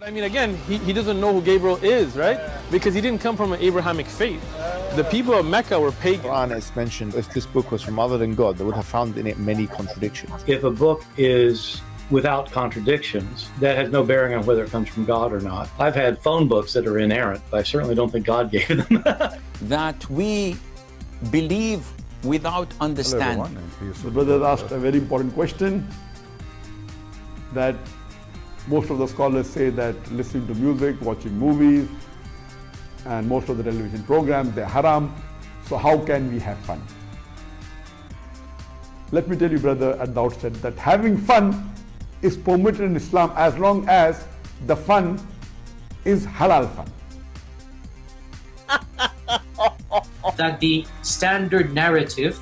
I mean, again, he doesn't know who Gabriel is, right? Because he didn't come from an Abrahamic faith. The people of Mecca were pagan. Quran is mentioned, if this book was from other than God, they would have found in it many contradictions. If a book is without contradictions, that has no bearing on whether it comes from God or not. I've had phone books that are inerrant, but I certainly don't think God gave them. That we believe without understanding. The brother asked a very important question, that most of the scholars say that listening to music, watching movies, and most of the television programs, they're haram. So how can we have fun? Let me tell you, brother, at the outset, that having fun is permitted in Islam as long as the fun is halal fun. That the standard narrative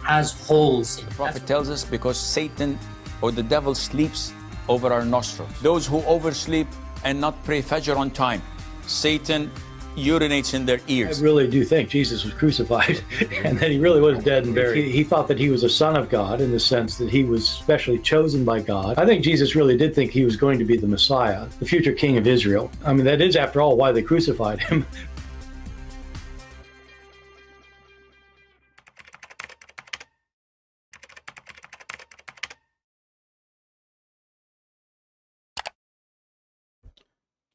has holes in it. The Prophet tells us because Satan or the devil sleeps over our nostrils. Those who oversleep and not pray Fajr on time, Satan urinates in their ears. I really do think Jesus was crucified and that he really was dead and buried. He thought that he was a son of God in the sense that he was specially chosen by God. I think Jesus really did think he was going to be the Messiah, the future king of Israel. I mean, that is, after all, why they crucified him.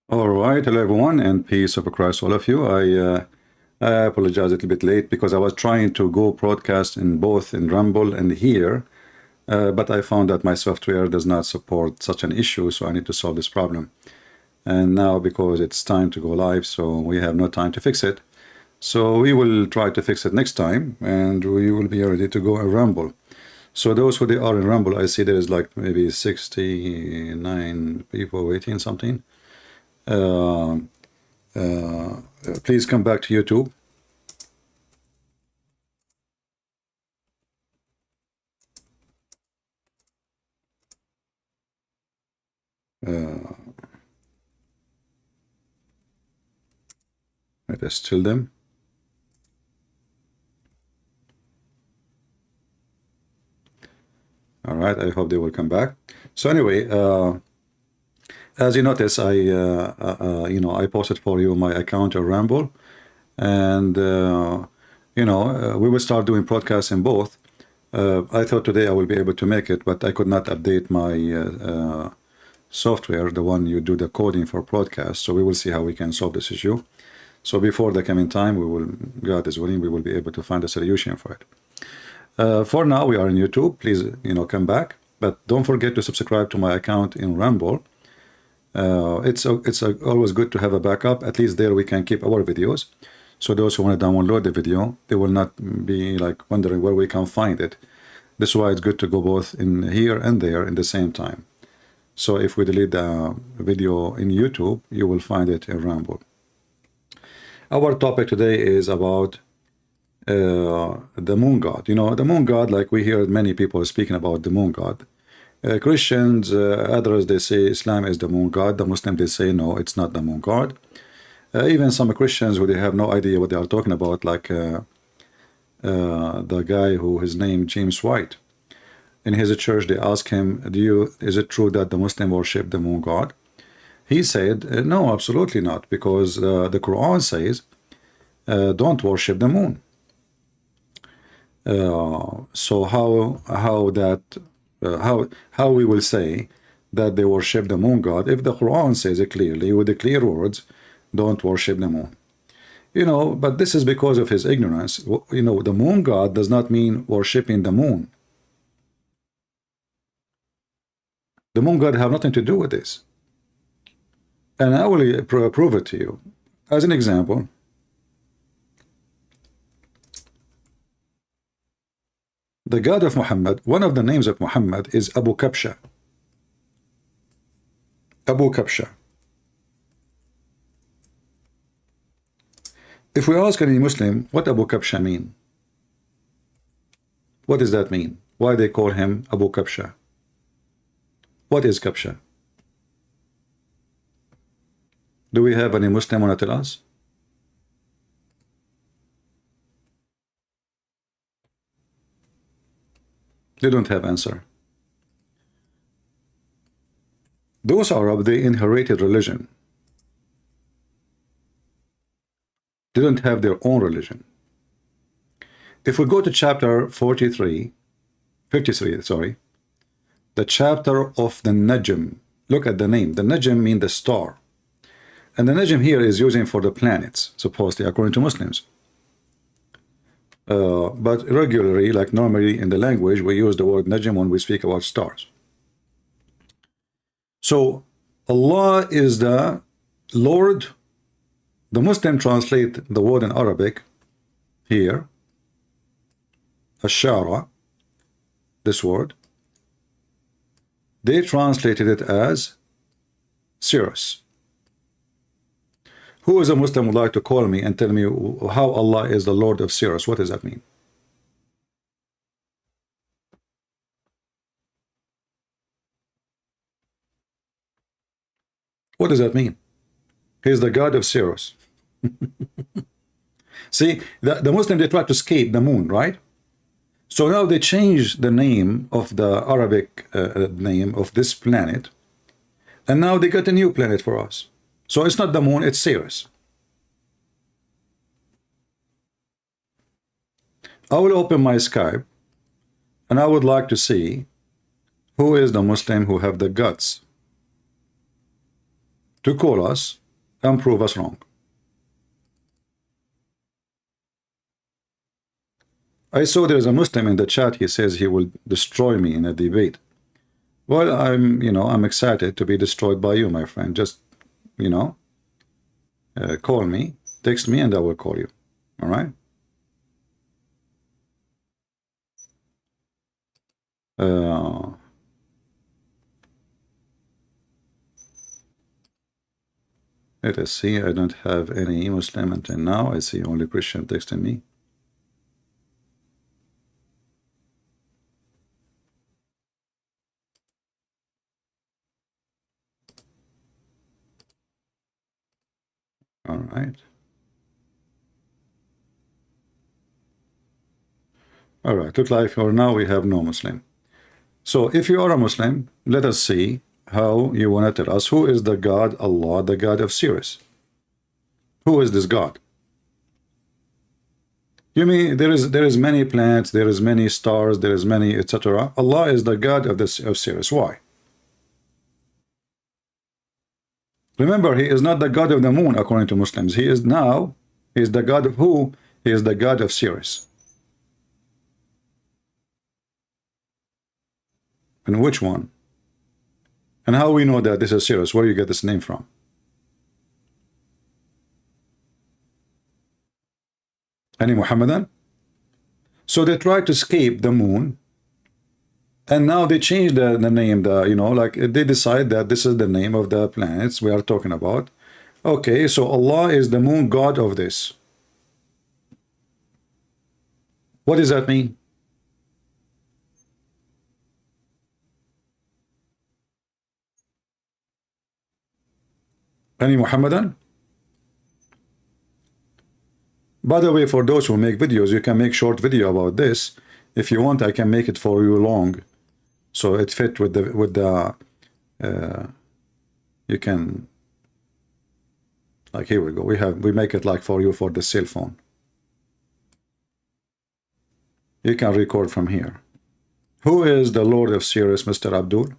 All right, hello everyone, and peace of Christ, all of you. I apologize a little bit late because I was trying to go broadcast in both in Rumble and here, but I found that my software does not support such an issue, so I need to solve this problem. And now because it's time to go live, so we have no time to fix it. So we will try to fix it next time, and we will be ready to go in Rumble. So those who they are in Rumble, I see there is like maybe 69 people waiting something. Please come back to YouTube. Let us tell them. All right, I hope they will come back. So anyway, as you notice, I posted for you my account on Rumble, and we will start doing podcasts in both. I thought today I will be able to make it, but I could not update my software, the one you do the coding for podcast. So we will see how we can solve this issue. So before the coming time, we will, God is willing, we will be able to find a solution for it. For now, we are on YouTube. Please, come back, but don't forget to subscribe to my account in Rumble. It's always good to have a backup. At least there we can keep our videos. So those who want to download the video, they will not be like wondering where we can find it. This is why it's good to go both in here and there in the same time. So if we delete the video in YouTube, you will find it in Rumble. Our topic today is about the moon god. The moon god, like we hear many people speaking about the moon god. Christians, others, they say Islam is the moon god. The Muslims, they say no, it's not the moon god. Even some Christians who they have no idea what they are talking about, like the guy who his name James White. In his church, they ask him, is it true that the Muslim worship the moon god? He said, no, absolutely not, because the Quran says, don't worship the moon. So how we will say that they worship the moon god if the Quran says it clearly with the clear words, don't worship the moon. But this is because of his ignorance. The moon god does not mean worshiping the moon. The moon god have nothing to do with this. And I will prove it to you. As an example, the God of Muhammad, one of the names of Muhammad is Abu Kabsha. Abu Kabsha. If we ask any Muslim, what Abu Kabsha mean? What does that mean? Why they call him Abu Kabsha? What is Kabsha? Do we have any Muslim want to tell us? They don't have answer. Those Arab, they inherited religion. They don't have their own religion. If we go to chapter 53, the chapter of the Najm, look at the name. The Najm means the star. And the Najm here is using for the planets, supposedly, according to Muslims. But regularly, like normally in the language, we use the word Najm when we speak about stars. So Allah is the Lord. The Muslim translate the word in Arabic here, Ashara, this word. They translated it as Sirius. Who is a Muslim would like to call me and tell me how Allah is the Lord of Sirius? What does that mean? What does that mean? He is the God of Sirius. See, the Muslim, they try to escape the moon, right? So now they change the name of the Arabic name of this planet, and now they got a new planet for us. So it's not the moon, it's Sirius. I will open my Skype, and I would like to see who is the Muslim who have the guts to call us and prove us wrong. I saw there's a Muslim in the chat. He says he will destroy me in a debate. Well, I'm excited to be destroyed by you, my friend. Just, call me, text me, and I will call you. All right? Let us see. I don't have any Muslim until now. I see only Christian texting me. All right. All right. Look like for now we have no Muslim. So if you are a Muslim, let us see how you want to tell us who is the God Allah, the God of Sirius. Who is this God? You mean there is many planets, there is many stars, there is many etc. Allah is the God of Sirius. Why? Remember, he is not the God of the moon according to Muslims. He is the God of who? He is the God of Sirius. And which one? And how we know that this is Sirius? Where do you get this name from? Any Muhammadan? So they tried to escape the moon, and now they changed the name, like they decide that this is the name of the planets we are talking about. Okay, so Allah is the moon God of this. What does that mean? Any Muhammadan? By the way, for those who make videos, you can make short video about this. If you want, I can make it for you long, so it fit with the you can, like, here we go. We make it like for you for the cell phone. You can record from here. Who is the Lord of Sirius, Mr. Abdul?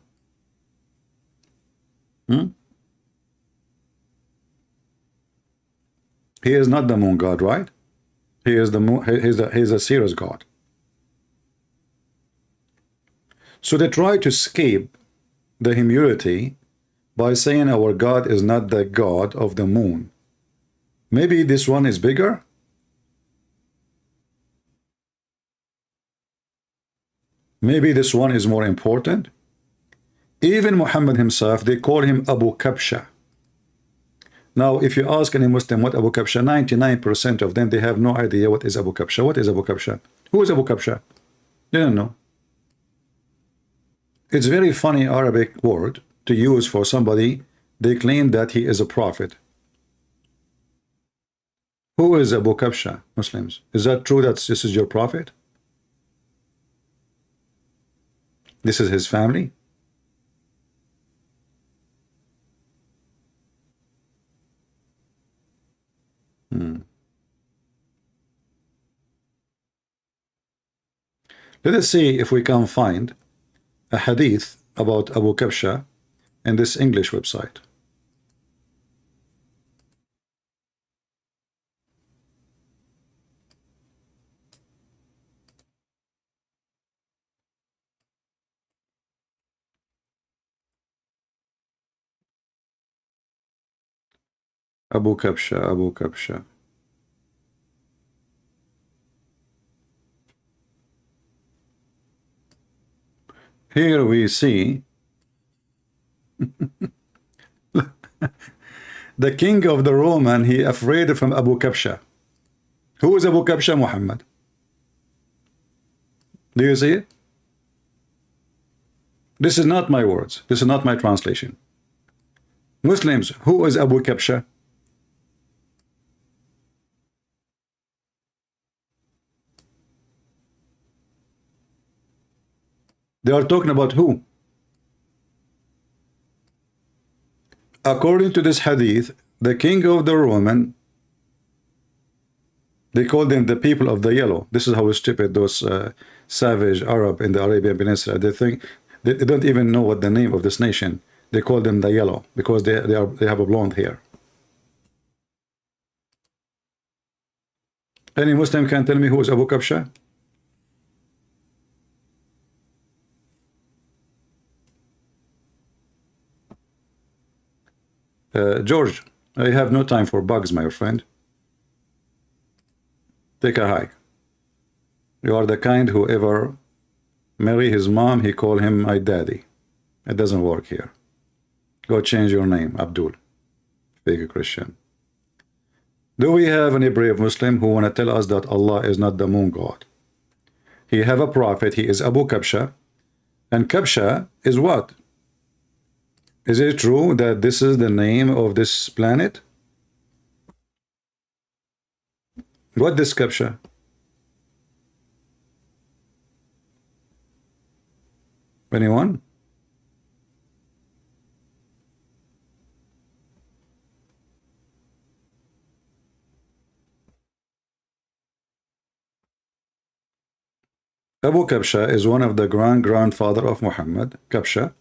He is not the moon God, right? He is the moon. He's a Sirius God. So they try to escape the humility by saying our God is not the God of the moon. Maybe this one is bigger? Maybe this one is more important? Even Muhammad himself, they call him Abu Kabsha. Now, if you ask any Muslim what Abu Kabsha, 99% of them, they have no idea what is Abu Kabsha. What is Abu Kabsha? Who is Abu Kabsha? They don't know. It's a very funny Arabic word to use for somebody. They claim that he is a prophet. Who is Abu Kabsha, Muslims? Is that true that this is your prophet? This is his family? Let us see if we can find a hadith about Abu Kabsha in this English website. Abu Kabsha, Abu Kabsha. Here we see the king of the Roman, he afraid from Abu Kabsha. Who is Abu Kabsha? Muhammad. Do you see it? This is not my words. This is not my translation. Muslims, who is Abu Kabsha? They are talking about who? According to this hadith, the king of the Roman, they call them the people of the yellow. This is how stupid those savage Arab in the Arabian Peninsula. They think they don't even know what the name of this nation. They call them the yellow because they have a blonde hair. Any Muslim can tell me who is Abu Kabsha? George, I have no time for bugs, my friend. Take a hike. You are the kind who ever marry his mom, he call him my daddy. It doesn't work here. Go change your name, Abdul. Fake Christian. Do we have any brave Muslim who want to tell us that Allah is not the moon god? He have a prophet, he is Abu Kabsha. And Kabsha is what? Is it true that this is the name of this planet? What this Kabsha? Anyone? Abu Kabsha is one of the grandfather of Muhammad, Kabsha.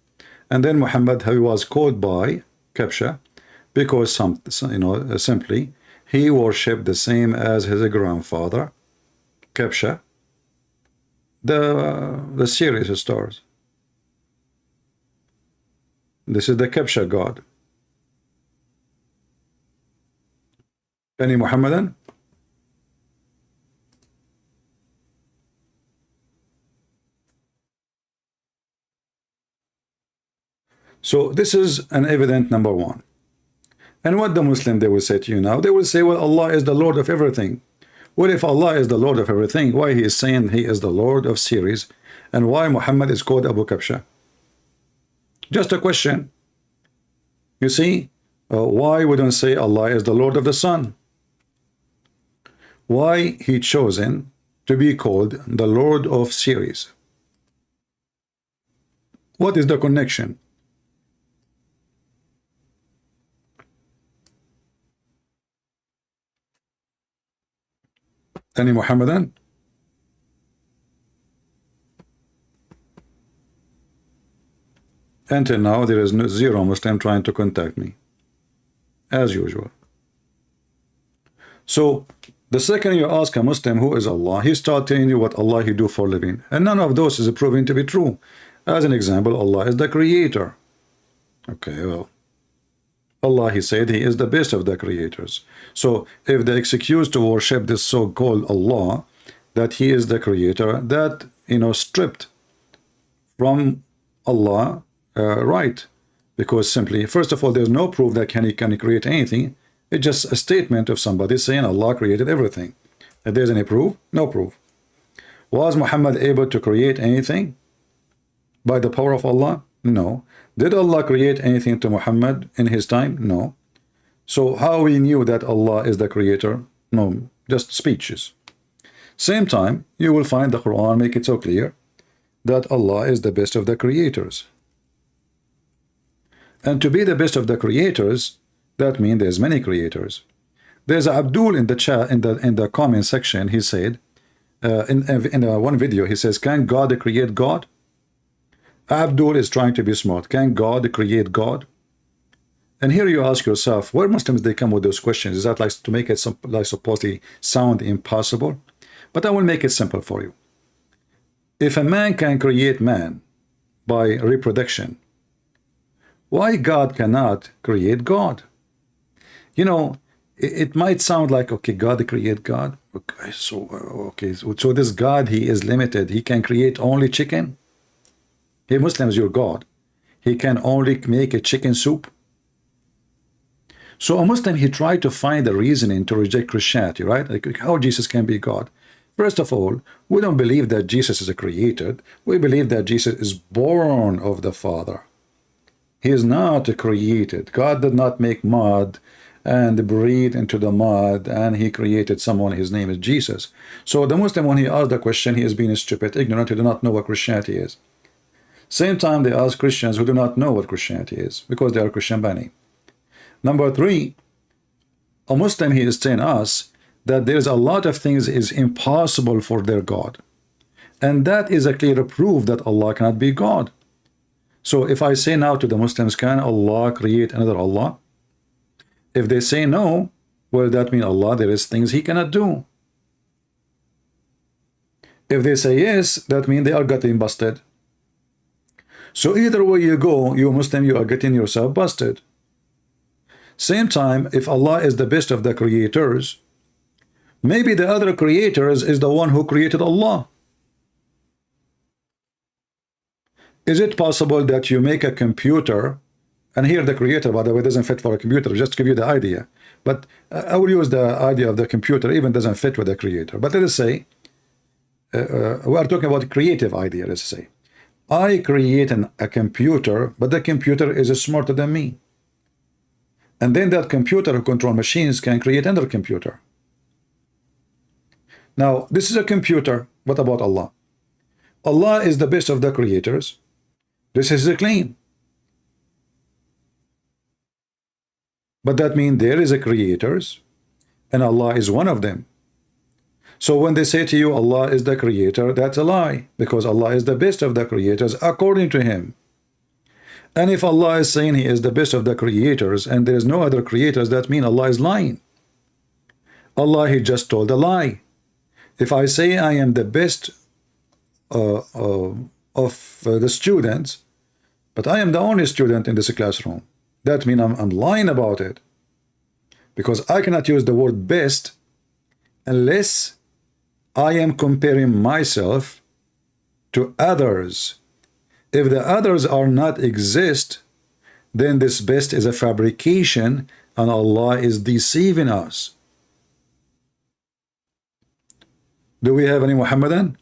And then Muhammad, he was called by Kabsha because simply he worshipped the same as his grandfather, Kabsha, the Sirius stars. This is the Kabsha god. Any Muhammadan? So this is an evident number one. And what the Muslim they will say to you now? They will say, well, Allah is the Lord of everything. Well, if Allah is the Lord of everything, why he is saying he is the Lord of series, and why Muhammad is called Abu Kabsha? Just a question. You see, why we don't say Allah is the Lord of the sun? Why he chosen to be called the Lord of series? What is the connection? Any Muhammadan? Until now, there is zero Muslim trying to contact me, as usual. So, the second you ask a Muslim who is Allah, he start telling you what Allah he do for living, and none of those is proven to be true. As an example, Allah is the creator. Okay, well, Allah, he said he is the best of the creators. So if they excuse to worship this so-called Allah, that he is the creator, that, stripped from Allah right. Because simply, first of all, there's no proof that can he create anything. It's just a statement of somebody saying Allah created everything. If there's any proof, no proof. Was Muhammad able to create anything by the power of Allah? No. Did Allah create anything to Muhammad in his time? No. So how we knew that Allah is the creator? No, just speeches. Same time, you will find the Quran make it so clear that Allah is the best of the creators. And to be the best of the creators, that means there's many creators. There's Abdul in the chat, in the comment section. He said, in one video, he says, can God create God? Abdul is trying to be smart. Can God create God? And here you ask yourself, where Muslims they come with those questions? Is that like to make it some, like supposedly sound impossible? But I will make it simple for you. If a man can create man by reproduction, why God cannot create God? You know, it might sound like, okay, God create God. Okay, so this God, he is limited. He can create only chicken. Hey, Muslims, your God, he can only make a chicken soup. So a Muslim, he tried to find a reasoning to reject Christianity, right? Like how Jesus can be God. First of all, we don't believe that Jesus is a creator. We believe that Jesus is born of the Father. He is not created. God did not make mud and breathe into the mud and he created someone. His name is Jesus. So the Muslim, when he asked the question, he is being stupid, ignorant, he do not know what Christianity is. Same time they ask Christians who do not know what Christianity is because they are Christian Bani. Number three, a Muslim, he is telling us that there's a lot of things is impossible for their God. And that is a clear proof that Allah cannot be God. So if I say now to the Muslims, can Allah create another Allah? If they say no, well, that means Allah, there is things he cannot do. If they say yes, that means they are getting busted. So either way you go, you Muslim, you are getting yourself busted. Same time, if Allah is the best of the creators, maybe the other creators is the one who created Allah. Is it possible that you make a computer, and here the creator, by the way, doesn't fit for a computer, just to give you the idea, but I will use the idea of the computer, even doesn't fit with the creator. But let us say, we are talking about creative idea, let's say. I create a computer, but the computer is smarter than me. And then that computer who control machines can create another computer. Now, this is a computer. What about Allah? Allah is the best of the creators. This is a claim. But that means there is a creators, and Allah is one of them. So when they say to you, Allah is the creator, that's a lie, because Allah is the best of the creators according to him. And if Allah is saying he is the best of the creators and there is no other creators, that means Allah is lying. Allah, he just told a lie. If I say I am the best of the students, but I am the only student in this classroom, that means I'm lying about it. Because I cannot use the word best unless I am comparing myself to others. If the others are not exist, then this best is a fabrication and Allah is deceiving us. Do we have any Muhammadan?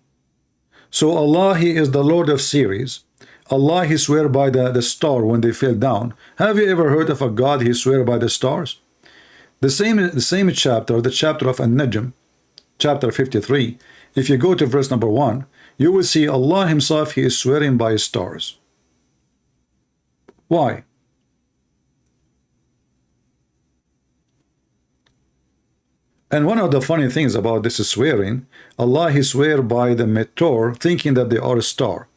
So Allah, he is the Lord of series. Allah, he swear by the star when they fell down. Have you ever heard of a God he swear by the stars? The same chapter, the chapter of An-Najm, chapter 53, if you go to verse number 1, you will see Allah himself, he is swearing by stars. Why? And one of the funny things about this swearing, Allah, he swear by the meteor, thinking that they are a star.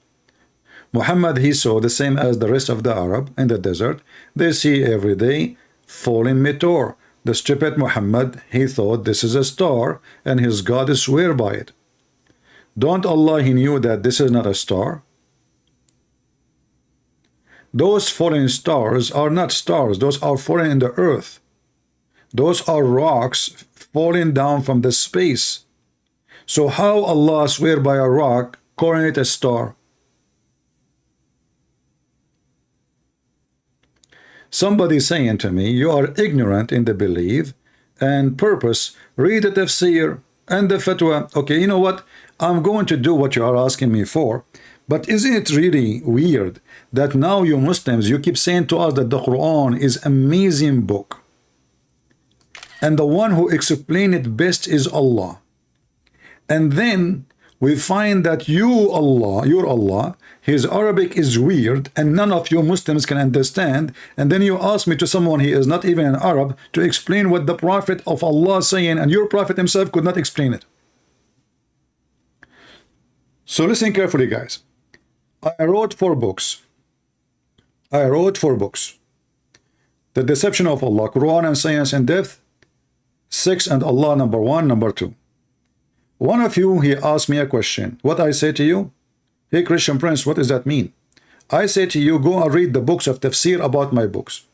Muhammad, he saw the same as the rest of the Arab in the desert. They see every day falling meteor. The stupid Muhammad, he thought this is a star and his God swear by it. Don't Allah, he knew that this is not a star? Those falling stars are not stars. Those are falling in the earth. Those are rocks falling down from the space. So how Allah swear by a rock, calling it a star? Somebody saying to me, you are ignorant in the belief and purpose. Read the tafsir and the fatwa. Okay, you know what? I'm going to do what you are asking me for. But isn't it really weird that now you Muslims, you keep saying to us that the Quran is an amazing book. And the one who explained it best is Allah. And then we find that you, Allah, your Allah, his Arabic is weird and none of you Muslims can understand, and then you ask me to someone he is not even an Arab to explain what the Prophet of Allah is saying, and your Prophet himself could not explain it. So listen carefully, guys. I wrote 4 books. The Deception of Allah, Quran and Science in Depth, 6 and Allah number 1, number 2. One of you, he asked me a question. What I say to you? Hey, Christian Prince, what does that mean? I say to you, go and read the books of tafsir about my books.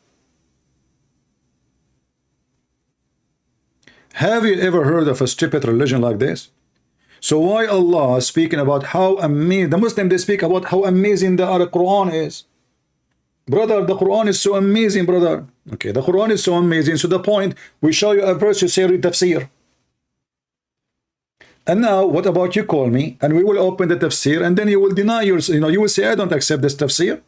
Have you ever heard of a stupid religion like this? So why Allah is speaking about how amazing, the Muslims, they speak about how amazing the Quran is. Brother, the Quran is so amazing, brother. Okay, the Quran is so amazing. So the point, we show you a verse, you say read tafsir. And now, what about you call me, and we will open the tafsir, and then you will deny yours, you will say, I don't accept this tafsir.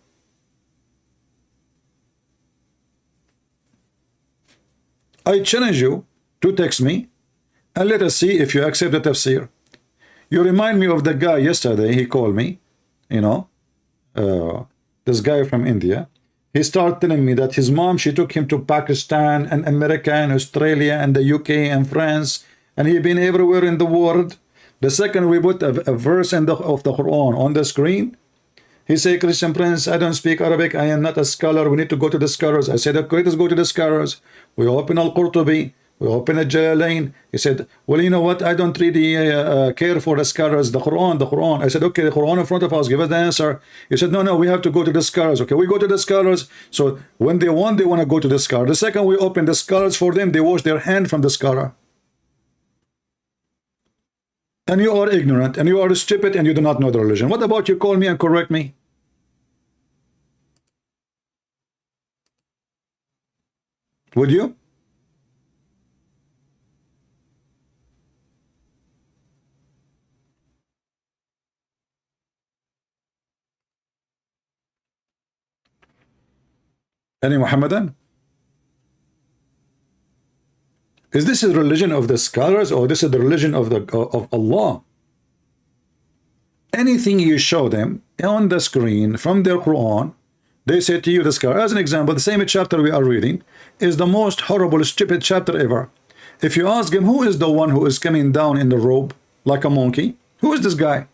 I challenge you to text me, and let us see if you accept the tafsir. You remind me of the guy yesterday, he called me, this guy from India. He started telling me that his mom, she took him to Pakistan and America and Australia and the UK and France, and he been everywhere in the world. The second we put a verse of the Quran on the screen, he said, Christian Prince, I don't speak Arabic, I am not a scholar, we need to go to the scholars. I said, okay, let's go to the scholars. We open Al-Qurtubi, we open Al-Jalalain. He said, well, you know what, I don't really care for the scholars, the Quran. I said, okay, the Quran in front of us, give us the answer. He said, no, we have to go to the scholars. Okay, we go to the scholars. So when they want to go to the scholar. The second we open the scholars for them, they wash their hand from the scholar. And you are ignorant, and you are stupid, and you do not know the religion. What about you call me and correct me? Would you? Any Muhammadan? Is this the religion of the scholars, or this is the religion of Allah? Anything you show them on the screen from their Quran, they say to you, the scholar, as an example, the same chapter we are reading is the most horrible, stupid chapter ever. If you ask him, who is the one who is coming down in the robe like a monkey? Who is this guy?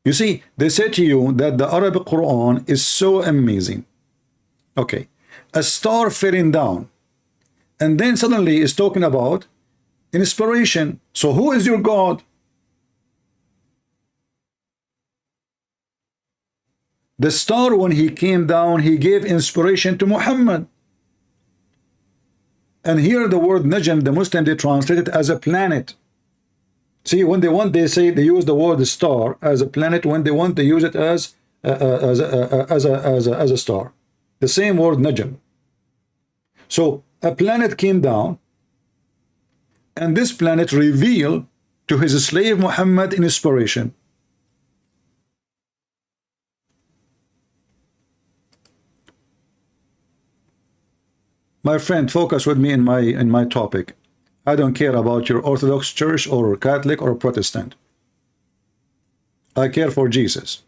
You see, they say to you that the Arabic Quran is so amazing. Okay, a star falling down, and then suddenly is talking about inspiration. So who is your God? The star, when he came down, he gave inspiration to Muhammad. And here the word Najm, the Muslim, they translate it as a planet. See, when they want, they say they use the word star as a planet. When they want, they use it as a star. The same word Najm. So a planet came down, and this planet revealed to his slave Muhammad inspiration. My friend, focus with me in my topic. I don't care about your Orthodox Church or Catholic or Protestant. I care for Jesus.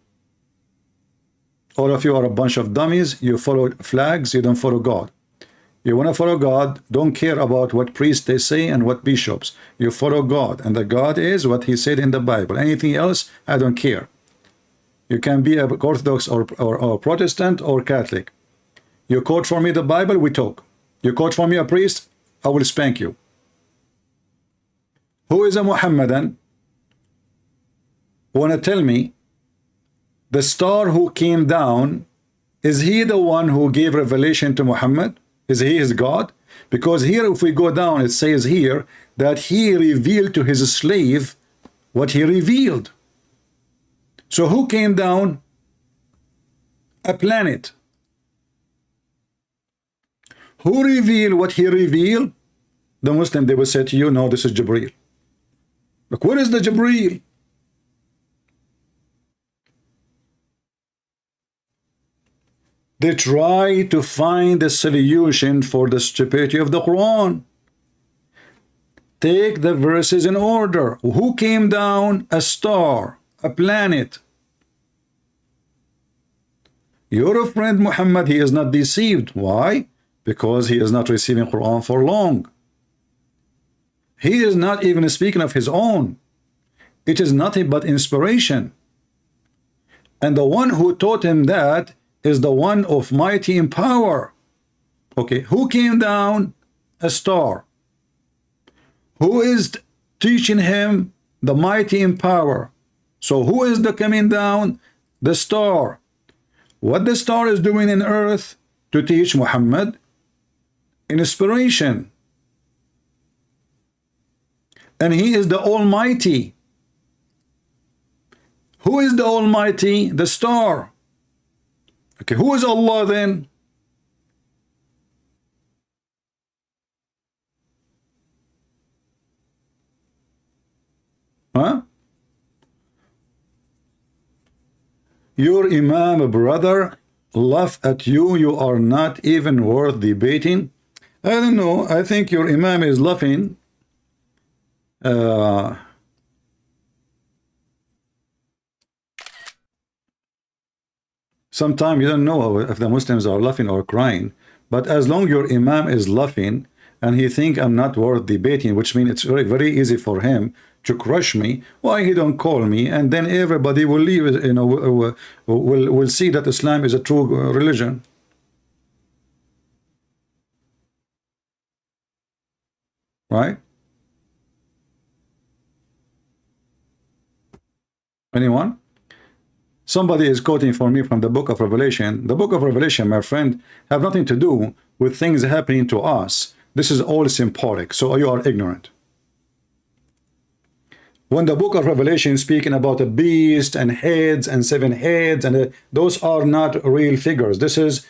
All of you are a bunch of dummies. You follow flags, you don't follow God. You want to follow God, don't care about what priests they say and what bishops. You follow God, and the God is what he said in the Bible. Anything else, I don't care. You can be a Orthodox or Protestant or Catholic. You quote for me the Bible, we talk. You quote for me a priest, I will spank you. Who is a Muhammadan? Want to tell me the star who came down, is he the one who gave revelation to Muhammad? Is he his God? Because here, if we go down, it says here that he revealed to his slave what he revealed. So who came down? A planet. Who revealed what he revealed? The Muslim, they will say to you, no, this is Jibreel. Look, where is the Jibreel? They try to find a solution for the stupidity of the Quran. take the verses in order. Who came down? A star, a planet. Your friend Muhammad, he is not deceived. Why? Because he is not receiving Quran for long. He is not even speaking of his own. It is nothing but inspiration. And the one who taught him that is the one of mighty in power. Okay, who came down? A star. Who is teaching him? The mighty in power. So who is the coming down? The star. What the star is doing in earth to teach Muhammad? Inspiration. And he is the Almighty. Who is the Almighty? The star. Okay, who is Allah then? Huh? Your Imam brother laugh at you. You are not even worth debating. I don't know. I think your Imam is laughing. Sometimes you don't know if the Muslims are laughing or crying, but as long your Imam is laughing and he think I'm not worth debating, which means it's very, very easy for him to crush me, why he don't call me, and then everybody will leave, you know, will see that Islam is a true religion. Right? Anyone? Somebody is quoting for me from the book of Revelation. The book of Revelation, my friend, have nothing to do with things happening to us. This is all symbolic, so you are ignorant. When the book of Revelation is speaking about a beast and heads and 7 heads, and those are not real figures. This is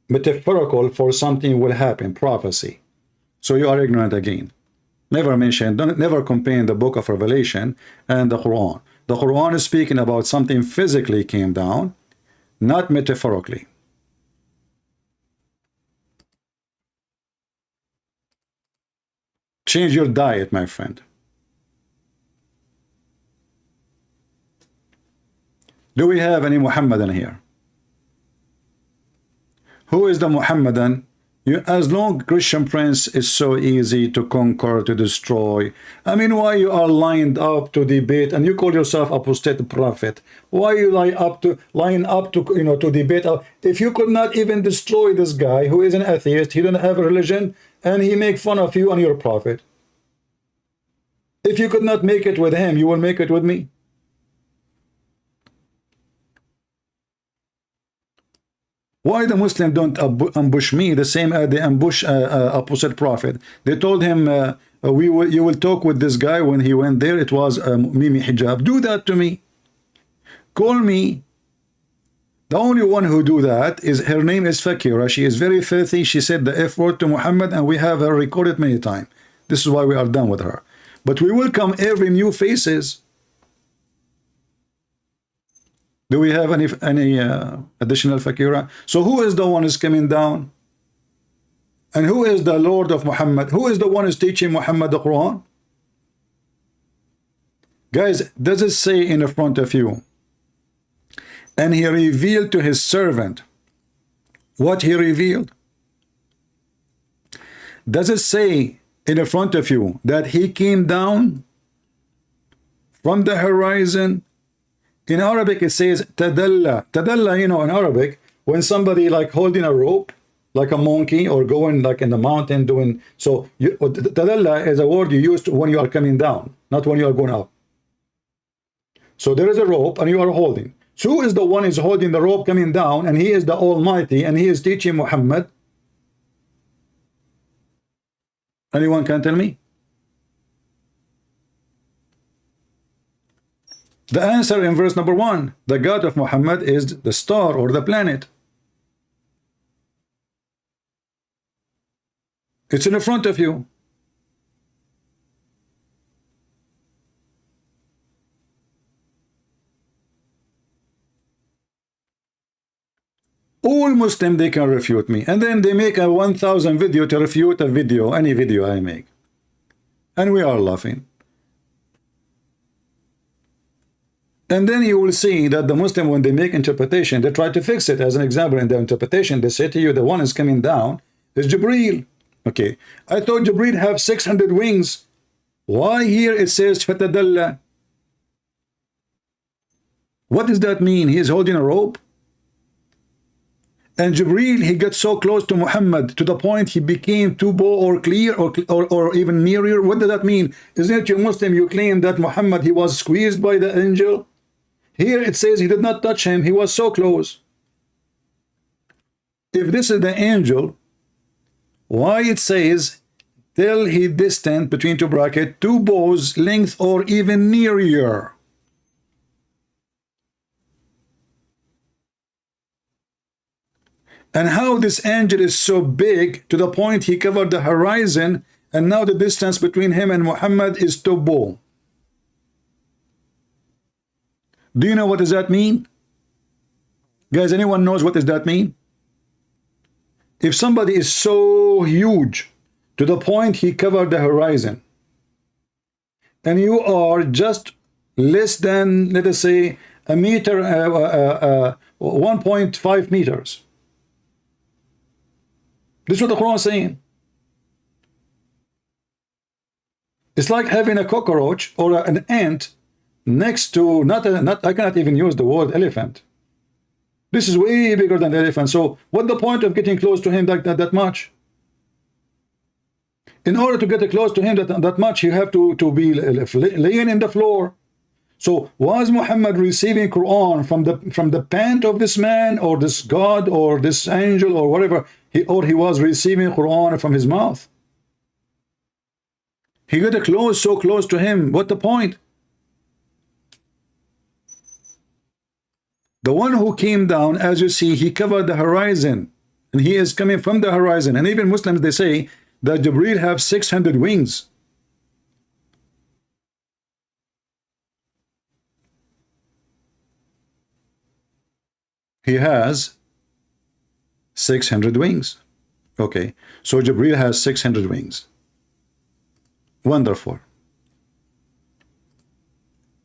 metaphorical for something will happen, prophecy. So you are ignorant again. Never mention, never compare the book of Revelation and the Quran. The Quran is speaking about something physically came down, not metaphorically. Change your diet, my friend. Do we have any Muhammadan here? Who is the Muhammadan? As long Christian Prince is so easy to conquer, to destroy. I mean, why you are lined up to debate and you call yourself apostate prophet? Why you line up to you know, to debate? If you could not even destroy this guy who is an atheist, he don't have a religion, and he make fun of you and your prophet. If you could not make it with him, you will make it with me. Why the Muslim don't ambush me the same as they ambush opposite prophet? They told him, you will talk with this guy when he went there. It was Mimi Hijab. Do that to me. Call me. The only one who do that is, her name is Fakira. She is very filthy. She said the F word to Muhammad, and we have her recorded many times. This is why we are done with her. But we welcome every new faces. Do we have any additional Fakira? So who is the one is coming down? And who is the Lord of Muhammad? Who is the one is teaching Muhammad the Quran? Guys, does it say in the front of you? And he revealed to his servant what he revealed. Does it say in the front of you that he came down from the horizon? In Arabic it says tadalla. Tadalla, you know, in Arabic, when somebody like holding a rope, like a monkey, or going like in the mountain doing, so tadalla is a word you use when you are coming down, not when you are going up. So there is a rope and you are holding. So who is the one is holding the rope coming down, and he is the Almighty, and he is teaching Muhammad? Anyone can tell me? The answer in verse number 1, the God of Muhammad is the star or the planet. It's in front of you. All Muslims, they can refute me, and then they make a 1,000 video to refute a video, any video I make. and we are laughing. And then you will see that the Muslim, when they make interpretation, they try to fix it. As an example, in their interpretation, they say to you, the one is coming down is Jibreel. Okay, I thought Jibreel have 600 wings. Why here it says Fatadalla? What does that mean? He is holding a rope? And Jibreel, he got so close to Muhammad to the point he became too bow or clear or even nearer. What does that mean? Isn't it, you Muslim, you claim that Muhammad, he was squeezed by the angel? Here it says he did not touch him. He was so close. If this is the angel, why it says till he distant between two brackets 2 bows length or even nearer? And how this angel is so big to the point he covered the horizon, and now the distance between him and Muhammad is 2 bow. Do you know what does that mean? Guys, anyone knows what does that mean? If somebody is so huge to the point he covered the horizon, and you are just less than, let us say, a meter, 1.5 meters. This is what the Quran is saying. It's like having a cockroach or an ant next to, I cannot even use the word elephant. This is way bigger than the elephant. So what's the point of getting close to him that much? In order to get close to him that much, you have to be laying in the floor. So was Muhammad receiving Quran from the pant of this man or this God or this angel or whatever, or he was receiving Quran from his mouth? He got so close to him. What the point? The one who came down, as you see, he covered the horizon, and he is coming from the horizon. And even Muslims, they say that Jibreel have 600 wings. He has 600 wings. Okay, so Jibreel has 600 wings. Wonderful.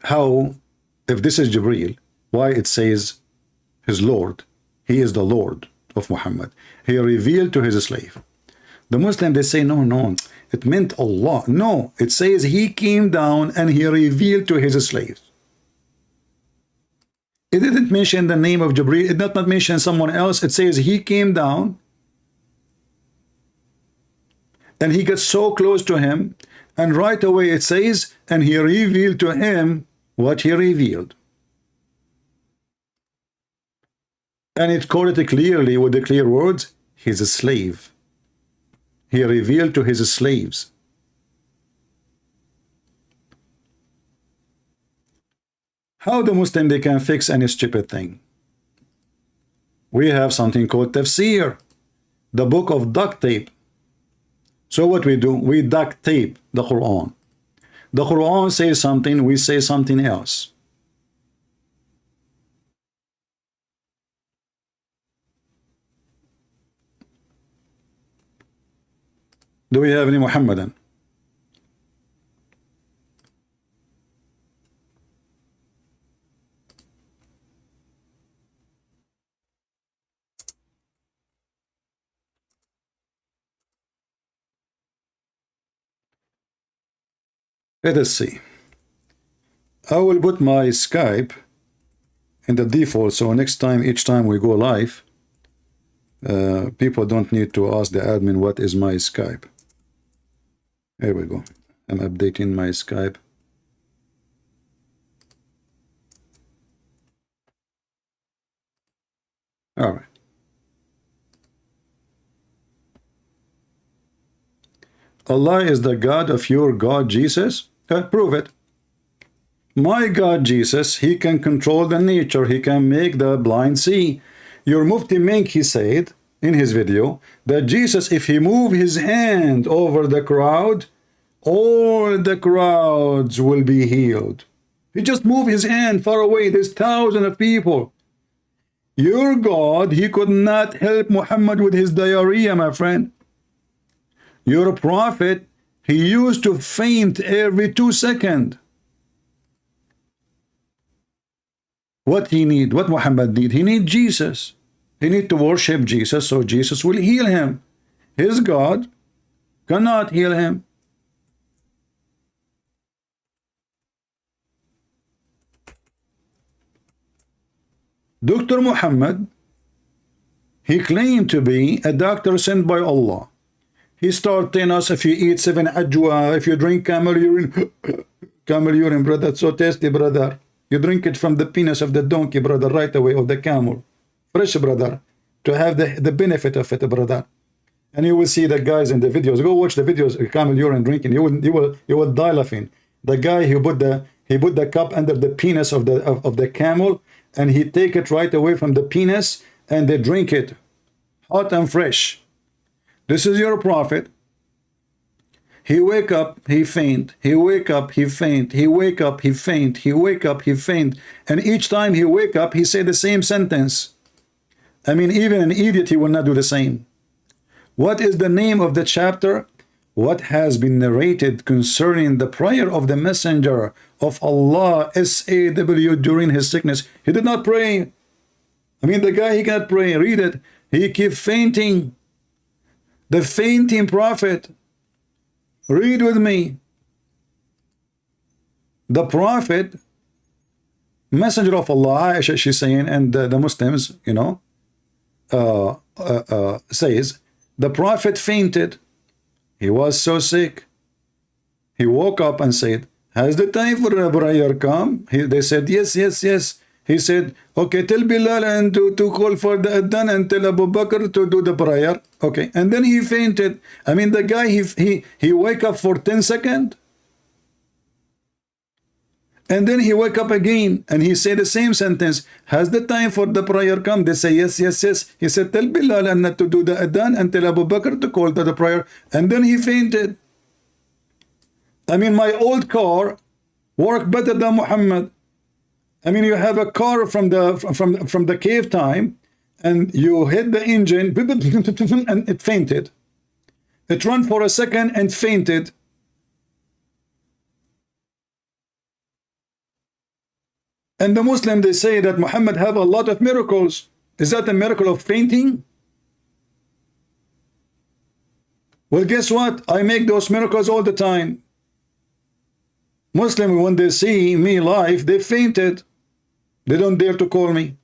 How, if this is Jibreel, why it says his Lord? He is the Lord of Muhammad. He revealed to his slave. The Muslim, they say, no, it meant Allah. No, it says he came down and he revealed to his slaves. It didn't mention the name of Jibreel. It did not mention someone else. It says he came down and he got so close to him, and right away it says, and he revealed to him what he revealed. And it called it clearly with the clear words, he's a slave. He revealed to his slaves. How the Muslim, they can fix any stupid thing? We have something called tafsir, the book of duct tape. So what we do, we duct tape the Quran. The Quran says something, we say something else. Do we have any Muhammadan? Let us see. I will put my Skype in the default, so next time, each time we go live, people don't need to ask the admin what is my Skype. Here we go. I'm updating my Skype. All right. Allah is the God of your God Jesus? Prove it. My God Jesus, he can control the nature. He can make the blind see. Your Mufti Menk, he said in his video that Jesus, if he move his hand over the crowd, all the crowds will be healed. He just moved his hand far away. There's thousands of people. Your God, he could not help Muhammad with his diarrhea, my friend. Your prophet, He used to faint every 2 seconds. What he need? What Muhammad need? He need Jesus. He need to worship Jesus, so Jesus will heal him. His God cannot heal him. Dr. Muhammad, he claimed to be a doctor sent by Allah. He started telling us, if you eat 7 ajwa, if you drink camel urine, camel urine, brother, it's so tasty, brother. You drink it from the penis of the donkey, brother, right away, of the camel. Fresh, brother, to have the benefit of it, brother. And you will see the guys in the videos. Go watch the videos of camel urine drinking. You will die laughing. The guy who put the cup under the penis of the camel, and he take it right away from the penis, and they drink it hot and fresh. This is your prophet. He wake up, he faint. He wake up, he faint. He wake up, he faint. He wake up, he faint. And each time he wake up, he say the same sentence. I mean, even an idiot, he will not do the same. What is the name of the chapter? What has been narrated concerning the prayer of the messenger of Allah, SAW, during his sickness? He did not pray. I mean, the guy, he cannot pray. Read it. He kept fainting. The fainting prophet. Read with me. The prophet, messenger of Allah, Aisha, she's saying, and the Muslims, you know, says, the prophet fainted. He was so sick. He woke up and said, has the time for a prayer come? They said, yes, yes, yes. He said, okay, tell Bilal and to call for the adhan and tell Abu Bakr to do the prayer. Okay, and then he fainted. I mean, the guy, he wake up for 10 seconds. And then he wake up again and he said the same sentence. Has the time for the prayer come? They say, yes, yes, yes. He said, tell Bilal and not to do the adhan and tell Abu Bakr to call to the prayer. And then he fainted. I mean, my old car worked better than Muhammad. I mean, you have a car from the cave time, and you hit the engine, and it fainted. It ran for a second and fainted. And the Muslim, they say that Muhammad have a lot of miracles. Is that a miracle of fainting? Well, guess what? I make those miracles all the time. Muslim, when they see me live, they fainted. They don't dare to call me.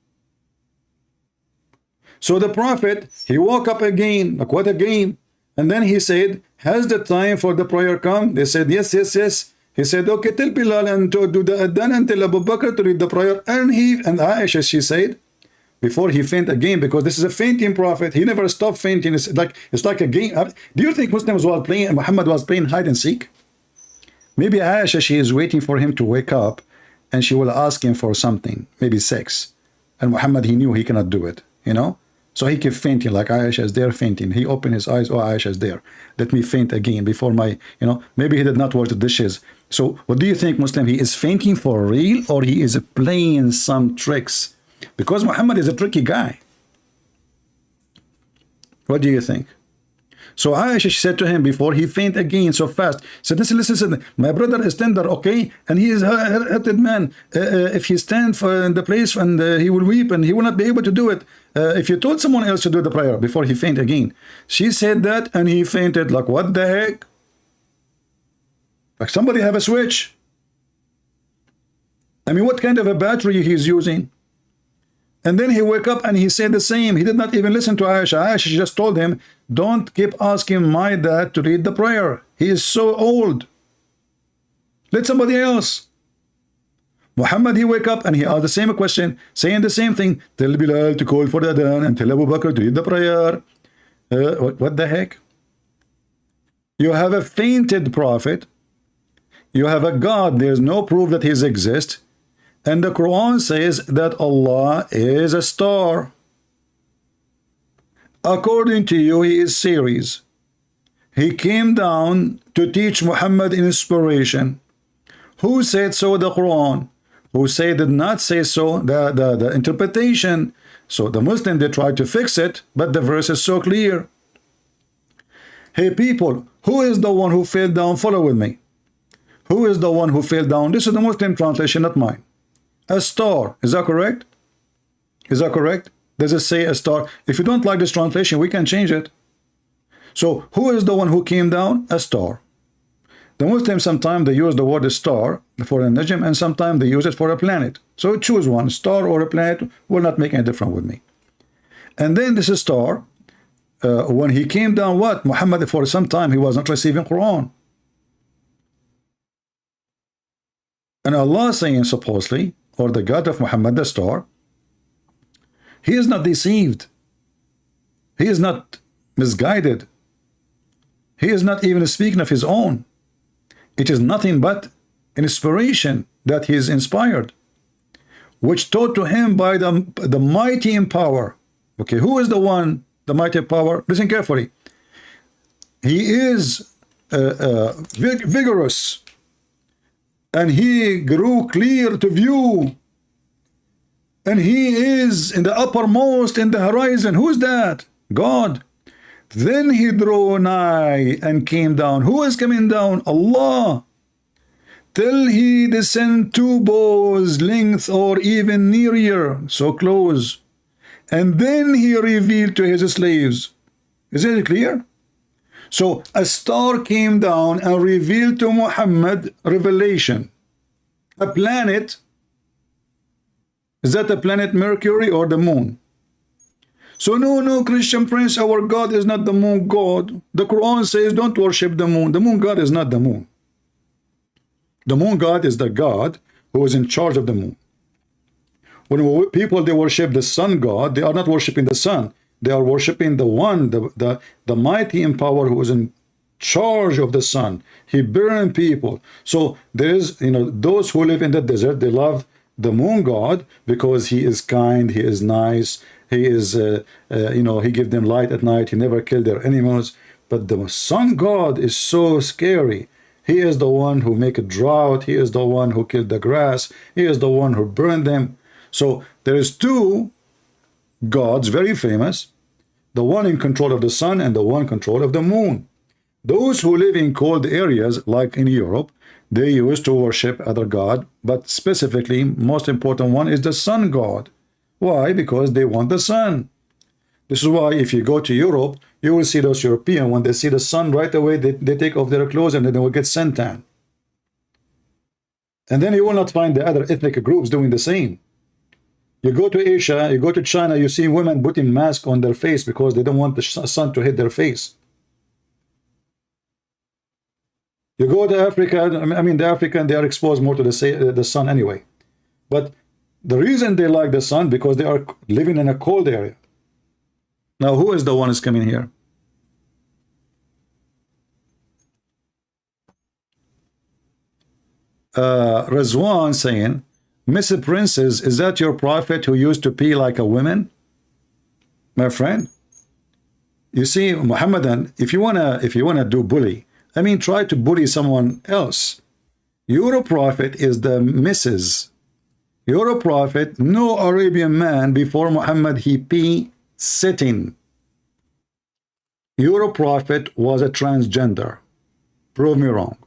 So the prophet, he woke up again, like what again? And then he said, has the time for the prayer come? They said, yes, yes, yes. He said, okay, tell Bilal and to do the adhan and tell Abu Bakr to read the prayer. And Aisha, she said, before he faint again, because this is a fainting prophet, he never stopped fainting. It's like a game. Do you think Muslims were playing, Muhammad was playing hide and seek? Maybe Aisha, she is waiting for him to wake up, and she will ask him for something, maybe sex. And Muhammad, he knew he cannot do it, you know? So he kept fainting, like Aisha is there fainting. He opened his eyes, oh, Aisha is there. Let me faint again before my, you know, maybe he did not wash the dishes. So what do you think, Muslim? He is fainting for real, or he is playing some tricks? Because Muhammad is a tricky guy. What do you think? So Aisha, she said to him before he faint again so fast, said, listen, my brother is tender, okay? And he is a hurted man. If he stand in the place and he will weep and he will not be able to do it. If you told someone else to do the prayer before he faint again. She said that and he fainted like, what the heck? Like somebody have a switch. I mean, what kind of a battery he's using? And then he woke up and he said the same. He did not even listen to Aisha. Aisha just told him, don't keep asking my dad to read the prayer. He is so old. Let somebody else. Muhammad, he wake up and he asked the same question, saying the same thing. Tell Bilal to call for the adhan and tell Abu Bakr to read the prayer. What the heck? You have a fainted prophet. You have a God. There's no proof that he exists. And the Quran says that Allah is a star. According to you, he is Ceres. He came down to teach Muhammad inspiration. Who said so? The Quran. Who did not say so? The interpretation. So the Muslim, they tried to fix it, but the verse is so clear. Hey people, who is the one who fell down? Follow with me. Who is the one who fell down? This is the Muslim translation, not mine. A star. Is that correct? Is that correct? Does it say a star? If you don't like this translation, we can change it. So who is the one who came down? A star. The Muslims sometimes they use the word star for a najm, and sometimes they use it for a planet. So choose one, star or a planet will not make any difference with me. And then this is star. When he came down, what? Muhammad, for some time, he was not receiving Quran. And Allah saying supposedly, or the God of Muhammad, the star, he is not deceived. He is not misguided. He is not even speaking of his own. It is nothing but inspiration that he is inspired, which taught to him by the mighty in power. Okay, who is the one, the mighty power? Listen carefully. He is vigorous, and he grew clear to view, and he is in the uppermost in the horizon. Who is that? God. Then he drew nigh and came down. Who is coming down? Allah. Till he descend 2 bows length or even nearer, so close. And then he revealed to his slaves. Is it clear? So a star came down and revealed to Muhammad revelation. A planet. Is that the planet Mercury or the moon? So no, Christian Prince, our God is not the moon God. The Quran says don't worship the moon. The moon God is not the moon. The moon God is the God who is in charge of the moon. When people, they worship the sun God, they are not worshiping the sun. They are worshiping the one, the mighty in power who is in charge of the sun. He burned people. So there is, those who live in the desert, they love the moon God because he is kind, he is nice, he is, he gives them light at night, he never killed their animals. But the sun God is so scary. He is the one who make a drought, he is the one who killed the grass, he is the one who burned them. So there is 2 gods, very famous, the one in control of the sun and the one in control of the moon. Those who live in cold areas, like in Europe, they used to worship other god, but specifically, most important one is the sun god. Why? Because they want the sun. This is why if you go to Europe, you will see those Europeans, when they see the sun right away, they take off their clothes and then they will get suntan. And then you will not find the other ethnic groups doing the same. You go to Asia, you go to China, you see women putting masks on their face because they don't want the sun to hit their face. You go to Africa, I mean the African, they are exposed more to the sun anyway. But the reason they like the sun, because they are living in a cold area. Now who is the one who's coming here? Rizwan saying, Miss Princess, is that your prophet who used to pee like a woman? My friend, you see, Muhammadan, if you wanna do bully, I mean, try to bully someone else. Your prophet is the missus. Your prophet, no Arabian man before Muhammad, he pee sitting. Your prophet was a transgender. Prove me wrong.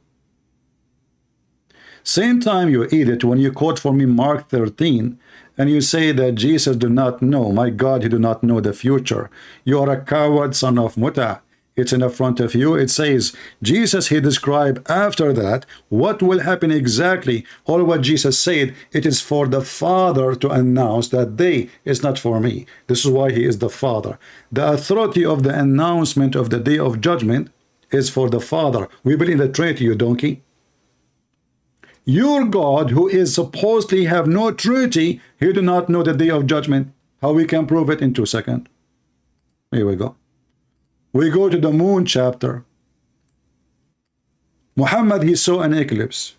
Same time you eat it when you quote for me Mark 13 and you say that Jesus do not know, my God, he do not know the future. You are a coward, son of Muta. It's in the front of you. It says Jesus, he described after that what will happen exactly. All what Jesus said, it is for the Father to announce that day is not for me. This is why he is the Father. The authority of the announcement of the day of judgment is for the Father. We believe the Trinity, you donkey. Your God, who is supposedly have no Trinity, he do not know the day of judgment. How we can prove it in 2 seconds? Here we go. We go to the moon chapter. Muhammad, he saw an eclipse.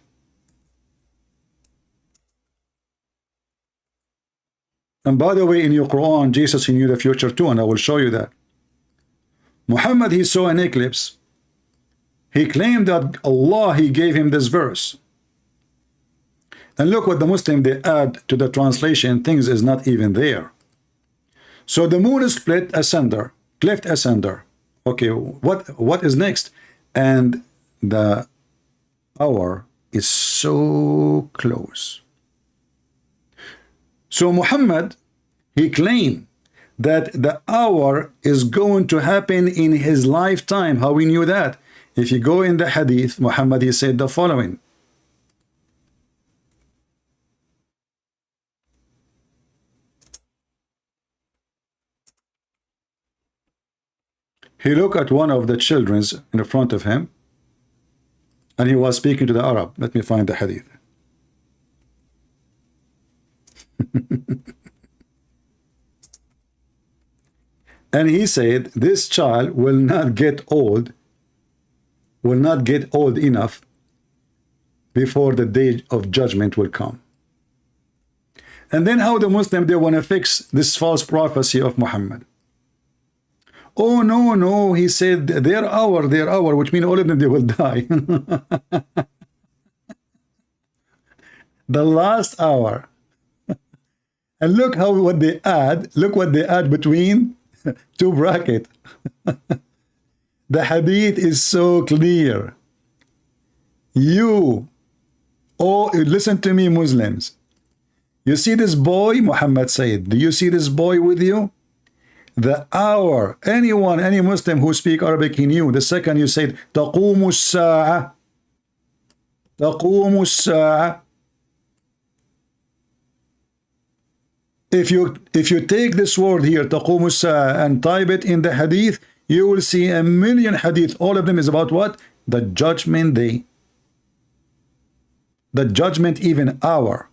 And by the way, in your Quran, Jesus, he knew the future too, and I will show you that. Muhammad, he saw an eclipse. He claimed that Allah, he gave him this verse. And look what the Muslim, they add to the translation, things is not even there. So the moon is split asunder, cleft asunder. Okay, what is next? And the hour is so close. So Muhammad, he claimed that the hour is going to happen in his lifetime. How we knew that? If you go in the hadith, Muhammad, he said the following. He looked at one of the children in front of him, and he was speaking to the Arab. Let me find the hadith. And he said, this child will not get old enough before the day of judgment will come. And then how the Muslim, they want to fix this false prophecy of Muhammad. Oh, no, he said, their hour, which means all of them, they will die. The last hour. And look what they add between two brackets. The hadith is so clear. Listen to me, Muslims. You see this boy, Muhammad said, do you see this boy with you? The hour, any Muslim who speak Arabic, he knew. The second you said, تَقُومُ السَّاعَةِ. تَقُومُ السَّاعَةِ. If you take this word here, تَقُومُ السَّاعَةِ, and type it in the hadith, you will see a million hadith. All of them is about what? The judgment day. The judgment even hour.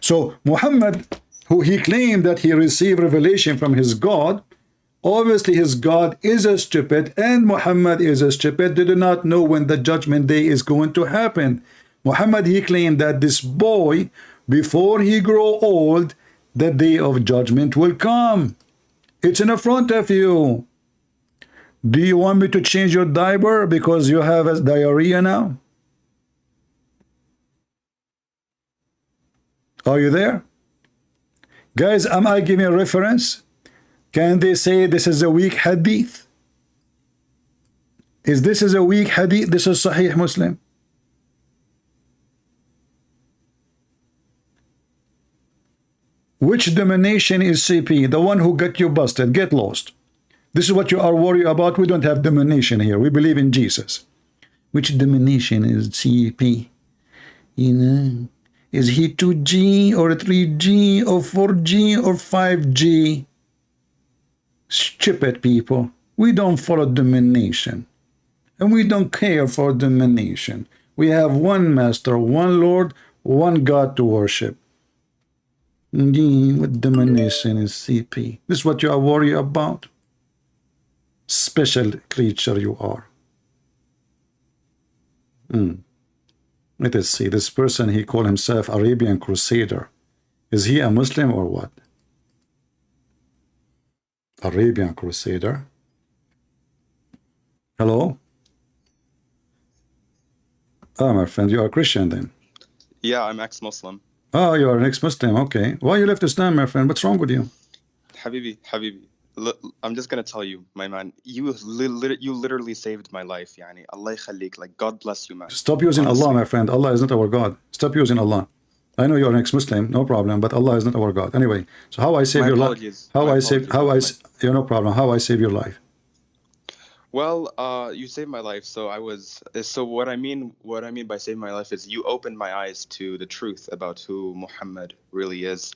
So Muhammad, who he claimed that he received revelation from his God, obviously his God is a stupid, and Muhammad is a stupid. They do not know when the judgment day is going to happen. Muhammad, he claimed that this boy, before he grow old, the day of judgment will come. It's in front of you. Do you want me to change your diaper because you have a diarrhea now? Are you there? Guys, am I giving a reference? Can they say this is a weak hadith? This is a weak hadith? This is Sahih Muslim. Which domination is CP? The one who got you busted, get lost. This is what you are worried about. We don't have domination here. We believe in Jesus. Which domination is CP? You know, is he 2G or 3G or 4G or 5G? Stupid people. We don't follow domination. And we don't care for domination. We have one master, one Lord, one God to worship. What domination is CP? This is what you are worried about? Special creature you are. Let us see. This person, he called himself Arabian Crusader. Is he a Muslim or what? Arabian Crusader. Hello? Ah, my friend, you are Christian then? Yeah, I'm ex-Muslim. Oh, you are an ex-Muslim. Okay. Why you left Islam, my friend? What's wrong with you? Habibi. I'm just gonna tell you, my man. You literally saved my life, yani. Allah khalik. Like, God bless you, man. Stop using Honestly. Allah, my friend. Allah is not our God. Stop using Allah. I know you're an ex-Muslim, no problem, but Allah is not our God. Anyway, so how I save My your life? apologies. Yeah, no problem. How I save your life? Well, you saved my life. So what I mean by saving my life is you opened my eyes to the truth about who Muhammad really is.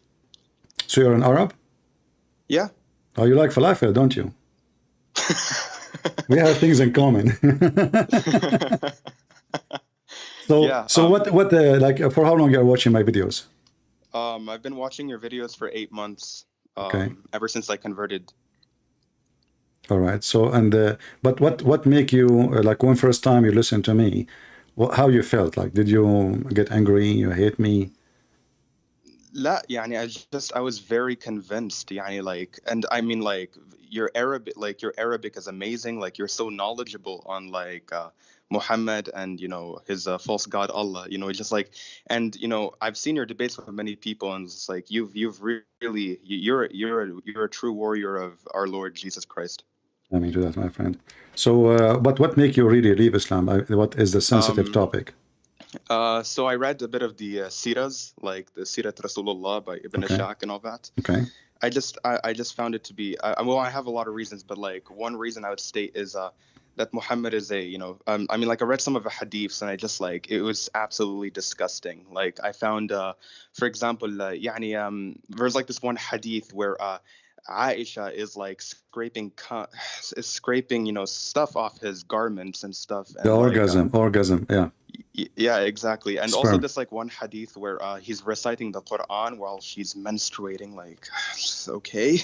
So you're an Arab? Yeah. Oh, you like falafel, don't you? We have things in common. Like, for how long you are watching my videos? I've been watching your videos for 8 months. Okay. Ever since I converted. All right. So, but what make you, like, when first time you listened to me, how you felt? Like, did you get angry? You hate me? لا يعني I was very convinced يعني like, and I mean like your Arabic is amazing, like you're so knowledgeable on like Muhammad and you know his false god Allah, you know, just like, and you know I've seen your debates with many people and it's like you're a true warrior of our Lord Jesus Christ. I mean, to that, my friend. So, but what make you really leave Islam? What is the sensitive topic? So I read a bit of the Siras, like the Sirat Rasulullah by Ibn Okay. Ashaq and all that. Okay. I just found it to be well, I have a lot of reasons, but like one reason I would state is that Muhammad is a I mean, like, I read some of the hadiths and I just, like, it was absolutely disgusting. Like, I found for example there's like this one hadith where Aisha is like scraping stuff off his garments and stuff, and The like, orgasm. Yeah. yeah, exactly. And also Sperm. this like one hadith where he's reciting the Quran while she's menstruating, like, okay.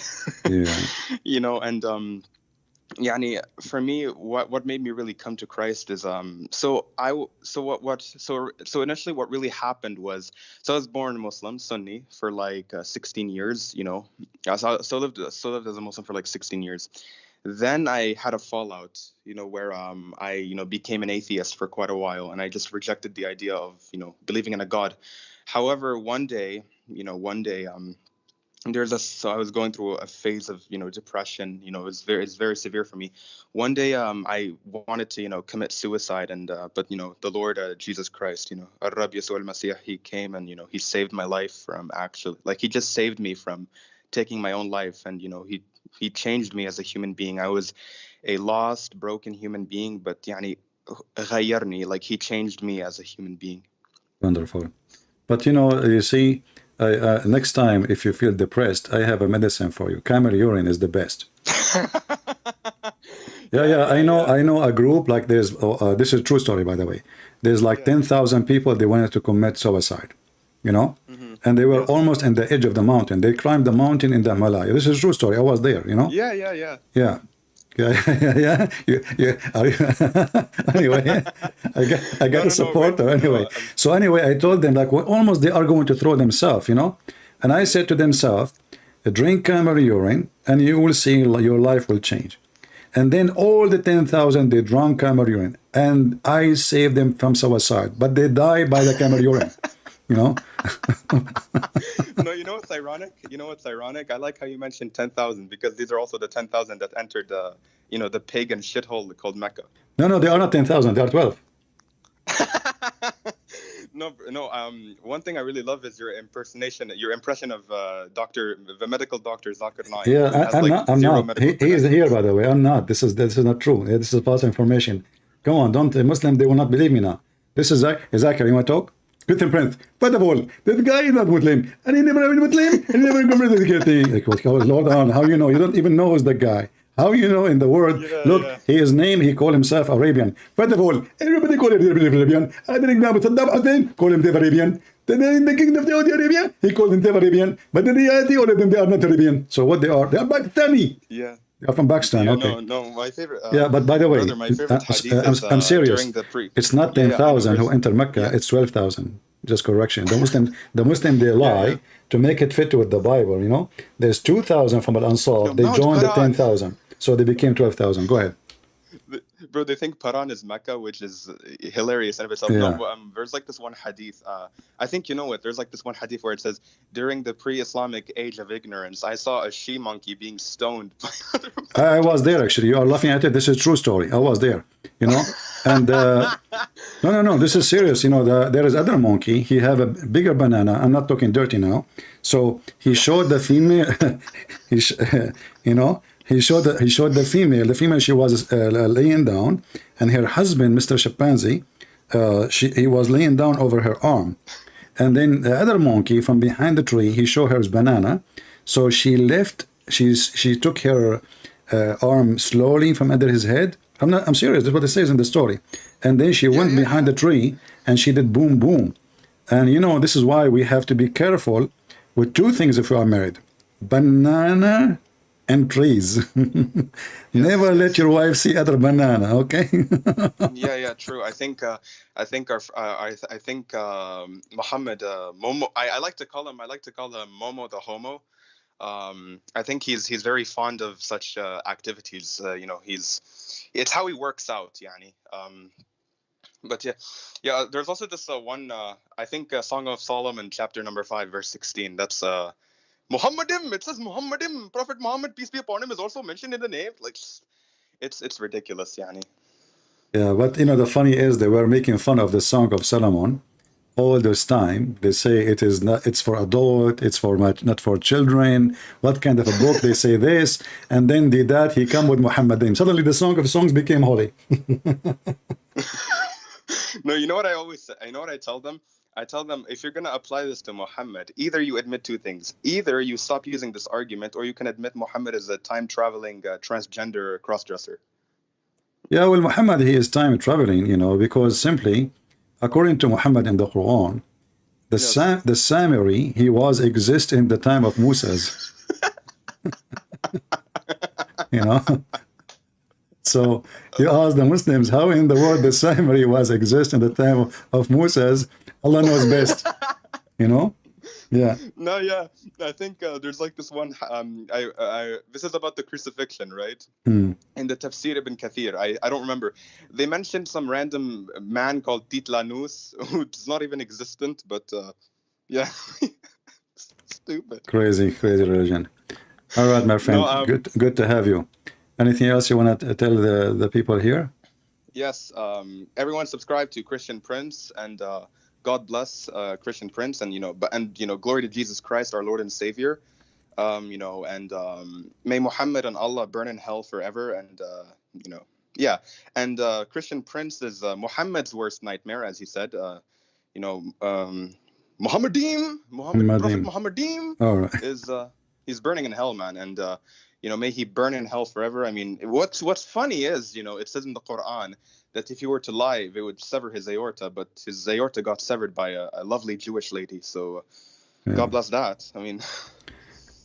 Yeah. And yani, for me, what made me really come to Christ is so initially what really happened was, so I was born Muslim, Sunni, for like 16 years, so lived as a Muslim for like 16 years. Then I had a fallout, where I became an atheist for quite a while, and I just rejected the idea of believing in a God. However, one day so I was going through a phase of depression. It's very severe for me. One day I wanted to commit suicide, and but the Lord Jesus Christ, Ar-Rab Yasua al-Masih, he came and he saved my life from he just saved me from taking my own life, and he changed me as a human being. I was a lost, broken human being, but غيرني, like he changed me as a human being. Wonderful. But you see, next time if you feel depressed, I have a medicine for you. Camel urine is the best. Yeah. I know a group, like there's this is a true story, by the way. There's like 10,000 people, they wanted to commit suicide, and they were almost in the edge of the mountain. They climbed the mountain in the Himalaya. This is a true story. I was there, Yeah. Anyway, I got a supporter. Anyway, so anyway, I told them, like, almost they are going to throw themselves, and I said to themselves, drink camel urine and you will see your life will change. And then all the 10,000, they drank camel urine, and I saved them from suicide, but they die by the camel urine. No, what's ironic? What's ironic? I like how you mentioned 10,000, because these are also the 10,000 that entered the pagan shithole called Mecca. No, they are not 10,000. They are 12. No. One thing I really love is your impression of the medical doctor Zakir Naik. Yeah, I'm not. He is here, by the way. I'm not. This is not true. This is false information. Come on, don't. A Muslim, they will not believe me now. This is Zakir. You want to talk? Good friend. First of all, that guy is not Muslim, and he never been Muslim, and he never converted to the like, Lord, how you know? You don't even know who's the guy. How you know in the world? Look, his name, he called himself Arabian. First of all, everybody call him Arabian. I think now Saddam Hussein call him Arabian. Then in the kingdom of Saudi Arabia, he called them Arabian. But in reality, all of them, they are not Arabian. So what they are Pakistani. Yeah. They are from Pakistan. Okay. No, my favorite. Yeah, but by the way, brother, my favorite hadith is, I'm serious. during It's not 10,000 who enter Mecca. It's 12,000. Just correction. The Muslim, they lie to make it fit with the Bible. There's 2,000 from Al Ansar. They joined the 10,000, so they became 12,000. Go ahead. Bro, they think Paran is Mecca, which is hilarious in of itself. Yeah. No, there's like this one hadith. I think you know it. There's like this one hadith where it says, during the pre-Islamic age of ignorance, I saw a she monkey being stoned by other monkeys. I was there, actually. You are laughing at it. This is a true story. I was there, And no, this is serious. There is other monkey. He have a bigger banana. I'm not talking dirty now. So he showed the female. He showed the female. The female, she was laying down, and her husband, Mr. Chimpanzee, he was laying down over her arm. And then the other monkey from behind the tree, he showed her his banana. So she took her arm slowly from under his head. I'm serious. That's what it says in the story. And then she went behind the tree and she did boom, boom. And this is why we have to be careful with two things if you are married: banana and trees. Never let your wife see other banana, okay? Yeah, true. I think Muhammad Momo. I like to call him Momo the homo. I think he's very fond of such activities. It's how he works out, yani. But yeah. There's also this one. I think Song of Solomon, chapter number 5, verse 16. That's Muhammadim. It says Muhammadim. Prophet Muhammad, peace be upon him, is also mentioned in the name. Like, it's ridiculous, yani. Yeah, but you know, the funny is they were making fun of the Song of Solomon all this time. They say it is not, it's for adult, it's for not for children. What kind of a book? They say this, and then did that he come with Muhammadim. Suddenly the Song of Songs became holy. No, you know what I always say? You know what I tell them? I tell them, if you're going to apply this to Muhammad, either you admit two things. Either you stop using this argument, or you can admit Muhammad is a time-traveling transgender crossdresser. Yeah, well, Muhammad, he is time traveling, you know, because simply, according to Muhammad in the Quran, the Samiri, he was exist in the time of Moses. You know? So you ask the Muslims, how in the world the Samiri was exist in the time of Moses? Allah knows best. You know? Yeah. No, yeah. I think there's like this one. This is about the crucifixion, right? In the Tafsir Ibn Kathir. I don't remember. They mentioned some random man called Titlanus, who's not even existent, but yeah. Stupid. Crazy religion. All right, my friend. No, good to have you. Anything else you want to tell the people here? Yes. Everyone subscribe to Christian Prince, and God bless Christian Prince, and glory to Jesus Christ, our Lord and Savior. And may Muhammad and Allah burn in hell forever, and yeah. And Christian Prince is Muhammad's worst nightmare, as he said. Muhammadim, Prophet Muhammadim is he's burning in hell, man, and may he burn in hell forever. I mean, what's funny is, it says in the Quran that if he were to lie, they would sever his aorta, but his aorta got severed by a lovely Jewish lady. So yeah. God bless that. I mean,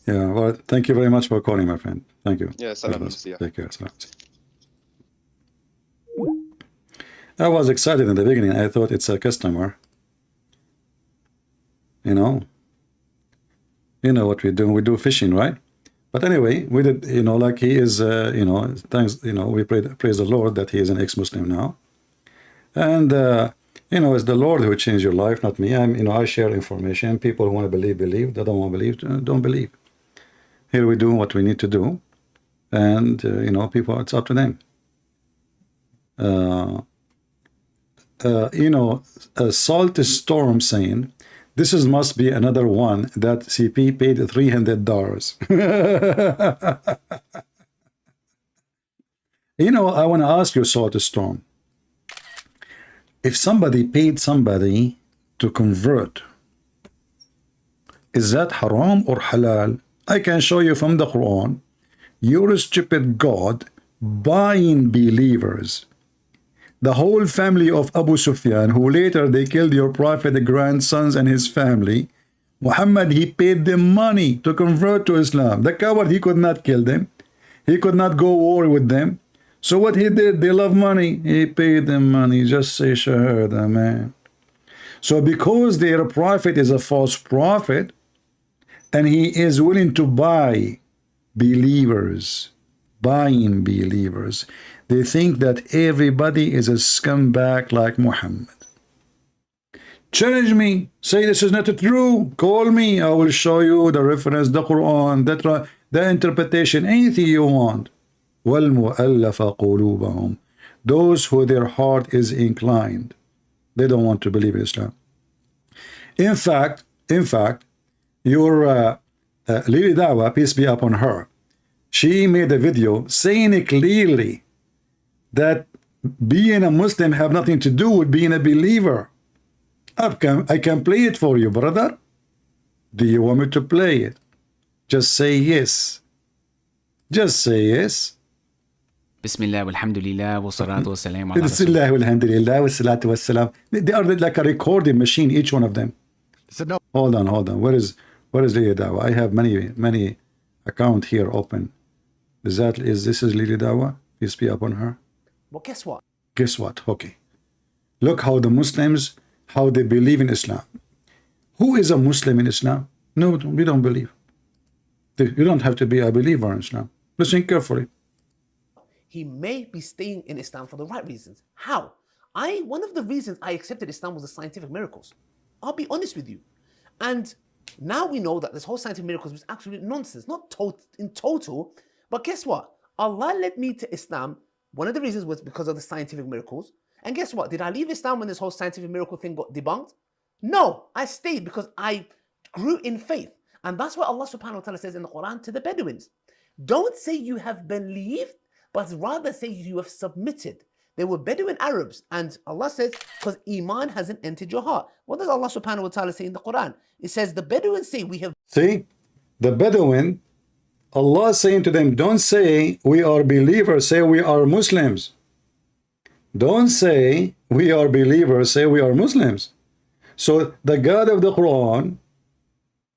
yeah. Well, thank you very much for calling, my friend. Thank you. Yeah. Take care. I was excited in the beginning. I thought it's a customer. You know what we do? We do fishing, right? But anyway, we did, like he is, thanks, we praise the Lord that he is an ex-Muslim now. And, it's the Lord who changed your life, not me. I share information. People who want to believe, believe. They don't want to believe, don't believe. Here we do what we need to do. And, people, it's up to them. Salt Storm saying, this must be another one that CP paid $300. I want to ask you, Salt Storm. If somebody paid somebody to convert, is that haram or halal? I can show you from the Quran. You're a stupid God buying believers. The whole family of Abu Sufyan, who later they killed your prophet, the grandsons and his family, Muhammad, he paid them money to convert to Islam. The coward, he could not kill them. He could not go war with them. So what he did, they love money. He paid them money. Just say shahada, man. So because their prophet is a false prophet, and he is willing to buy believers, buying believers, they think that everybody is a scumbag like Muhammad. Challenge me. Say this is not true. Call me. I will show you the reference, the Quran, the interpretation, anything you want. وَالْمُؤَلَّفَ قُلُوبَهُمْ. Those who their heart is inclined. They don't want to believe in Islam. In fact, your Lily Dawa, peace be upon her, she made a video saying clearly that being a Muslim have nothing to do with being a believer. I can play it for you, brother. Do you want me to play it? Just say yes. Just say yes. Bismillah walhamdulillah wa salatu wa salam ala Bismillah walhamdulillah wa salatu wa salam. They are like a recording machine, each one of them. No. Hold on. Where is Lily Dawa? I have many account here open. This is Lily Dawa? Peace be upon her. Well, guess what? Guess what? Okay. Look how the Muslims, how they believe in Islam. Who is a Muslim in Islam? No, we don't believe. You don't have to be a believer in Islam. Listen carefully. He may be staying in Islam for the right reasons. How? One of the reasons I accepted Islam was the scientific miracles. I'll be honest with you. And now we know that this whole scientific miracles was absolute nonsense. Not in total, but guess what? Allah led me to Islam One of the reasons was because of the scientific miracles. And guess what? Did I leave Islam when this whole scientific miracle thing got debunked? No, I stayed because I grew in faith. And that's what Allah subhanahu wa ta'ala says in the Quran to the Bedouins. Don't say you have believed, but rather say you have submitted. They were Bedouin Arabs, and Allah says, because Iman hasn't entered your heart. What does Allah subhanahu wa ta'ala say in the Quran? It says, the Bedouins say we have... See, the Bedouin, Allah saying to them, don't say we are believers, say we are Muslims. Don't say we are believers, say we are Muslims. So the God of the Quran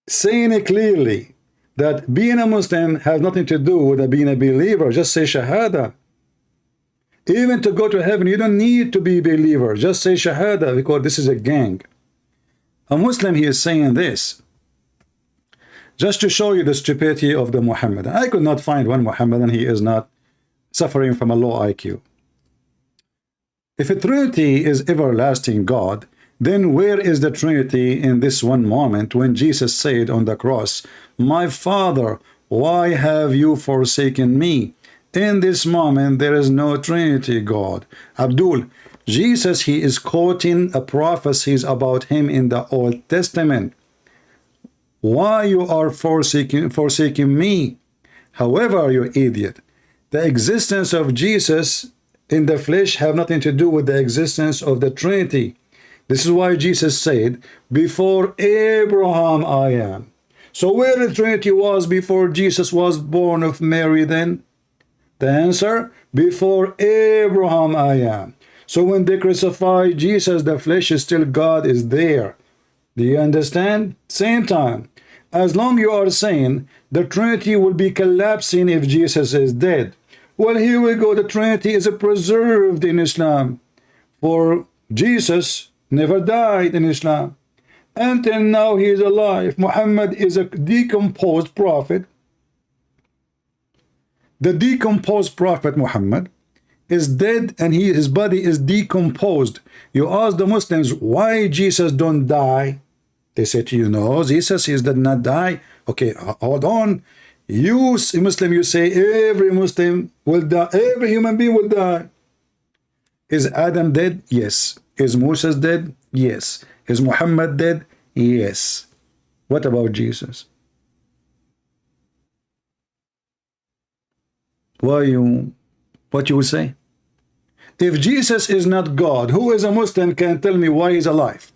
saying it clearly that being a Muslim has nothing to do with being a believer. Just say Shahada. Even to go to heaven, you don't need to be a believer. Just say Shahada, because this is a gang. A Muslim, he is saying this just to show you the stupidity of the Muhammadan. I could not find one Muhammadan he is not suffering from a low IQ. If a Trinity is everlasting God, then where is the Trinity in this one moment when Jesus said on the cross, my Father, why have you forsaken me? In this moment, there is no Trinity God. Abdul, Jesus, he is quoting a prophecies about him in the Old Testament. Why you are forsaking me? However, you idiot, the existence of Jesus in the flesh have nothing to do with the existence of the Trinity. This is why Jesus said, before Abraham I am. So where the Trinity was before Jesus was born of Mary then? The answer, before Abraham I am. So when they crucify Jesus, the flesh is still God is there. Do you understand? Same time, as long you are saying the Trinity will be collapsing if Jesus is dead. Well, here we go. The Trinity is preserved in Islam. For Jesus never died in Islam. Until now he is alive. Muhammad is a decomposed prophet. The decomposed prophet Muhammad is dead and his body is decomposed. You ask the Muslims why Jesus don't die. They say to you, no, Jesus did not die. Okay, hold on. You Muslim, you say every Muslim will die. Every human being will die. Is Adam dead? Yes. Is Moses dead? Yes. Is Muhammad dead? Yes. What about Jesus? What you would say? If Jesus is not God, who is a Muslim can tell me why he's alive?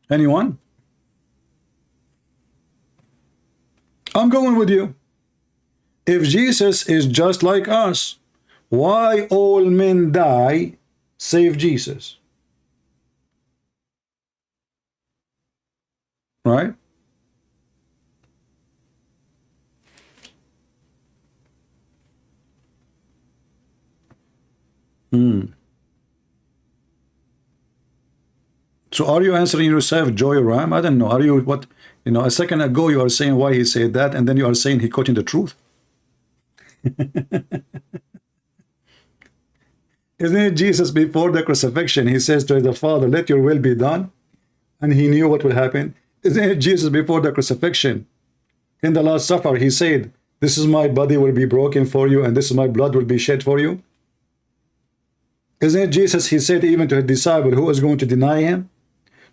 Anyone? I'm going with you. If Jesus is just like us, why all men die save Jesus? Right? So are you answering yourself, Joy Ram? I don't know. Are you what? You know, a second ago you are saying why he said that, and then you are saying he quoting the truth. Isn't it Jesus before the crucifixion? He says to the Father, let your will be done. And he knew what would happen. Isn't it Jesus before the crucifixion? In the Last Supper, he said, this is my body will be broken for you, and this is my blood will be shed for you. Isn't it Jesus, he said even to his disciple, who is going to deny him?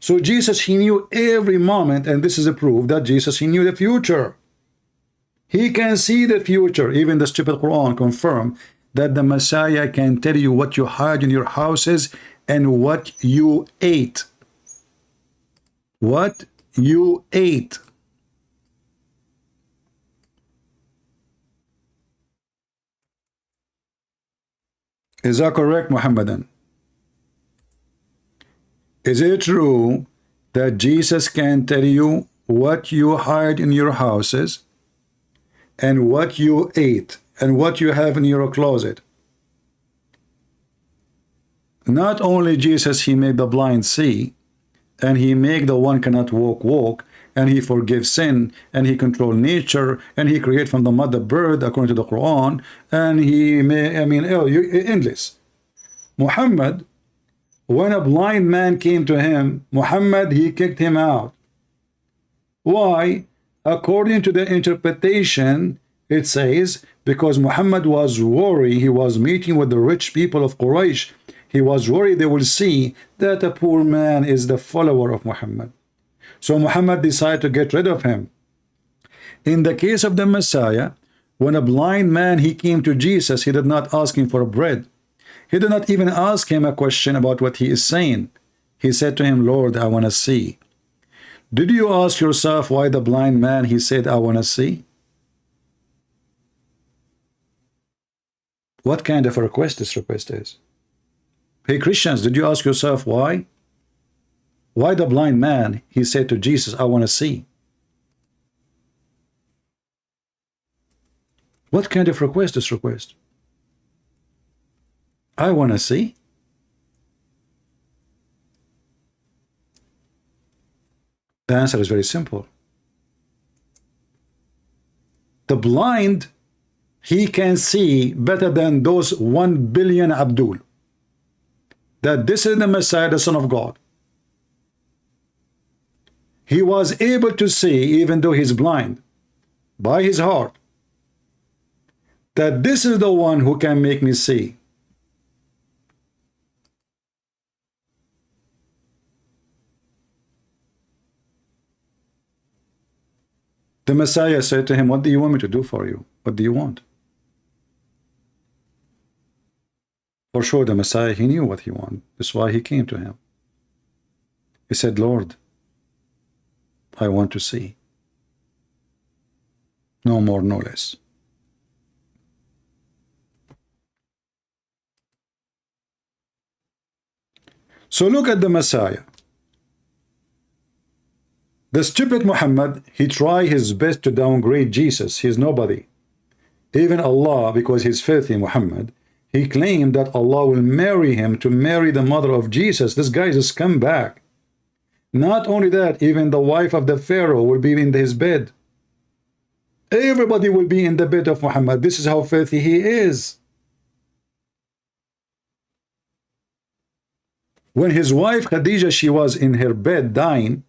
So Jesus, he knew every moment, and this is a proof that Jesus, he knew the future. He can see the future. Even the stupid Quran confirm that the Messiah can tell you what you hide in your houses and what you ate. What you ate. Is that correct, Muhammadan? Is it true that Jesus can tell you what you hide in your houses and what you ate and what you have in your closet? Not only Jesus, he made the blind see, and he make the one cannot walk, and he forgives sin, and he control nature, and he create from the mother bird according to the Quran, and he may, endless. Muhammad, when a blind man came to him, Muhammad, he kicked him out. Why? According to the interpretation It says, because Muhammad was worried, he was meeting with the rich people of Quraysh. He was worried they will see that a poor man is the follower of Muhammad. So Muhammad decided to get rid of him. In the case of the Messiah, when a blind man he came to Jesus, he did not ask him for bread. He did not even ask him a question about what he is saying. He said to him, Lord, I want to see. Did you ask yourself why the blind man, he said, I want to see? What kind of a request this request is? Hey Christians, did you ask yourself why? Why the blind man, he said to Jesus, I want to see? What kind of request is request? I want to see? The answer is very simple. The blind, he can see better than those 1 billion Abdul. That this is the Messiah, the Son of God. He was able to see, even though he's blind, by his heart, that this is the one who can make me see. The Messiah said to him, what do you want me to do for you? What do you want? For sure, the Messiah, he knew what he wanted. That's why he came to him. He said, Lord, I want to see. No more, no less. So look at the Messiah. The stupid Muhammad, he tried his best to downgrade Jesus. He's nobody. Even Allah, because he's filthy Muhammad, he claimed that Allah will marry him to marry the mother of Jesus. This guy is a scumbag. Not only that, even the wife of the Pharaoh will be in his bed. Everybody will be in the bed of Muhammad. This is how filthy he is. When his wife Khadijah, she was in her bed dying,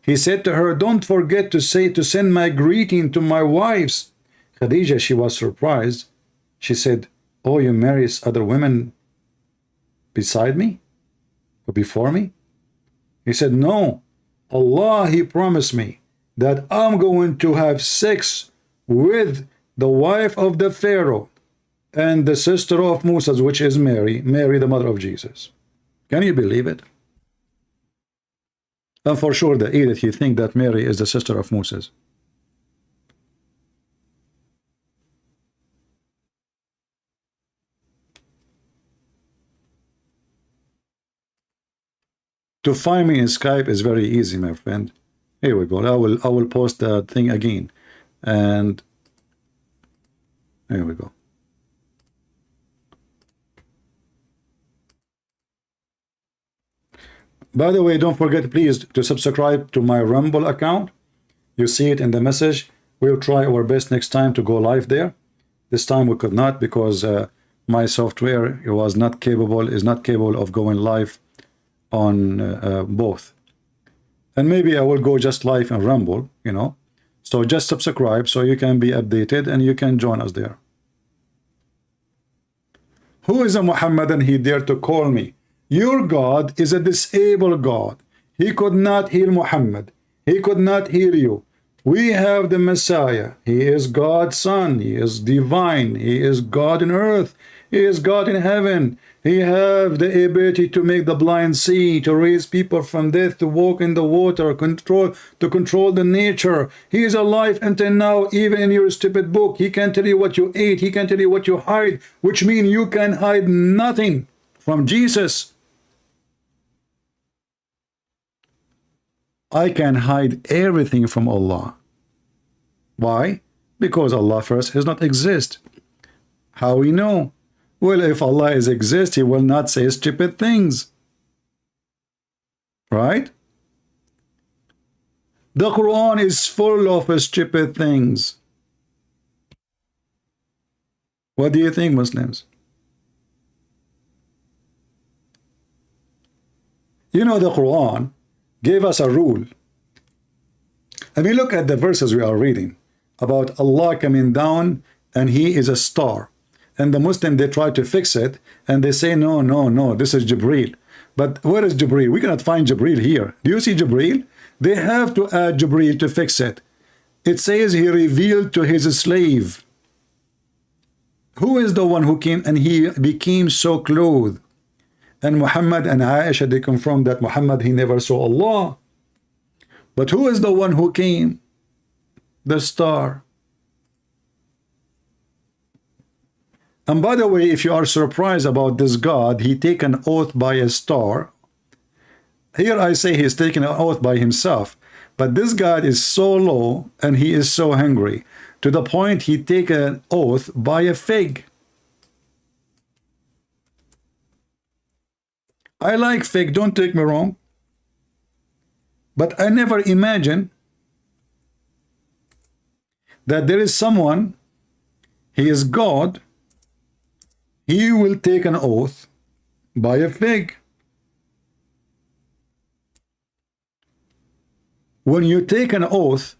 he said to her, don't forget to send my greeting to my wives. Khadijah, she was surprised. She said, oh, you marry other women beside me or before me? He said, no, Allah, he promised me that I'm going to have sex with the wife of the Pharaoh and the sister of Moses, which is Mary, the mother of Jesus. Can you believe it? And for sure, the idiot, he thinks that Mary is the sister of Moses. To find me in Skype is very easy, my friend. Here we go. I will post that thing again. And here we go. By the way, don't forget, please, to subscribe to my Rumble account. You see it in the message. We'll try our best next time to go live there. This time we could not because my software is not capable of going live on both. And maybe I will go just live in Rumble, you know. So just subscribe so you can be updated and you can join us there. Who is a Muhammadan he dared to call me? Your God is a disabled God. He could not heal Muhammad. He could not heal you. We have the Messiah. He is God's Son. He is divine. He is God in earth. He is God in heaven. He has the ability to make the blind see, to raise people from death, to walk in the water, to control the nature. He is alive until now, even in your stupid book. He can tell you what you ate. He can tell you what you hide, which means you can hide nothing from Jesus. I can hide everything from Allah. Why? Because Allah first does not exist. How we know? Well, if Allah is exist, he will not say stupid things. Right? The Quran is full of stupid things. What do you think, Muslims? You know, the Quran gave us a rule. I mean, look at the verses we are reading. about Allah coming down and he is a star. And the Muslim, they try to fix it and they say, no, no, no, this is Jibreel. But where is Jibreel? We cannot find Jibreel here. Do you see Jibreel? They have to add Jibreel to fix it. It says he revealed to his slave. Who is the one who came and he became so clothed? And Muhammad and Aisha, they confirm that Muhammad, he never saw Allah. But who is the one who came? The star. And by the way, if you are surprised about this God, he take an oath by a star. Here I say he's taking an oath by himself. But this God is so low and he is so hungry to the point he take an oath by a fig. I like fig, don't take me wrong. But I never imagined that there is someone, he is God, he will take an oath by a fig. When you take an oath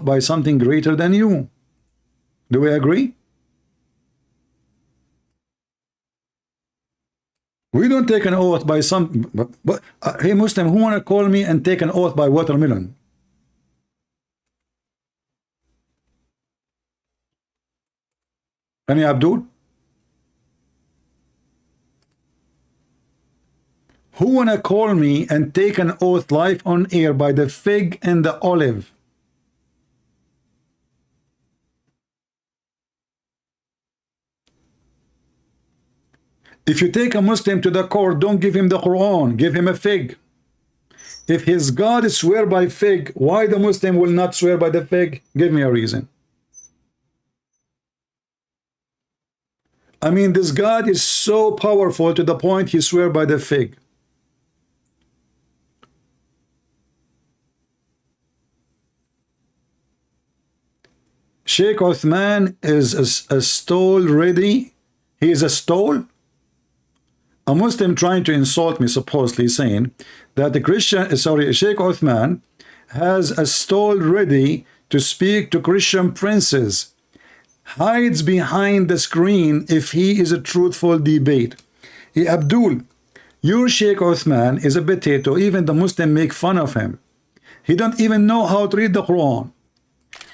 by something greater than you. Do we agree? We don't take an oath by some, but hey Muslim, who want to call me and take an oath by watermelon? Any Abdul? Who want to call me and take an oath live on air by the fig and the olive? If you take a Muslim to the court, don't give him the Quran, give him a fig. If his God swear by fig, why the Muslim will not swear by the fig? Give me a reason. I mean, this God is so powerful to the point he swear by the fig. Sheikh Uthman is a stole ready. He is a stole. A Muslim trying to insult me, supposedly saying that the Sheikh Uthman has a stole ready to speak to Christian princes, hides behind the screen if he is a truthful debate. Hey, Abdul, your Sheikh Uthman is a potato. Even the Muslim make fun of him. He don't even know how to read the Quran.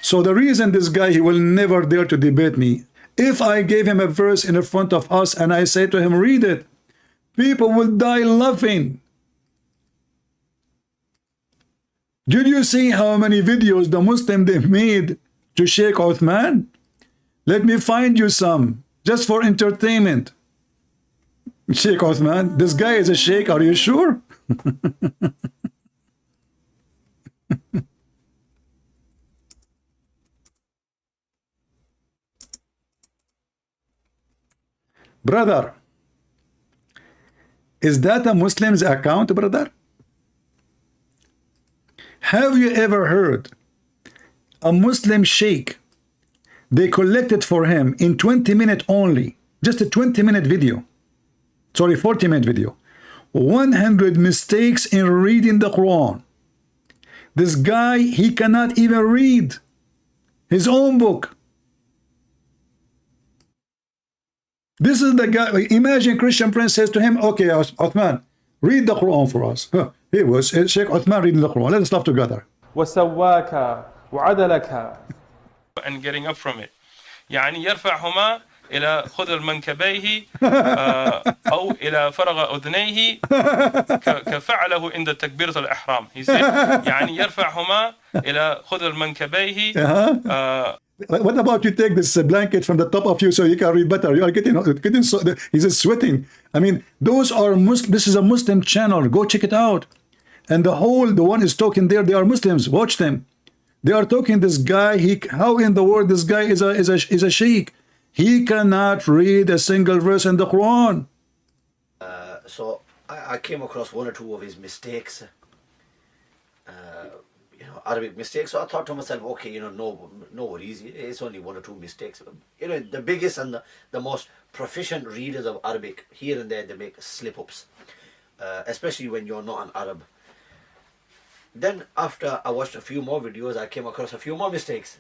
So the reason this guy, he will never dare to debate me. If I gave him a verse in front of us and I say to him, read it, people will die laughing. Did you see how many videos the Muslim they made to Sheikh Uthman? Let me find you some, just for entertainment. Sheikh Uthman, this guy is a sheikh, are you sure? Brother, is that a Muslim's account, brother? Have you ever heard a Muslim sheikh, they collected for him in 20 minutes only, just a 20-minute video, sorry, 40-minute video, 100 mistakes in reading the Quran. This guy, he cannot even read his own book. This is the guy. Imagine Christian prince says to him, okay, Uthman, read the Quran for us. He was Sheikh Uthman reading the Quran. Let's laugh together. وسواك وعدلك. And getting up from it. يعني يرفعهما إلى خضر منكبيه أو إلى فرغ أذنيه كفعله عند تكبيرة الإحرام. He said يعني يرفعهما إلى خضر منكبيه. What about you take this blanket from the top of you so you can read better? You are getting so, he's sweating. I mean, those are Muslim. This is a Muslim channel. Go check it out. And the one is talking there. They are Muslims. Watch them. They are talking. This guy. How in the world this guy is a sheikh? He cannot read a single verse in the Quran. So I came across one or two of his mistakes. Arabic mistakes. So I thought to myself, okay, no worries. It's only one or two mistakes. The biggest and the most proficient readers of Arabic, here and there, they make slip-ups, especially when you're not an Arab. Then after I watched a few more videos, I came across a few more mistakes.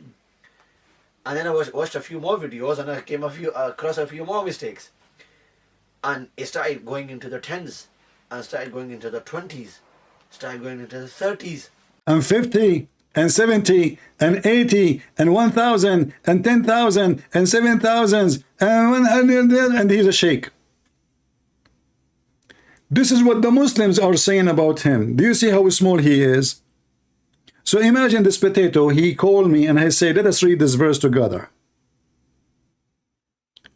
And then I watched a few more videos, and I came across a few more mistakes. And it started going into the 10s, and started going into the 20s, started going into the 30s. And 50, and 70, and 80, and 1,000, and 10,000, and 7,000, and 100, and he's a sheikh. This is what the Muslims are saying about him. Do you see how small he is? So imagine this potato. He called me and I said, let us read this verse together.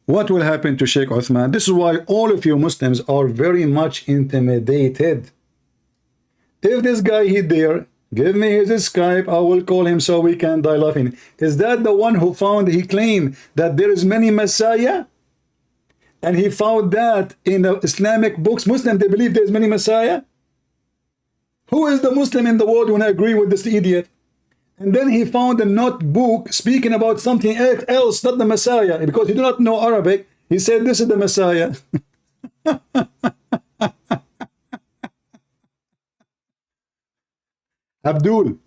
What will happen to Sheikh Uthman? This is why all of you Muslims are very much intimidated. If this guy hid there, give me his Skype, I will call him so we can die laughing. Is that the one who found, he claimed that there is many Messiah? And he found that in the Islamic books. Muslim, they believe there's many Messiah? Who is the Muslim in the world who agree with this idiot? And then he found a notebook speaking about something else, not the Messiah. Because he do not know Arabic, he said this is the Messiah. Abdul,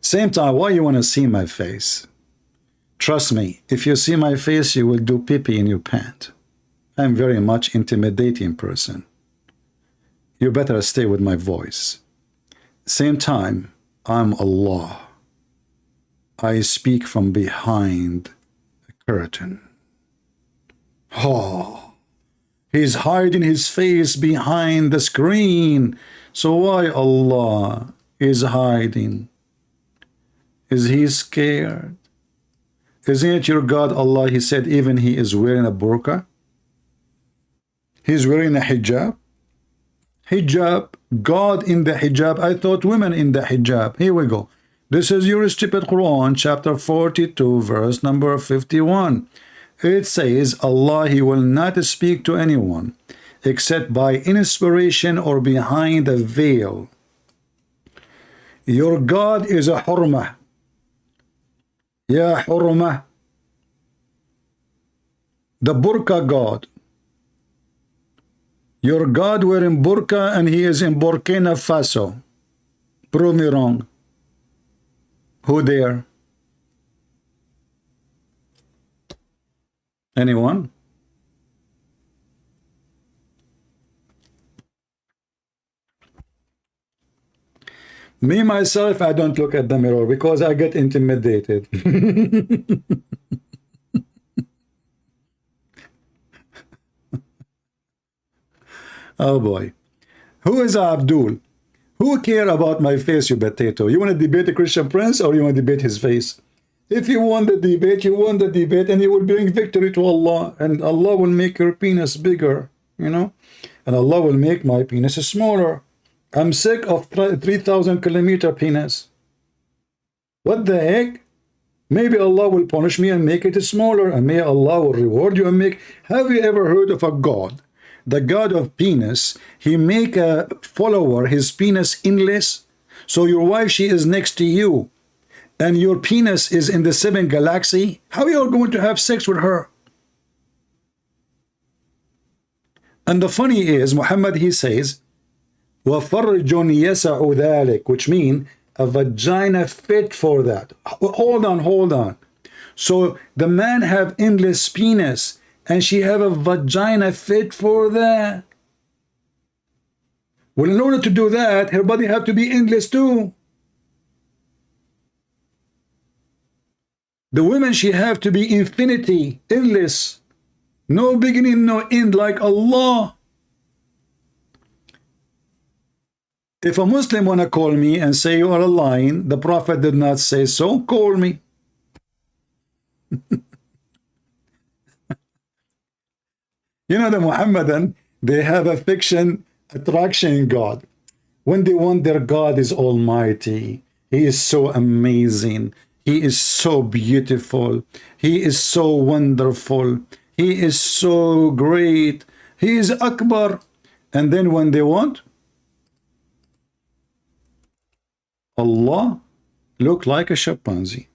same time, why you want to see my face? Trust me, if you see my face, you will do pee-pee in your pant. I'm very much intimidating person. You better stay with my voice. Same time, I'm Allah. I speak from behind a curtain. Oh, he's hiding his face behind the screen. So why Allah is hiding? Is he scared? Isn't it your God Allah? He said even he is wearing a burqa. He's wearing a hijab. Hijab, God in the hijab. I thought women in the hijab. Here we go. This is your stupid Quran, chapter 42, verse number 51. It says, Allah, he will not speak to anyone except by inspiration or behind a veil. Your God is a hurmah. Ya hurmah. The burqa God. Your God wearing burqa and he is in Burkina Faso. Prove me wrong. Who there? Anyone? Me, myself, I don't look at the mirror because I get intimidated. Oh boy. Who is Abdul? Who care about my face, you potato? You want to debate the Christian Prince or you want to debate his face? If you won the debate, you won the debate and you will bring victory to Allah. And Allah will make your penis bigger, you know? And Allah will make my penis smaller. I'm sick of 3,000 kilometer penis. What the heck? Maybe Allah will punish me and make it smaller. And may Allah will reward you and make... Have you ever heard of a God? The God of penis, he make a follower, his penis endless. So your wife, she is next to you. And your penis is in the 7th galaxy. How are you going to have sex with her? And the funny is, Muhammad, he says, وَفَرْجٌ يَسَعُ ذَلِكَ, which means a vagina fit for that. Hold on. So the man have endless penis. And she have a vagina fit for that. Well, in order to do that, her body have to be endless too. The women, she have to be infinity, endless. No beginning, no end, like Allah. If a Muslim want to call me and say you are lying, the Prophet did not say so, call me. You know, the Muhammadan, they have a fiction attraction God. When they want their God is almighty. He is so amazing. He is so beautiful. He is so wonderful. He is so great. He is Akbar. And then when they want, Allah look like a chimpanzee.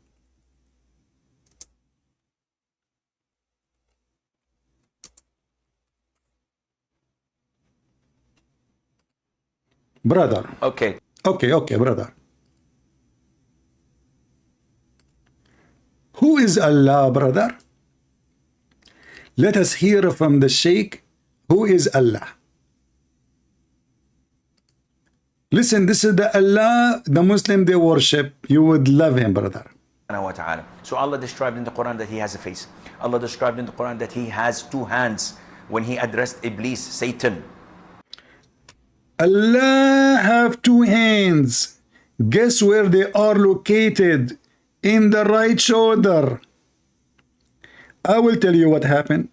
Brother. Okay, brother. Who is Allah, brother? Let us hear from the Sheikh. Who is Allah? Listen, this is the Allah the Muslim they worship. You would love him, brother. So Allah described in the Quran that he has a face. Allah described in the Quran that he has two hands when he addressed Iblis, Satan. Allah have two hands. Guess where they are located? In the right shoulder. I will tell you what happened.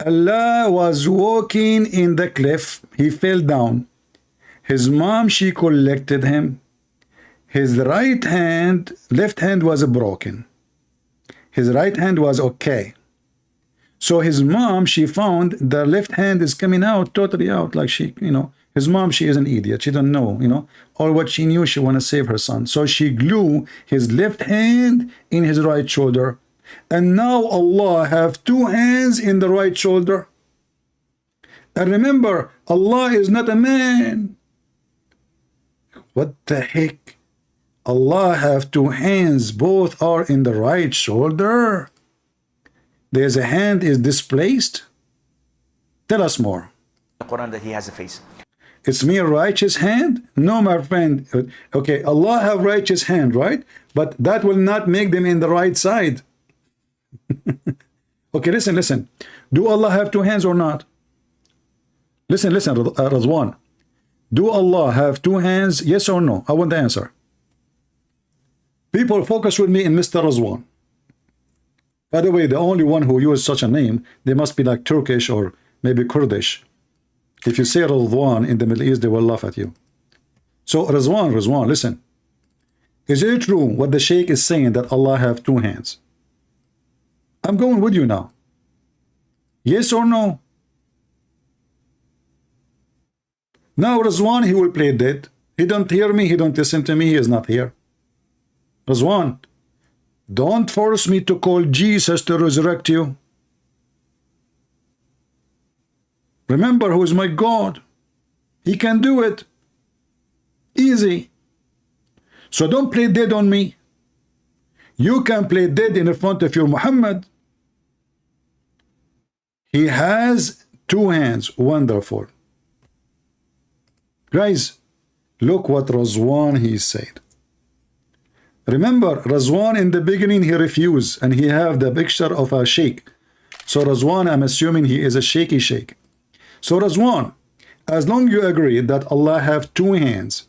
Allah was walking in the cliff. He fell down. His mom, she collected him. His left hand was broken. His right hand was okay. So his mom, she found the left hand is coming out, totally out, like she, his mom, she is an idiot. She don't know, all what she knew, she want to save her son. So she glued his left hand in his right shoulder. And now Allah have two hands in the right shoulder. And remember, Allah is not a man. What the heck? Allah have two hands, both are in the right shoulder. There's a hand is displaced. Tell us more. The Quran that he has a face. It's mere righteous hand? No, my friend. Okay, Allah have righteous hand, right? But that will not make them in the right side. Okay, listen. Do Allah have two hands or not? Listen, Razwan. Do Allah have two hands? Yes or no? I want the answer. People, focus with me in Mr. Razwan. By the way, the only one who used such a name, they must be like Turkish or maybe Kurdish. If you say Razwan in the Middle East, they will laugh at you. So Razwan, listen. Is it true what the Sheikh is saying that Allah have two hands? I'm going with you now. Yes or no? Now Razwan, he will play dead. He don't hear me, he don't listen to me, he is not here. Razwan, don't force me to call Jesus to resurrect you. Remember who is my God. He can do it. Easy. So don't play dead on me. You can play dead in front of your Muhammad. He has two hands. Wonderful. Guys, look what Razwan he said. Remember, Razwan in the beginning he refused and he have the picture of a sheikh. So Razwan, I'm assuming he is a shaky sheikh. So Razwan, as long you agree that Allah have two hands,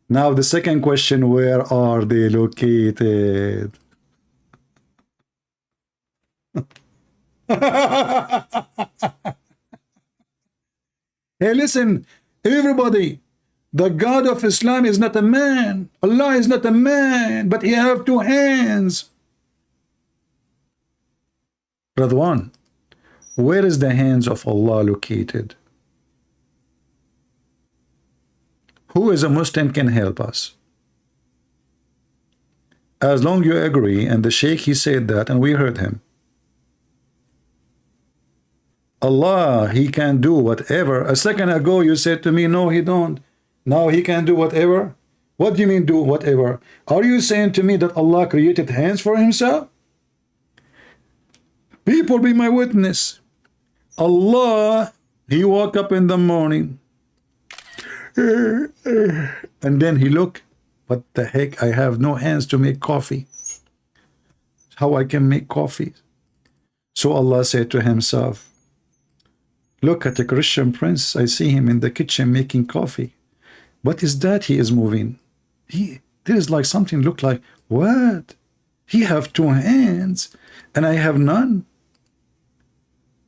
now the second question, where are they located? Hey, listen, everybody, the God of Islam is not a man. Allah is not a man, but he have two hands. Radwan, where is the hands of Allah located? Who is a Muslim can help us? As long you agree, and the Sheikh he said that, and we heard him. Allah, he can do whatever. A second ago you said to me, no, he don't. Now he can do whatever. What do you mean do whatever? Are you saying to me that Allah created hands for himself? People, be my witness. Allah, he woke up in the morning. And then he looked, what the heck, I have no hands to make coffee. How I can make coffee? So Allah said to himself, look at the Christian prince. I see him in the kitchen making coffee. What is that he is moving? There is like something look like, what? He have two hands and I have none.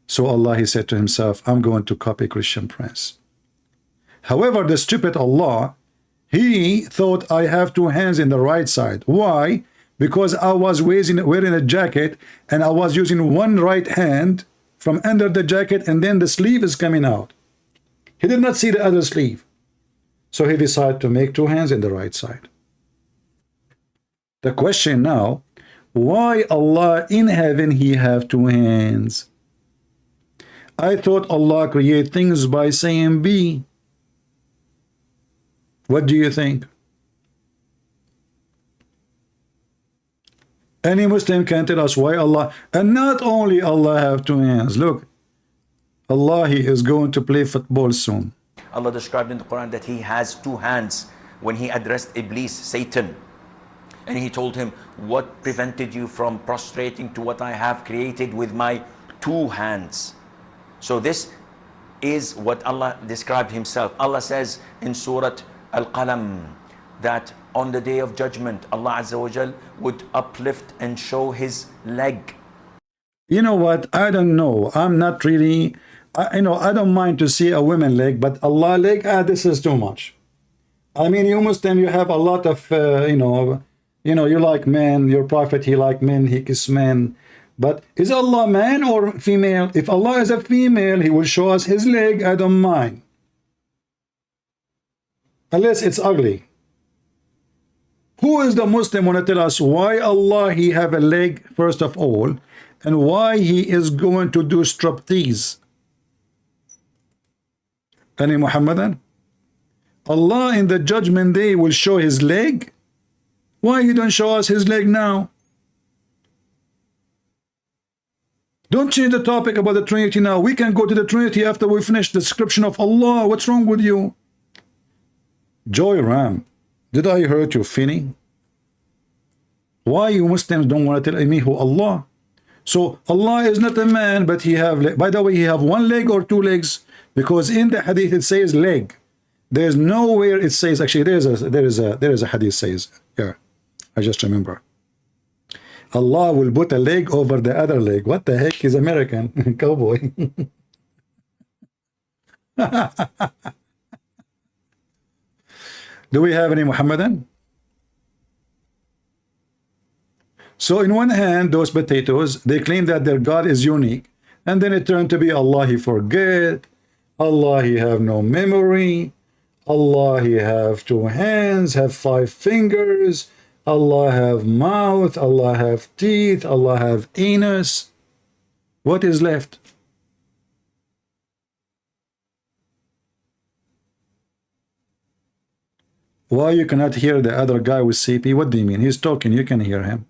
So Allah, he said to himself, I'm going to copy Christian prince. However, the stupid Allah, he thought I have two hands in the right side. Why? Because I was wearing a jacket and I was using one right hand from under the jacket and then the sleeve is coming out. He did not see the other sleeve. So he decided to make two hands in the right side. The question now, why Allah in heaven he have two hands? I thought Allah create things by saying be. What do you think? Any Muslim can tell us why Allah, and not only Allah have two hands. Look, Allah, he is going to play football soon. Allah described in the Quran that he has two hands when he addressed Iblis, Satan. And he told him, what prevented you from prostrating to what I have created with my two hands? So this is what Allah described himself. Allah says in Surah Al-Qalam that on the day of judgment, Allah Azza wa Jal would uplift and show his leg. You know what? I don't know. I'm not really, I don't mind to see a woman leg, but Allah leg, this is too much. I mean, you Muslim, you have a lot of, you like men, your prophet, he like men, he kiss men. But is Allah man or female? If Allah is a female, he will show us his leg, I don't mind. Unless it's ugly. Who is the Muslim want to tell us why Allah he have a leg first of all, and why he is going to do striptease? Any Muhammadan? Allah in the judgment day will show his leg. Why you don't show us his leg now? Don't change the topic about the Trinity now. We can go to the Trinity after we finish the description of Allah. What's wrong with you? Joy Ram, did I hurt you, Finny? Why you Muslims don't want to tell me who Allah? So Allah is not a man, but he have, by the way, he have one leg or two legs, because in the hadith it says leg. There's nowhere it says, actually there is a hadith says here. I just remember. Allah will put a leg over the other leg. What the heck is American? Cowboy. Do we have any Muhammadan? So in one hand, those potatoes, they claim that their God is unique. And then it turned to be Allah, he forget. Allah, he have no memory. Allah, he have two hands, have 5 fingers. Allah have mouth. Allah have teeth. Allah have anus. What is left? Why you cannot hear the other guy with CP? What do you mean? He's talking. You can hear him.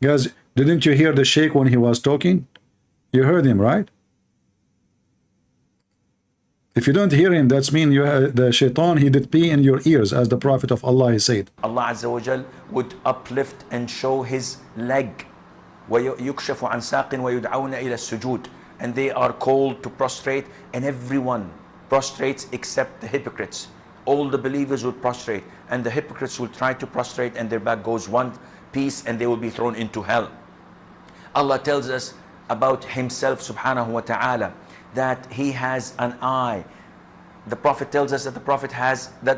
Guys, didn't you hear the Sheikh when he was talking? You heard him, right? If you don't hear him, that's mean you have the shaitan, he did pee in your ears, as the Prophet of Allah he said. Allah Azza wa Jal would uplift and show his leg. وَيُكْشَفُ عَنْ سَاقٍ وَيُدْعَوْنَ إِلَى السُّجُودِ. And they are called to prostrate, and everyone prostrates except the hypocrites. All the believers would prostrate, and the hypocrites will try to prostrate, and their back goes one piece, and they will be thrown into hell. Allah tells us about himself subhanahu wa ta'ala that he has an eye. The Prophet tells us that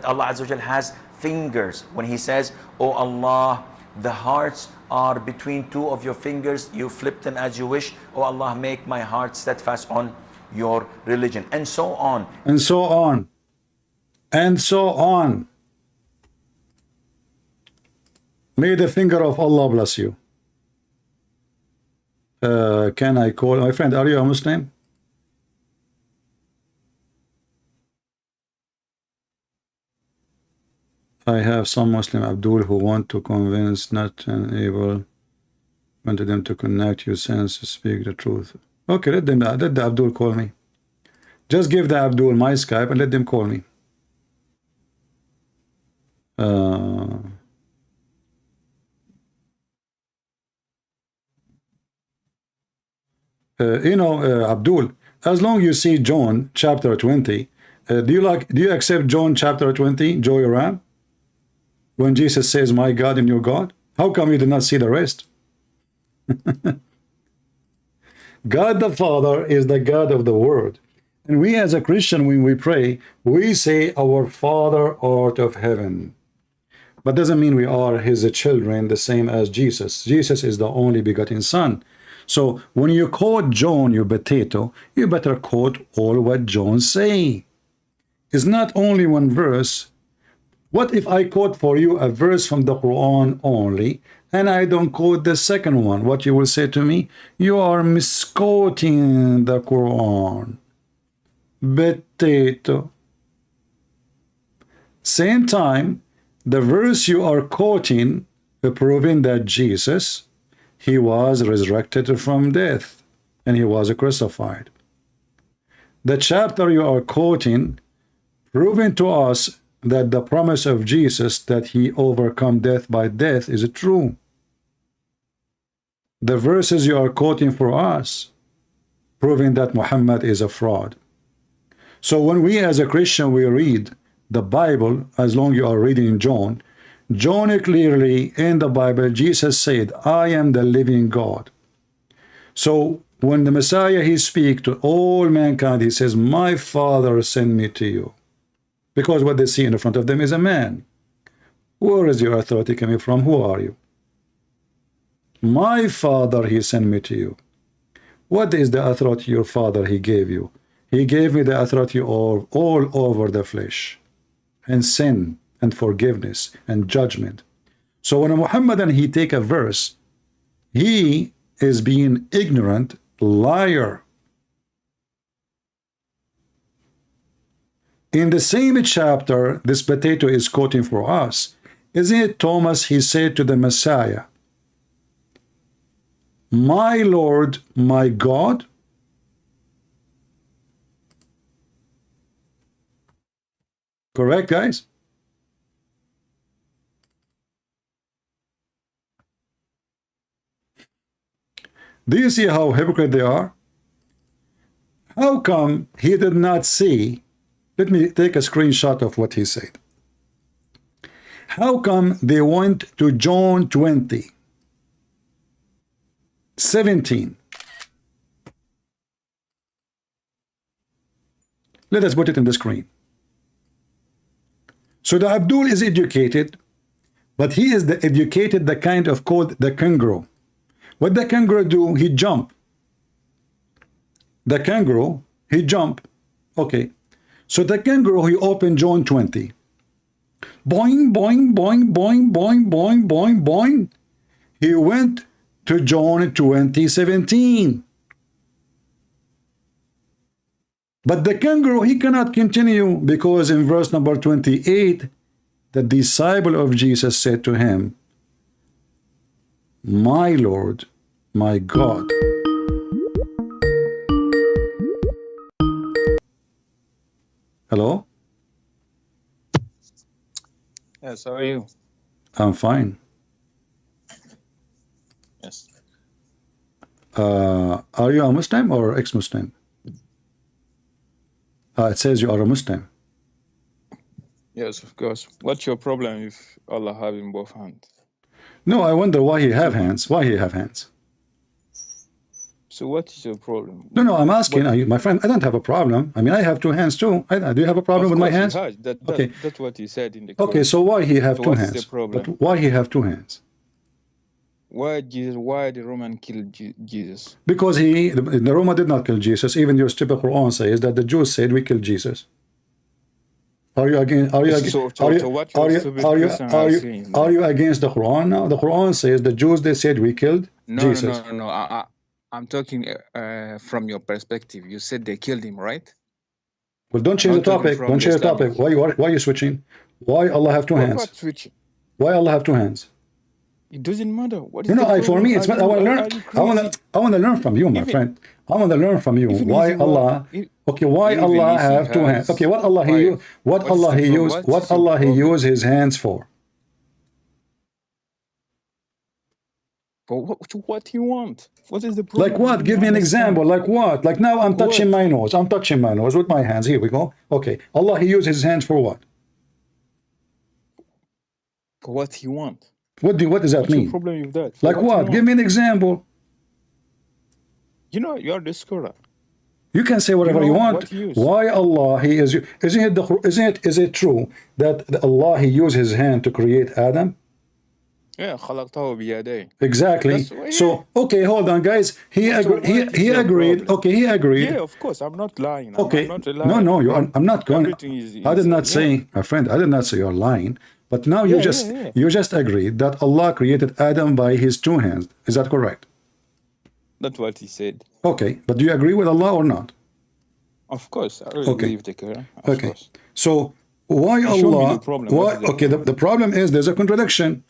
Allah Azza wa Jal has fingers. When he says, "Oh Allah, the hearts are between 2 of your fingers, you flip them as you wish. Oh Allah, make my heart steadfast on your religion," and so on. And so on. And so on. May the finger of Allah bless you. Can I call my friend? Are you a Muslim? I have some Muslim Abdul who want to convince, not able, wanted them to connect you sense to speak the truth. Okay, let the Abdul call me. Just give the Abdul my Skype and let them call me. Abdul, as long you see John chapter 20, do you accept John chapter 20, Joy Ram? When Jesus says, "My God and your God"? How come you did not see the rest? God the Father is the God of the world. And we as a Christian, when we pray, we say, "Our Father art of heaven." But doesn't mean we are his children, the same as Jesus. Jesus is the only begotten Son. So when you quote John, you potato, you better quote all what John say. It's not only one verse. What if I quote for you a verse from the Quran only, and I don't quote the second one? What you will say to me? You are misquoting the Quran. Potato. Same time, the verse you are quoting, proving that Jesus he was resurrected from death and he was crucified. The chapter you are quoting proving to us that the promise of Jesus that he overcome death by death is true. The verses you are quoting for us proving that Muhammad is a fraud. So when we as a Christian we read the Bible, as long you are reading John clearly in the Bible, Jesus said, I am the living God. So when the Messiah he speaks to all mankind, he says, my Father sent me to you. Because what they see in front of them is a man. Where is your authority coming from? Who are you? My Father he sent me to you. What is the authority your Father he gave you? He gave me the authority all over the flesh, and sin and forgiveness and judgment. So when a Muhammadan he take a verse, he is being ignorant, liar. In the same chapter this potato is quoting for us, isn't it Thomas, he said to the Messiah, my Lord, my God? Correct, guys? Do you see how hypocrite they are? How come he did not see? Let me take a screenshot of what he said. How come they went to John 20:17? Let us put it in the screen. So the Abdul is educated, but he is the educated, the kind of called the kangaroo. What the kangaroo do? He jump. The kangaroo, he jump. Okay. So the kangaroo, he opened John 20. Boing, boing, boing, boing, boing, boing, boing, boing. He went to John 20:17. But the kangaroo, he cannot continue because in verse number 28, the disciple of Jesus said to him, my Lord, my God. Hello? Yes, how are you? I'm fine. Yes. Are you a Muslim or ex-Muslim? It says you are a Muslim. Yes, of course. What's your problem if Allah have in both hands? No, I wonder why he have hands. Why he have hands? So what is your problem? No, I'm asking, my friend, I don't have a problem. I mean, I have two hands too. Do you have a problem with my hands? Okay. That's what he said in the Okay, Quran. so why he have So two what is hands? the problem? But why he have two hands? Why the Roman killed Jesus? Because the Roma did not kill Jesus. Even your stupid Quran says that the Jews said we killed Jesus. Are you against? Are you against? So what your stupid Christian are saying? Are you against the Quran now? The Quran says the Jews they said we killed Jesus. No. I'm talking from your perspective. You said they killed him, right? Well, don't change the topic. Don't change the topic. Why are you switching? Why Allah have two hands? What switching? Why Allah have two hands? It doesn't matter. What is For me, it's. I want to learn. I want to learn from you, my friend. I want to learn from you. Why Allah? Okay, why Allah have two hands? Okay, what Allah he use? What Allah he use his hands for? For what you want? What is the problem? Like what? Give me an example. Like what? Like now I'm touching my nose. I'm touching my nose with my hands. Here we go. Okay, Allah he use his hands for what? For what he want? What does that mean? What's your problem with that? Like what? Give me an example. You know, you are the scholar. You can say whatever you want. Why Allah he is? Is it true that Allah he used his hand to create Adam? Yeah, خلقته بيديه. Exactly. So okay, hold on, guys. He agreed. Okay, he agreed. Yeah, of course. I'm not lying. Okay. I'm not lying. No, I'm not going. I did not say, yeah. my friend. I did not say you're lying. But now you just agreed that Allah created Adam by his two hands. Is that correct? That's what he said. Okay, but do you agree with Allah or not? Of course, I really believe the Quran. Okay, so why Allah? The problem. The problem is there's a contradiction.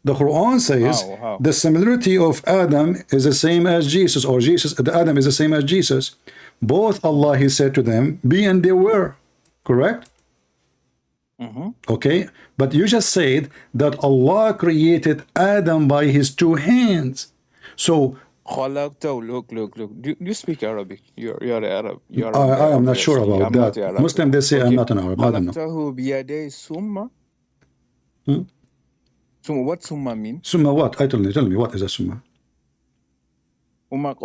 The Quran says How? the similarity of Adam is the same as Jesus, or Adam is the same as Jesus. Both Allah, he said to them, be and they were. Correct? Okay, but you just said that Allah created Adam by his two hands. So Look. Do you speak Arabic? You're Arab. I am not sure about that. Muslim, they say I'm not an Arab. I don't know. Summa, what summa mean? Summa what? Tell me, what is a summa? Right?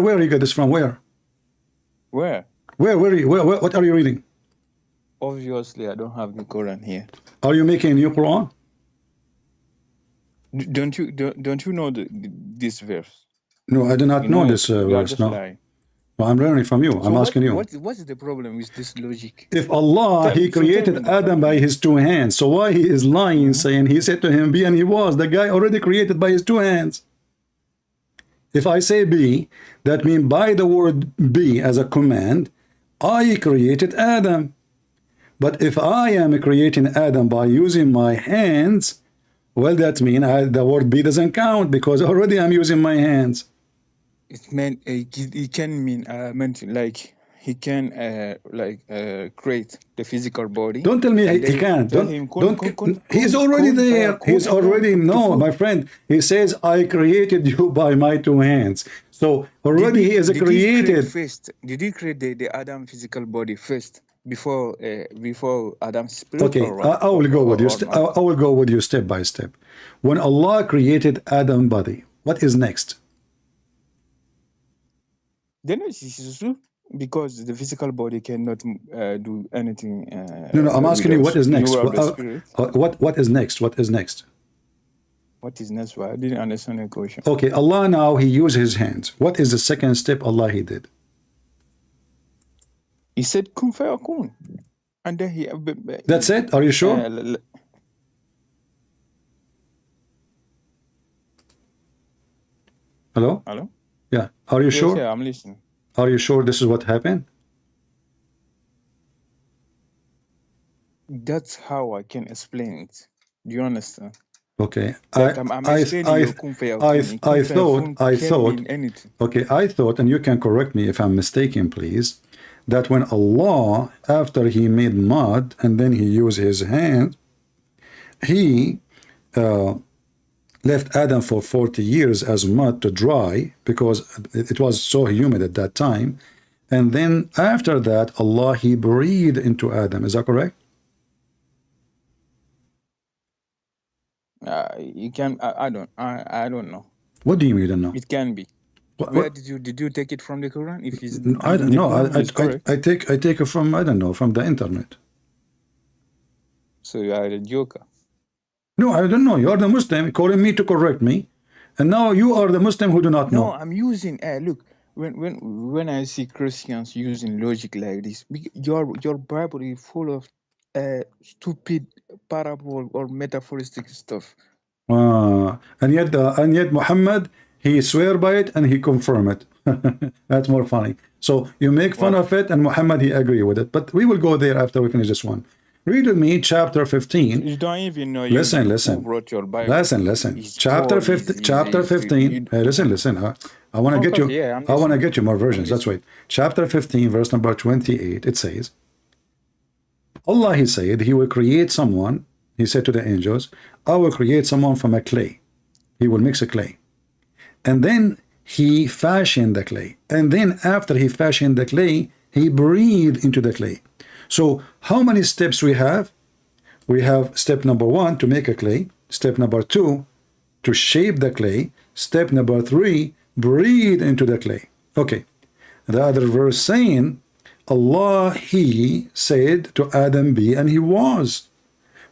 Where you get this from? Where? Where? What are you reading? Obviously, I don't have the Quran here. Are you making a new Quran? Don't you know this verse? No, I do not know this verse. No. Well, I'm learning from you. So I'm asking you. What's the problem with this logic? If Allah, he created Adam by his two hands, so why he is lying, saying he said to him, be, and he was? The guy already created by his two hands. If I say be, that means by the word be as a command, I created Adam. But if I am creating Adam by using my hands, well, that means the word be doesn't count, because already I'm using my hands. It meant he can mean like he can create the physical body. Don't tell me he can't. He's already there. He's already my friend. He says, I created you by my two hands. So already he is created. Did he create the Adam physical body first before Adam's spirit? Okay, I will go with you. I will go with you step by step. When Allah created Adam's body, what is next? Then it's true, because the physical body cannot do anything. No, I'm asking you what is next. What is next? What is next? What is next? I didn't understand the question. Okay, Allah now, he used his hands. What is the second step Allah he did? He said kun fayakun, and then he. That's it? Are you sure? Hello? Hello? Yeah. Are you sure? Yeah, I'm listening. Are you sure this is what happened? That's how I can explain it. Do you understand? Okay. I thought, and you can correct me if I'm mistaken, please, that when Allah, after he made mud and then he used his hand, he left Adam for 40 years as mud to dry, because it was so humid at that time. And then after that, Allah, he breathed into Adam. Is that correct? You can. I don't know. What do you mean you don't know? It can be. Where did you take it from the Quran? If it's I don't know. I take it from, I don't know, from the internet. So you are a joker. No, I don't know. You are the Muslim calling me to correct me, and now you are the Muslim who do not know. No, I'm using. Look, when I see Christians using logic like this, your Bible is full of stupid parable or metaphoristic stuff. And yet Muhammad, he swear by it and he confirm it. That's more funny. So you make fun of it, and Muhammad, he agree with it. But we will go there after we finish this one. Read with me chapter 15. You don't even know. Listen. Who wrote your Bible. Listen. Chapter 15. Hey, listen. I want to get you. I want to get you more versions. That's right. Chapter 15, verse number 28. It says, Allah, he said, he will create someone. He said to the angels, I will create someone from a clay. He will mix a clay. And then he fashioned the clay. And then after he fashioned the clay, he breathed into the clay. So how many steps we have? We have step number 1 to make a clay. Step number 2 to shape the clay. Step number 3, breathe into the clay. Okay. The other verse saying, Allah, he said to Adam, be, and he was.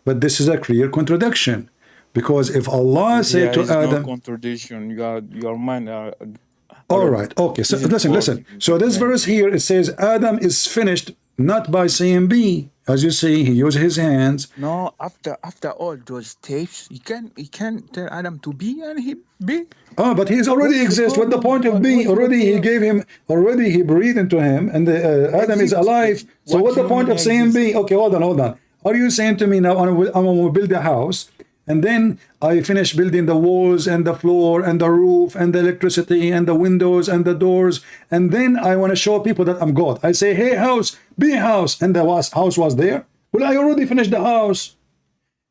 But this is a clear contradiction. Because if Allah said to Adam... no contradiction. Your mind are... All right. Okay. So listen. So this verse here, it says Adam is finished not by saying be. As you see, he used his hands. No, after all those steps, he can tell Adam to be, and he be. Oh, but he's already exists. What the point of be? Already he gave him, already he breathed into him, and Adam is alive. So what's the point of saying be? Okay, hold on. Are you saying to me now, I'm going to build a house, and then I finish building the walls and the floor and the roof and the electricity and the windows and the doors, and then I want to show people that I'm God. I say, hey house, be house, and the house was there. Well, I already finished the house.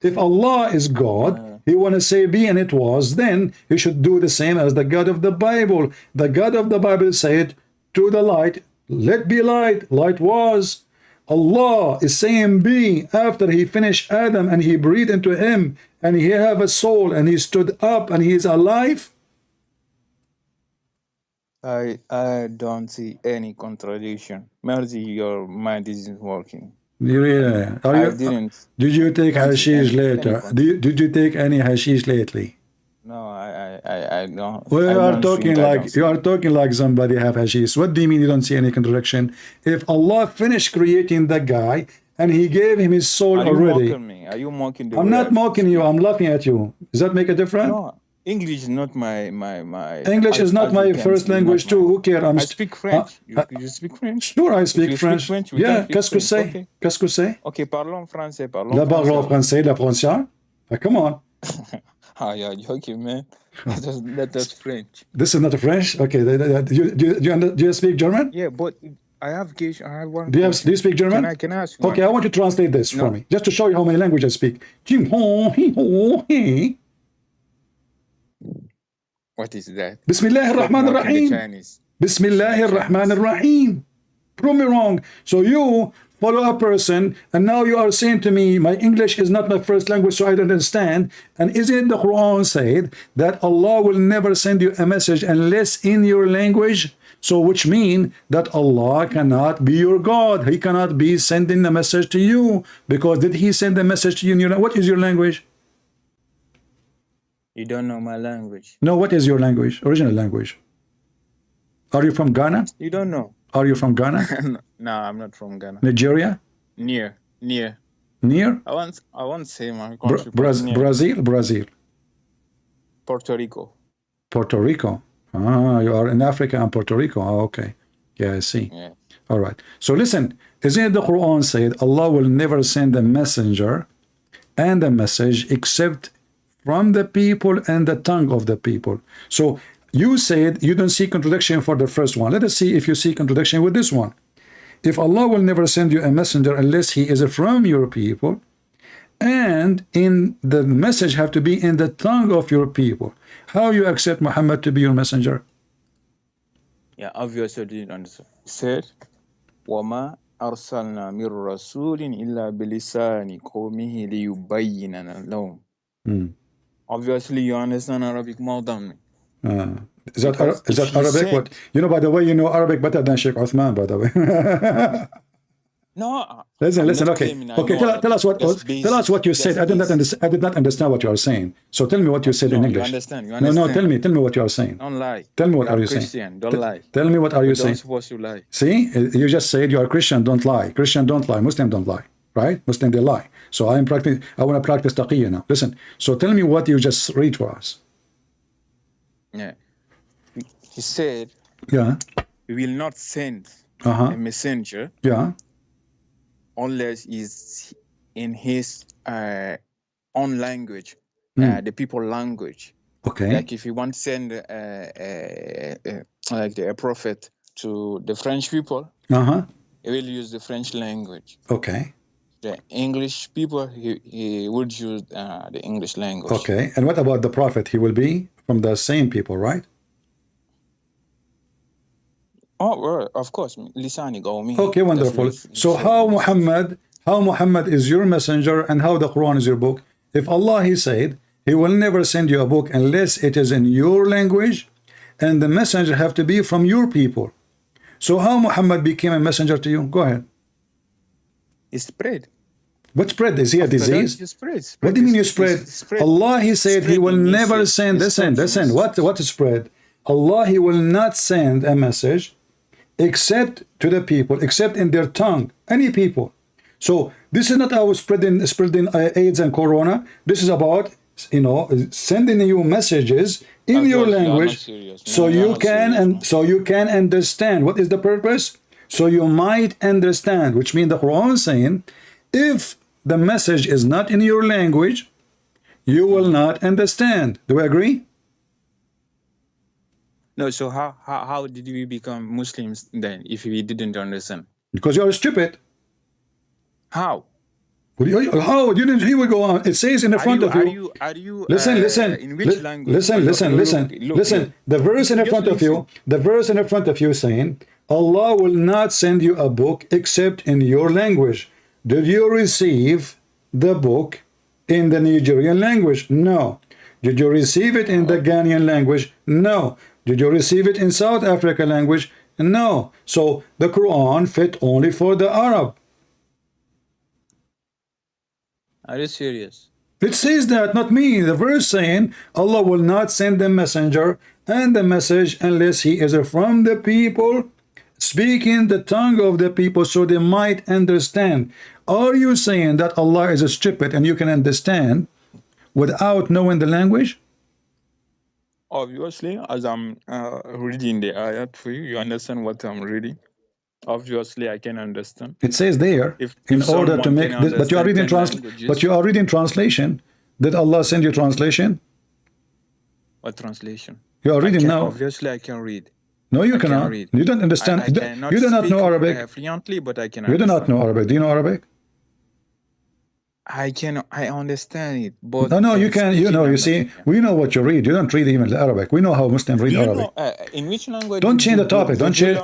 If Allah is God, He want to say be, and it was, then He should do the same as the God of the Bible. The God of the Bible said to the light, let be light. Light was. Allah is saying be after He finished Adam and He breathed into him and he have a soul and he stood up and he is alive. I don't see any contradiction. Mercy, your mind isn't working. Yeah. Did you take hashish later? Did you take any hashish lately? No, I don't. Well, you are talking like somebody have hashish. What do you mean you don't see any contradiction? If Allah finished creating the guy and He gave him his soul already. Are you mocking me? I'm not mocking you. I'm laughing at you. Does that make a difference? No, English is not my. English is not my first language too. Who cares? I speak French. You speak French? Sure, I speak French. Yeah, qu'est-ce que c'est? Qu'est-ce que c'est? Ok, parlons français. La parole français, la prononciation. Come on. Ah, you're joking, man. That's French. This is not French? Okay. Do you speak German? Yeah, but I have one. Do you speak German? Can I ask you? Okay, I want you to translate this for me, just to show you how many languages I speak. What is that? Bismillah ar-Rahman ar-Rahim. Bismillah ar-Rahman ar-Rahim. Prove me wrong. So you follow a person, and now you are saying to me, my English is not my first language, so I don't understand. And isn't the Quran said that Allah will never send you a message unless in your language? So which mean that Allah cannot be your God. He cannot be sending the message to you, because did He send the message to you in your language? What is your language? You don't know my language. No, what is your language? Original language? Are you from Ghana? You don't know. Are you from Ghana? No, I'm not from Ghana. Nigeria? Near. Near? I won't say my country. Brazil. Puerto Rico. Puerto Rico. Ah, you are in Africa and Puerto Rico. Oh, okay. Yeah, I see. Yeah. All right. So listen, isn't the Quran said Allah will never send a messenger and a message except from the people and the tongue of the people. So you said you don't see contradiction for the first one. Let us see if you see contradiction with this one. If Allah will never send you a messenger unless he is from your people, and in the message have to be in the tongue of your people, how you accept Muhammad to be your messenger? Yeah, obviously didn't understand. He said, وَمَا أَرْسَلْنَا مِن رَّسُولٍ إِلَّا بِلِسَانِ قَوْمِهِ لِيُبَيِّنَ لَهُمْ. Obviously, you understand Arabic more than me. Is that Arabic? What you know? By the way, you know Arabic better than Sheikh Uthman. By the way. No. Listen. Okay. Tell us what you said. I did not understand what you are saying. So tell me what you said in English. You understand. No. Tell me what you are saying. Don't lie. Tell me what you are you Christian, saying. Don't lie. Tell me what are you saying. Don't supposed to lie. See, you just said you are Christian. Don't lie. Christian don't lie. Muslim don't lie. Right? Muslim they lie. So I want to practice taqiyya now. Listen. So tell me what you just read for us. Yeah. He said, yeah, we will not send a messenger unless he's in his own language, the people language. Okay. Like if you want to send like a prophet to the French people, he will use the French language. Okay. The English people, he would use the English language. Okay. And what about the prophet? He will be from the same people, right? Oh, well, of course. Lisani Qawmi. Okay, wonderful. So how Muhammad is your messenger and how the Quran is your book? If Allah, He said, He will never send you a book unless it is in your language, and the messenger have to be from your people. So how Muhammad became a messenger to you? Go ahead. He spread. What spread? Is he a disease? Spread. What do you mean you spread? Allah, He said He will never send. Listen. What is spread? Allah, He will not send a message except to the people, except in their tongue, any people. So this is not about spreading AIDS and Corona. This is about, sending you messages in your language, so you can understand. What is the purpose? So you might understand, which means the Quran is saying, if the message is not in your language, you will not understand. Do we agree? No, so how did we become Muslims then if we didn't understand? Because you are stupid. How? How? You didn't, here we go on. It says in the front of you. Listen. In which language? Listen. The verse in the front of you, the verse in the front of you saying, Allah will not send you a book except in your language. Did you receive the book in the Nigerian language? No. Did you receive it in the Ghanaian language? No. Did you receive it in South Africa language? No. So the Quran fit only for the Arab. Are you serious? It says that, not me. The verse saying Allah will not send the messenger and the message unless he is from the people, speaking the tongue of the people so they might understand. Are you saying that Allah is stupid and you can understand without knowing the language? Obviously, as I'm reading the ayat for you, you understand what I'm reading. Obviously, I can understand. It says there, in order to make this, but you are reading translation. Did Allah send you translation? What translation? You are reading now. Obviously, I can read. No, you cannot. You don't understand. You do not know Arabic. Fluently, but I can. You do not know Arabic. Do you know Arabic? I understand it, but no, you can. You know, you see, we know what you read. You don't read even Arabic. We know how Muslims read Arabic. In which language? Don't change the topic. Don't change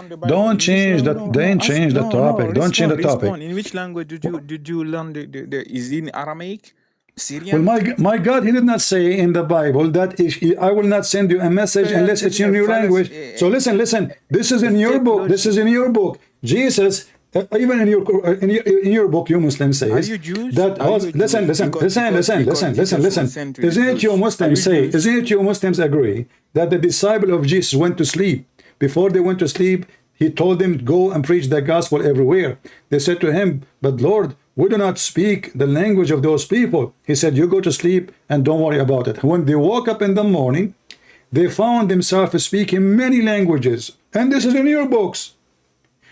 the topic. Don't change the topic. In which language did you learn the is it in Aramaic? Syrian? Well, my God, he did not say in the Bible that I will not send you a message unless it's in your language. So listen. This is in your book. This is in your book. Jesus. Even in your book, you Muslims say that. Listen. Isn't it you Muslims say? Isn't it you Muslims agree that the disciple of Jesus went to sleep? Before they went to sleep, he told them go and preach the gospel everywhere. They said to him, "But Lord, we do not speak the language of those people." He said, "You go to sleep and don't worry about it." When they woke up in the morning, they found themselves speaking many languages, and this is in your books.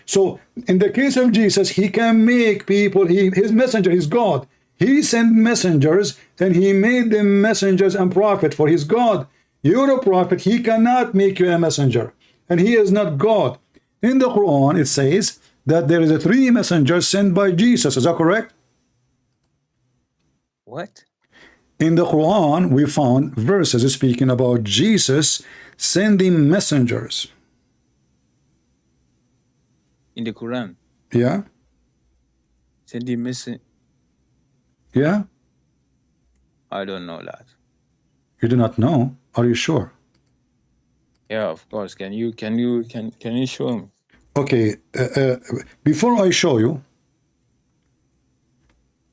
So in the case of Jesus, he can make people, his messenger is God. He sent messengers and he made them messengers and prophet for his God. You're a prophet, he cannot make you a messenger. And he is not God. In the Quran, it says that there is a 3 messengers sent by Jesus. Is that correct? What? In the Quran, we found verses speaking about Jesus sending messengers. In the Quran? Yeah. Sending message? Yeah. I don't know that. You do not know? Are you sure? Yeah, of course. Can you show me? Okay. Before I show you,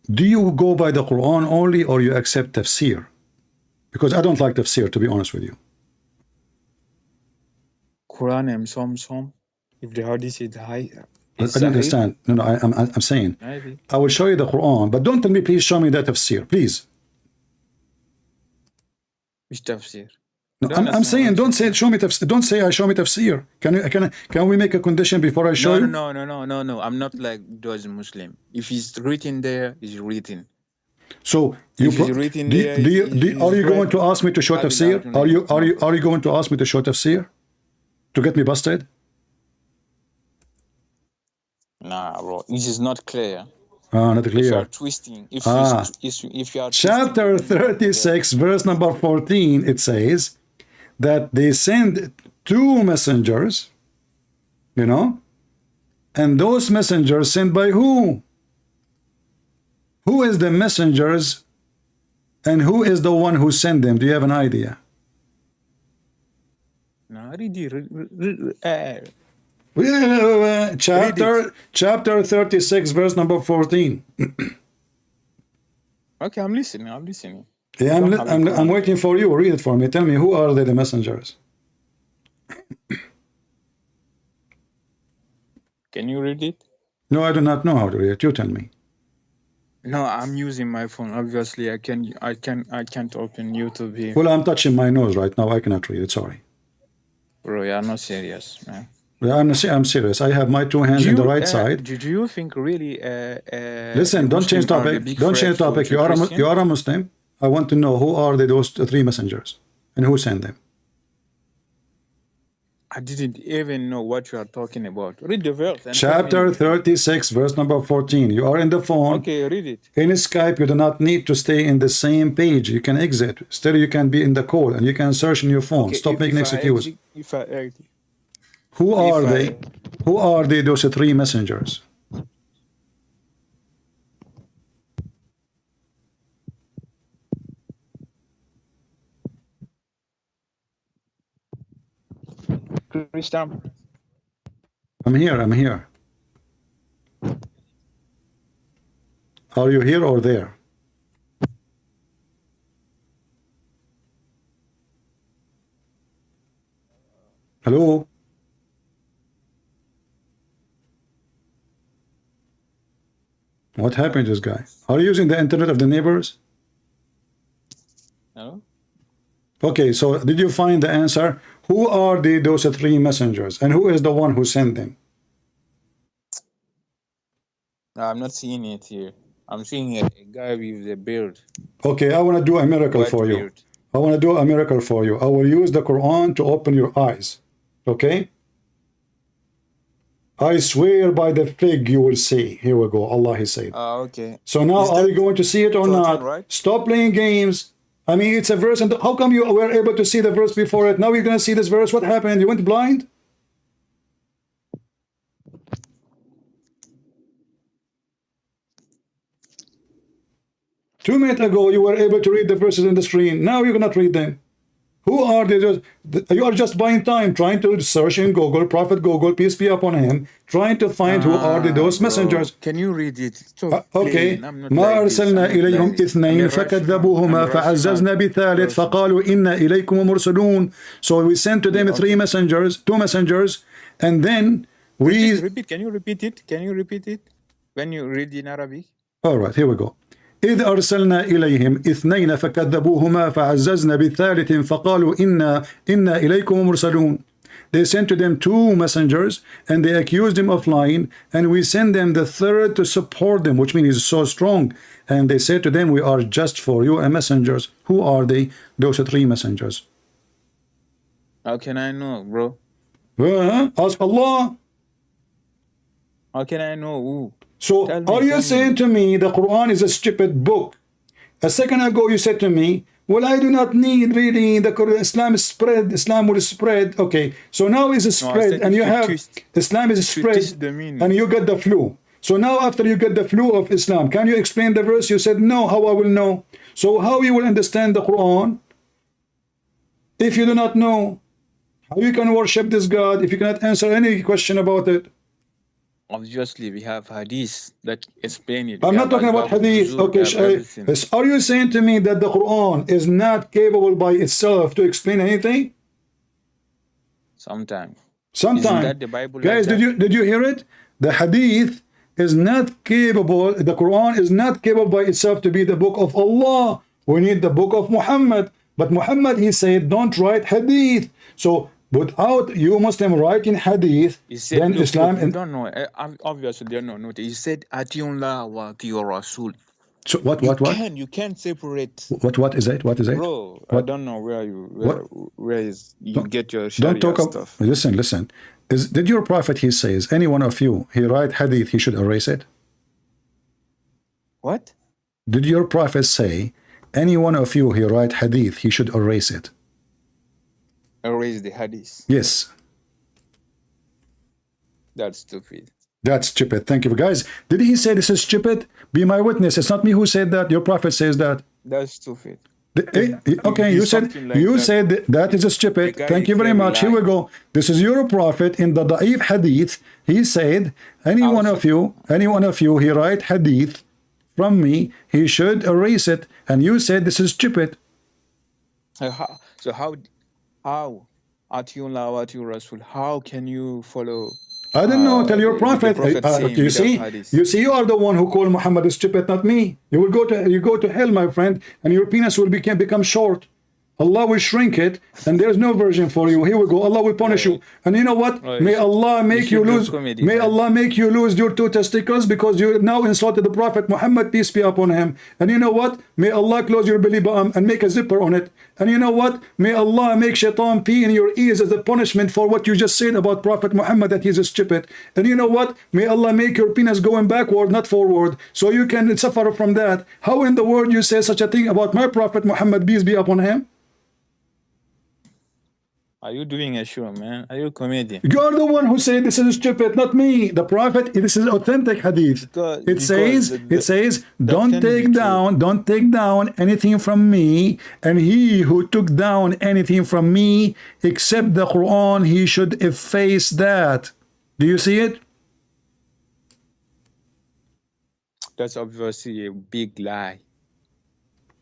do you go by the Quran only or you accept tafsir? Because I don't like tafsir, to be honest with you. Quran and some. If the hadith is high, I don't understand. No, I'm saying. Maybe. I will show you the Quran, but don't tell me, please show me that tafsir, please. Which tafsir? No, I'm saying, don't say show me tafsir. Don't say I show me tafsir. Can we make a condition before I show you? No. I'm not like those Muslim. If it's written there, it's written. So are you going to ask me to show tafsir? Are you going to ask me to show tafsir to get me busted? Nah, bro, this is not clear. Not clear. If you are twisting, if you are chapter 36, verse number 14, it says that they send 2 messengers, and those messengers sent by who? Who is the messengers and who is the one who sent them? Do you have an idea? No, chapter 36, verse number 14. Okay, I'm listening. Yeah, I'm waiting for you. Read it for me. Tell me, who are they, the messengers? Can you read it? No, I do not know how to read it. You tell me. No, I'm using my phone. Obviously, I can't open YouTube here. Well, I'm touching my nose right now. I cannot read it. Sorry. Bro, you're not serious, man. I'm serious. I have my 2 hands on the right side. Do you think really? Listen, don't change topic. Don't change topic. You are a Muslim. I want to know who are those three messengers and who sent them. I didn't even know what you are talking about. Read the verse. And tell Chapter me. 36, verse number 14. You are in the phone. Okay, read it. In Skype, you do not need to stay in the same page. You can exit. Still, you can be in the call and you can search in your phone. Okay, Stop making excuse. If I exit. Who are if they? Who are they, those three messengers? Christian. I'm here. I'm here. Are you here or there? Hello? What happened to this guy? Are you using the internet of the neighbors? No. Okay, so did you find the answer? Who are those three messengers and who is the one who sent them? No, I'm not seeing it here. I'm seeing a guy with a beard. Okay, I want to do a miracle White for you. beard. I want to do a miracle for you. I will use the Quran to open your eyes. Okay? I swear by the fig you will see. Here we go. Allah he said. Okay. So now Is are that you going to see it or Quran, not? right? Stop playing games. I mean, it's a verse. And how come you were able to see the verse before it? Now you're going to see this verse. What happened? You went blind? Two minutes ago, you were able to read the verses in the screen. Now you cannot read them. Who are they? You are just buying time, trying to search in Google, Prophet Google, peace be upon him, trying to find who are those messengers. Can you read it? Okay. ما أرسلنا إليهم اثنين فكذبوهما فعززنا بثالث فقالوا إنا إليكم مرسلون. So we sent to them two messengers, and then we repeat. Can you repeat it? Can you repeat it when you read in Arabic? All right, here we go. إذ أرسلنا إليهم اثنين فكذبوهما فعززنا بالثالث فقالوا إنا إليكم مرسلون. They sent to them two messengers and they accused him of lying, and we sent them the third to support them, which means he's so strong. And they said to them, we are just for you messengers. Who are they? Those are three messengers. How can I know, bro? Ask Allah. How can I know who? So are you saying to me the Quran is a stupid book? A second ago you said to me, well, I do not need really the Islam is spread, Islam will spread. Okay, so now is a spread, and you have Islam is spread, and you get the flu. So now after you get the flu of Islam, can you explain the verse? You said no. How I will know? So how you will understand the Quran if you do not know? How you can worship this God if you cannot answer any question about it? Obviously, we have hadith that explain it. I'm not talking about hadith. Okay, are you saying to me that the Quran is not capable by itself to explain anything? Sometimes. Sometimes. That the Bible guys, like did you hear it? The hadith is not capable. The Quran is not capable by itself to be the book of Allah. We need the book of Muhammad. But Muhammad, he said, don't write hadith. So without you Muslim writing hadith, said, then Islam. You don't know. Obviously, they don't know. He said, "Atiullah wa atiur Rasul." So what? You can't separate. What is it? What is it? Bro, what? I don't know where you get your Sharia don't talk stuff. Listen. Did your prophet, he says, any one of you, he write hadith, he should erase it? What? Did your prophet say, any one of you, he write hadith, he should erase it? Erase the hadith. Yes. That's stupid. That's stupid. Thank you, guys. Did he say this is stupid? Be my witness. It's not me who said that. Your prophet says that. That's stupid. Okay, you said that is a stupid. Thank you very much. Here we go. This is your prophet in the Da'if hadith. He said, any one of you, he write hadith from me, he should erase it. And you said this is stupid. So how Atiullah wa atiur Rasul, how can you follow? I don't know. Tell your prophet. You see, you are the one who called Muhammad stupid, not me. You will go to hell, my friend, and your penis will become short. Allah will shrink it, and there's no version for you. Here we go. Allah will punish you. And you know what? May Allah make you lose. May Allah make you lose your 2 testicles because you now insulted the Prophet Muhammad, peace be upon him. And you know what? May Allah close your belly button and make a zipper on it. And you know what? May Allah make shaitan pee in your ears as a punishment for what you just said about Prophet Muhammad, that he's stupid. And you know what? May Allah make your penis going backward, not forward, so you can suffer from that. How in the world you say such a thing about my Prophet Muhammad, peace be upon him? Are you doing a show, man? Are you a comedian? You're the one who said this is stupid, not me. The Prophet, this is authentic hadith. It says, don't take down anything from me, and he who took down anything from me except the Quran, he should efface that. Do you see it? That's obviously a big lie.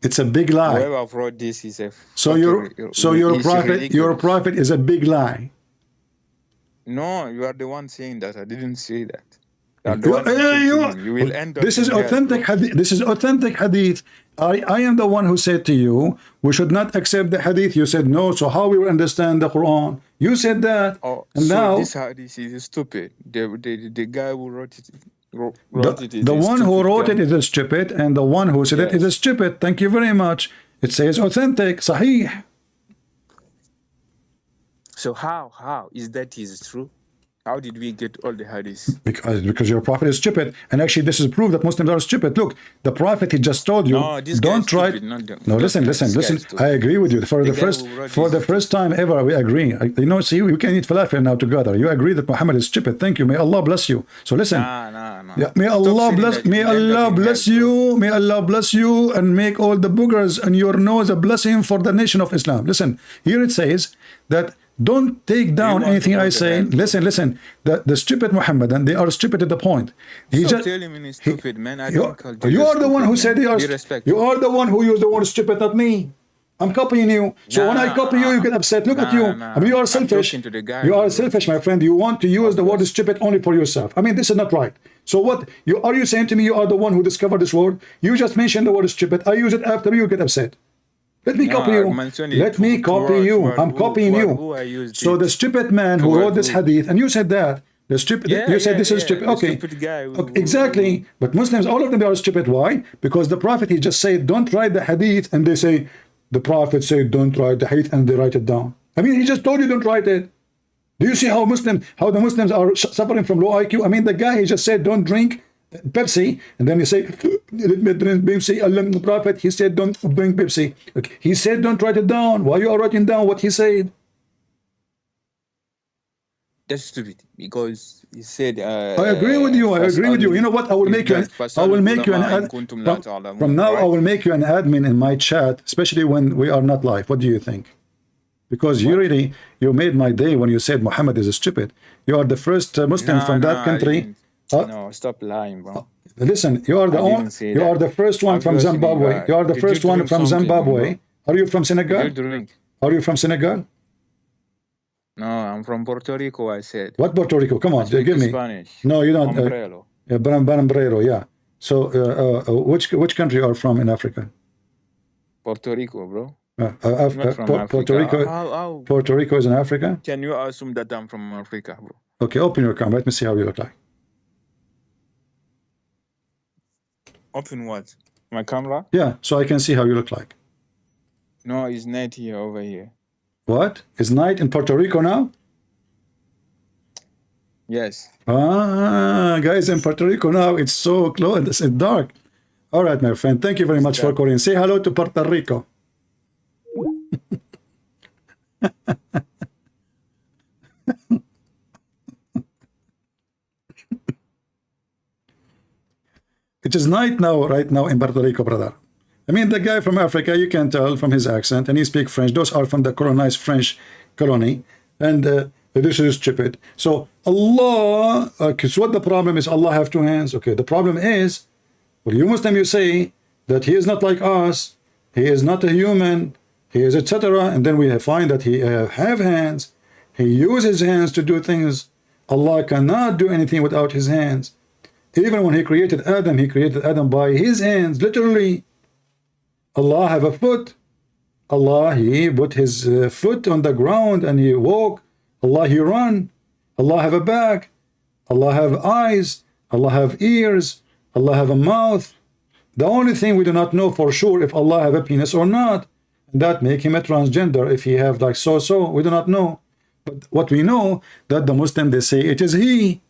It's a big lie. Whoever wrote this is a your prophet is a big lie. No, you are the one saying that. I didn't say that. You will end up. This is authentic hadith. This is authentic hadith. I am the one who said to you, we should not accept the hadith. You said no. So how we will understand the Quran? You said that. And so now this hadith is stupid. The guy who wrote it. The one who wrote it is stupid, and the one who said it is stupid. Thank you very much. It says authentic, sahih. So how is that is true? How did we get all the hadiths? Because your prophet is stupid, and actually this is proof that Muslims are stupid. Look, the prophet, he just told you, don't try. No, listen. I agree with you. For the first time ever, we agree. You know, see, we can eat falafel now together. You agree that Muhammad is stupid. Thank you. May Allah bless you. So listen. Yeah, may Allah bless you, and make all the boogers and your nose a blessing for the nation of Islam. Listen, here it says that don't take down anything I say. Listen. The stupid Muhammadan, they are stupid at the point. Stop telling me stupid, man. You are the one who said they are. You are the one who used the word stupid, not me. I'm copying you. So when I copy you, you get upset. Look at you. I mean, you are selfish. You are selfish, my friend. You want to use the word stupid only for yourself. I mean, this is not right. So what are you saying to me? You are the one who discovered this word. You just mentioned the word stupid. I use it after you get upset. Let me copy you. Let me copy you. I'm copying you. So the stupid man who wrote this hadith, and you said that, the stupid, you said this is stupid. Okay. Exactly. But Muslims, all of them, they are stupid. Why? Because the Prophet, he just said, don't write the hadith, and they say, the Prophet said, don't write the hadith, and they write it down. I mean, he just told you don't write it. Do you see how the Muslims are suffering from low IQ? I mean, the guy, he just said, don't drink Pepsi, and then you say, let me drink Pepsi. The Prophet, he said, don't drink Pepsi. Okay. He said, don't write it down. Why you are writing down what he said? That's stupid, because he said. I agree with you. You know what? I will make you. From now, I will make you an admin in my chat, especially when we are not live. What do you think? Because you made my day when you said Muhammad is stupid. You are the first Muslim from that country. No, stop lying, bro. Listen, you are the first one from Zimbabwe. You are the first one from Zimbabwe. Are you from Senegal? Are you from Senegal? No, I'm from Puerto Rico, I said. What Puerto Rico? Come on, give me. Spanish. No, you don't. Sombrero. Sombrero, yeah. So, which country are you from in Africa? Puerto Rico, bro. Puerto Rico is in Africa? Can you assume that I'm from Africa, bro? Okay, open your camera. Let me see how you look like. Open what? My camera? Yeah, so I can see how you look like. No, it's night here, over here. What? It's night in Puerto Rico now? Yes. Guys, in Puerto Rico now, it's so close, it's dark. All right, my friend, thank you very much for calling. Say hello to Puerto Rico. It is night now, right now in Puerto Rico, brother. I mean, the guy from Africa, you can tell from his accent, and he speaks French. Those are from the colonized French colony, and this is stupid. So Allah, so what the problem is? Allah have two hands. Okay, the problem is, well, you Muslim, you say that he is not like us, he is not a human, he is etc. And then we find that he have hands, he uses his hands to do things. Allah cannot do anything without his hands. Even when he created Adam by his hands, literally. Allah have a foot. Allah, He put His foot on the ground and He walk. Allah, He run. Allah have a back. Allah have eyes. Allah have ears. Allah have a mouth. The only thing we do not know for sure if Allah have a penis or not. That make him a transgender. If he have like so, we do not know. But what we know that the Muslim, they say it is he.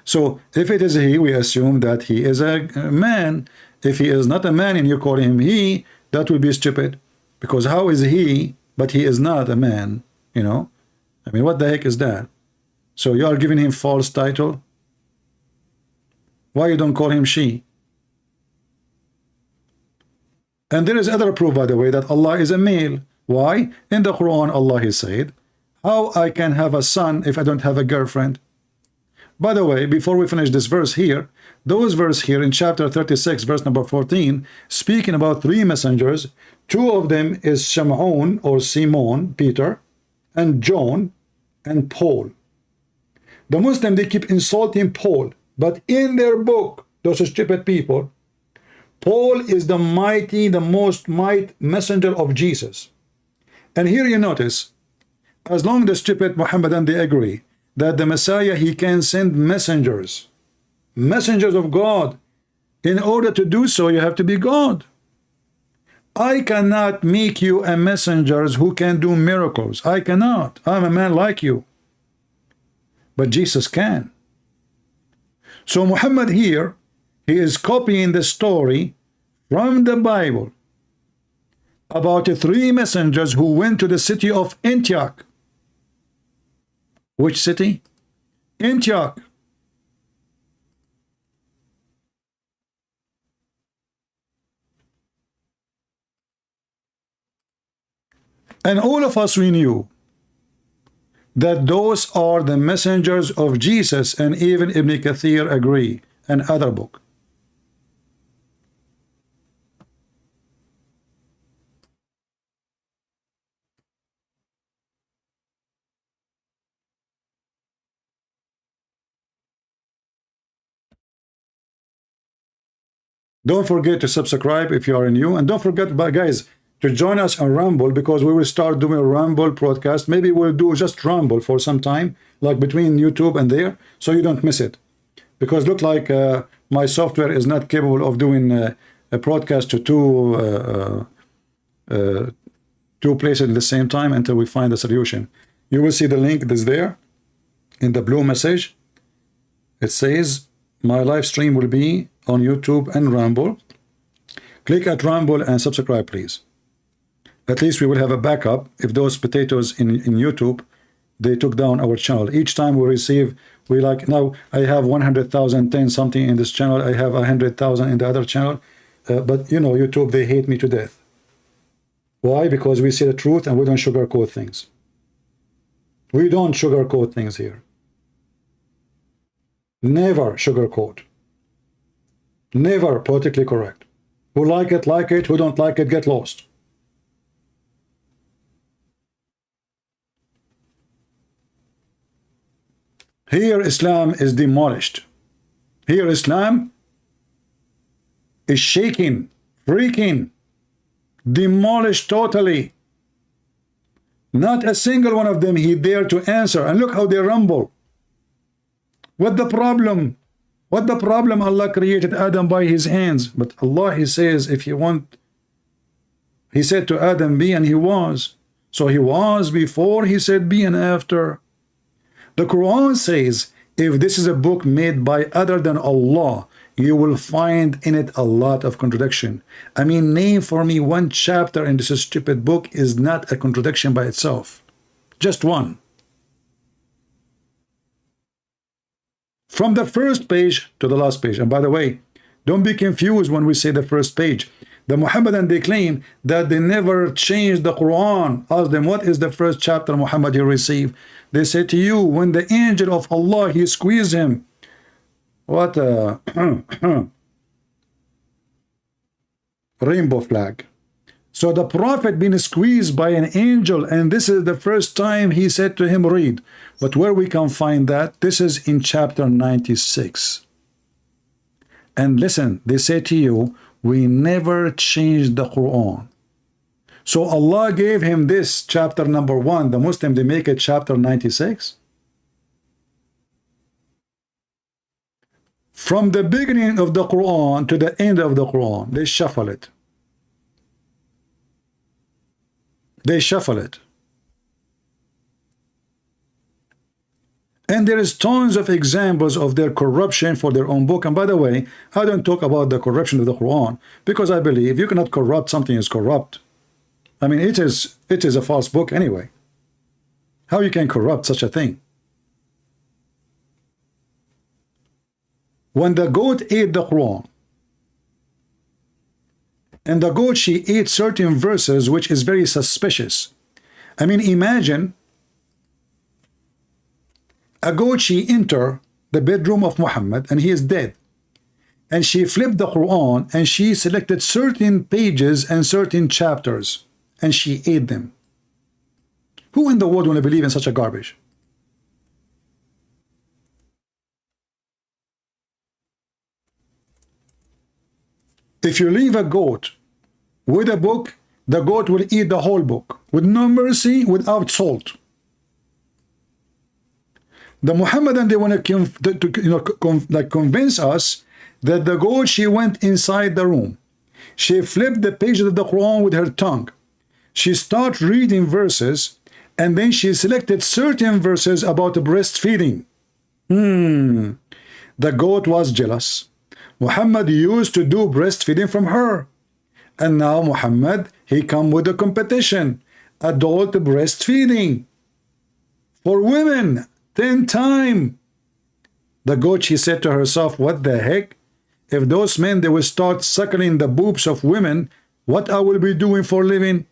So if it is he, we assume that he is a man. If he is not a man and you call him he, that would be stupid. Because how is he, but he is not a man? You know? I mean, what the heck is that? So you are giving him false title? Why you don't call him she? And there is other proof, by the way, that Allah is a male. Why? In the Quran, Allah He said, how I can have a son if I don't have a girlfriend? By the way, before we finish this verse here, those verse here in chapter 36, verse number 14, speaking about 3 messengers. 2 of them is Shimon or Simon, Peter, and John and Paul. The Muslim, they keep insulting Paul, but in their book, those stupid people, Paul is the mighty, the most mighty messenger of Jesus. And here you notice, as long as the stupid Muhammadan, they agree that the Messiah, he can send messengers of God. In order to do so, you have to be God. I cannot make you a messenger who can do miracles. I cannot. I'm a man like you. But Jesus can. So Muhammad here, he is copying the story from the Bible about the 3 messengers who went to the city of Antioch. Which city? Antioch. And all of us, we knew that those are the messengers of Jesus, and even Ibn Kathir agree, and other book. Don't forget to subscribe if you are new, and don't forget, guys, to join us on Rumble, because we will start doing a Rumble broadcast. Maybe we'll do just Rumble for some time, like between YouTube and there, so you don't miss it. Because look like my software is not capable of doing a broadcast to two places at the same time until we find a solution. You will see the link that's there in the blue message. It says my live stream will be on YouTube and Rumble. Click at Rumble and subscribe, please. At least we will have a backup if those potatoes in YouTube, they took down our channel. Each time we receive, we like, now I have 100,000, 10 something in this channel, I have 100,000 in the other channel, but you know, YouTube, they hate me to death. Why? Because we see the truth and we don't sugarcoat things. We don't sugarcoat things here. Never sugarcoat. Never politically correct. Who like it, who don't like it, get lost. Here Islam is demolished. Here Islam is shaking, freaking, demolished totally. Not a single one of them he dared to answer. And look how they rumble. What the problem? What the problem? Allah created Adam by his hands. But Allah, he says, if you want, he said to Adam, be, and he was. So he was before he said be, and after. The Quran says, if this is a book made by other than Allah, you will find in it a lot of contradiction. I mean, name for me one chapter in this stupid book is not a contradiction by itself. Just one. From the first page to the last page. And by the way, don't be confused when we say the first page. The Muhammadan, they claim that they never changed the Quran. Ask them, what is the first chapter Muhammad you received? They say to you, when the angel of Allah, he squeezed him. What a rainbow flag. So the Prophet been squeezed by an angel, and this is the first time he said to him, read. But where we can find that, this is in chapter 96. And listen, they say to you, we never changed the Quran. So Allah gave him this chapter number 1. The Muslim, they make it chapter 96. From the beginning of the Quran to the end of the Quran, they shuffle it. They shuffle it. And there is tons of examples of their corruption for their own book. And by the way, I don't talk about the corruption of the Quran because I believe you cannot corrupt something is corrupt. I mean, it is a false book anyway. How you can corrupt such a thing? When the goat ate the Quran, and the goat, she ate certain verses which is very suspicious. I mean, imagine a goat, she enter the bedroom of Muhammad and he is dead, and she flipped the Quran and she selected certain pages and certain chapters and she ate them. Who in the world want to believe in such a garbage? If you leave a goat with a book, the goat will eat the whole book with no mercy, without salt. The Muhammadan, they want to convince us that the goat, she went inside the room. She flipped the pages of the Quran with her tongue. She started reading verses, and then she selected certain verses about breastfeeding. The goat was jealous. Muhammad used to do breastfeeding from her. And now Muhammad, he come with a competition. Adult breastfeeding. For women, 10 times. The goat, she said to herself, what the heck? If those men, they will start suckling the boobs of women, what I will be doing for living?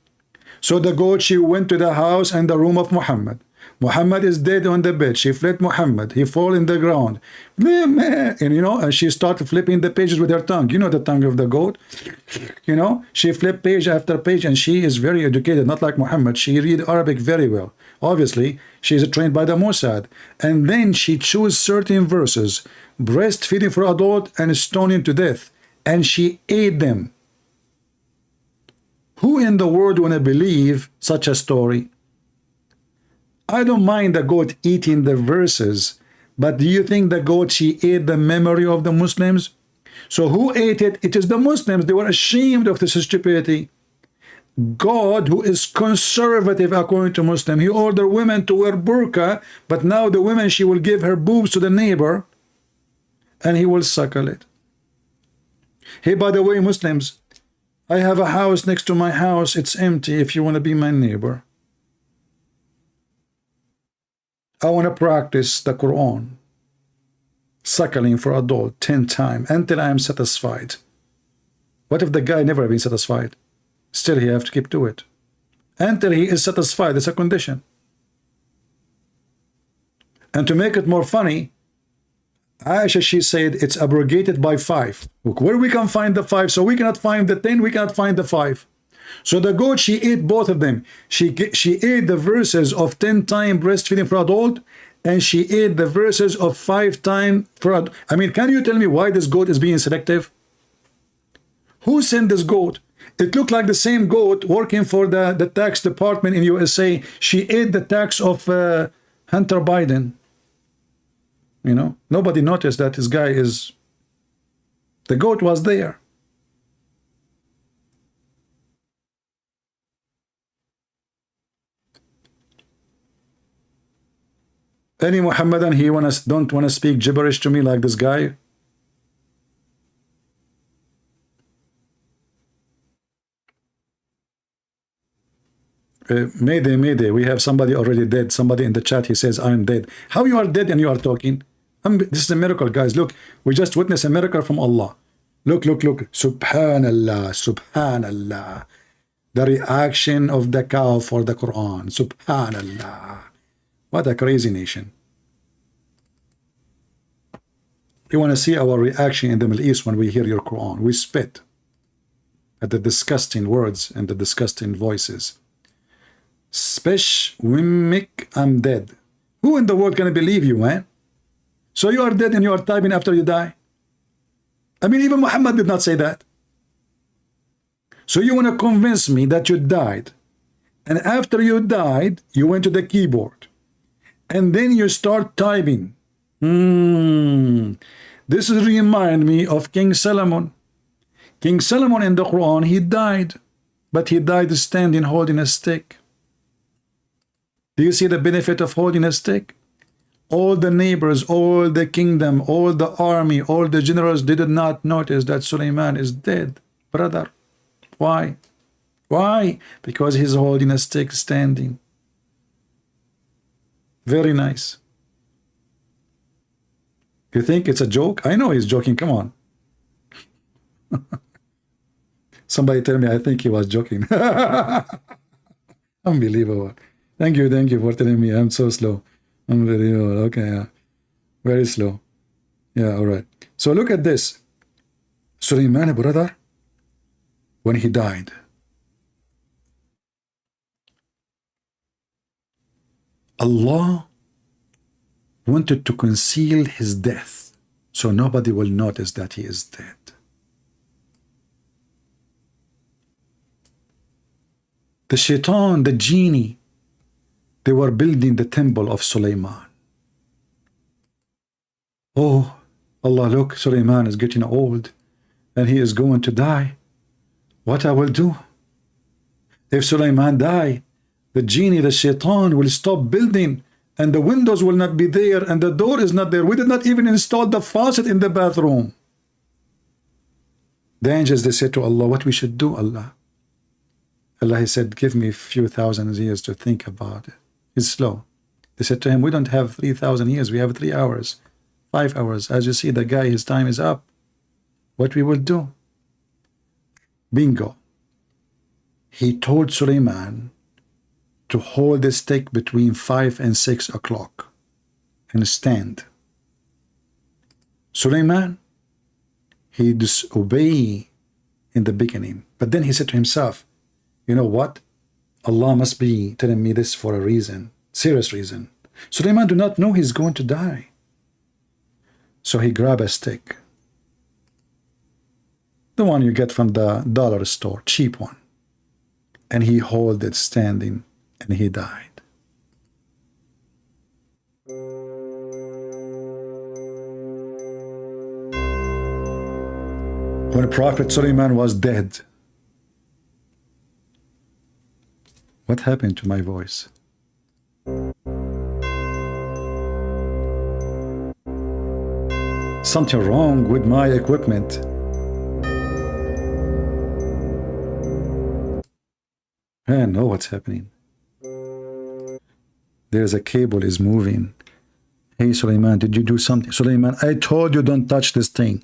So the goat, she went to the house and the room of Muhammad. Muhammad is dead on the bed. She fled Muhammad. He fall in the ground. And and she started flipping the pages with her tongue. You know the tongue of the goat. She flipped page after page, and she is very educated, not like Muhammad. She read Arabic very well. Obviously, she is trained by the Mossad. And then she chose certain verses, breastfeeding for adult and stoning to death, and she ate them. Who in the world want to believe such a story? I don't mind the goat eating the verses, but do you think the goat, she ate the memory of the Muslims? So who ate it? It is the Muslims. They were ashamed of this stupidity. God, who is conservative according to Muslim, he ordered women to wear burqa, but now the women, she will give her boobs to the neighbor and he will suckle it. Hey, by the way, Muslims, I have a house next to my house. It's empty if you want to be my neighbor. I want to practice the Quran, suckling for adult 10 times until I am satisfied. What if the guy never been satisfied? Still, he have to keep to it. Until he is satisfied, it's a condition. And to make it more funny, Aisha, she said it's abrogated by 5. Look, where we can find the 5? So we cannot find the 10, we cannot find the 5. So the goat, she ate both of them. She ate the verses of 10 times breastfeeding for adult, and she ate the verses of 5 times for adult. I mean, can you tell me why this goat is being selective? Who sent this goat? It looked like the same goat working for the tax department in USA. She ate the tax of Hunter Biden. Nobody noticed that this guy is... The goat was there. Any Muhammadan, he don't want to speak gibberish to me like this guy. Mayday, we have somebody already dead. Somebody in the chat, he says, I'm dead. How you are dead and you are talking? This is a miracle, guys. Look, we just witnessed a miracle from Allah. Look. Subhanallah, Subhanallah. The reaction of the cow for the Quran. Subhanallah. What a crazy nation. You want to see our reaction in the Middle East when we hear your Quran. We spit at the disgusting words and the disgusting voices. Spesh Wimmick, I'm dead. Who in the world can believe you, man? So you are dead and you are typing after you die? I mean, even Muhammad did not say that. So you want to convince me that you died, and after you died, you went to the keyboard, and then you start typing. This remind me of King Solomon. King Solomon in the Quran, he died, but he died standing holding a stick. Do you see the benefit of holding a stick? All the neighbors, all the kingdom, all the army, all the generals did not notice that Suleiman is dead, brother. Why? Why? Because he's holding a stick standing. Very nice. You think it's a joke? I know he's joking. Come on. Somebody tell me I think he was joking. Unbelievable. Thank you for telling me. I'm so slow. Unbelievable. Okay, yeah. Very slow. Yeah, all right. So look at this. Suleiman, brother, when he died, Allah wanted to conceal his death so nobody will notice that he is dead. The shaitan, the genie, they were building the temple of Suleiman. Oh, Allah, look, Suleiman is getting old and he is going to die. What I will do? If Suleiman die, the genie, the shaitan will stop building and the windows will not be there and the door is not there. We did not even install the faucet in the bathroom. The angels, they said to Allah, what we should do, Allah? Allah, he said, give me a few thousand years to think about it. He's slow. They said to him, we don't have 3,000 years. We have 3 hours, 5 hours. As you see, the guy, his time is up. What we will do? Bingo. He told Suleiman to hold the stick between 5 and 6 o'clock and stand. Suleiman, he disobeyed in the beginning. But then he said to himself, you know what? Allah must be telling me this for a reason, serious reason. Suleiman do not know he's going to die. So he grabbed a stick. The one you get from the dollar store, cheap one. And he held it standing and he died. When Prophet Suleiman was dead, what happened to my voice? Something wrong with my equipment. I know what's happening. There's a cable is moving. Hey, Suleiman, did you do something? Suleiman, I told you don't touch this thing.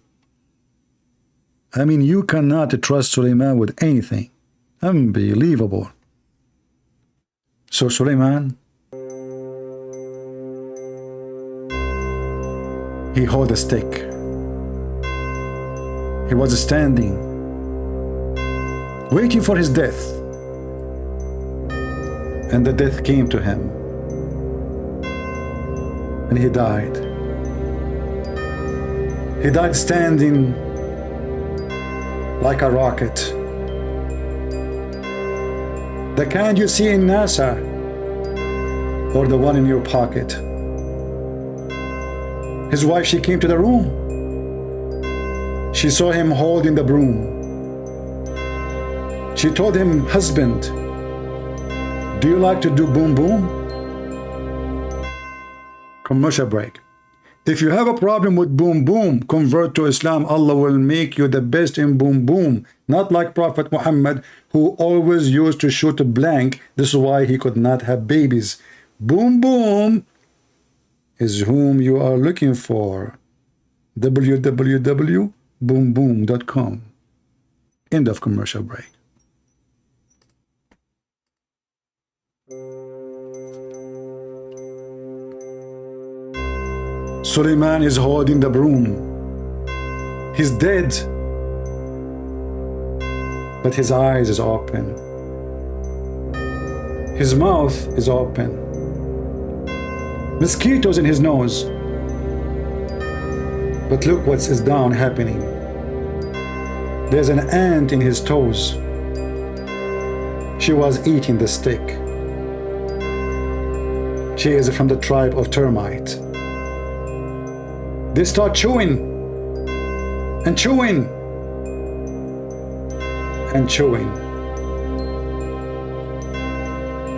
I mean, you cannot trust Suleiman with anything. Unbelievable. So Suleiman, he held a stick. He was standing, waiting for his death. And the death came to him. And he died. He died standing like a rocket. The kind you see in NASA, or the one in your pocket. His wife, she came to the room. She saw him holding the broom. She told him, husband, do you like to do boom boom? Commercial break. If you have a problem with boom boom, convert to Islam. Allah will make you the best in boom boom. Not like Prophet Muhammad, who always used to shoot a blank. This is why he could not have babies. Boom boom is whom you are looking for. www.boomboom.com. End of commercial break. Suleiman is holding the broom. He's dead, but his eyes is open. His mouth is open. Mosquitoes in his nose. But look what is down happening. There's an ant in his toes. She was eating the stick. She is from the tribe of termite. They start chewing and chewing and chewing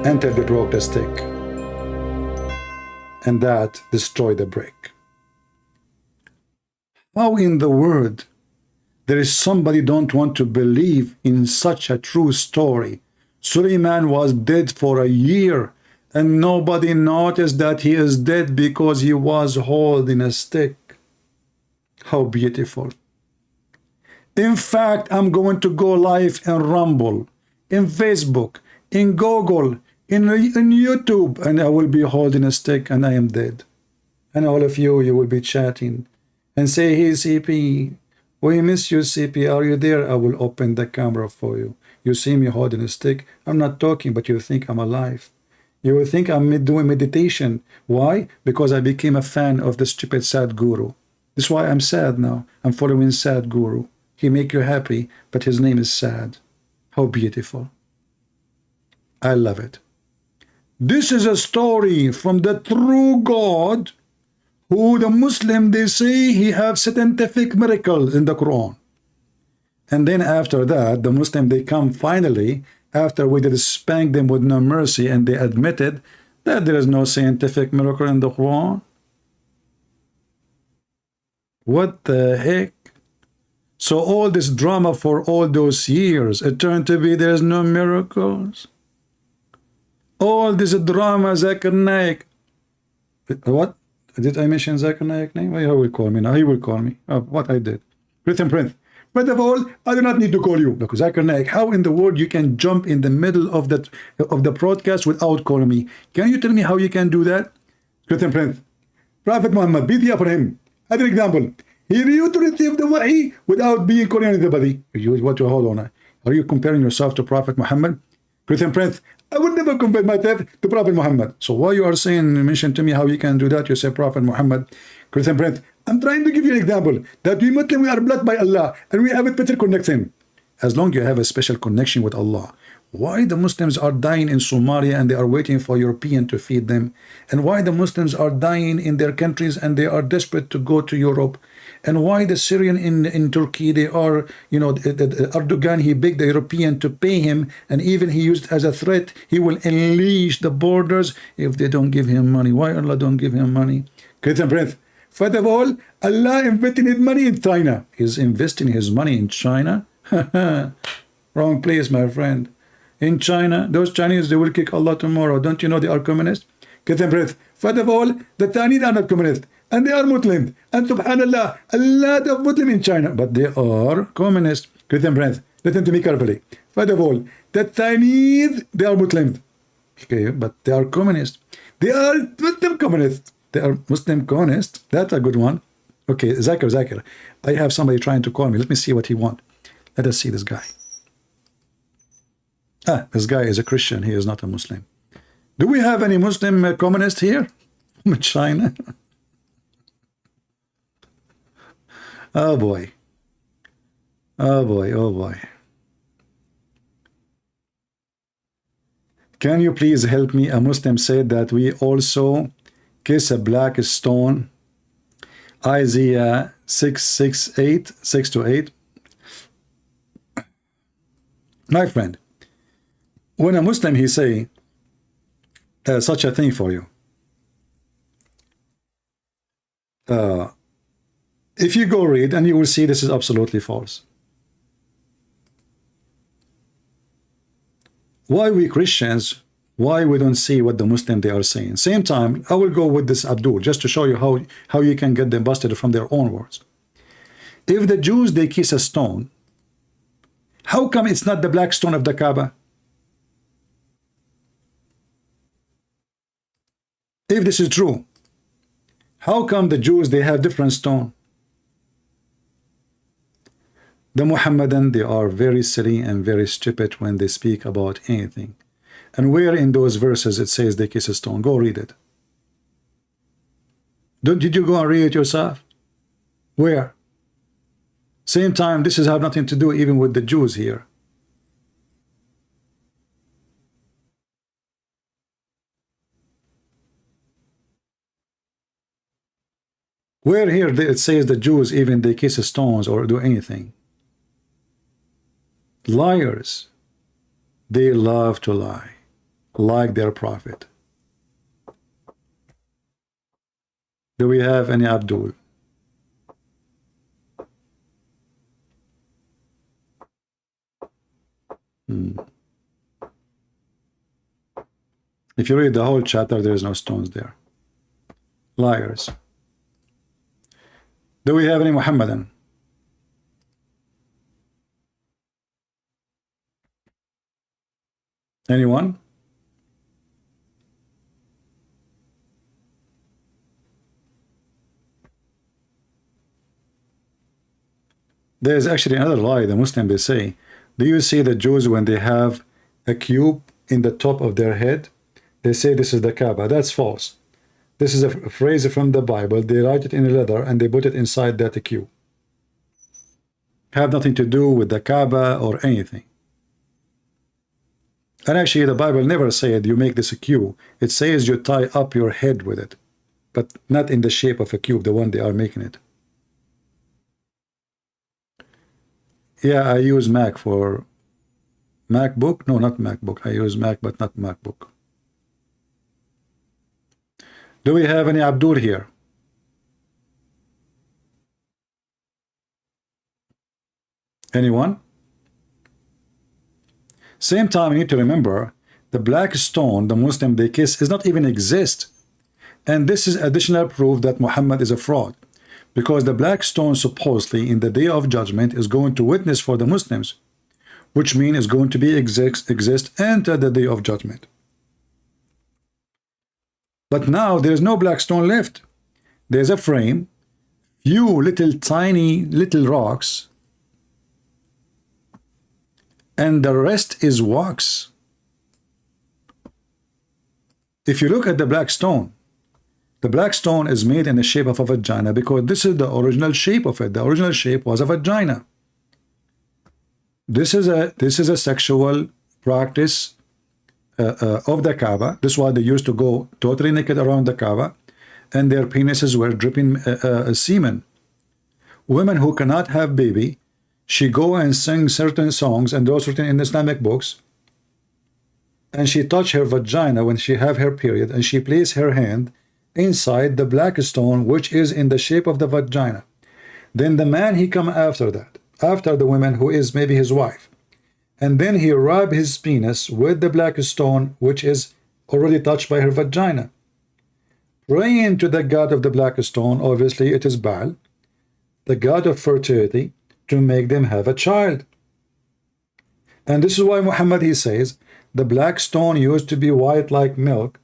until they broke the stick, and that destroyed the brick. How in the world there is somebody don't want to believe in such a true story? Suleiman was dead for a year and nobody noticed that he is dead because he was holding a stick. How beautiful. In fact, I'm going to go live in Rumble, in Facebook, in Google, in YouTube, and I will be holding a stick and I am dead. And all of you will be chatting and say, hey, CP, we miss you, CP. Are you there? I will open the camera for you. You see me holding a stick. I'm not talking, but you think I'm alive. You will think I'm doing meditation. Why? Because I became a fan of the stupid sad guru. That's why I'm sad now. I'm following sad guru. He make you happy, but his name is sad. How beautiful. I love it. This is a story from the true God, who the Muslim, they say he have scientific miracles in the Quran. And then after that, the Muslim, they come finally, after we did spank them with no mercy, and they admitted that there is no scientific miracle in the Quran. What the heck? So all this drama for all those years, it turned to be there's no miracles. All this drama, Zakir Naik. What? Did I mention Zakir Naik name? He will call me now. He will call me. What I did. Christian Prince. First of all, I do not need to call you. Look, Zakir Naik, how in the world you can jump in the middle of the broadcast without calling me? Can you tell me how you can do that? Christian Prince. Prophet Muhammad, be the upper him. As an example, he used to receive the wahi without being calling anybody. Hold on. Are you comparing yourself to Prophet Muhammad? Christian Prince, I would never compare myself to Prophet Muhammad. So why you are saying, mention to me how you can do that? You say Prophet Muhammad. Christian Prince, I'm trying to give you an example that we Muslim, we are blessed by Allah and we have a special connection. As long as you have a special connection with Allah, why the Muslims are dying in Somalia and they are waiting for European to feed them? And why the Muslims are dying in their countries and they are desperate to go to Europe? And why the Syrian in Turkey, they are, Erdogan, he begged the European to pay him, and even he used as a threat, he will unleash the borders if they don't give him money. Why Allah don't give him money? Christian Prince, first of all, Allah investing his money in China. He's investing his money in China? Wrong place, my friend. In China, those Chinese, they will kick Allah tomorrow. Don't you know they are communist? Christian Prince, first of all, the Chinese are not communist. And they are Muslim. And subhanallah, a lot of Muslim in China. But they are communist. Christian Prince, listen to me carefully. First of all, the Chinese, they are Muslims. Okay, but they are communist. They are Muslim communists. They are Muslim communists. That's a good one. Okay, Zakir. I have somebody trying to call me. Let me see what he wants. Let us see this guy. This guy is a Christian. He is not a Muslim. Do we have any Muslim communist here? From China? Oh boy. Oh boy, oh boy. Can you please help me? A Muslim said that we also kiss a black stone. Isaiah 6:6-8, 6-8. My friend, when a Muslim he say such a thing for you, if you go read, and you will see this is absolutely false. Why we Christians, why we don't see what the Muslim they are saying? Same time, I will go with this Abdul, just to show you how you can get them busted from their own words. If the Jews, they kiss a stone, how come it's not the black stone of the Kaaba? If this is true, how come the Jews, they have different stone? The Muhammadan, they are very silly and very stupid when they speak about anything. And where in those verses it says they kiss a stone? Go read it. Did you go and read it yourself? Where? Same time, this has have nothing to do even with the Jews here. Where here it says the Jews even they kiss stones or do anything? Liars. They love to lie, like their prophet. Do we have any Abdul? If you read the whole chapter, there is no stones there. Liars. Do we have any Muhammadan? Anyone? There is actually another lie. The Muslim, they say, do you see the Jews when they have a cube in the top of their head? They say this is the Kaaba. That's false. This is a phrase from the Bible. They write it in a letter and they put it inside that cube. Have nothing to do with the Kaaba or anything. And actually, the Bible never said you make this a cube. It says you tie up your head with it, but not in the shape of a cube, the one they are making it. Yeah, I use Mac for MacBook. No, not MacBook. I use Mac, but not MacBook. Do we have any Abdul here? Anyone? Same time, you need to remember the black stone, the Muslim they kiss, does not even exist. And this is additional proof that Muhammad is a fraud. Because the black stone supposedly in the day of judgment is going to witness for the Muslims, which means is going to be exist until the day of judgment. But now there is no black stone left. There's a frame, few little tiny little rocks, and the rest is wax. If you look at the black stone is made in the shape of a vagina because this is the original shape of it. The original shape was a vagina. This is a sexual practice of the Kaaba. This is why they used to go totally naked around the Kaaba, and their penises were dripping semen. Women who cannot have baby, she go and sing certain songs, and those written in Islamic books, and she touch her vagina when she have her period, and she place her hand inside the black stone, which is in the shape of the vagina. Then the man, he come after that, after the woman who is maybe his wife, and then he rub his penis with the black stone, which is already touched by her vagina, praying to the god of the black stone. Obviously it is Baal, the god of fertility, to make them have a child. And this is why Muhammad, he says, the black stone used to be white like milk,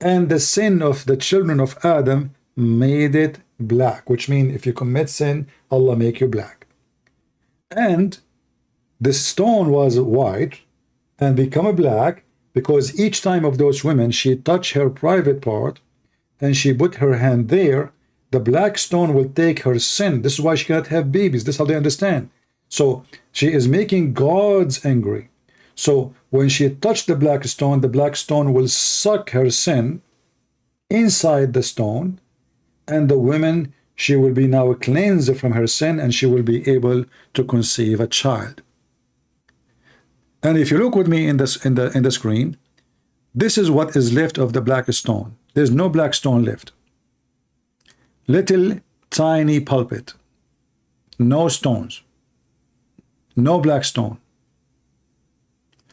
and the sin of the children of Adam made it black, which means if you commit sin, Allah make you black. And the stone was white and become black because each time of those women, she touched her private part and she put her hand there, the black stone will take her sin. This is why she cannot have babies. This is how they understand. So she is making God's angry. So when she touched the black stone will suck her sin inside the stone, and the woman, she will be now cleansed from her sin, and she will be able to conceive a child. And if you look with me in the screen, this is what is left of the black stone. There's no black stone left. Little tiny pulpit, no stones, no black stone.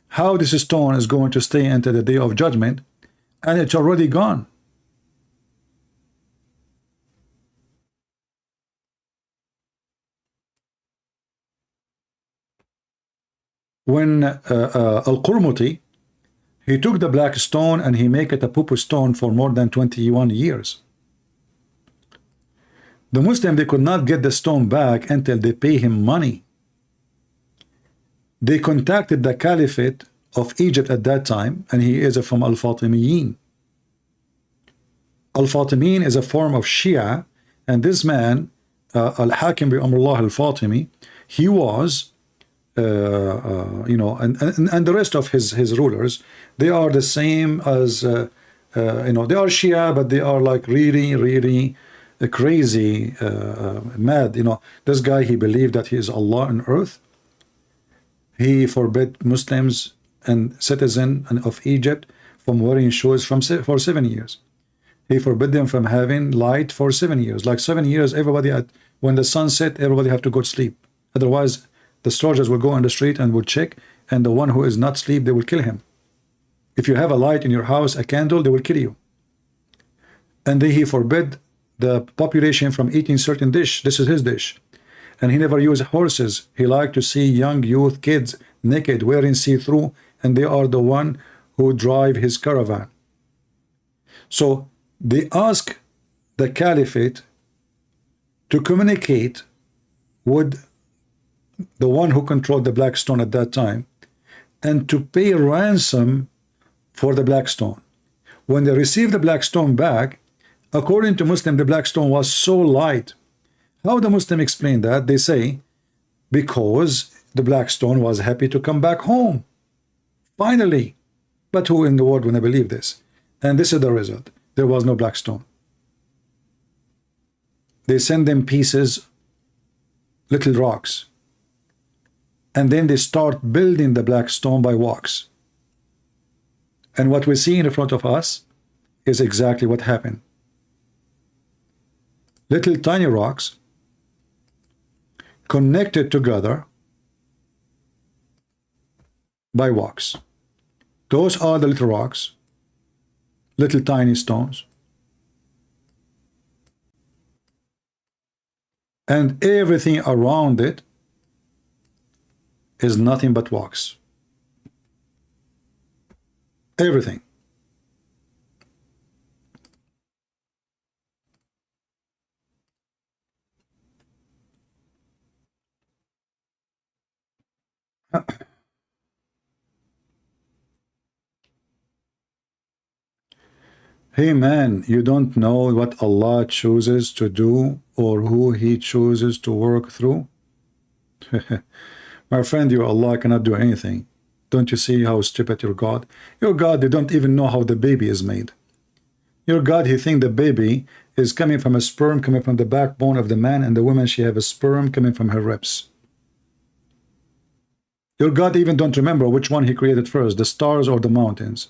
How this stone is going to stay until the day of judgment, and it's already gone. When Al-Qurmuti, he took the black stone and he make it a pupu stone for more than 21 years. The Muslim, they could not get the stone back until they pay him money. They contacted the Caliphate of Egypt at that time, and he is from Al-Fatimiyin. Al-Fatimiyin is a form of Shia, and this man, Al-Hakim bi Amrullah Al-Fatimi, he was, you know, and the rest of his rulers, they are the same as, you know, they are Shia, but they are like really crazy, mad. You know, this guy, he believed that he is Allah on earth. He forbid Muslims and citizens of Egypt from wearing shoes for 7 years. He forbid them from having light for 7 years. Like 7 years, everybody when the sun set, everybody have to go to sleep. Otherwise, the soldiers will go on the street and will check, and the one who is not asleep, they will kill him. If you have a light in your house, a candle, they will kill you. And then he forbid the population from eating certain dish. This is his dish. And he never used horses. He liked to see young youth, kids, naked, wearing see-through, and they are the one who drive his caravan. So they ask the caliphate to communicate with the one who controlled the Black Stone at that time, and to pay ransom for the Black Stone. When they received the Black Stone back, according to Muslim, the Black Stone was so light. How the Muslim explain that? They say, because the Black Stone was happy to come back home. Finally. But who in the world will believe this? And this is the result. There was no Black Stone. They send them pieces, little rocks. And then they start building the Black Stone by walks. And what we see in front of us is exactly what happened. Little tiny rocks connected together by walks. Those are the little rocks, little tiny stones. And everything around it is nothing but walks. Everything. Hey man, you don't know what Allah chooses to do or who He chooses to work through? My friend, your Allah cannot do anything. Don't you see how stupid your God? Your God, they don't even know how the baby is made. Your God, He think the baby is coming from a sperm coming from the backbone of the man, and the woman, she have a sperm coming from her ribs. Your God even don't remember which one He created first, the stars or the mountains.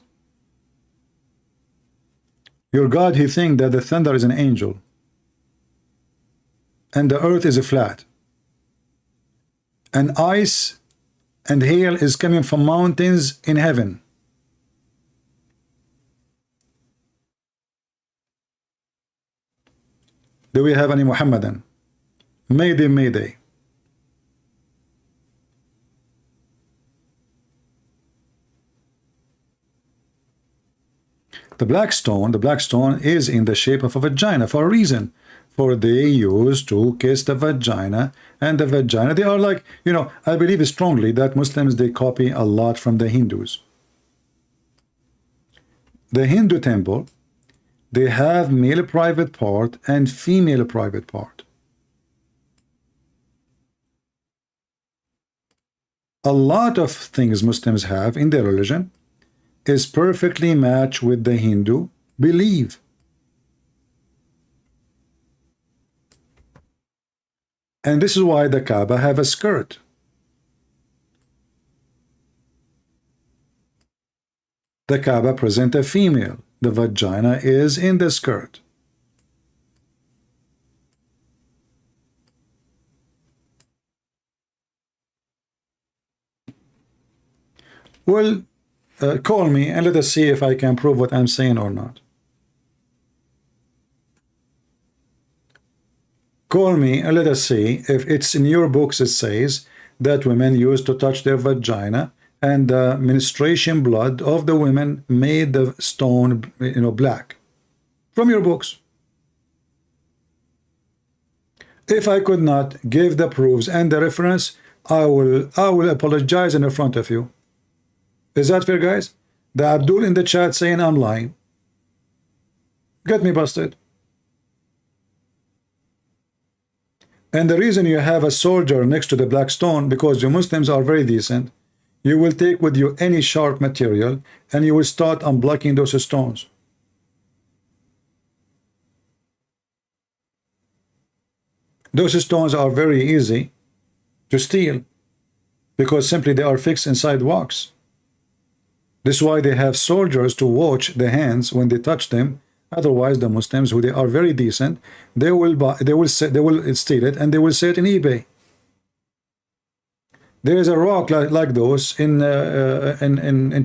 Your God, He think that the thunder is an angel and the earth is a flat, and ice and hail is coming from mountains in heaven. Do we have any Muhammadan? Mayday, Mayday. The black stone is in the shape of a vagina for a reason. For they used to kiss the vagina, and the vagina, they are like, you know, I believe strongly that Muslims, they copy a lot from the Hindus. The Hindu temple, they have male private part and female private part. A lot of things Muslims have in their religion is perfectly matched with the Hindu belief. And this is why the Kaaba have a skirt. The Kaaba present a female. The vagina is in the skirt. Well, call me and let us see if I can prove what I'm saying or not. Call me and let us see if it's in your books. It says that women used to touch their vagina, and the menstruation blood of the women made the stone, you know, black. From your books. If I could not give the proofs and the reference, I will apologize in front of you. Is that fair, guys? The Abdul in the chat saying I'm lying. Get me busted. And the reason you have a soldier next to the black stone, because you Muslims are very decent. You will take with you any sharp material and you will start unblocking those stones. Those stones are very easy to steal because simply they are fixed inside rocks. This is why they have soldiers to watch the hands when they touch them. Otherwise, the Muslims, who they are very decent, they will steal it and they will sell it in eBay. There is a rock like those in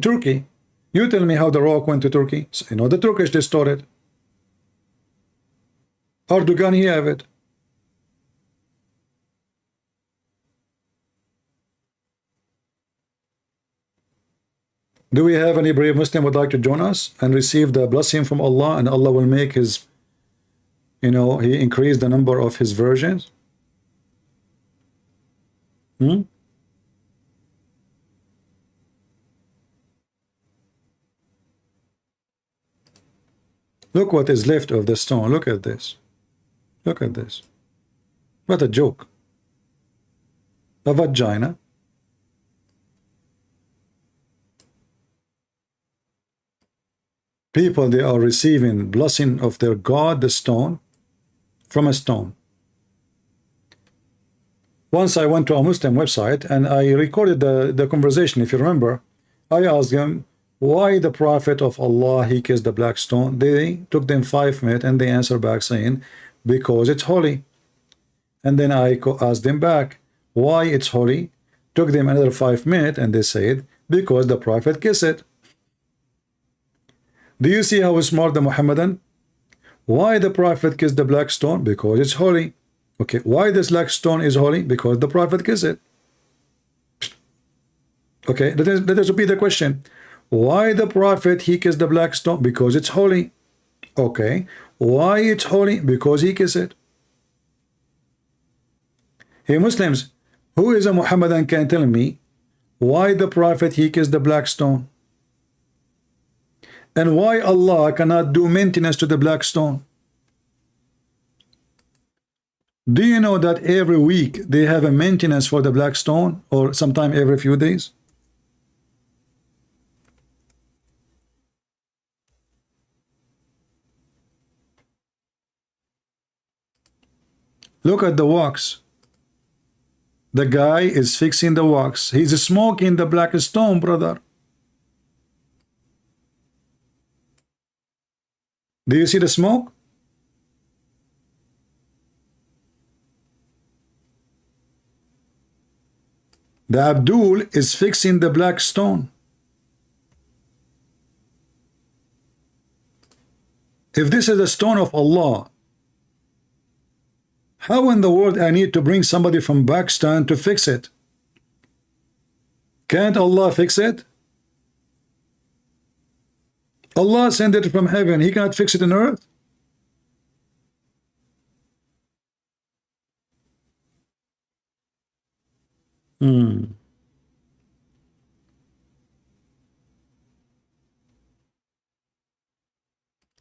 Turkey. You tell me how the rock went to Turkey. So, you know, the Turkish, they stole it. Erdogan, he have it. Do we have any brave Muslim would like to join us and receive the blessing from Allah, and Allah will make his, you know, he increase the number of his virgins? Look what is left of the stone. Look at this. Look at this. What a joke. A vagina. People, they are receiving blessing of their God, the stone, from a stone. Once I went to a Muslim website and I recorded the conversation. If you remember, I asked them why the Prophet of Allah, he kissed the black stone. They took them 5 minutes and they answered back saying, because it's holy. And then I asked them back, why it's holy? Took them another 5 minutes and they said, because the Prophet kissed it. Do you see how smart the Muhammadan? Why the Prophet kissed the black stone? Because it's holy. Okay, why this black stone is holy? Because the Prophet kissed it. Okay, let us repeat the question. Why the Prophet, he kissed the black stone? Because it's holy. Okay, why it's holy? Because he kissed it. Hey Muslims, who is a Muhammadan can tell me why the Prophet, he kissed the black stone? And why Allah cannot do maintenance to the black stone? Do you know that every week they have a maintenance for the black stone, or sometime every few days? Look at the wax. The guy is fixing the wax. He's smoking the black stone, brother. Do you see the smoke? The Abdul is fixing the black stone. If this is the stone of Allah, how in the world I need to bring somebody from Pakistan to fix it? Can't Allah fix it? Allah sent it from heaven. He cannot fix it on earth.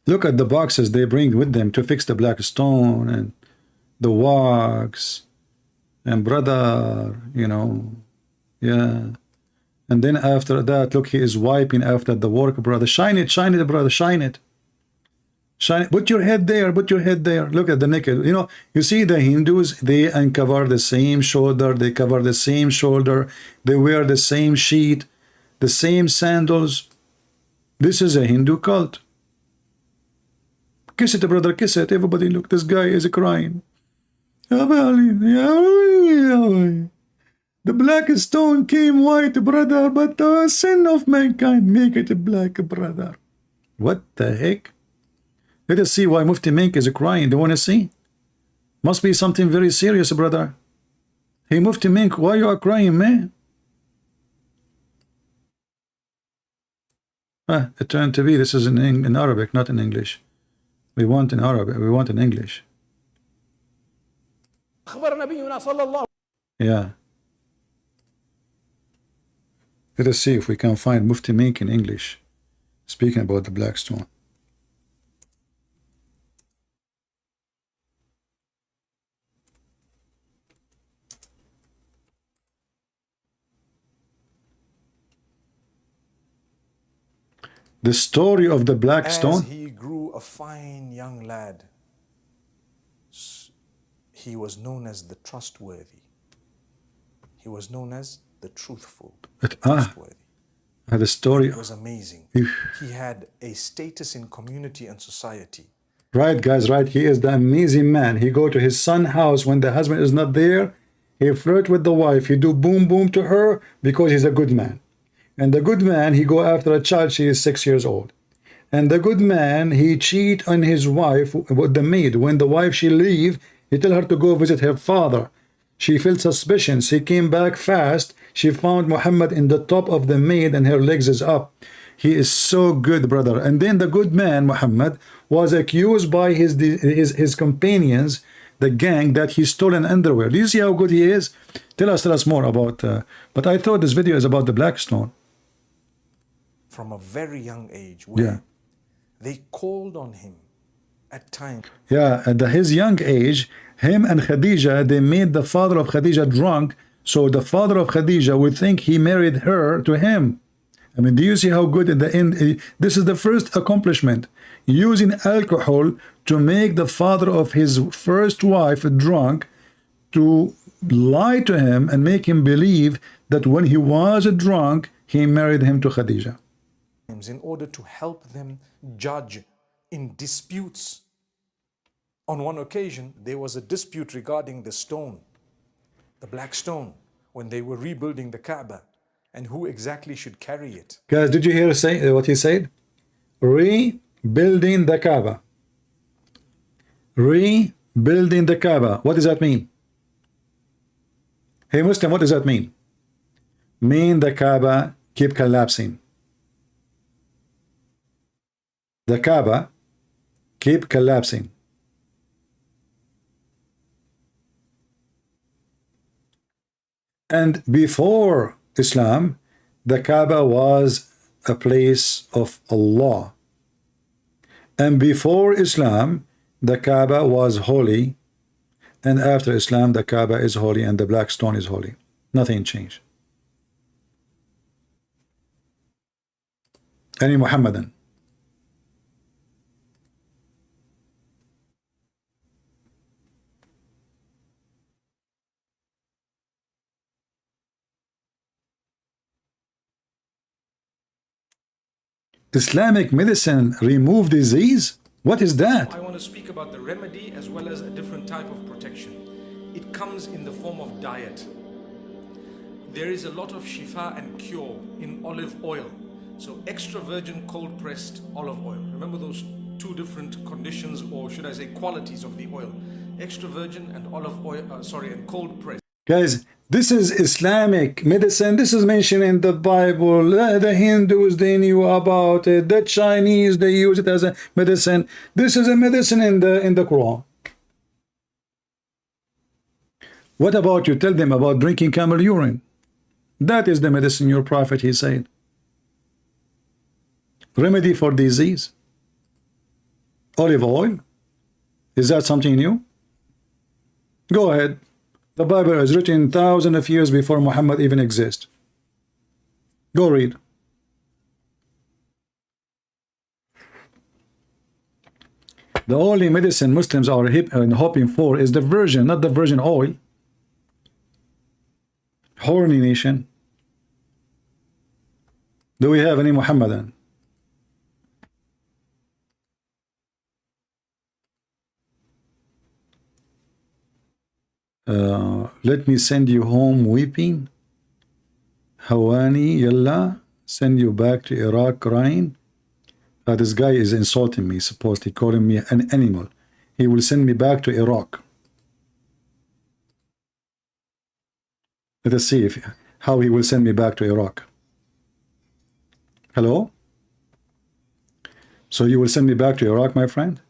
Look at the boxes they bring with them to fix the black stone and the wax. And brother, you know, yeah. And then after that, look, he is wiping after the work, brother. Shine it, brother, shine it. Shine it. Put your head there, put your head there. Look at the naked. You know, you see the Hindus, they uncover the same shoulder, they cover the same shoulder, they wear the same sheet, the same sandals. This is a Hindu cult. Kiss it, brother, kiss it. Everybody, look, this guy is crying. The black stone came white, brother, but the sin of mankind make it black, brother. What the heck? Let us see why Mufti Menk is crying. Do you want to see? Must be something very serious, brother. Hey, Mufti Menk, why you are crying, man? It turned to be, this is in Arabic, not in English. We want in Arabic, we want in English. Yeah. Let us see if we can find Mufti Menk in English speaking about the black stone. The story of the black stone. As he grew a fine young lad, he was known as the trustworthy. He was known as the truthful, trustworthy. The story. It was amazing. He had a status in community and society. Right, guys, right. He is the amazing man. He go to his son's house when the husband is not there. He flirt with the wife. He do boom boom to her because he's a good man. And the good man, he go after a child. She is 6 years old. And the good man, he cheat on his wife with the maid. When the wife she leave, he tell her to go visit her father. She felt suspicion. She came back fast. She found Muhammad in the top of the maid and her legs is up. He is so good, brother. And then the good man, Muhammad, was accused by his companions, the gang, that he stole an underwear. Do you see how good he is? Tell us more about... but I thought this video is about the black stone. From a very young age, where they called on him at times. Yeah, at his young age, him and Khadija, they made the father of Khadija drunk, so the father of Khadija would think he married her to him. I mean, do you see how good in the end? This is the first accomplishment, using alcohol to make the father of his first wife drunk, to lie to him and make him believe that when he was drunk, he married him to Khadija. In order to help them judge in disputes. On one occasion, there was a dispute regarding the stone, the black stone, when they were rebuilding the Kaaba, and who exactly should carry it. Guys, did you hear what he said? Rebuilding the Kaaba. Rebuilding the Kaaba. What does that mean? Hey Muslim, what does that mean? Mean the Kaaba keep collapsing. The Kaaba keep collapsing. And before Islam, the Kaaba was a place of Allah. And before Islam, the Kaaba was holy. And after Islam, the Kaaba is holy and the black stone is holy. Nothing changed. Any Muhammadan? Islamic medicine remove disease? What is that? I want to speak about the remedy as well as a different type of protection. It comes in the form of diet. There is a lot of shifa and cure in olive oil. So extra virgin cold pressed olive oil. Remember those two different conditions, or should I say qualities of the oil? Extra virgin and olive oil, and cold pressed. Guys, this is Islamic medicine. This is mentioned in the Bible. The Hindus, they knew about it. The Chinese, they use it as a medicine. This is a medicine in the Quran. What about you tell them about drinking camel urine? That is the medicine, your prophet, he said. Remedy for disease. Olive oil. Is that something new? Go ahead. The Bible is written thousands of years before Muhammad even exists. Go read. The only medicine Muslims are hoping for is the virgin, not the virgin oil. Horny nation. Do we have any Muhammadan? Let me send you home weeping. Hawani, yalla, send you back to Iraq crying. This guy is insulting me, supposedly calling me an animal. He will send me back to Iraq. Let us see how he will send me back to Iraq. Hello? So you will send me back to Iraq, my friend?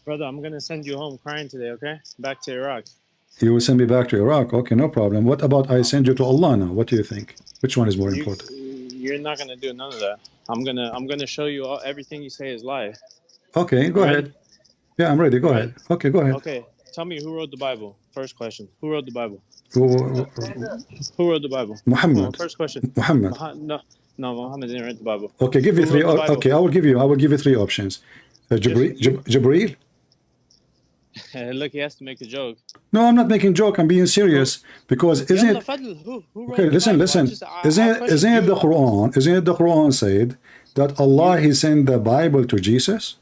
Brother, I'm going to send you home crying today, okay? Back to Iraq. You will send me back to Iraq. Okay, no problem. What about I send you to Allah now? What do you think? Which one is more important? You're not going to do none of that. I'm gonna show you everything you say is lie. Okay, go ahead. Yeah, I'm ready. Go ahead. Okay, go ahead. Okay, tell me who wrote the Bible. First question. Who wrote the Bible? Who wrote the Bible? Muhammad. First question. Muhammad. No, Muhammad didn't write the Bible. Okay, give me three. Okay, I will give you 3 options. Jibreel. Look, he has to make a joke. No, I'm not making joke. I'm being serious because isn't Yalla, it? Fadl, who wrote Okay, the listen, Bible? listen. I'll Isn't question it you. the Quran? Isn't it the Quran said that Allah He sent the Bible to Jesus?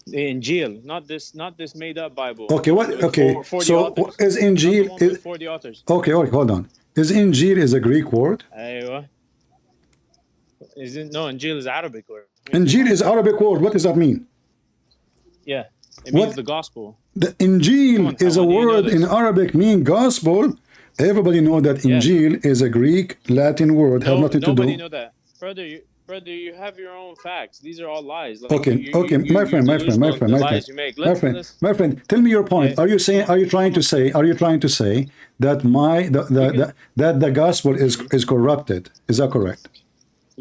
The Injil, not this made up Bible. Okay, what? Okay, For the so authors. is Not the Injil? one with for the authors. Okay, hold on. Is Injil is a Greek word? Aywa. No, Injil is Arabic word. Injil is Arabic word. What does that mean? Yeah, it What? means the gospel. The Injil is a word in Arabic mean gospel. Everybody know that Injil is a Greek Latin word. Have nothing to Nobody do. know that, brother. You have your own facts. These are all lies. Like, Okay, my friend, tell me your point. Are you trying to say that that the gospel is corrupted? Is that correct?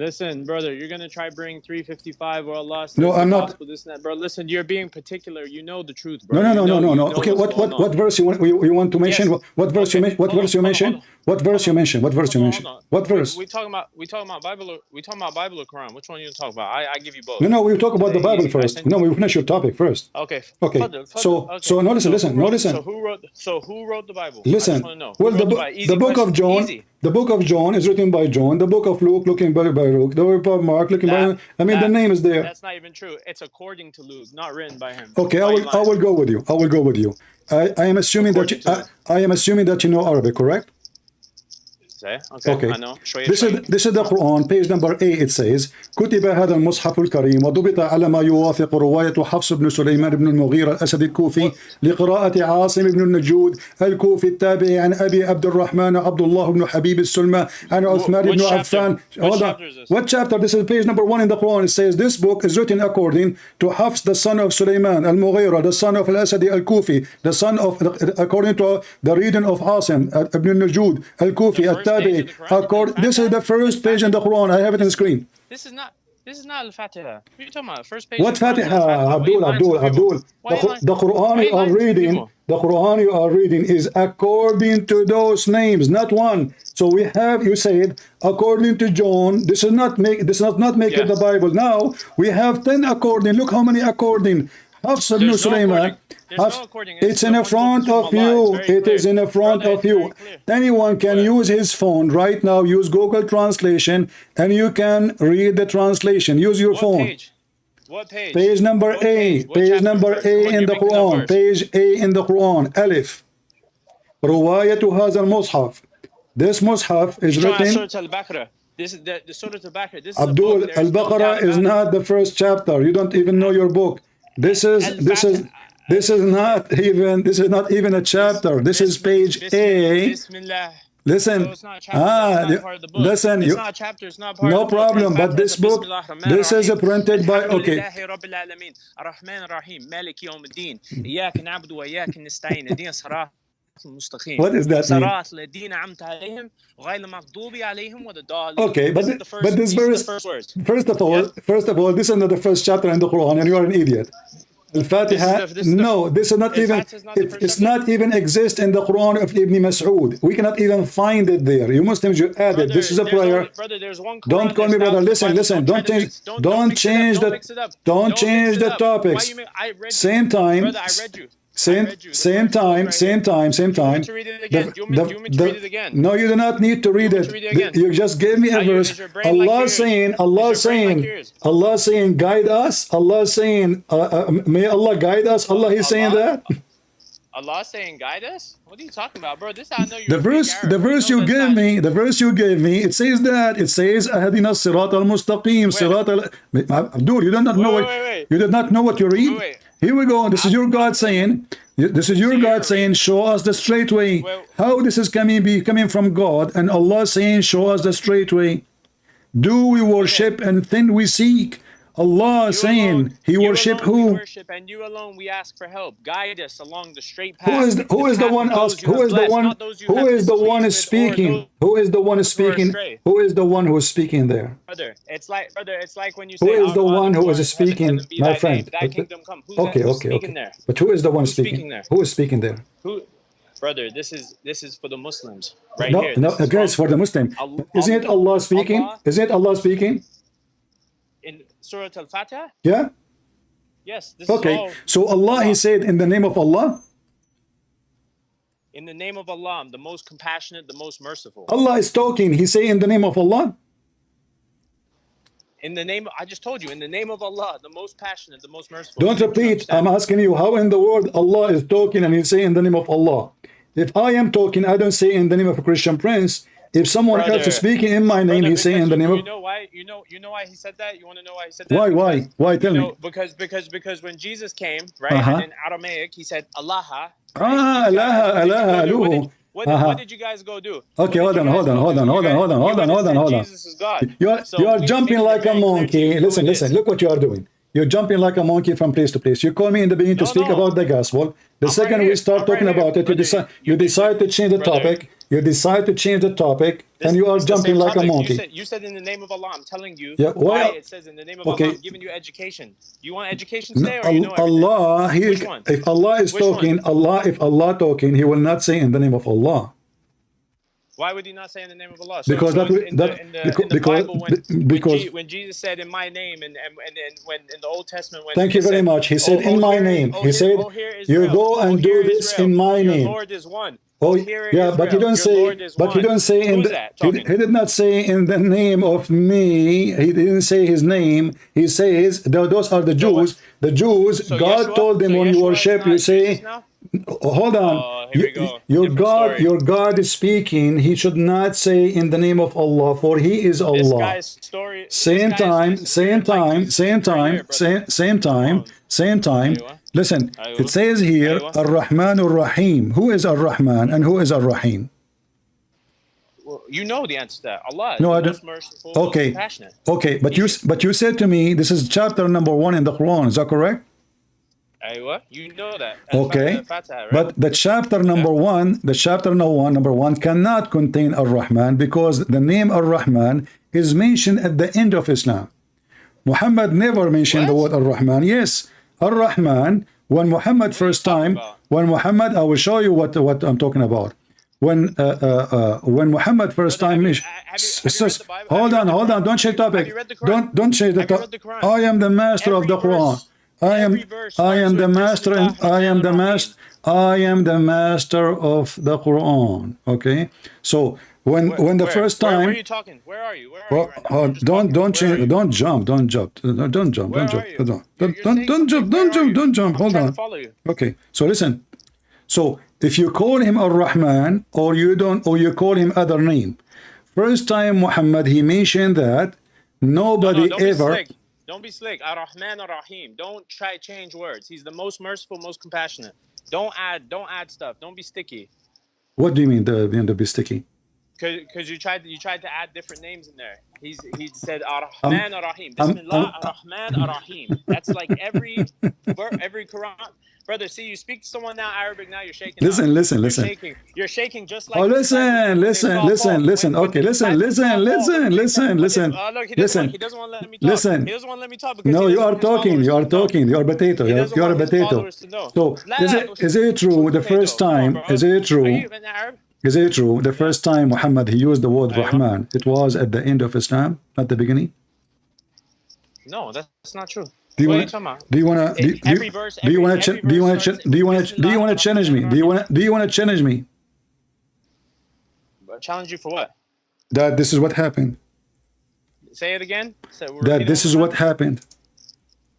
Listen, brother, you're gonna try bring 355 or Allah. No, I'm not. Gospel, this and that, bro. Listen, you're being particular. You know the truth, bro. No. Okay, what verse you want to mention? Yes. What verse you mention? What verse you mention? What verse you mention? What verse you mention? What verse? We talking about Bible or Bible or Quran? Which one you talk about? I give you both. No, we talk about the Bible first. No, we finish your topic first. Okay. Okay. So no, listen. So who wrote the Bible? Listen. I just want to know. Well, the book of John. Easy. The book of John is written by John. The book of Luke, looking by Luke. The book of Mark, looking by. I mean, the name is there. That's not even true. It's according to Luke, not written by him. Okay, I will go with you. I am assuming that you know Arabic, correct? Okay. I know. This is the Quran, page number 8. It says كتب هذا المصحف الكريم وضبط على ما يوافق رواية حفص بن سليمان بن المغيرة الأسدي الكوفي لقراءة عاصم بن النجود الكوفي التابعي عن أبي عبد الرحمن عبد الله بن حبيب السلمى عن عثمان بن عفان. Hold on. What chapter? This is page number 1 in the Quran. It says this book is written according to Hafs, the son of Sulaiman al-Mughira, the son of al-Asadi al-Kufi, the son of, according to the reading of Asim ibn al-Najud al-Kufi. This is the first page in the Quran. I have it on the screen. This is not Al-Fatiha. What are you talking about? First page. What Fatiha? Abdul. The Quran you are reading is according to those names, not one. So we have, you said, according to John. This is not make it the Bible. Now we have 10 according. Look how many according. Hafs ibn Sulaiman. It's in front of you. It is in front of you. Anyone can use his phone right now. Use Google Translation, and you can read the translation. Use your phone. What page? Page number A. Page number A in the Quran. Page A in the Quran. Alif. رواية هذا المصحف. This mushaf is written. This is the Surah Al-Baqarah. Abdul, Al-Baqarah is not the first chapter. You don't even know your book. This is not even a chapter. This is page A. Listen, listen. It's not a chapter. It's not part no of the problem. But this book, this is printed by. Okay. What is that mean? Okay, but this verse. First of all, this is not the first chapter in the Quran, and you are an idiot. Al-Fatiha, no, this is not even, it's not even exist in the Quran of Ibn Mas'ud. We cannot even find it there. You Muslims, you add it. This is a prayer. Don't call me brother. Listen, don't change the topics. Same time. Same time. No, you do not need to read it. You just gave me a verse. Allah saying, guide us. Allah saying, may Allah guide us. Allah is saying that. Allah saying guide us? What are you talking about, bro? This I know you're the verse you gave me, it says that. It says Ahdina Sirat al-Mustaqim. Abdul, you do not know you did not know what you read? Here we go. This is your God saying, show us the straight way. How this is coming from God, and Allah saying, show us the straight way. Do we worship and then we seek? Allah saying, He worship who? We worship and you alone we ask for help. Guide us along the straight path. Who is the one speaking? Who is the one who is speaking there? Brother, it's like when you say, who is the one who is speaking, my friend? Okay. But who is the one speaking? Who is speaking there? Brother, this is for the Muslims right here. No, guys, for the Muslim. Isn't it Allah speaking? Isn't it Allah speaking? In Surah Al-Fatiha? Yeah. Yes, this Okay, is all so Allah, he said in the name of Allah. in the name of Allah, the most compassionate, the most merciful. Allah is talking. He say in the name of Allah. In the name, I just told you, in the name of Allah, the most passionate, the most merciful. Don't repeat. I'm asking you how in the world Allah is talking and he say in the name of Allah. If I am talking, I don't say in the name of a Christian prince. If someone else is speaking in my name, he say in the name of. You know why? You know why he said that? You want to know why he said that? Why? Tell me. Because when Jesus came, right, and in Aramaic he said Allah. Allah. What did you guys go do? Okay, hold on. Jesus is God. You are jumping like a monkey. Listen. Look what you are doing. You're jumping like a monkey from place to place. You call me in the beginning to speak about the gospel. The second we start talking about it, you decide to change the topic. You decide to change the topic, and you are jumping like a monkey. You said in the name of Allah. I'm telling you why it says in the name of Allah. I'm giving you education. You want education today, or you know Allah, Which one? if Allah is talking, if Allah talking, he will not say in the name of Allah. Why would he not say in the name of Allah? Because when Jesus said in my name, and when in the Old Testament, when thank you very much. He said in my name. He said, you go and do this in my name. Your Lord is one. Oh yeah, but he don't say. But he don't say in the. He did not say in the name of me. He didn't say his name. He says those are the Jews. The Jews. God told them when you worship, you say. Hold on. Your God is speaking. He should not say in the name of Allah, for He is Allah. Same time. Listen, it says here, Ar-Rahman Ar-Rahim. Who is Ar-Rahman and who is Ar-Rahim? Well, you know the answer to that. Allah is no, I the don't. most merciful, Okay. most compassionate. Okay, but you said to me, this is chapter number 1 in the Quran. Is that correct? Aywa, you know that. Okay, Fatah, right? but the chapter number one, number one cannot contain Ar-Rahman because the name Ar-Rahman is mentioned at the end of Islam. Muhammad never mentioned the word Ar-Rahman. Yes, Ar-Rahman, when Muhammad first time, I will show you what I'm talking about. When Muhammad first time mentioned, hold on, don't change topic. Don't change the topic. I am the master of the Quran. I am the master of the Quran. Okay, so when the first time. Where are you talking? Where are you? Don't jump. Hold on. Okay, so listen. So if you call him Ar-Rahman or you call him other name, first time Muhammad he mentioned that nobody ever. Don't be slick. Ar-Rahman Ar-Rahim. Don't try change words. He's the most merciful, most compassionate. Don't add stuff. Don't be sticky. What do you mean the be sticky? Because you tried to add different names in there. He said Ar-Rahman Ar-Rahim. Bismillah Ar-Rahman Ar-Rahim. That's like every Quran. Brother, see, you speak to someone now Arabic, now you're shaking. Listen. You're shaking just like. Oh, listen. Okay, listen. Look, he doesn't want to let me talk. Listen. He doesn't want to let me talk. No, you are talking. You are a potato. So is it true the first time? Is it true? Is it true the first time Muhammad he used the word Rahman? It was at the end of Islam, not the beginning. No, that's not true. Do you want to challenge me? Do you want to challenge me? Challenge you for what? That this is what happened. Say it again. That this is what happened.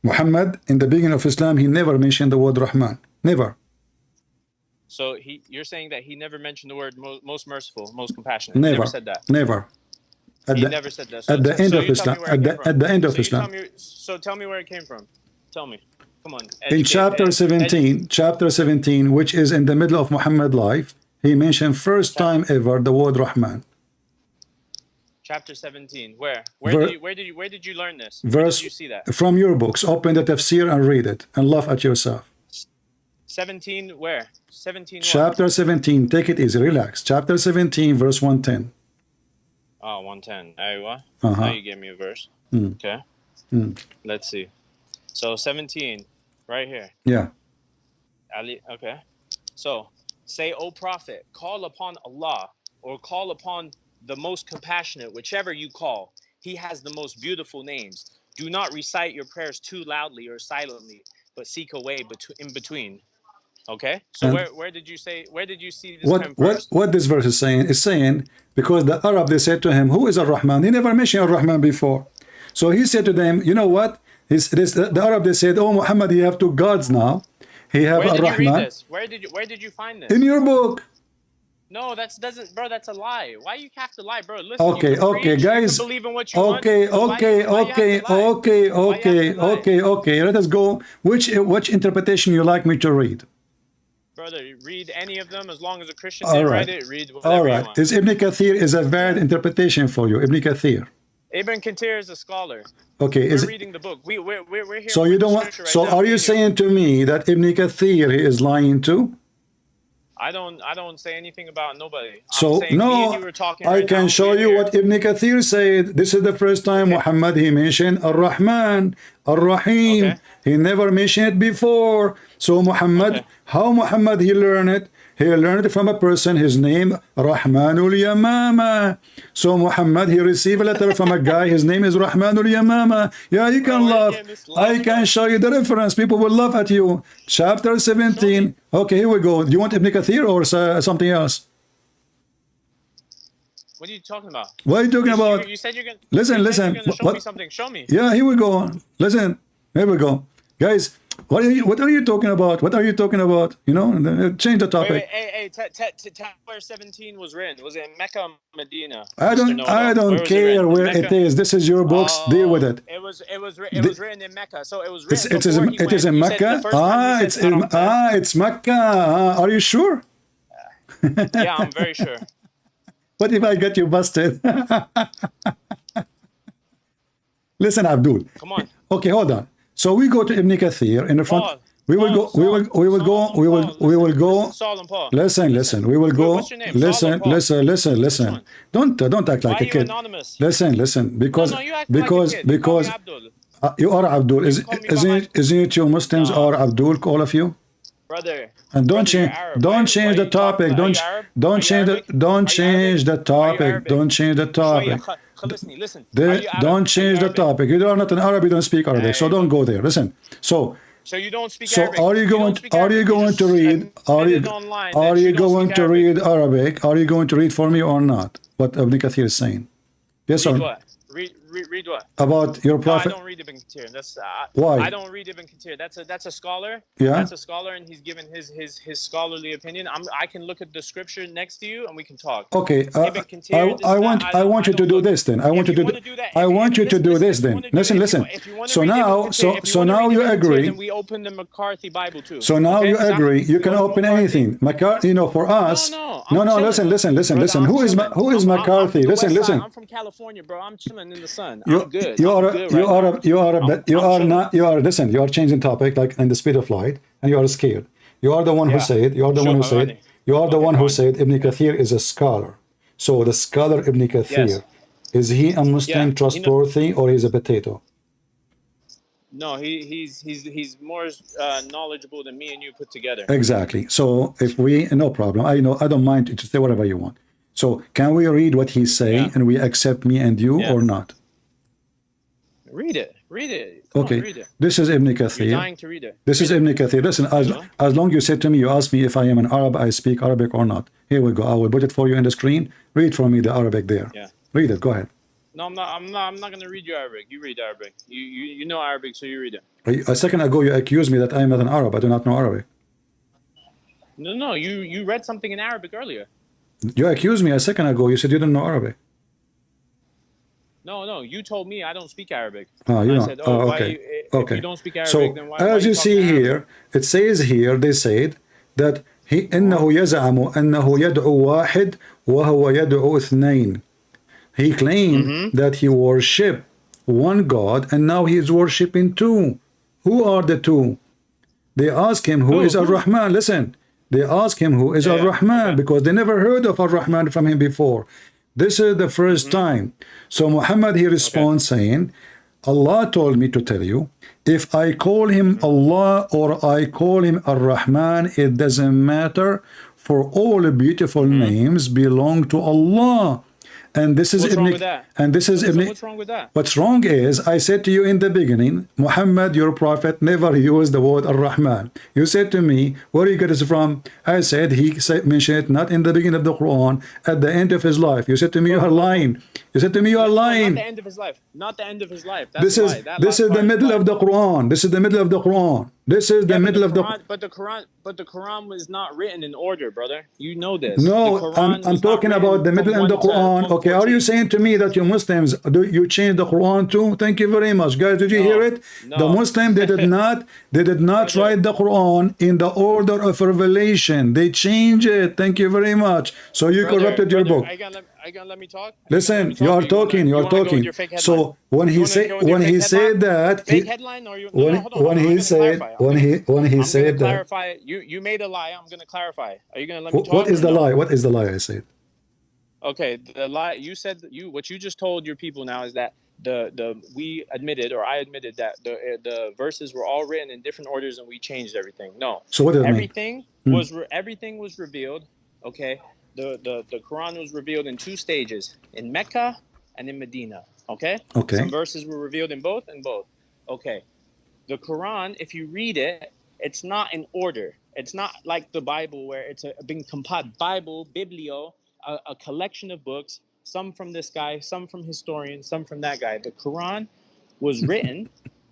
Muhammad in the beginning of Islam he never mentioned the word Rahman. Never. So you're saying that he never mentioned the word most merciful, most compassionate. Never. He never said that. Never. He never said that. At the end of Islam. At the end of Islam. So tell me where it came from. Tell me. Come on. In chapter 17, which is in the middle of Muhammad's life, he mentioned first time ever the word Rahman. Chapter 17. Where did you learn this? Where did you see that? From your books. Open the tafsir and read it and laugh at yourself. 17 where? 17 what? Chapter 17. Take it easy. Relax. Chapter 17, verse 110. Oh, 110. Aywa. Uh-huh. Now you gave me a verse. Okay. Let's see. So 17, right here. Yeah. Ali. Okay. So say, O Prophet, call upon Allah or call upon the most compassionate, whichever you call. He has the most beautiful names. Do not recite your prayers too loudly or silently. but seek a way in between. Okay, so And where did you see this term first? what this verse is saying? It's saying because the Arab, they said to him, who is Ar-Rahman? He never mentioned Ar-Rahman before. So he said to them, you know what? The Arab, they said, oh Muhammad, you have two gods now. He have Where did you read Ar-Rahman. this? Where did you find this? In your book. No, that's a lie. Why you have to lie, bro? Listen, Okay, you can okay, preach, you can guys. believe in what you Okay, want. okay. Let us go. Which interpretation you like me to read? Brother, read any of them as long as a Christian All didn't right. write it. Read whatever All you right. want. Is Ibn Kathir is a valid interpretation for you? Ibn Kathir. Ibn Kathir is a scholar. Okay. We're Is reading the book. We're here. so you don't want? So are you saying to me that Ibn Kathir he is lying too? I don't say anything about nobody. So no, I can show you what Ibn Kathir said. This is the first time Muhammad he mentioned Ar-Rahman, Ar-Rahim. He never mentioned it before. So Muhammad, how Muhammad he learned it? He learned it from a person, his name Rahmanul Yamama. So Muhammad he received a letter from a guy, his name is Rahmanul Yamama. Yeah, you can laugh. I can show you the reference. People will laugh at you. Chapter 17. Okay, here we go. Do you want Ibn Kathir or something else? What are you talking about? What are you talking about? You said you're gonna Listen. You're gonna show me something. Show me. Yeah, here we go. Listen, here we go, guys. What are you talking about? What are you talking about? You know, change the topic. Hey, Tower 17 was written. Was it in Mecca or Medina? I don't care where it is. This is your books. Deal with it. It was written in Mecca. So it was written. It is in Mecca. It's Mecca. Are you sure? Yeah, I'm very sure. What if I get you busted? Listen, Abdul. Come on. Okay, hold on. So we go to Ibn Kathir in the front. We will go. Saul and Paul. Listen. We will go. What's your name? Listen. Don't act like a kid. Listen. Because you are Abdul. Isn't it you Muslims are Abdul? All of you. Brother. And don't change the topic. Don't change the topic. Don't change the topic. Listen. Don't change the topic. You are not an Arab. You don't speak Arabic, so don't go there. Listen. So you don't speak so Arabic. are you going to read? Are you going to read Arabic? Are you going to read for me or not? What Ibn Kathir is saying? Yes or no? Read what? About your prophet? No, I don't read Ibn Kathir. That's why? I don't read Ibn Kathir. That's a scholar. Yeah. That's a scholar, and he's given his scholarly opinion. I can look at the scripture next to you, and we can talk. Okay. Ibn Kathir, I want you to do this then. I want you to do this then. Listen. So now you agree. Then we open the McCarthy Bible too. So now you agree. You can open anything. McCarthy, for us. No. Listen. Who is McCarthy? Listen. I'm from California, bro. I'm chilling in the sun. You are changing topic like in the speed of light, and you are scared. You are the one who said. You are the one who said Ibn Kathir is a scholar. So the scholar Ibn Kathir, is he a Muslim trustworthy or is a potato? No, he's more knowledgeable than me and you put together. Exactly. So if no problem. I don't mind to say whatever you want. So can we read what he's saying and we accept me and you or not? Read it. Okay. Read it. This is Ibn Kathir. You're dying to read it. This is Ibn Kathir. Listen, as long you said to me, you asked me if I am an Arab, I speak Arabic or not. Here we go. I will put it for you in the screen. Read for me the Arabic there. Yeah. Read it. Go ahead. No, I'm not going to read you Arabic. You read Arabic. You know Arabic, so you read it. A second ago, you accused me that I am not an Arab. I do not know Arabic. No. You read something in Arabic earlier. You accused me a second ago. You said you don't know Arabic. No. You told me I don't speak Arabic. Oh, you I know. said, okay. If you don't speak Arabic, so, then why as you see here, it says here, they said that إنه يزعم أنه يدعو واحد وهو يدعو اثنين. He claimed that he worshiped one God and now he is worshipping two. Who are the two? They ask him who is Ar-Rahman. Listen. They ask him who is Ar-Rahman because they never heard of Ar-Rahman from him before. This is the first time. So Muhammad he responds saying, Allah told me to tell you, if I call him Allah or I call him Ar-Rahman, it doesn't matter, for all beautiful names belong to Allah. And this is What's wrong Ibn, with that? and this is So Ibn. what's wrong with that? What's wrong is, I said to you in the beginning, Muhammad, your prophet, never used the word Ar-Rahman. You said to me, where you get this from? I said he mentioned it not in the beginning of the Quran, at the end of his life. You said to me, you are lying. You said to me, you are lying. Not the end of his life. Not the end of his life. That's This a is lie. That this last is the part middle lie. of the Quran. This is the middle of the Quran. This is the middle of the. But the Quran was not written in order, brother. You know this. No, The Quran I'm was not talking written about the middle from and the 1 to Quran. Okay, are you saying to me that you Muslims do you change the Quran too? Thank you very much, guys. Did you hear it? The Muslim they did not write the Quran in the order of revelation. They change it. Thank you very much. So you corrupted your book. Are you gonna let me talk? Listen, you are talking. You are talking. So when he said that, fake headline, or you? No, hold on, when he said that. Clarify it. You made a lie. I'm gonna clarify it. Are you gonna let me talk? What is the lie? What is the lie? I said. Okay, the lie you said what you just told your people now is that we admitted, or I admitted, that the verses were all written in different orders and we changed everything. No. So what does it mean? Everything was revealed. Okay. The Quran was revealed in 2 stages, in Mecca and in Medina. Okay. Okay. Some verses were revealed in both and both. Okay. The Quran, if you read it, it's not in order. It's not like the Bible where it's being compiled. Bible, Biblio, a collection of books, some from this guy, some from historians, some from that guy. The Quran was written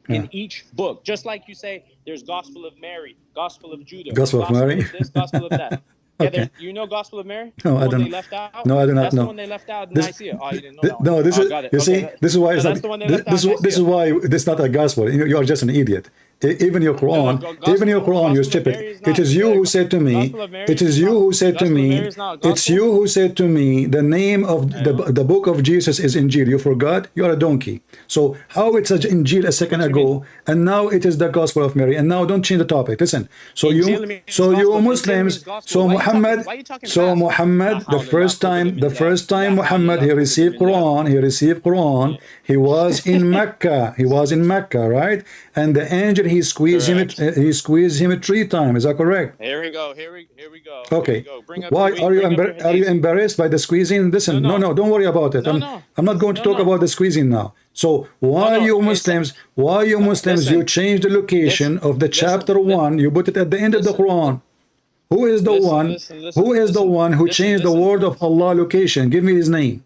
in each book. Just like you say, there's Gospel of Mary, Gospel of Judah, Gospel of Mary? of this, Gospel of that. Okay. You know Gospel of Mary? No, The I one don't. they left out? No, I do not That's know. the one they left out in Nicaea. Oh, you didn't know that one. No, this is. got it. You Okay, see, this is why it's so not. that's the one they left out in This is why this is not a gospel. You are just an idiot. Even your Quran, you stupid. It is you who said to me. It is you who said to me. It's you who said to me. The name of the book of Jesus is Injil. You forgot. You are a donkey. So how it's Injil a second ago, and now it is the Gospel of Mary, and now don't change the topic. Listen. So you Muslims. So Muhammad. The first time Muhammad he received Quran. He was in Mecca. He was in Mecca, right? And the angel he squeezed him 3 times. Is that correct? Here we go. Okay. Why are you embarrassed by the squeezing? Listen, no, don't worry about it. I'm not going to talk about the squeezing now. So why you Muslims you change the location of the chapter 1? You put it at the end of the Quran. Who is the one who changed the word of Allah location? Give me his name.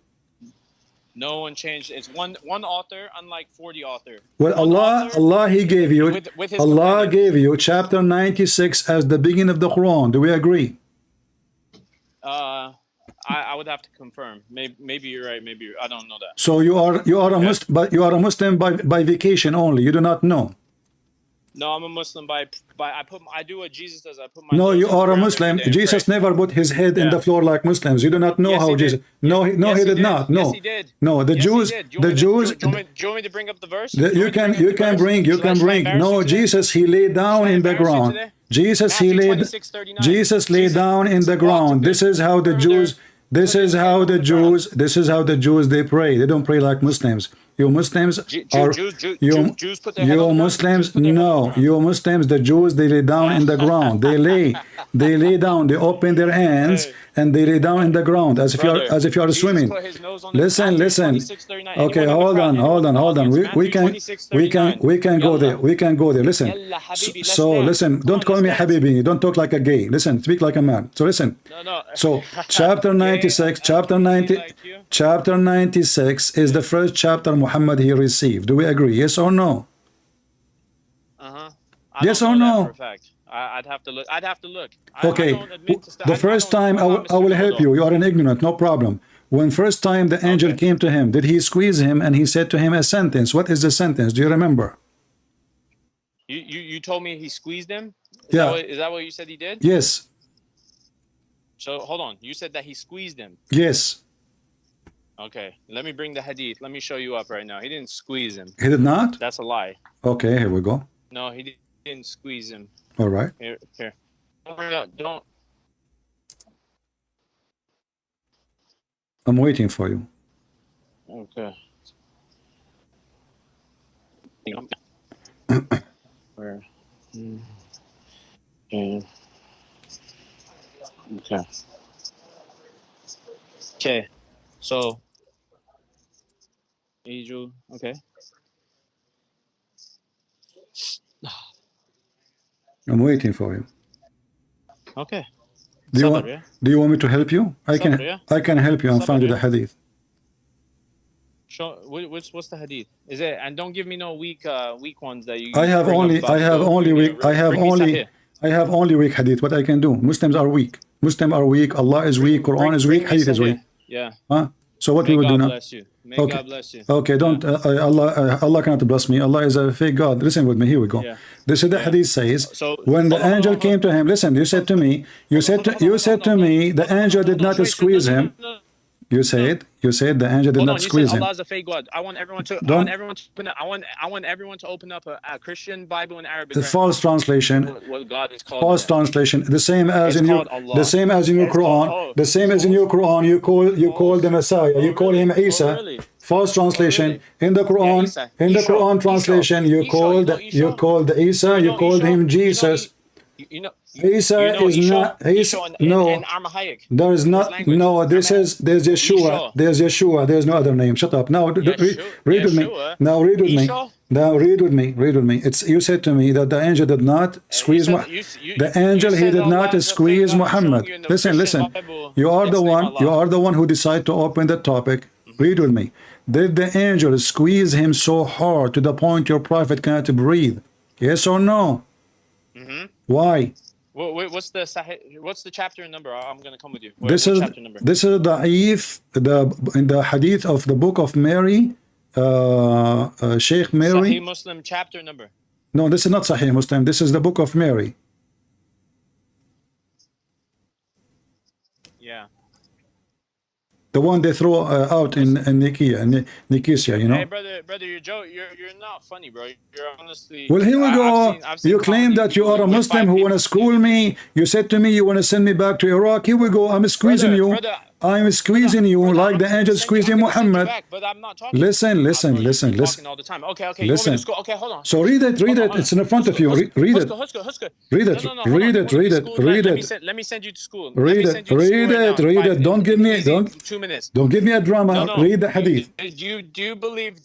No one changed. It's one author, unlike 40 author. Well, Allah he gave you Allah gave you chapter 96 as the beginning of the Quran. Do we agree? I would have to confirm. Maybe you're right. Maybe I don't know that. So you are a Muslim, but you are a Muslim by vacation only. You do not know. No, I'm a Muslim I do what Jesus does. I put my. No, you are a Muslim. Jesus never put his head in the floor like Muslims. You do not know how Jesus. No, he did not. No, yes, he did. No, the Jews. Do you want me to bring up the verse? You can bring. No, Jesus he lay down in the ground. Jesus laid down in the ground. This is how the Jews. This is how the Jews they pray. They don't pray like Muslims. You Muslims are Jews put their head on the Muslims. No, you Muslims. The Jews they lay down in the ground. They lay down. They open their hands and they lay down in the ground as if you are swimming. Listen. Okay, hold on. We can go there. Listen. So listen. Don't call me Habibi. Don't talk like a gay. Listen. Speak like a man. So listen. So chapter 96. Chapter 96 is the first chapter Muhammad he received. Do we agree? Yes or no? Yes or no? I'd have to look. Okay. The first time I will help you. You are an ignorant. No problem. When first time the angel came to him, did he squeeze him and he said to him a sentence? What is the sentence? Do you remember? You told me he squeezed him? Is that what you said he did? Yes. So hold on. You said that he squeezed him. Yes. Okay. Let me bring the hadith. Let me show you up right now. He didn't squeeze him. He did not? That's a lie. Okay, here we go. No, he didn't squeeze him. All right. Here. Don't. I'm waiting for you. Okay. Where? Okay. So Angel. Okay. I'm waiting for you. Okay. Do you Sabr, want? yeah? Do you want me to help you? I can. Sabr, yeah? I can help you and Sabr, find you yeah? the hadith. Show what's the hadith? Is it? And don't give me no weak ones that you. I have bring up only. about I have Job. only Bring me- weak. I have bring me only. Sahih. I have only weak hadith. What I can do? Muslims are weak. Muslims are weak. Allah is weak. Quran is weak. Bring me Hadith is Sahih. weak. Yeah. Huh? So what May we will do God now? bless you. May Okay. God bless you. Okay, don't Allah cannot bless me. Allah is a fake God. Listen with me. Here we go. Yeah. This is the hadith says So when the angel came to him. Listen, you said to me. You said to me the angel did not squeeze him. You said the angel did Hold not on, you squeeze said him. Allah is a fake God. I want everyone to. Don't- I want everyone to open up a Christian Bible in Arabic. The right false now. translation. What God is called. False translation. The same as It's in your. called Allah. The same as in your It's called- Quran. The same as in your Quran. You call the Messiah. You call him Isa. really? False translation in the Quran. Isa. In the Isha. Quran translation, you called Isa. You called him Jesus. You know. Isa is not. Isa no. In Aramaic. There is not. language. No. There's Yeshua. Yeshua. There's Yeshua. There's no other name. Shut up. Now read with me. Yeshua. Now read with me. Isha. Now read with me. Read with me. It's you said to me that the angel did not squeeze. The angel he did not squeeze Muhammad. Listen. You are the one. You are the one who decided to open the topic. Read with me. Did the angel squeeze him so hard to the point your prophet cannot breathe? Yes or no? Mm-hmm. Why? What's the chapter and number? I'm gonna come with you. This is da'if, in the hadith of the book of Mary, Sheikh Mary. Sahih Muslim chapter number. No, this is not Sahih Muslim. This is the book of Mary. Yeah. The one they throw out in Nicaea, you know. Hey, brother, you're not funny, bro. You're honestly. Well, here we go. I've seen You claim that you are a Muslim who want to school me. You said to me you want to send me back to Iraq. Here we go. I'm squeezing you. I'm squeezing you like the angel squeezing Muhammad. Listen. All the time. Okay. Listen. You want me to school? Okay, hold on. So read it. It's in front of you. Read it. Read it. Read it. Let me send you to school. Read it. Don't give me. 2 minutes. Don't give me a drama. No. Read the hadith. Do you believe?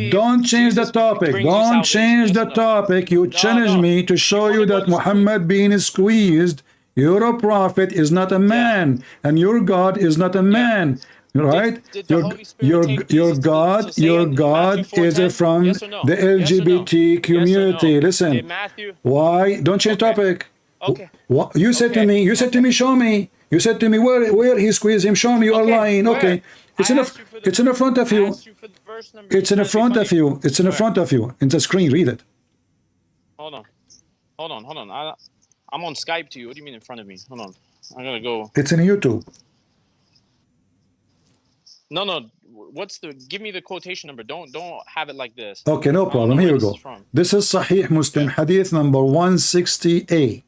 Don't change the topic. Don't change the topic. You challenge me to show you that Muhammad being squeezed. You're a prophet is not a man, and your God is not a man. Right? Your God is from the LGBT community. Listen. Why? Don't change topic. Okay. You said to me, show me. You said to me, where he squeezed him, show me, you are lying. Okay. It's in the front of you. It's in the front of you. It's in the front of you. In the screen, read it. Hold on. I'm on Skype to you. What do you mean in front of me? Hold on. I'm gonna go. It's in YouTube. No. Give me the quotation number. Don't have it like this. Okay, no problem. Here we go. This is Sahih Muslim, hadith number 160A.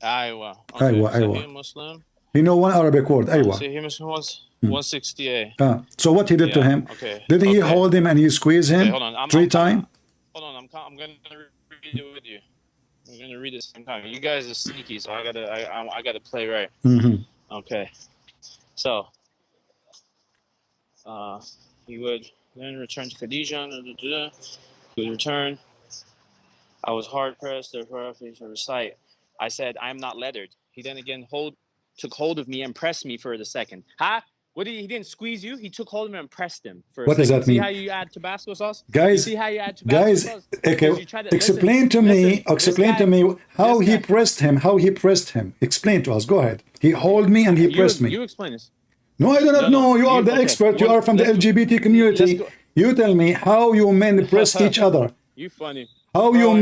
Aywa. Aywa. Muslim. You know one Arabic word, aywa. Sahih Muslim was 160A. So what he did to him? Did he hold him and he squeezed him three times? Hold on, I'm gonna read it with you. I'm gonna read it sometime. You guys are sneaky, so I gotta play right. Okay. So he would then return to Khadijah. He would return. I was hard pressed, therefore I to recite. I said, I am not lettered. He then again took hold of me and pressed me for the second. Huh? He didn't squeeze you. He took hold of him and pressed him. What does that mean? See how you add Tabasco sauce? Guys, explain to me how he pressed him. Explain to us. Go ahead. He held me and he pressed me. You explain this. No, I do not know. You are the expert. You are from the LGBT community. You tell me how you men press each other. You funny. How you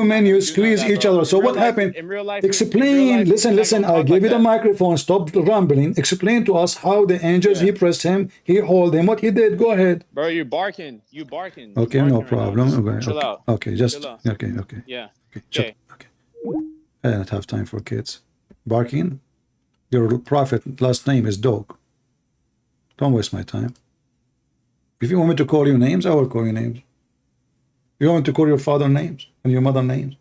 men, you squeeze each other. So what happened? Explain. Listen. I gave you the microphone. Stop rambling. Explain to us how the angels, he pressed him, he hold him, what he did. Go ahead. Bro, you're barking. Okay, no problem. Right, chill out. Okay, just, okay. Yeah. Okay. I don't have time for kids. Barking? Your prophet last name is dog. Don't waste my time. If you want me to call you names, I will call you names. You want to call your father names and your mother names?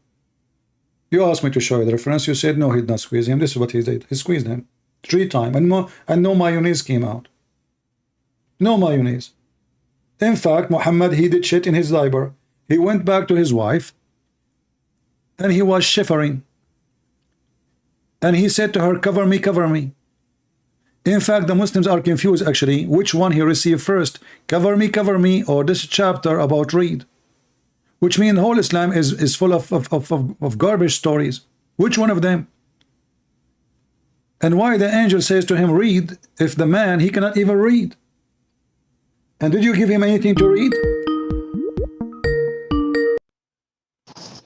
You asked me to show you the reference. You said no, he did not squeeze him. This is what he did. He squeezed him 3 times, and no mayonnaise came out. No mayonnaise. In fact, Muhammad, he did shit in his diaper. He went back to his wife and he was shivering. And he said to her, cover me, cover me. In fact, the Muslims are confused actually which one he received first, cover me, or this chapter about read. Which means whole Islam is full of garbage stories. Which one of them? And why the angel says to him, read, if the man, he cannot even read? And did you give him anything to read?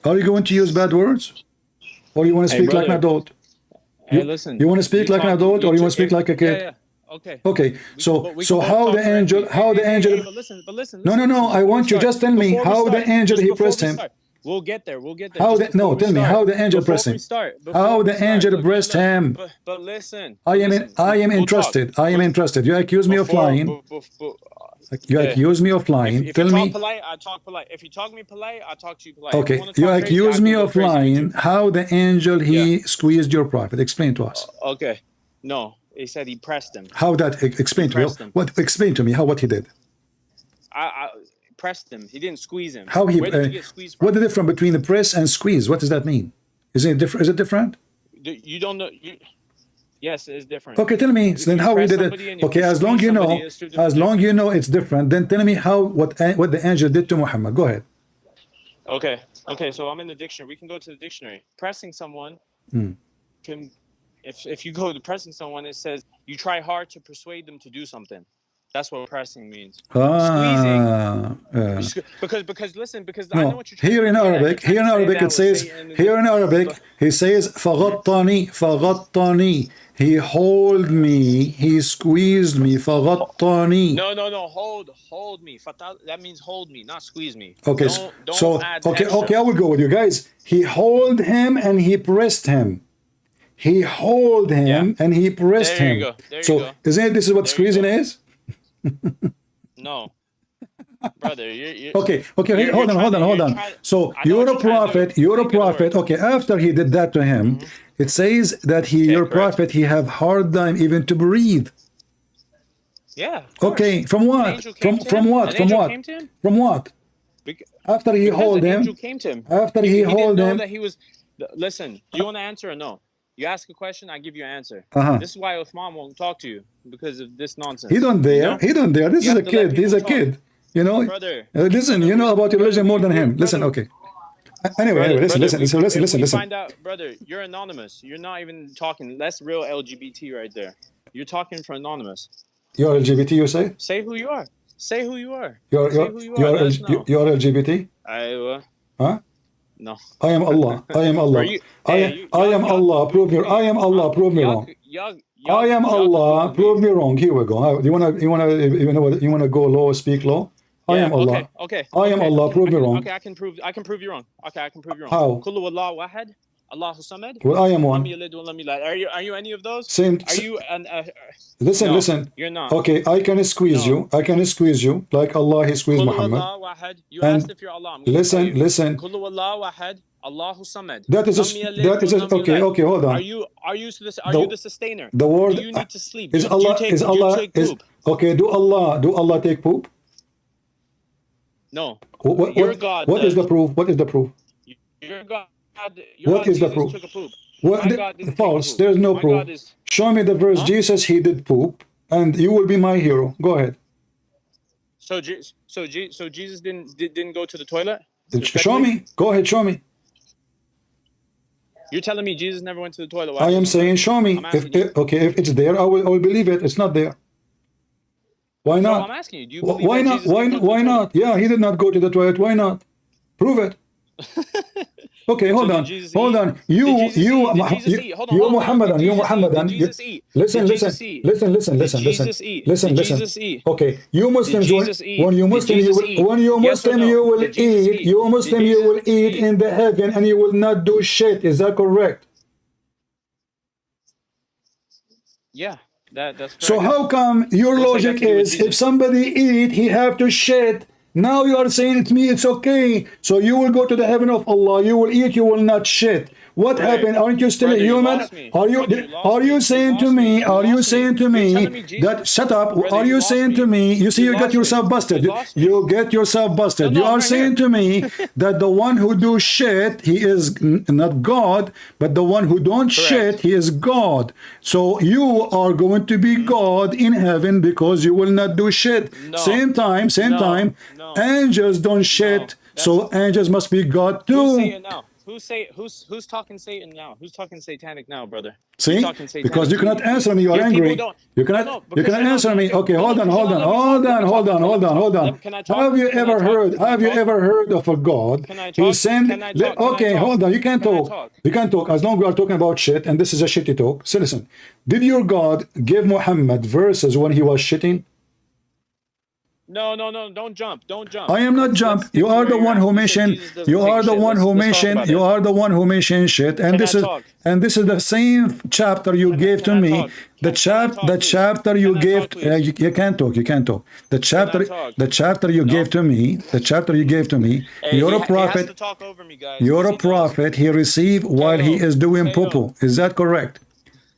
Are you going to use bad words? Or you want to speak like an adult? Hey, listen. You want to speak like an adult, or you want to speak like a kid? Yeah. Okay. Okay. So how the angel? But listen. No. I want you just tell me how the angel he pressed him. We'll get there. How the tell me how the angel pressed him. How the angel pressed him. But listen. I am interested. I am interested. You accuse me of lying. You accuse me of lying. Tell me. Polite, I talk polite. If you talk me polite, I talk to you polite. Okay. You accuse me of lying. How the angel he squeezed your prophet? Explain to us. Okay. No, he said he pressed him. How that? Explain to me. What? Explain to me how what he did. I pressed him. He didn't squeeze him. How he? Where did you get squeezed from? What the difference between the press and squeeze? What does that mean? Is it different? Is it different? You don't know. Yes, it's different. Okay, tell me. Then how he did it? Okay, as long you know it's different. Then tell me how what the angel did to Muhammad. Go ahead. Okay. So I'm in the dictionary. We can go to the dictionary. Pressing someone can, if you go to pressing someone, it says you try hard to persuade them to do something. That's what pressing means. Squeezing. Because listen, because I know what you're trying here in Arabic. Here in Arabic it says. Here in Arabic he says فغطني. He hold me. He squeezed me. فغطني. No. Hold me. That means hold me, not squeeze me. Okay. Okay. I will go with you guys. He hold him and he pressed him. He hold him and he pressed him. There you so isn't this is what squeezing is? No, brother. Okay. Hold on. So you're a prophet. Okay. After he did that to him, it says that your prophet, he have hard time even to breathe. Yeah. Okay. From what? From what? After he hold him. After he hold him. That he was. Listen. You want to answer or no? You ask a question, I give you an answer. This is why Uthman won't talk to you, because of this nonsense. He don't dare. This is a kid. He's a kid. You know. Brother. Listen. You know about your religion more than him. Listen. Okay. Anyway, listen. Find out, brother. You're anonymous. You're not even talking. That's real LGBT right there. You're talking for anonymous. You're LGBT. You say? Say who you are. Say who you are. You're LGBT. Huh? No. I am Allah. I am Allah. Prove me. I am Allah. Prove me wrong. I am Allah. Prove me wrong. Here we go. You wanna go low, speak low? I am Allah. Okay. I am Allah. Prove me wrong. Okay, I can prove you wrong. Okay, I can prove you wrong. How? Kullu wallahu wahad, Allahu samad. Well, I am one. Are you any of those? Same. Are you an? Listen. You're not. Okay, I can squeeze you. I can squeeze you like Allah. He squeezed Muhammad. You asked if you're Allah. Listen. Kullu wallahu wahad, Allahu samad. That is okay. Hold on. Are you the sustainer? The word. Do you need to sleep? Is Allah? Okay. Do Allah take poop? No. Your God. What is the proof? What is the proof? Your God. What is the proof? False. There's no proof. Show me the verse. Jesus, he did poop, and you will be my hero. Go ahead. So Jesus didn't go to the toilet? Show me. Go ahead. Show me. You're telling me Jesus never went to the toilet? I am saying, show me. If it's there, I will believe it. It's not there. Why not? No, I'm asking you. Do you believe why not? Why not? Yeah, he did not go to the toilet. Why not? Prove it. Okay, hold on. You Muhammadan. Listen. Okay, you Muslims, when you Muslim, you will eat in the heaven, and you will not do shit. Is that correct? Yeah. That's so how come your logic is if somebody eat, he have to shit? Now you are saying to me it's okay. So you will go to the heaven of Allah, you will eat, you will not shit. What Brother, happened? Aren't you still a brother, you human? lost me. Are you Brother, you lost are me. you saying You to lost me? me. You Are you lost saying me. to You're me telling me Jesus. that shut up? Brother, Are you you lost saying me. to me? You see, You you get lost me. yourself busted. You lost me. You get yourself busted. No, You no, are I'm right saying here. to me that the one who do shit, he is not God, but the one who don't shit, he is God. So you are going to be God in heaven because you will not do shit. No. Same time, No. angels don't shit. So angels must be God Who's too. Satan now? Who's talking Satan now? Who's talking satanic now, brother? See, You're talking satanic. because you cannot answer me, you are Your people angry. don't. You cannot, No, you because cannot you're not answer me. answering. Okay, No, hold on, because hold you're on, not letting me talk. hold on, Let me hold on, talk. hold on. Can I talk? Have you Can I ever talk? heard? Can I Have you talk? ever heard of a God? Can I He talk? sent. Can I talk? Can I Okay, talk? hold on. You can't Can I talk. talk? You can't talk as long as we are talking about shit, and this is a shitty talk. So listen, did your God give Muhammad verses when he was shitting? No, don't jump. Don't jump. I am not Let's jump. stick You to are where the you're one at. who You said mentioned. Jesus doesn't You take are the shit. one who Let's talk mentioned. about You it. are the one who mentioned shit. And Can this I is talk? and this is the same chapter you gave to me. talk? The chapter you Can I gave. talk, please? You can't talk. You can't talk. The chapter. talk? The chapter you gave to me. The chapter you gave to me. Hey, You're a he has to prophet. talk over me, guys. You're a prophet. He received while he is doing poo-poo. Is that correct?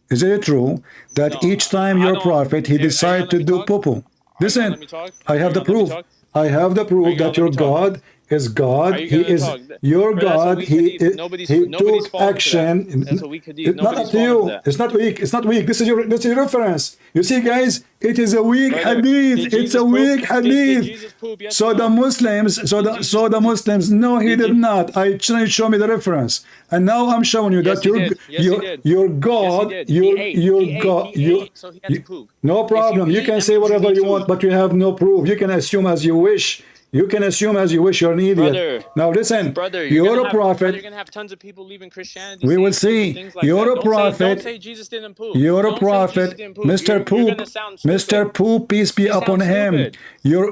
Is it true that each time you're a prophet, he decided to do poo-poo? Listen, I have the proof. I have the proof that your God is God. He is your God. He took action. That's a weak hadith. It's not Nobody's up to falling for you. that. It's not weak. It's not weak. This is your reference. You see, guys, it is a weak Brother, hadith. It's a weak Did hadith. Jesus poop? Yes So or the no? Muslims, so the Muslims, no, he did not. I show me the reference, and now I'm showing you Yes, that he did. Yes, he did. your Yes, God, he did. your He God, ate, so he had to poop. no problem. You can say whatever you want, but you have no proof. You can assume as you wish. You can assume as you wish. You're an idiot. Now listen, you're a prophet. You're gonna have tons of people leaving Christianity. We will saying see. things like You're that. a prophet. Don't say Jesus didn't poop. You're a Don't say Jesus prophet, didn't poop. Mr. You're Poop. gonna sound stupid. Mr. Poop, peace be upon him. stupid.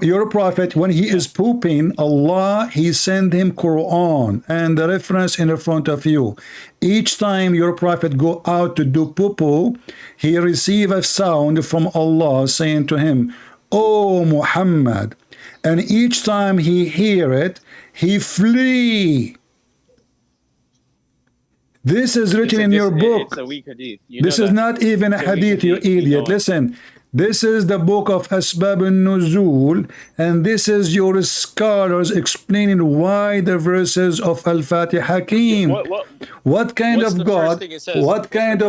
You're a prophet. When he is pooping, Allah, he send him Quran and the reference in the front of you. Each time your prophet go out to do poo-poo, he receive a sound from Allah saying to him, "Oh Muhammad." And each time he hear it, he flee. This is written in your book. It's a weak hadith. This is not even a hadith, you idiot. Listen, this is the book of Asbab al-Nuzul, and this is your scholars explaining why the verses of Al-Fatiha came. What kind of God? What kind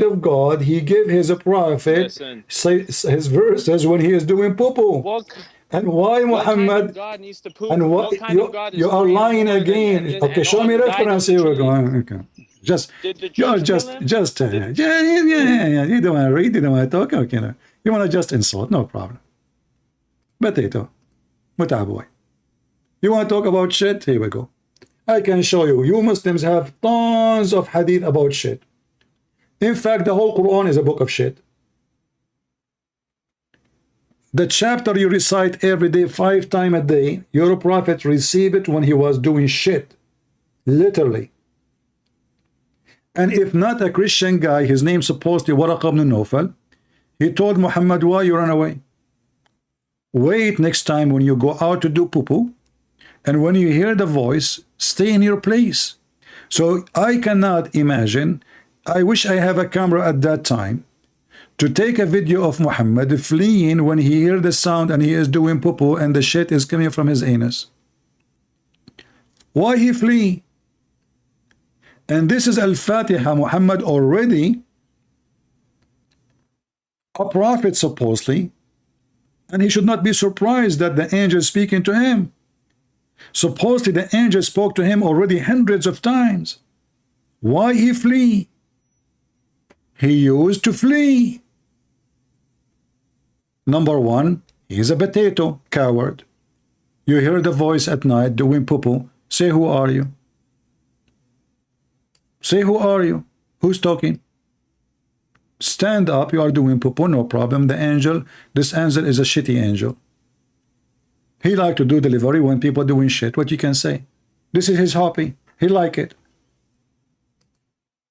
of God he gave his prophet his verses when he is doing poo-poo? And why Muhammad? And what you are lying again? Okay, show me reference. Here we go. Okay. You don't want to read, you don't want to talk. Okay, no. You want to just insult, no problem. Potato, boy. You want to talk about shit? Here we go. I can show you. You Muslims have tons of hadith about shit. In fact, the whole Quran is a book of shit. The chapter you recite every day, 5 times a day, your prophet received it when he was doing shit. Literally. And if not a Christian guy, his name supposedly Waraq ibn Nawfal, he told Muhammad, why you run away? Wait next time when you go out to do poo-poo, and when you hear the voice, stay in your place. So I cannot imagine, I wish I have a camera at that time, to take a video of Muhammad fleeing when he hears the sound and he is doing poo-poo and the shit is coming from his anus. Why he flee? And this is Al-Fatiha. Muhammad already a prophet supposedly, and he should not be surprised that the angel is speaking to him. Supposedly the angel spoke to him already hundreds of times. Why he flee? He used to flee. Number one, he's a potato, coward. You hear the voice at night doing poo-poo. Say, who are you? Say, who are you? Who's talking? Stand up, you are doing poo-poo, no problem. The angel, this angel is a shitty angel. He like to do delivery when people are doing shit. What you can say? This is his hobby. He like it.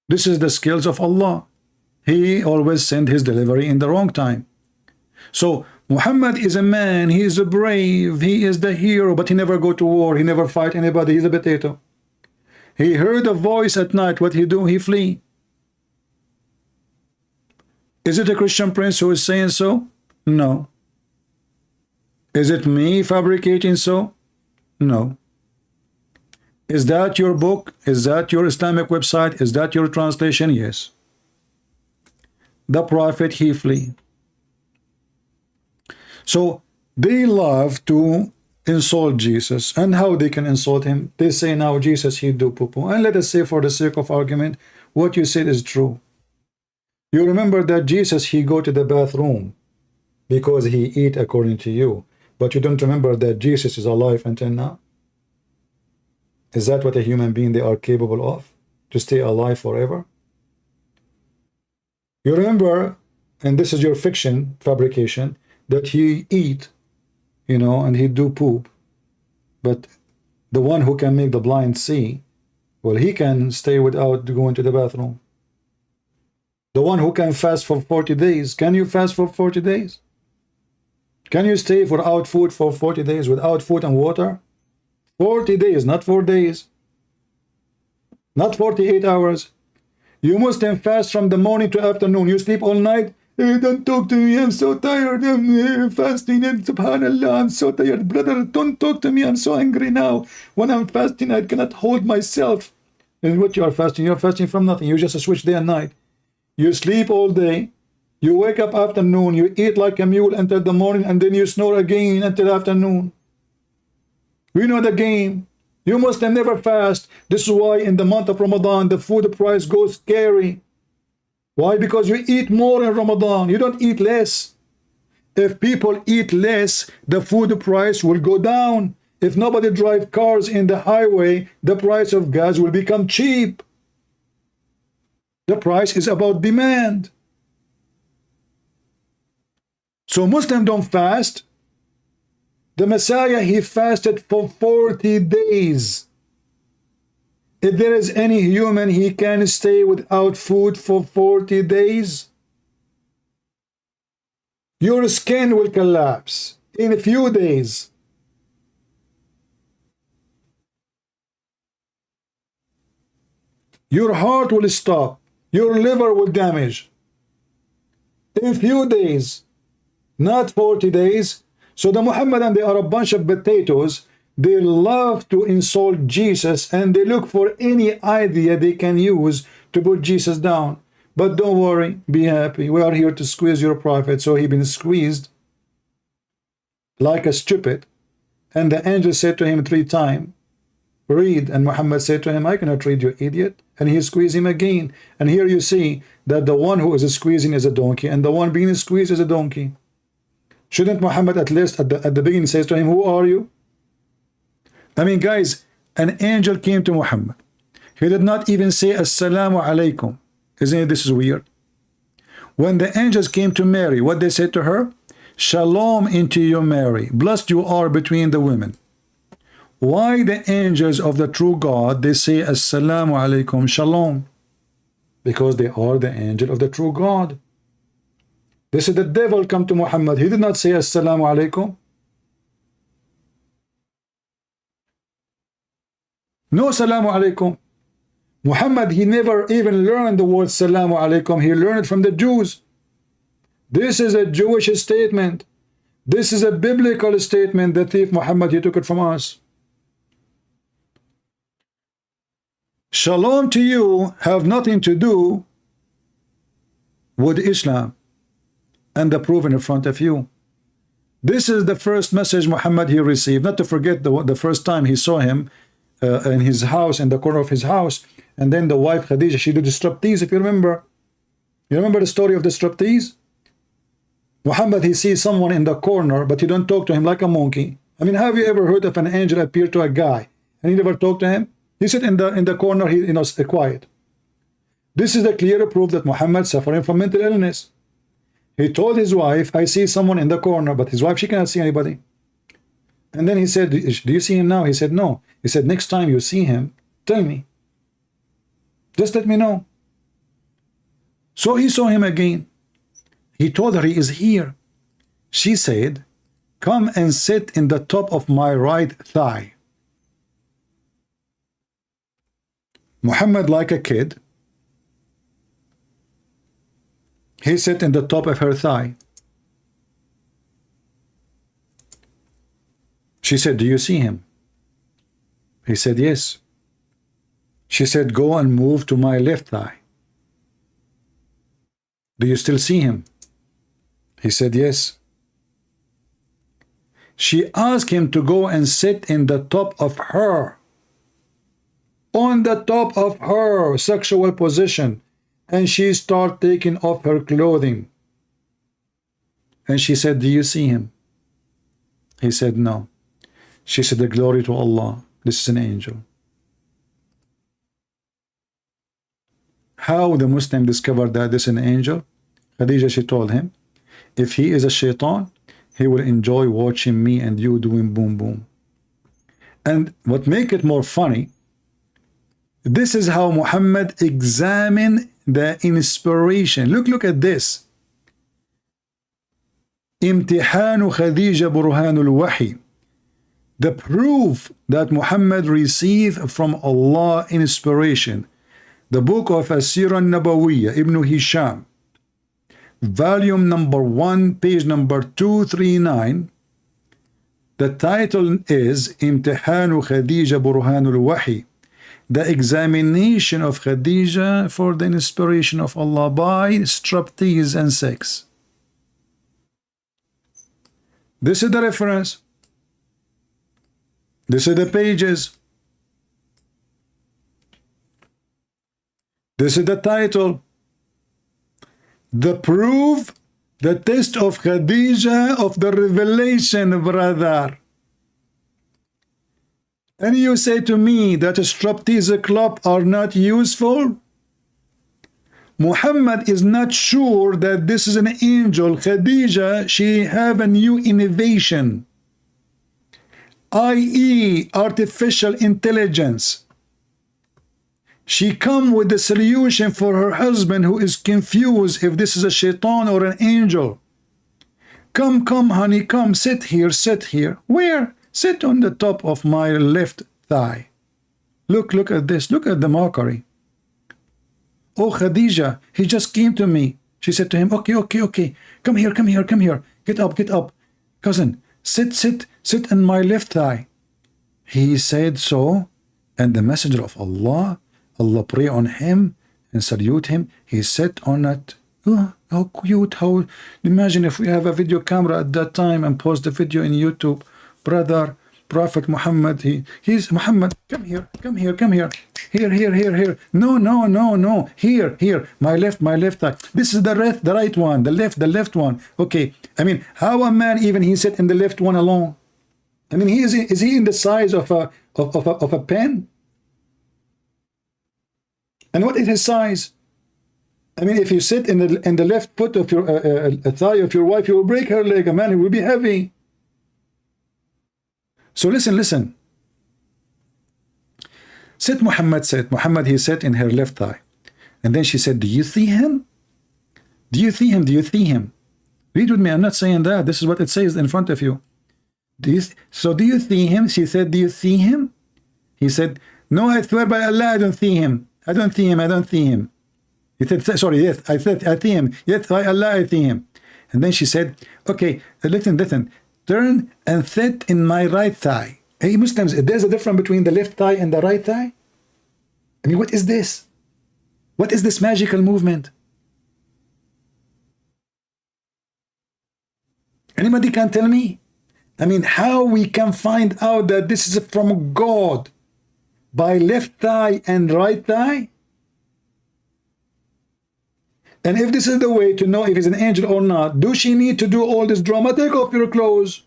This is the skills of Allah. He always send his delivery in the wrong time. So Muhammad is a man, he is a brave, he is the hero, but he never go to war, he never fight anybody, he's a potato. He heard a voice at night. What he do? He flee. Is it a Christian prince who is saying so? No. Is it me fabricating so? No. Is that your book? Is that your Islamic website? Is that your translation? Yes. The prophet, he flee. So they love to insult Jesus. And how they can insult him? They say now Jesus, he do poo-poo. And let us say for the sake of argument, what you said is true. You remember that Jesus, he go to the bathroom because he eat according to you. But you don't remember that Jesus is alive until now? Is that what a human being they are capable of? To stay alive forever? You remember, and this is your fiction fabrication, that he eat, you know, and he do poop. But the one who can make the blind see, well, he can stay without going to the bathroom. The one who can fast for 40 days, can you fast for 40 days? Can you stay without food for 40 days, without food and water? 40 days, not 4 days. Not 48 hours. You Muslim fast from the morning to afternoon. You sleep all night. Hey, don't talk to me. I'm so tired. I'm fasting. And subhanallah, I'm so tired. Brother, don't talk to me. I'm so angry now. When I'm fasting, I cannot hold myself. And what you are fasting? You're fasting from nothing. You just switch day and night. You sleep all day. You wake up afternoon. You eat like a mule until the morning. And then you snore again until afternoon. We know the game. You Muslim never fast. This is why in the month of Ramadan, the food price goes scary. Why? Because you eat more in Ramadan. You don't eat less. If people eat less, the food price will go down. If nobody drive cars in the highway, the price of gas will become cheap. The price is about demand. So Muslims don't fast. The Messiah, he fasted for 40 days. If there is any human, he can stay without food for 40 days. Your skin will collapse in a few days. Your heart will stop. Your liver will damage. In a few days, not 40 days. So the Muhammadan, they are a bunch of potatoes. They love to insult Jesus and they look for any idea they can use to put Jesus down. But don't worry, be happy. We are here to squeeze your prophet. So he been squeezed like a stupid. And the angel said to him 3 times, read. And Muhammad said to him, I cannot read, you idiot. And he squeezed him again. And here you see that the one who is squeezing is a donkey and the one being squeezed is a donkey. Shouldn't Muhammad at least at the beginning says to him, who are you? I mean, guys, an angel came to Muhammad. He did not even say Assalamu alaikum. Isn't it? This is weird. When the angels came to Mary, what they said to her? Shalom into you, Mary. Blessed you are between the women. Why the angels of the true God, they say Assalamu alaikum, Shalom? Because they are the angel of the true God. They said the devil come to Muhammad. He did not say Assalamu alaikum. No Assalamu alaikum. Muhammad, he never even learned the word Assalamu alaikum. He learned it from the Jews. This is a Jewish statement. This is a biblical statement. The thief Muhammad, he took it from us. Shalom to you have nothing to do with Islam and the proof in front of you. This is the first message Muhammad he received. Not to forget the first time he saw him in his house, in the corner of his house, and then the wife Khadijah, she did the striptease, if you remember. You remember the story of the striptease? Muhammad, he sees someone in the corner, but he don't talk to him like a monkey. I mean, have you ever heard of an angel appear to a guy and he never talked to him? He sit in the corner, he quiet. This is the clear proof that Muhammad suffering from mental illness. He told his wife, I see someone in the corner, but his wife, she cannot see anybody. And then he said, do you see him now? He said, no. He said, next time you see him, tell me. Just let me know. So he saw him again. He told her he is here. She said, come and sit in the top of my right thigh. Muhammad, like a kid, he sat in the top of her thigh. She said, do you see him? He said, yes. She said, go and move to my left thigh. Do you still see him? He said, yes. She asked him to go and sit in the top of her, on the top of her sexual position, and she started taking off her clothing. And she said, do you see him? He said, no. She said, the glory to Allah, this is an angel. How the Muslim discovered that this is an angel? Khadija, she told him, if he is a shaitan, he will enjoy watching me and you doing boom boom. And what make it more funny, this is how Muhammad examined the inspiration. Look at this. امتحان خديجة برهان الوحي. The proof that Muhammad received from Allah inspiration. The book of As-Sirah An-Nabawiyya, Ibn Hisham, volume number 1, page number 239. The title is امتحان خديجة برهان الوحي. The examination of Khadija for the inspiration of Allah by striptease and sex. This is the reference. This is the pages. This is the title. The proof, the test of Khadija of the revelation, brother. And you say to me that a striptease club are not useful? Muhammad is not sure that this is an angel. Khadija, she have a new innovation, i.e. artificial intelligence. She come with the solution for her husband who is confused if this is a shaitan or an angel. Come, honey, come, sit here, sit here. Where? Sit on the top of my left thigh. Look at this. Look at the mockery. Oh, Khadija, he just came to me. She said to him, okay. Come here. Get up. Cousin, sit on my left thigh. He said so, and the messenger of Allah pray on him and salute him. He sat on it. Oh, how cute. How, imagine if we have a video camera at that time and post the video in YouTube. Brother, Prophet Muhammad, he's Muhammad. Come here. Here. No. Here. My left thigh. This is the right one. The left one. Okay. I mean, how a man even he sit in the left one alone? I mean, is he in the size of a pen? And what is his size? I mean, if you sit in the left foot of your thigh of your wife, you will break her leg. A man, it will be heavy. So listen. Muhammad, he sat in her left thigh. And then she said, do you see him? Do you see him? Read with me. I'm not saying that. This is what it says in front of you. Do you see him? She said, do you see him? He said, no, I swear by Allah, I don't see him. I don't see him. He said, sorry, yes, I said, I see him. Yes, by Allah, I see him. And then she said, okay, listen. Turn and sit in my right thigh. Hey, Muslims, there's a difference between the left thigh and the right thigh? I mean, what is this? What is this magical movement? Anybody can tell me? I mean, how we can find out that this is from God by left thigh and right thigh? And if this is the way to know if he's an angel or not, do she need to do all this drama? Take off your clothes.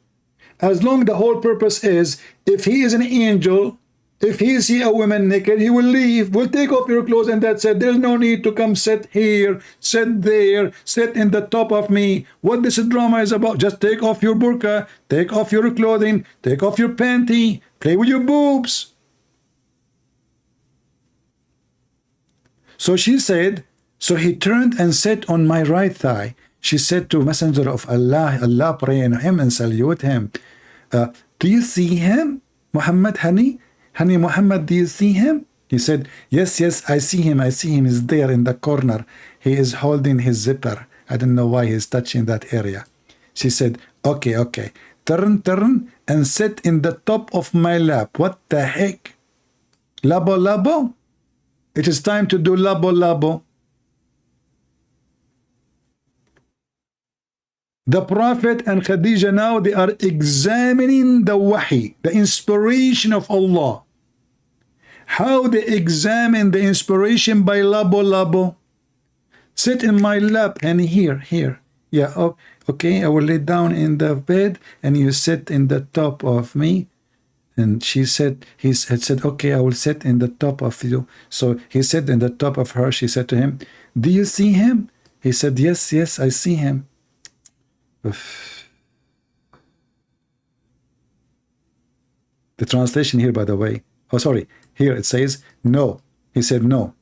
As long the whole purpose is, if he is an angel, if he see a woman naked, he will leave. Will take off your clothes and that's it. There's no need to come sit here, sit there, sit in the top of me. What this drama is about, just take off your burqa, take off your clothing, take off your panty, play with your boobs. So she said, so he turned and sat on my right thigh. She said to Messenger of Allah, Allah pray on him and salute him. Do you see him? Muhammad, honey Muhammad, do you see him? He said, yes, yes, I see him. I see him. He's there in the corner. He is holding his zipper. I don't know why he's touching that area. She said, okay, okay. Turn, and sit in the top of my lap. What the heck? Labo, labo? It is time to do labo, labo. The Prophet and Khadija now, they are examining the wahi, the inspiration of Allah. How they examine the inspiration by labo, labo. Sit in my lap and here. Yeah, oh, okay, I will lay down in the bed and you sit in the top of me. And she said, he said, okay, I will sit in the top of you. So he sat in the top of her. She said to him, do you see him? He said, yes, yes, I see him. The translation here, by the way, oh, sorry, here it says, no. He said, no.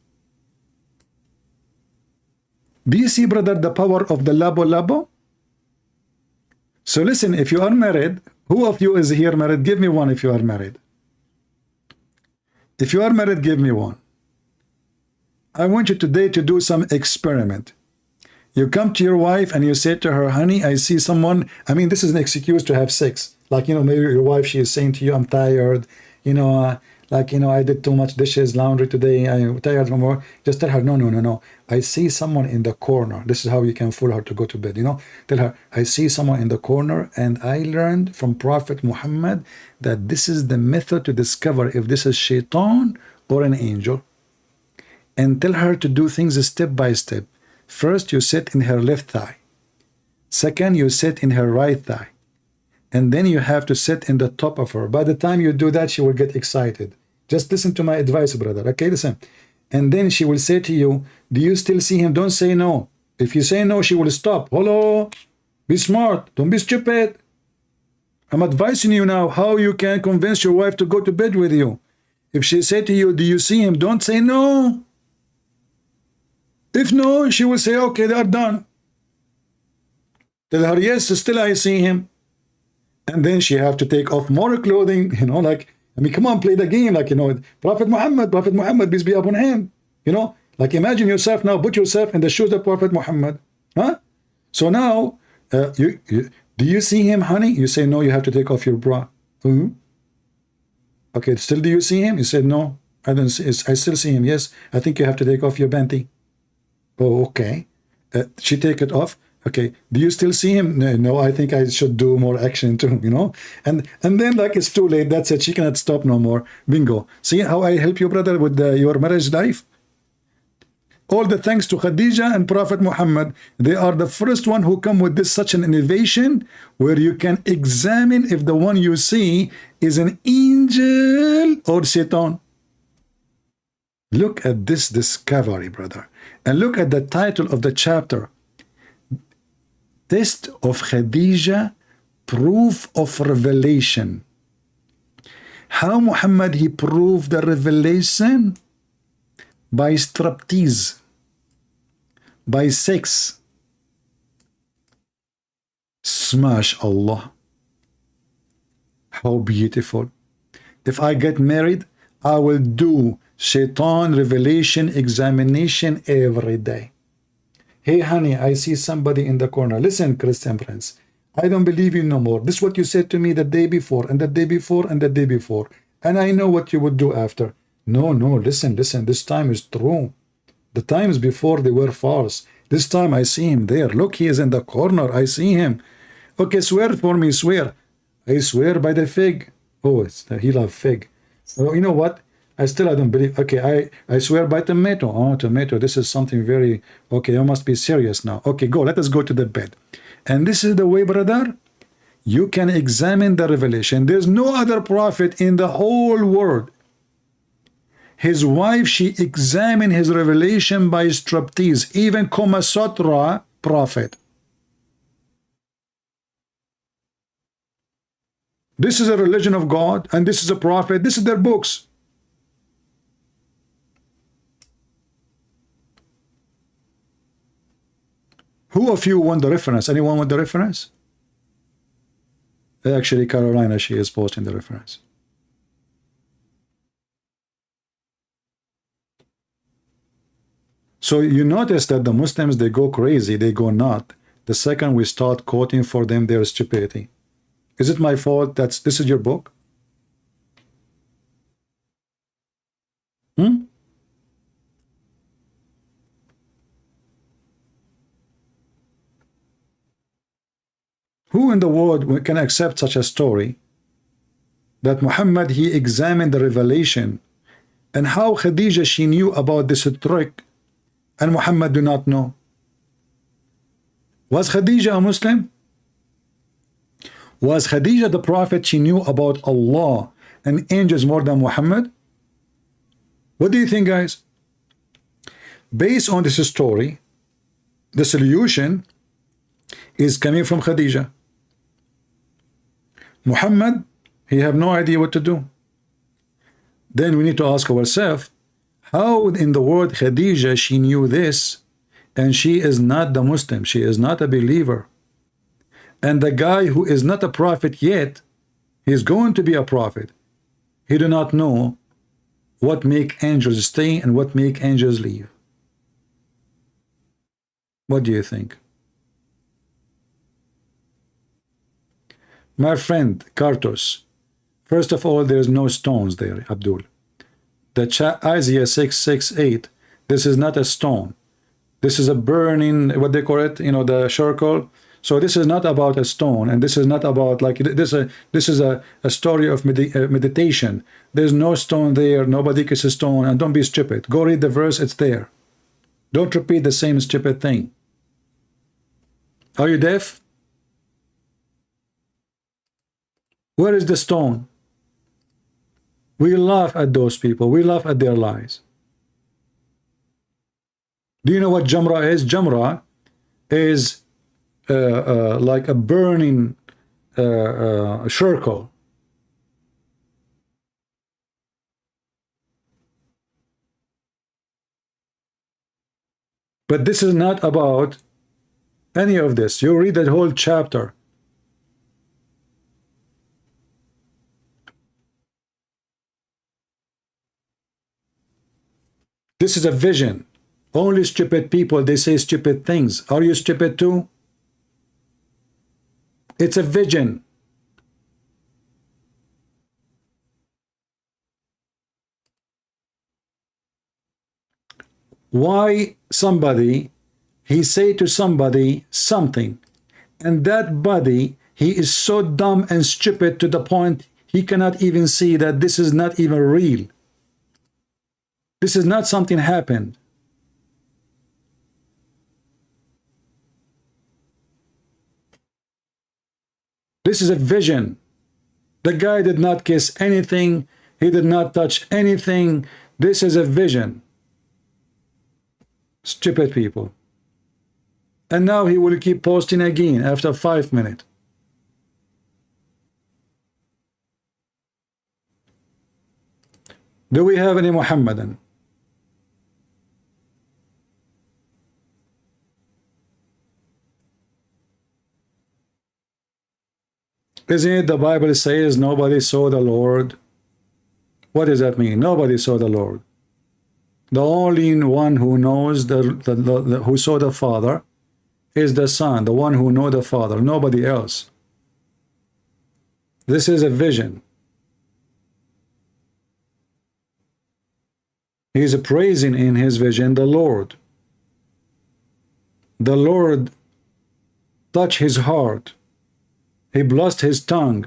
Do you see, brother, the power of the labo, labo? So listen, if you are married, who of you is here married? Give me one if you are married. If you are married, give me one. I want you today to do some experiment. You come to your wife and you say to her, honey, I see someone. I mean, this is an excuse to have sex. Like, you know, maybe your wife, she is saying to you, I'm tired. You know, like, you know, I did too much dishes, laundry today. I'm tired from work. Just tell her, no. I see someone in the corner. This is how you can fool her to go to bed, you know. Tell her, I see someone in the corner and I learned from Prophet Muhammad that this is the method to discover if this is shaitan or an angel. And tell her to do things step by step. First, you sit in her left thigh. Second, you sit in her right thigh. And then you have to sit in the top of her. By the time you do that, she will get excited. Just listen to my advice, brother. Okay, listen. And then she will say to you, do you still see him? Don't say no. If you say no, she will stop. Hello? Be smart. Don't be stupid. I'm advising you now how you can convince your wife to go to bed with you. If she say to you, do you see him? Don't say no. If no, she will say, okay, they are done. Tell her, yes, still I see him. And then she have to take off more clothing, you know, like, I mean, come on, play the game, like, you know, Prophet Muhammad, peace be upon him, you know, like, imagine yourself now, put yourself in the shoes of Prophet Muhammad, huh? So now, do you see him, honey? You say, no, you have to take off your bra. Okay, still do you see him? You said, no, I don't see, I still see him. Yes, I think you have to take off your panty. Oh, okay. She take it off. Okay, do you still see him? No, I think I should do more action too, you know. And then, like, it's too late. That's it. She cannot stop no more. Bingo. See how I help you, brother, with your marriage life? All the thanks to Khadija and Prophet Muhammad. They are the first one who come with this such an innovation where you can examine if the one you see is an angel or Satan. Look at this discovery, brother. And look at the title of the chapter. Test of Khadija, proof of revelation. How Muhammad, he proved the revelation? By striptease, by sex. Smash Allah. How beautiful. If I get married, I will do shaitan revelation examination every day. Hey, honey, I see somebody in the corner. Listen, Christian friends, I don't believe you no more. This is what you said to me the day before, and the day before, and the day before. And I know what you would do after. No, listen. This time is true. The times before, they were false. This time I see him there. Look, he is in the corner. I see him. Okay, swear for me, swear. I swear by the fig. Oh, he loves fig. Oh, you know what? I don't believe. Okay, I swear by tomato. Oh, tomato. This is something very... Okay, I must be serious now. Okay, go. Let us go to the bed. And this is the way, brother, you can examine the revelation. There's no other prophet in the whole world. His wife, she examined his revelation by striptease. Even Kama Sutra prophet. This is a religion of God, and this is a prophet. This is their books. Who of you want the reference? Anyone want the reference? Actually, Carolina, she is posting the reference. So you notice that the Muslims, they go crazy, they go nut the second we start quoting for them their stupidity. Is it my fault that this is your book? Hmm? Who in the world can accept such a story that Muhammad, he examined the revelation, and how Khadija, she knew about this trick and Muhammad do not know? Was Khadija a Muslim? Was Khadija the prophet? She knew about Allah and angels more than Muhammad? What do you think, guys? Based on this story, the solution is coming from Khadija. Muhammad, he have no idea what to do. Then we need to ask ourselves, how in the world Khadija, she knew this, and she is not the Muslim, she is not a believer. And the guy who is not a prophet yet, he's going to be a prophet. He do not know what make angels stay and what make angels leave. What do you think? My friend Kartos, first of all, there's no stones there, Abdul. The Isaiah 6:6-8, this is not a stone. This is a burning, what they call it, you know, the charcoal. So this is not about a stone, and this is not about like this is a story of meditation. There's no stone there, nobody kisses stone, and don't be stupid. Go read the verse, it's there. Don't repeat the same stupid thing. Are you deaf? Where is the stone? We laugh at those people. We laugh at their lies. Do you know what Jamra is? Jamra is like a burning charcoal. But this is not about any of this. You read that whole chapter. This is a vision. Only stupid people, they say stupid things. Are you stupid too? It's a vision. Why somebody, he say to somebody something, and that body, he is so dumb and stupid to the point he cannot even see that this is not even real. This is not something happened. This is a vision. The guy did not kiss anything. He did not touch anything. This is a vision. Stupid people. And now he will keep posting again after 5 minutes. Do we have any Muhammadan? Isn't it the Bible says nobody saw the Lord? What does that mean? Nobody saw the Lord. The only one who knows who saw the Father is the Son, the one who knows the Father, nobody else. This is a vision. He is praising in his vision the Lord. The Lord touched his heart. He blessed his tongue.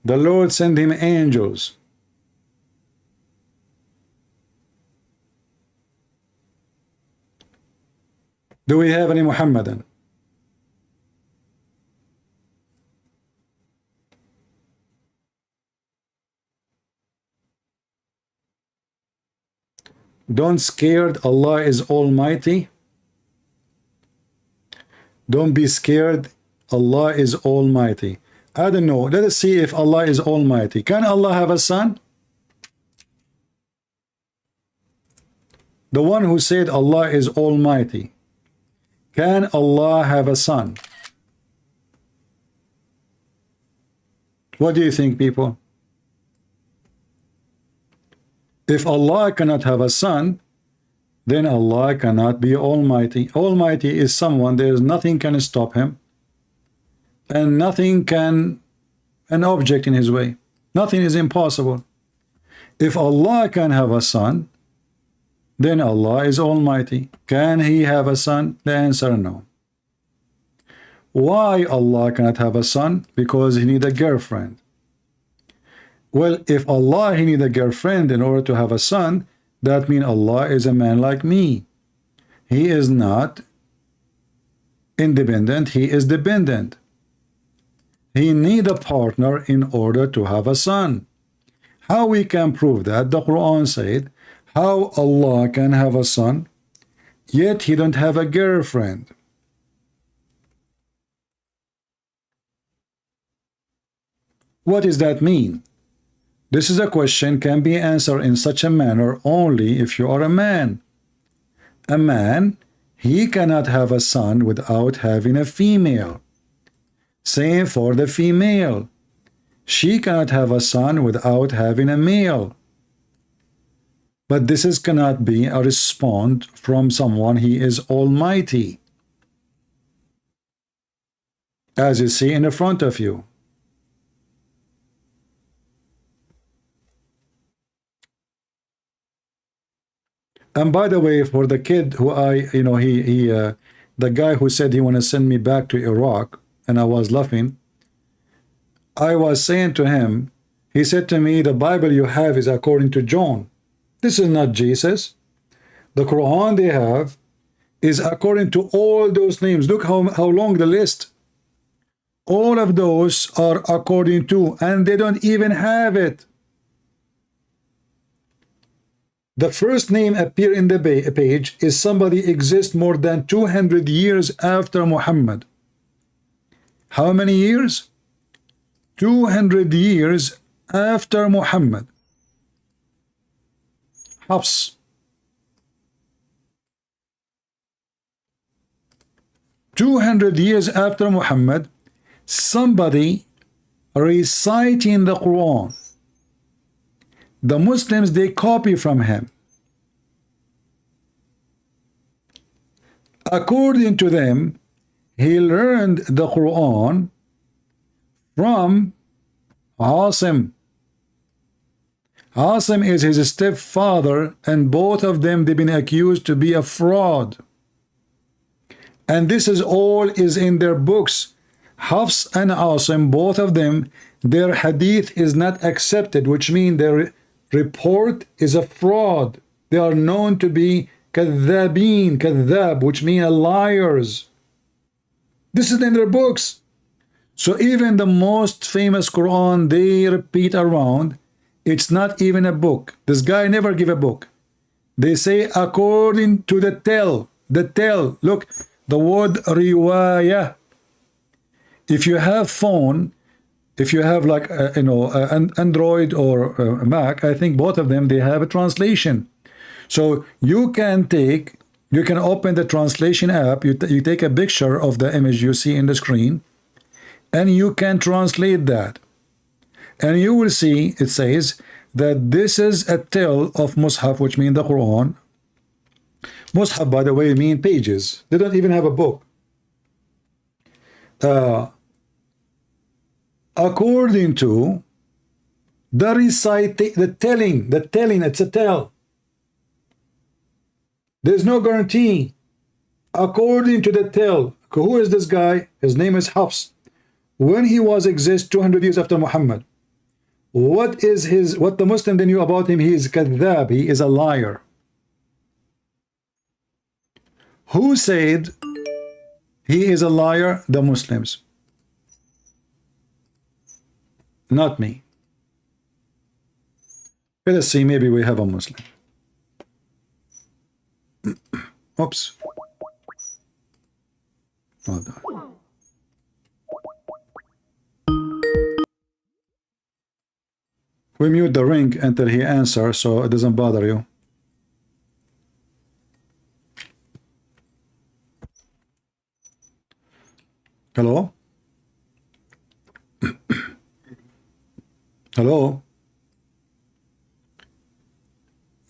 The Lord sent him angels. Do we have any Muhammadan? Don't scared, Allah is Almighty. Don't be scared, Allah is Almighty. I don't know. Let us see if Allah is Almighty. Can Allah have a son? The one who said Allah is Almighty. Can Allah have a son? What do you think, people? If Allah cannot have a son, then Allah cannot be Almighty. Almighty is someone, there is nothing can stop him, and nothing can, an object in his way. Nothing is impossible. If Allah can have a son, then Allah is Almighty. Can he have a son? The answer no. Why Allah cannot have a son? Because he need a girlfriend. Well, if Allah he need a girlfriend in order to have a son, that means Allah is a man like me. He is not independent, he is dependent. He need a partner in order to have a son. How we can prove that? The Quran said, how Allah can have a son, yet he don't have a girlfriend. What does that mean? This is a question can be answered in such a manner only if you are a man. A man, he cannot have a son without having a female. Same for the female. She cannot have a son without having a male. But this is cannot be a response from someone he is Almighty. As you see in the front of you. And by the way, for the kid who the guy who said he want to send me back to Iraq, and I was laughing, I was saying to him, he said to me, the Bible you have is according to John. This is not Jesus. The Quran they have is according to all those names. Look how long the list. All of those are according to, and they don't even have it. The first name appear in the page is somebody exists more than 200 years after Muhammad. How many years? 200 years after Muhammad. Hafs. 200 years after Muhammad, somebody reciting the Quran. The Muslims, they copy from him. According to them, he learned the Quran from Asim. Asim is his stepfather, and both of them they've been accused to be a fraud. And this is all is in their books. Hafs and Asim, both of them, their hadith is not accepted, which means their report is a fraud. They are known to be kadhabin, kadhab, which mean liars. This is in their books. So even the most famous Quran they repeat around, it's not even a book. This guy never give a book. They say according to the tell. Look, the word riwayah. If you have phone, if you have like an Android or a Mac, I think both of them they have a translation. So you can open the translation app. You take a picture of the image you see in the screen, and you can translate that, and you will see it says that this is a tell of Mus'haf, which means the Quran. Mus'haf, by the way, mean pages. They don't even have a book. According to the telling, it's a tell. There's no guarantee. According to the tell, who is this guy? His name is Hafs. When he was exist 200 years after Muhammad, what the Muslim they knew about him? He is kadhab, he is a liar. Who said he is a liar? The Muslims. Not me. Let us see, maybe we have a Muslim. Oops. Hold on. We mute the ring until he answers so it doesn't bother you. Hello? Hello?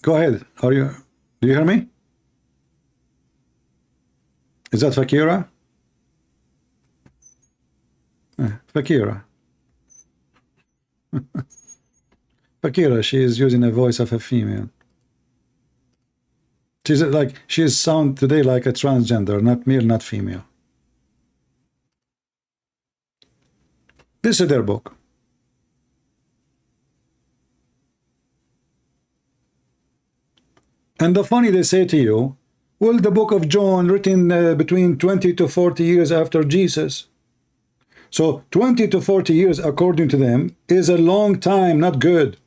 Go ahead. Do you hear me? Is that Fakira? Fakira. Fakira, she is using the voice of a female. She is sound today like a transgender, not male, not female. This is their book. And the funny, they say to you, well, the book of John written between 20 to 40 years after Jesus. So 20 to 40 years, according to them, is a long time, not good.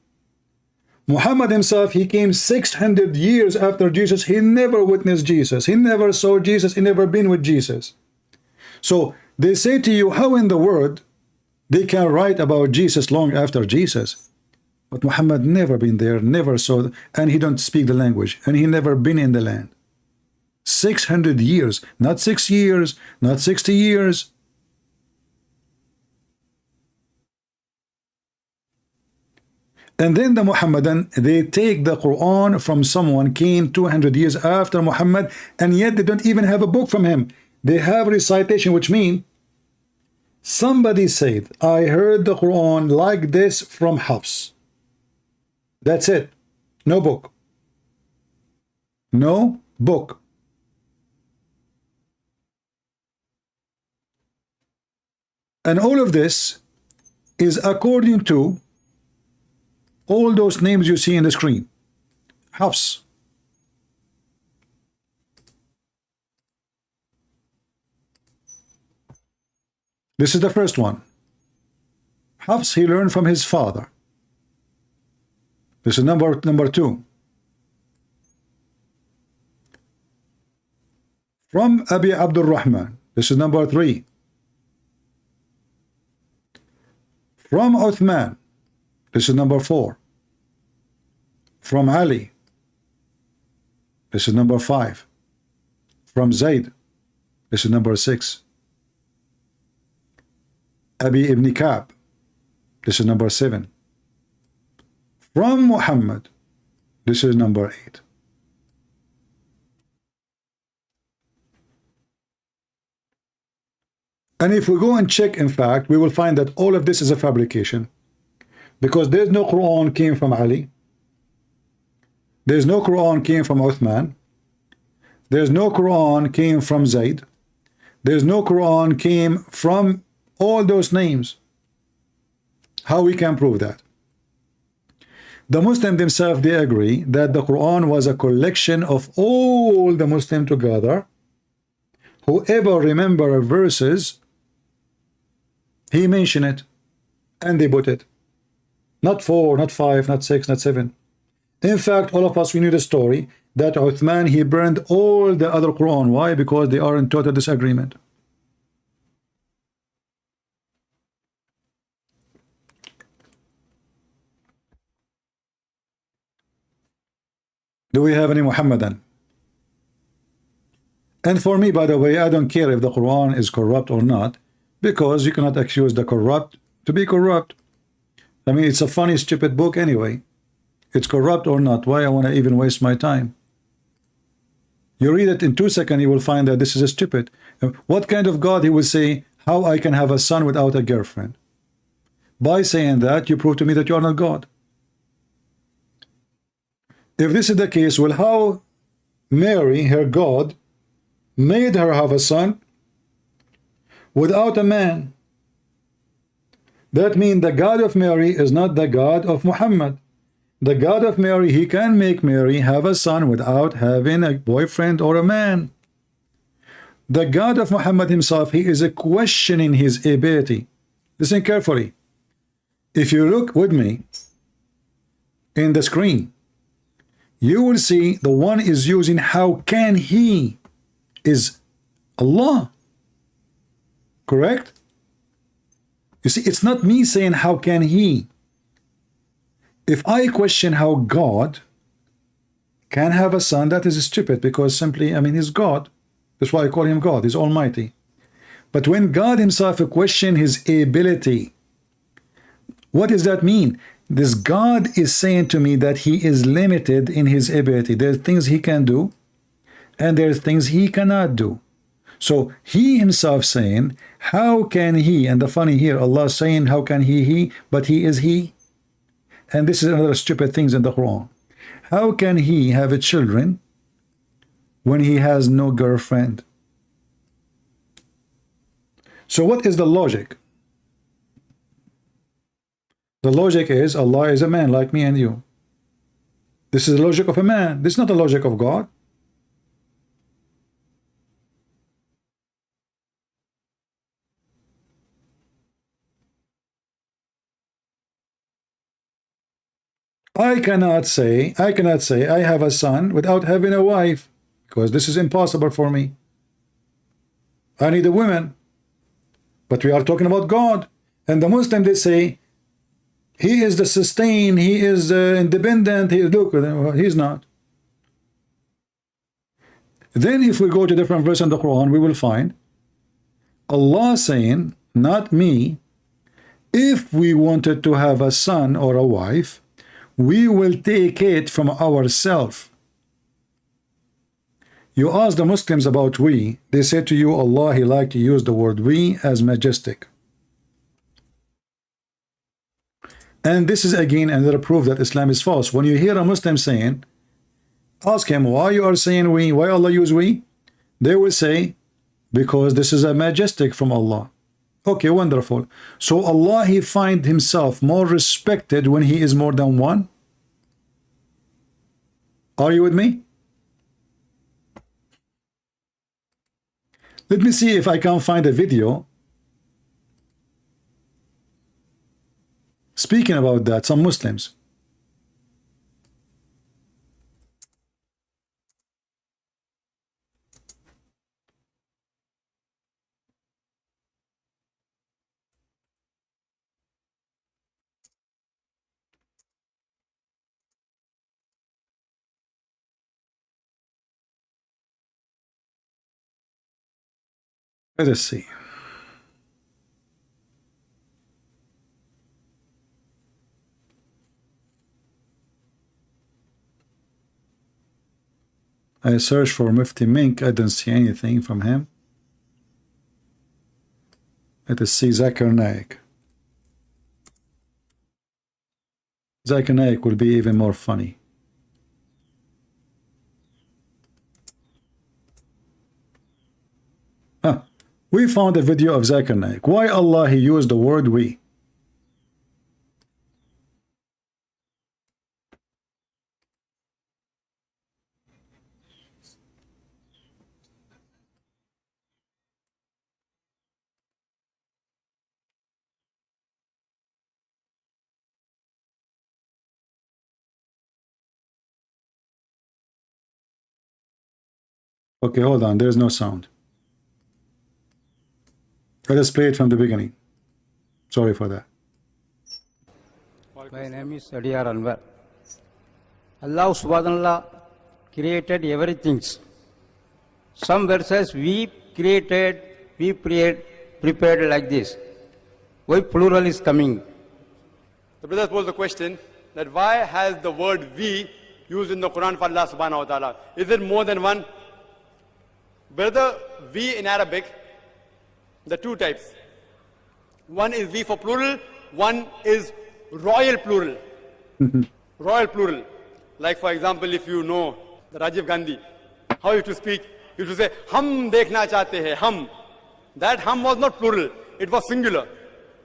Muhammad himself, he came 600 years after Jesus. He never witnessed Jesus. He never saw Jesus. He never been with Jesus. So they say to you, how in the world they can write about Jesus long after Jesus? But Muhammad never been there, never saw, and he don't speak the language, and he never been in the land. 600 years, not 6 years, not 60 years. And then the Muhammadan, they take the Quran from someone came 200 years after Muhammad, and yet they don't even have a book from him. They have recitation, which means somebody said, I heard the Quran like this from Hafs. That's it. No book. No book. And all of this is according to all those names you see in the screen. Hafs. This is the first one. Hafs, he learned from his father. This is number 2. From Abi Abdul Rahman. This is number 3. From Uthman. This is number 4. From Ali. This is number 5. From Zayd. This is number 6. Abi ibn Ka'b. This is number 7. From Muhammad. This is number 8. And if we go and check, in fact, we will find that all of this is a fabrication, because there's no Quran came from Ali. There's no Quran came from Uthman. There's no Quran came from Zayd. There's no Quran came from all those names. How we can prove that? The Muslims themselves, they agree that the Quran was a collection of all the Muslims together. Whoever remember verses, he mentioned it, and they put it. Not 4, not 5, not 6, not 7. In fact, all of us, we knew the story that Uthman, he burned all the other Quran. Why? Because they are in total disagreement. Do we have any Muhammadan? And for me, by the way, I don't care if the Quran is corrupt or not, because you cannot accuse the corrupt to be corrupt. I mean, it's a funny, stupid book anyway. It's corrupt or not. Why I want to even waste my time? You read it in 2 seconds, you will find that this is a stupid. What kind of God he will say, how I can have a son without a girlfriend? By saying that, you prove to me that you are not God. If this is the case, well, how Mary, her God, made her have a son without a man? That means the God of Mary is not the God of Muhammad. The God of Mary, he can make Mary have a son without having a boyfriend or a man. The God of Muhammad himself, he is questioning his ability. Listen carefully. If you look with me in the screen, you will see the one is using how can he is Allah. Correct? You see, it's not me saying how can he. If I question how God can have a son, that is stupid, because simply, I mean, he's God. That's why I call him God. He's almighty. But when God himself questions his ability, what does that mean? this God is saying to me that he is limited in his ability. There are things he can do, and there are things he cannot do. So he himself saying, how can he, and the funny here, Allah saying, how can he, but he is he. And this is another stupid things in the Quran. How can he have a children when he has no girlfriend? So what is the logic? The logic is Allah is a man like me and you. This is the logic of a man. This is not the logic of God. I cannot say I have a son without having a wife, because this is impossible for me. I need a woman. But we are talking about God. And the Muslim, they say, he is the sustain, he is independent, look, he's not. Then if we go to different verse in the Quran, we will find Allah saying, not me, if we wanted to have a son or a wife, we will take it from ourselves. You ask the Muslims about we, they say to you, Allah, he like to use the word we as majestic. And this is again another proof that Islam is false. When you hear a Muslim saying, ask him why you are saying we, why Allah use we, they will say, because this is a majestic from Allah. Okay, wonderful. So Allah, he find himself more respected when he is more than one? Are you with me? Let me see if I can find a video speaking about that, some Muslims. Let us see. I searched for Mufti Mink. I didn't see anything from him. Let us see Zakir Naik. Zakir Naik will be even more funny. We found a video of Zakir Naik. Why Allah he used the word we? Okay, hold on. There's no sound. Let us play it from the beginning. Sorry for that. My name is Adiyar Anwar. Allah subhanahu wa ta'ala created everything. Some verses we created, we prepared like this. Why plural is coming? The brother posed the question that why has the word we used in the Quran for Allah subhanahu wa ta'ala? Is it more than one? Brother, we in Arabic, the two types. One is we for plural, one is royal plural. Royal plural. Like for example, if you know the Rajiv Gandhi, how he used to speak, he used to say, Hum dekhna chahte hai, hum. That hum was not plural, it was singular.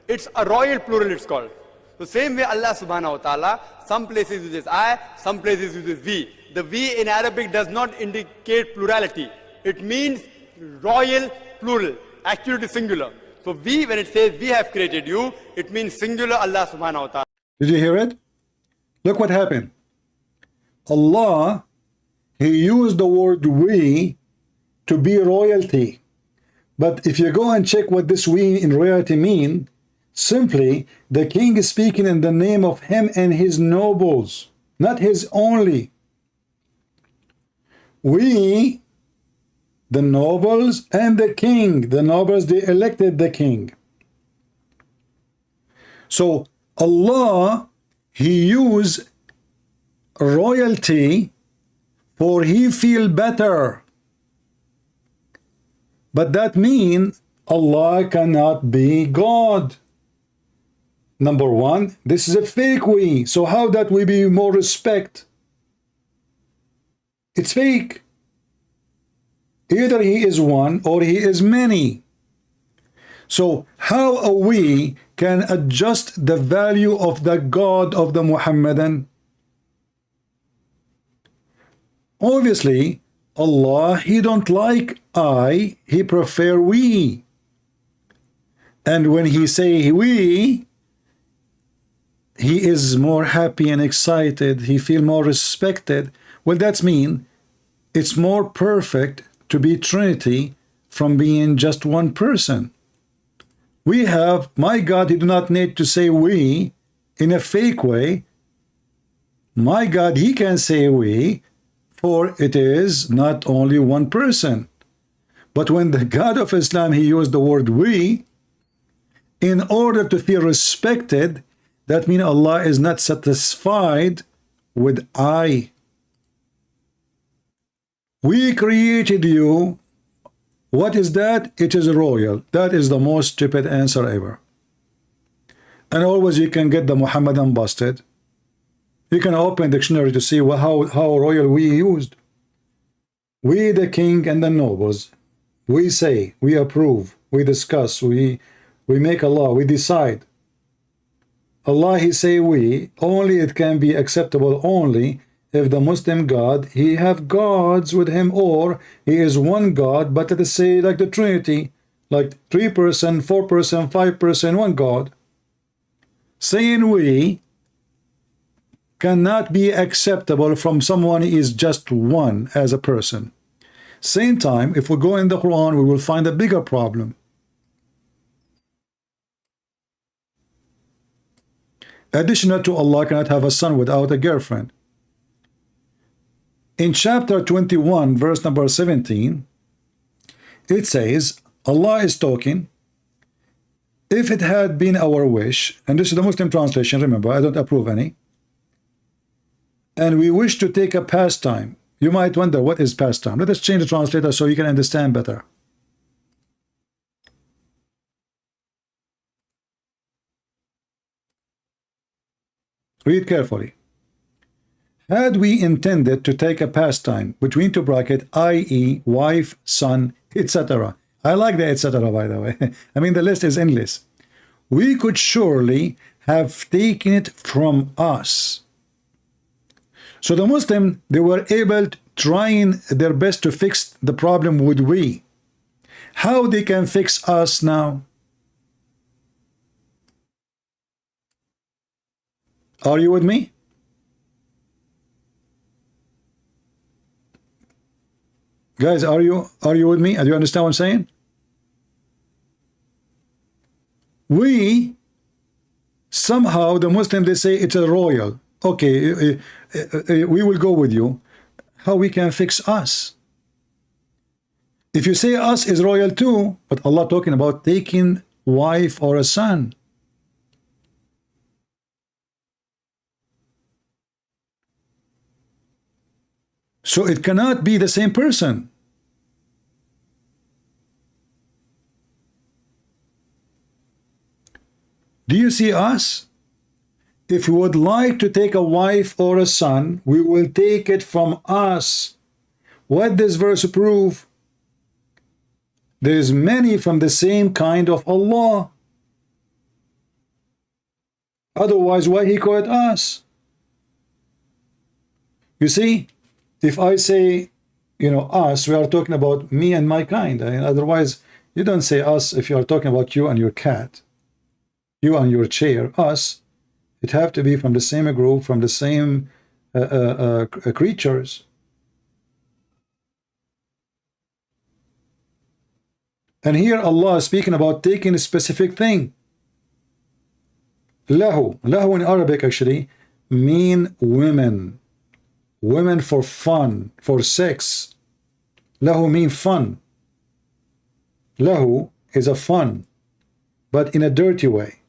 It's a royal plural, it's called. The same way Allah subhanahu wa ta'ala, some places uses I, some places uses we. The we in Arabic does not indicate plurality. It means royal plural. Actually it is singular. So we, when it says we have created you, it means singular Allah subhanahu wa ta'ala. Did you hear it? Look what happened. Allah, he used the word we to be royalty. But if you go and check what this we in royalty mean, simply the king is speaking in the name of him and his nobles, not his only. We, the nobles and the king, the nobles, they elected the king. So Allah, he use royalty for he feel better. But that means Allah cannot be God. Number one, this is a fake we. So how that we be more respect? It's fake. Either he is one or he is many. So how a we can adjust the value of the God of the Muhammadan? Obviously, Allah, he don't like I, he prefer we. And when he say we, he is more happy and excited, he feel more respected. Well, that's mean it's more perfect to be Trinity from being just one person. We have, my God, he do not need to say we in a fake way. My God, he can say we, for it is not only one person. But when the God of Islam, he used the word we, in order to feel respected, that means Allah is not satisfied with I. We created you. What is that? It is royal. That is the most stupid answer ever. And always you can get the Muhammadan busted. You can open dictionary to see how royal we used. We the king and the nobles. We say, we approve, we discuss, we make a law, we decide. Allah, he say we, only it can be acceptable only if the Muslim God, he have gods with him, or he is one God, but let us say like the Trinity, like 3 person, 4 person, 5 person, one God. Saying we cannot be acceptable from someone who is just one as a person. Same time, if we go in the Quran, we will find a bigger problem. Additional to Allah cannot have a son without a girlfriend. In chapter 21, verse number 17, it says, Allah is talking, if it had been our wish, and this is the Muslim translation, remember, I don't approve any, and we wish to take a pastime. You might wonder, what is pastime? Let us change the translator so you can understand better. Read carefully. Had we intended to take a pastime, between two brackets, i.e., wife, son, etc. I like the etc. by the way. I mean, the list is endless. We could surely have taken it from us. So the Muslim, they were able, trying their best to fix the problem with we. How they can fix us now? Are you with me? Guys, are you with me? Do you understand what I'm saying? We, somehow, the Muslim, they say it's a royal. Okay, we will go with you. How we can fix us? If you say us is royal too, but Allah talking about taking wife or a son. So it cannot be the same person. Do you see us? If we would like to take a wife or a son, we will take it from us. What does verse prove? There's many from the same kind of Allah. Otherwise, why he called us? You see? If I say, you know, us, we are talking about me and my kind. I mean, otherwise, you don't say us if you are talking about you and your cat, you and your chair. Us, it have to be from the same group, from the same creatures. And here Allah is speaking about taking a specific thing. Lahu. Lahu in Arabic actually mean women. Women for fun, for sex. Lahu mean fun. Lahu is a fun, but in a dirty way.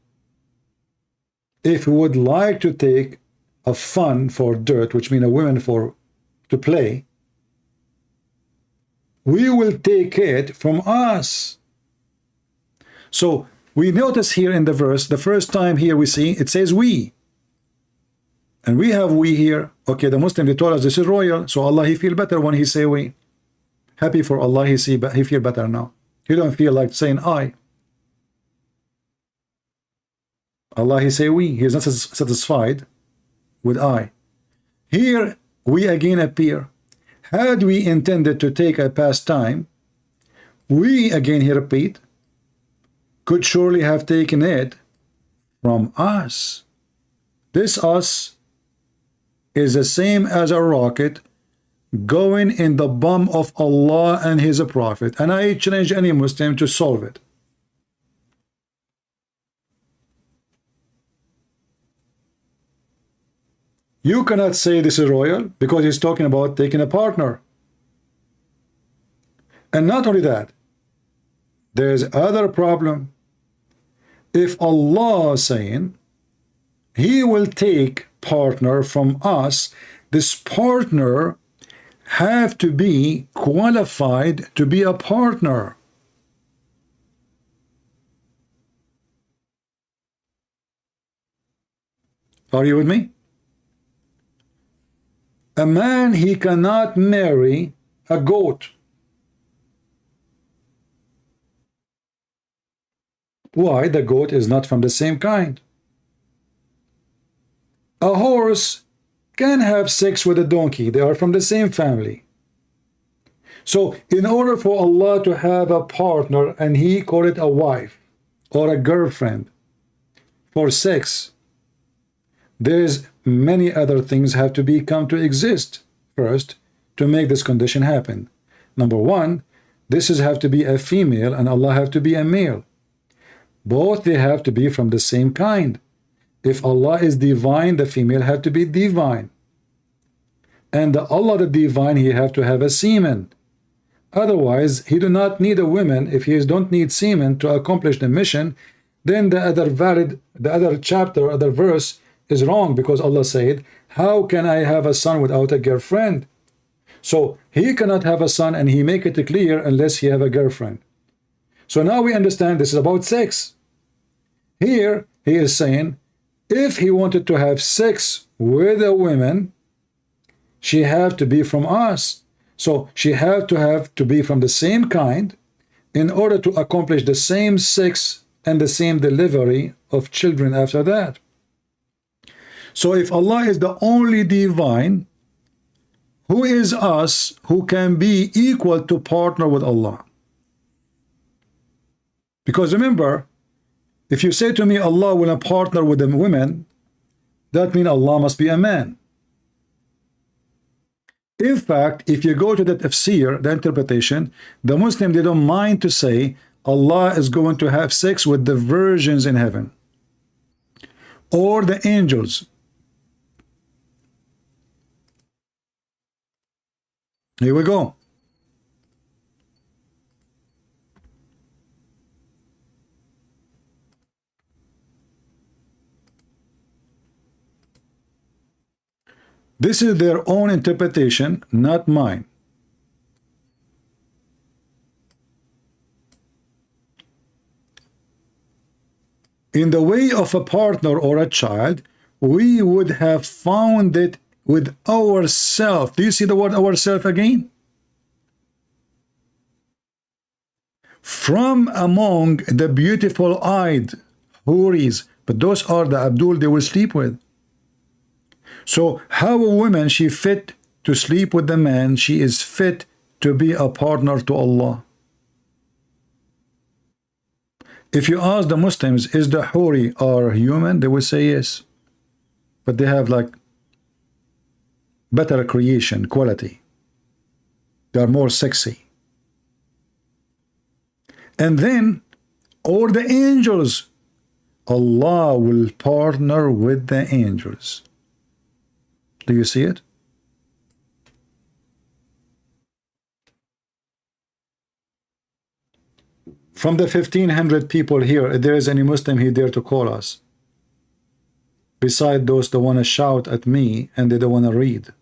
if we would like to take a fun for dirt, which means a woman to play, we will take it from us. So we notice here in the verse, the first time here we see, it says we. And we have we here. Okay, the Muslim, they told us this is royal. So Allah, he feel better when he say we. Happy for Allah, he feel better now. He don't feel like saying I. Allah, he say we. He is not satisfied with I. Here we again appear. Had we intended to take a pastime, we again, he repeat, could surely have taken it from us. This us is the same as a rocket going in the bomb of Allah and his prophet. And I challenge any Muslim to solve it. You cannot say this is royal because he's talking about taking a partner. And not only that, there's other problem. If Allah is saying he will take partner from us, this partner have to be qualified to be a partner. Are you with me? A man, he cannot marry a goat. Why? The goat is not from the same kind. A horse can have sex with a donkey. They are from the same family. So in order for Allah to have a partner, and he call it a wife or a girlfriend for sex, there's many other things have to come to exist first to make this condition happen. Number one, this is have to be a female and Allah have to be a male. Both they have to be from the same kind. If Allah is divine, the female have to be divine. And the Allah the divine, he have to have a semen. Otherwise, he do not need a woman. If he don't need semen to accomplish the mission, then the other chapter, other verse is wrong, because Allah said, how can I have a son without a girlfriend? So he cannot have a son, and he make it clear unless he have a girlfriend. So now we understand this is about sex. Here he is saying, if he wanted to have sex with a woman, she have to be from us. So she have to be from the same kind in order to accomplish the same sex and the same delivery of children after that. So if Allah is the only divine, who is us who can be equal to partner with Allah? Because remember, if you say to me Allah will partner with a woman, that means Allah must be a man. In fact, if you go to the tafsir, the interpretation, the Muslim, they don't mind to say Allah is going to have sex with the virgins in heaven or the angels. Here we go. This is their own interpretation, not mine. In the way of a partner or a child, we would have found it with ourself. Do you see the word ourself again? From among the beautiful eyed houris, but those are the Abdul they will sleep with. So how a woman, she fit to sleep with the man, she is fit to be a partner to Allah. If you ask the Muslims, is the Huri are human? They will say yes. But they have like better creation, quality. They are more sexy. And then, or the angels, Allah will partner with the angels. Do you see it? From the 1,500 people here, if there is any Muslim, he dare to call us. beside those that want to shout at me and they don't want to read.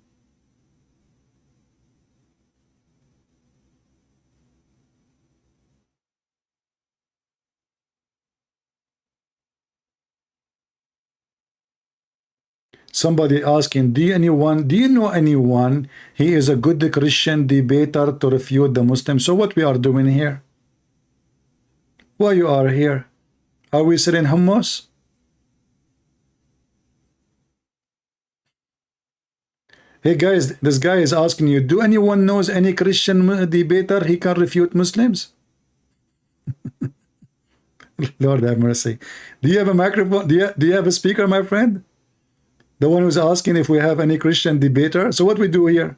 Somebody asking, do you know anyone he is a good Christian debater to refute the Muslims? So what we are doing here? Why you are here? Are we selling hummus? Hey guys, this guy is asking you, do anyone knows any Christian debater he can refute Muslims? Lord have mercy. Do you have a microphone? Do you have a speaker, my friend? The one who's asking if we have any Christian debater. So what we do here?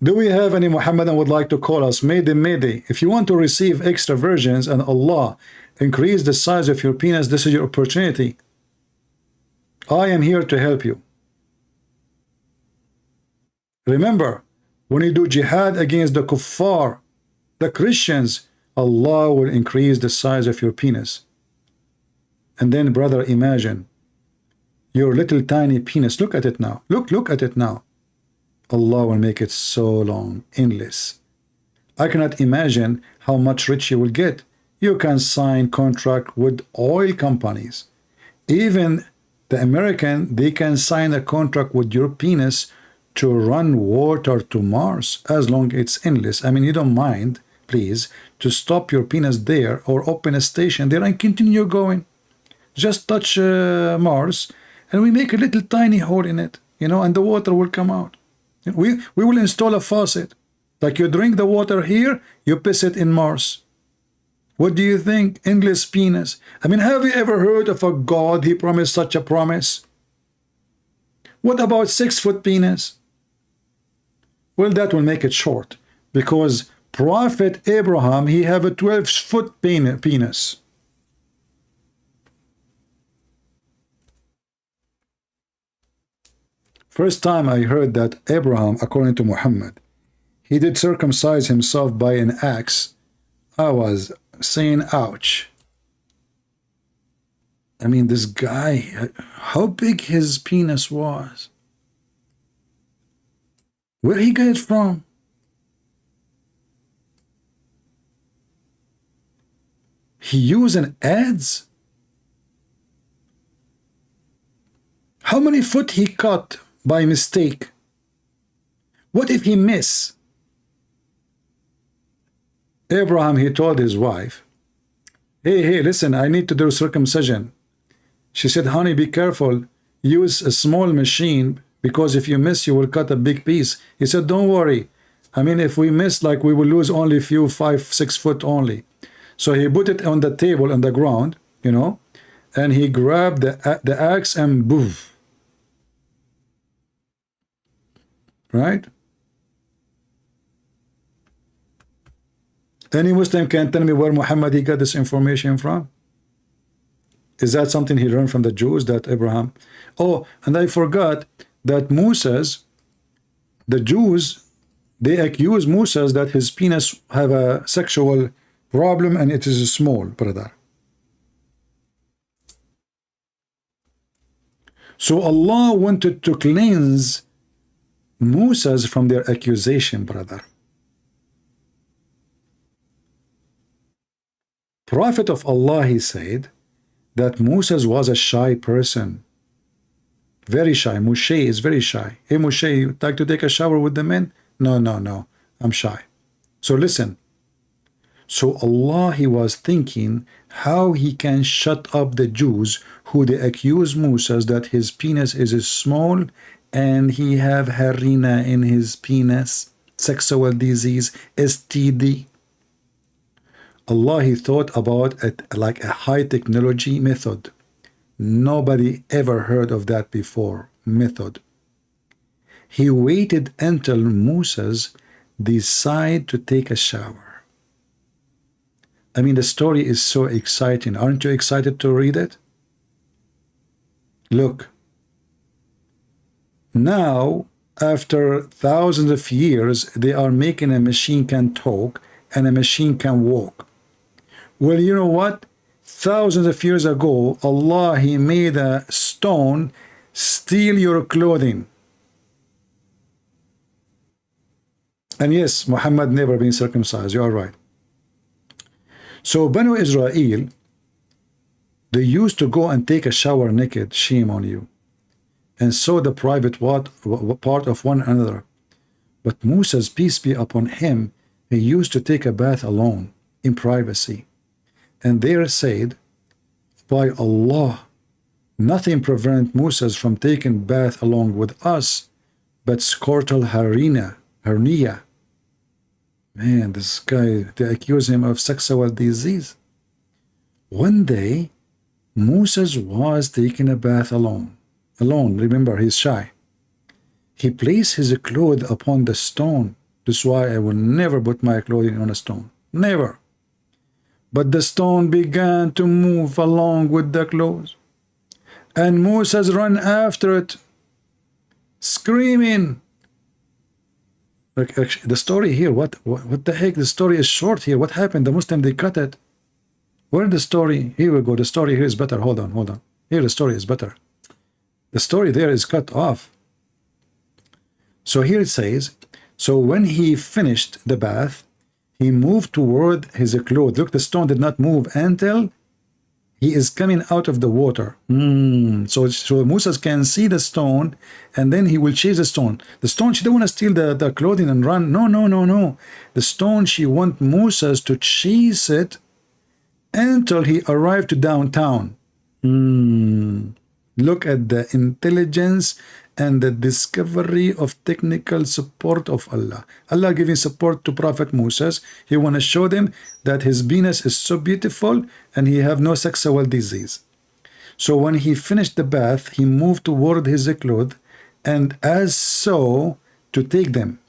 Do we have any Muhammadan would like to call us? Mayday. If you want to receive extra virgins and Allah increase the size of your penis, this is your opportunity. I am here to help you. Remember, when you do jihad against the kuffar, the Christians, Allah will increase the size of your penis. And then, brother, imagine your little tiny penis. Look at it now. Look at it now. Allah will make it so long, endless. I cannot imagine how much rich you will get. You can sign contract with oil companies. Even the American, they can sign a contract with your penis to run water to Mars as long as it's endless. I mean, you don't mind, please, to stop your penis there or open a station there and continue going. Just touch Mars and we make a little tiny hole in it, and the water will come out. We will install a faucet. Like you drink the water here, you piss it in Mars. What do you think? Endless penis. I mean, have you ever heard of a God he promised such a promise? What about 6-foot penis? Well, that will make it short, because Prophet Abraham, he have a 12-foot penis. First time I heard that Abraham, according to Muhammad, he did circumcise himself by an axe, I was saying, ouch. I mean, this guy, how big his penis was. Where he got it from? He using ads? How many foot he cut by mistake? What if he miss? Abraham, he told his wife, hey, listen, I need to do circumcision. She said, honey, be careful. Use a small machine, because if you miss, you will cut a big piece. He said, don't worry. I mean, if we miss, like, we will lose only a few 5-6 foot only. So he put it on the table, on the ground, and he grabbed the axe and boof. Right? Any Muslim can tell me where Muhammad he got this information from? Is that something he learned from the Jews, that Abraham? Oh, and I forgot that Moses, the Jews, they accuse Moses that his penis have a sexual problem and it is small, brother. So Allah wanted to cleanse Moses from their accusation, brother. Prophet of Allah, he said that Moses was a shy person. Very shy. Moshe is very shy. Hey Moshe, you like to take a shower with the men? No, I'm shy. So listen. So Allah, he was thinking how he can shut up the Jews who they accuse Moses that his penis is small and he have harina in his penis, sexual disease, STD. Allah, he thought about it like a high technology method. Nobody ever heard of that before, method. He waited until Moses decided to take a shower. I mean, the story is so exciting. Aren't you excited to read it? Look. Now, after thousands of years, they are making a machine can talk and a machine can walk. Well, you know what? thousands of years ago, Allah, He made a stone steal your clothing. And yes, Muhammad never been circumcised. You are right. So Banu Israel, they used to go and take a shower naked, shame on you, and saw the private part of one another. But Moses, peace be upon him, he used to take a bath alone in privacy. And there said, by Allah, nothing prevent Moses from taking bath along with us but scrotal hernia. Man, this guy, they accuse him of sexual disease. One day, Moses was taking a bath alone. Remember, he's shy. He placed his clothes upon the stone. That's why I will never put my clothing on a stone. Never. But the stone began to move along with the clothes. And Moses ran after it, screaming. Actually, the story here, what the heck? The story is short here. What happened? The Muslim, they cut it. Where is the story? Here we go. The story here is better. Hold on. Here the story is better. The story there is cut off. So here it says, so when he finished the bath, he moved toward his clothes. Look, the stone did not move until he is coming out of the water. So Moses can see the stone, and then he will chase the stone. The stone, she don't want to steal the clothing and run. No. The stone, she want Moses to chase it until he arrived to downtown. Look at the intelligence and the discovery of technical support of Allah. Allah giving support to Prophet Moses. He want to show them that his penis is so beautiful and he have no sexual disease. So when he finished the bath, he moved toward his clothes and to take them.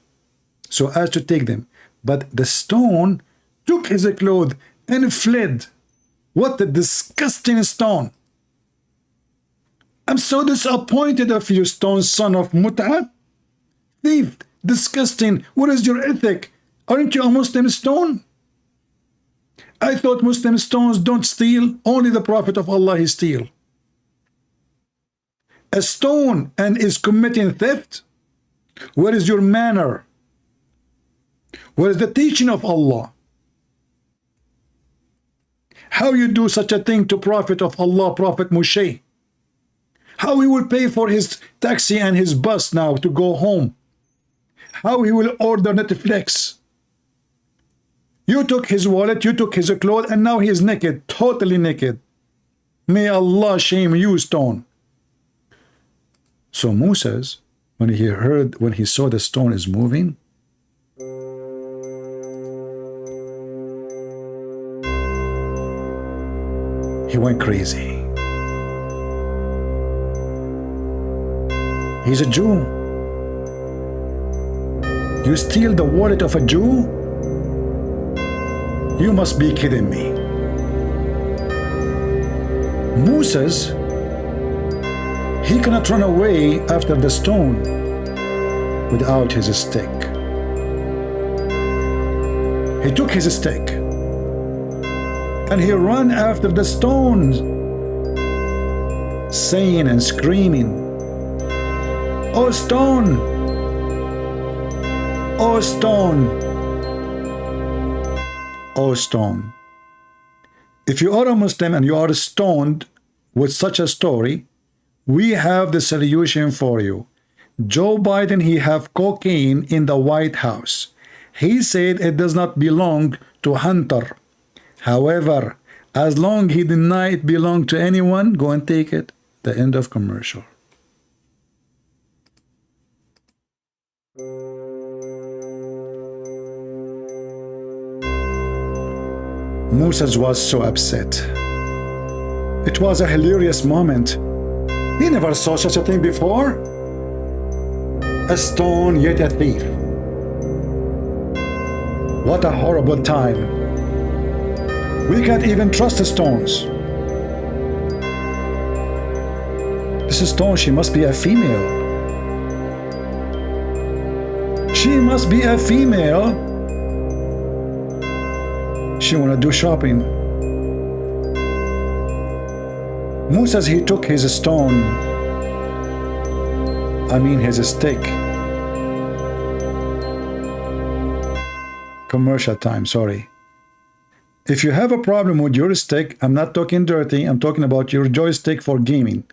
But the stone took his clothes and fled. What a disgusting stone. I'm so disappointed of you, stone, son of Mut'ah. Thief, disgusting. What is your ethic? Aren't you a Muslim stone? I thought Muslim stones don't steal. Only the Prophet of Allah he steal. A stone and is committing theft? Where is your manner? Where is the teaching of Allah? How you do such a thing to Prophet of Allah, Prophet Moshe? How he will pay for his taxi and his bus now to go home? How he will order Netflix? You took his wallet, you took his clothes, and now he is naked, totally naked. May Allah shame you, stone. So Moses, when he saw the stone is moving, he went crazy. He's a Jew. You steal the wallet of a Jew? You must be kidding me. Moses, he cannot run away after the stone without his stick. He took his stick and he ran after the stones, saying and screaming, "Oh stone! Oh stone! Oh stone!" If you are a Muslim and you are stoned with such a story, we have the solution for you. Joe Biden, he have cocaine in the White House. He said it does not belong to Hunter. However, as long he deny it belong to anyone, go and take it. The end of commercial. Moses was so upset. It was a hilarious moment. He never saw such a thing before. A stone, yet a thief. What a horrible time. We can't even trust the stones. This stone, she must be a female. She must be a female. She wanna do shopping. Moses, he took his stone, his stick. Commercial time, sorry. If you have a problem with your stick, I'm not talking dirty, I'm talking about your joystick for gaming.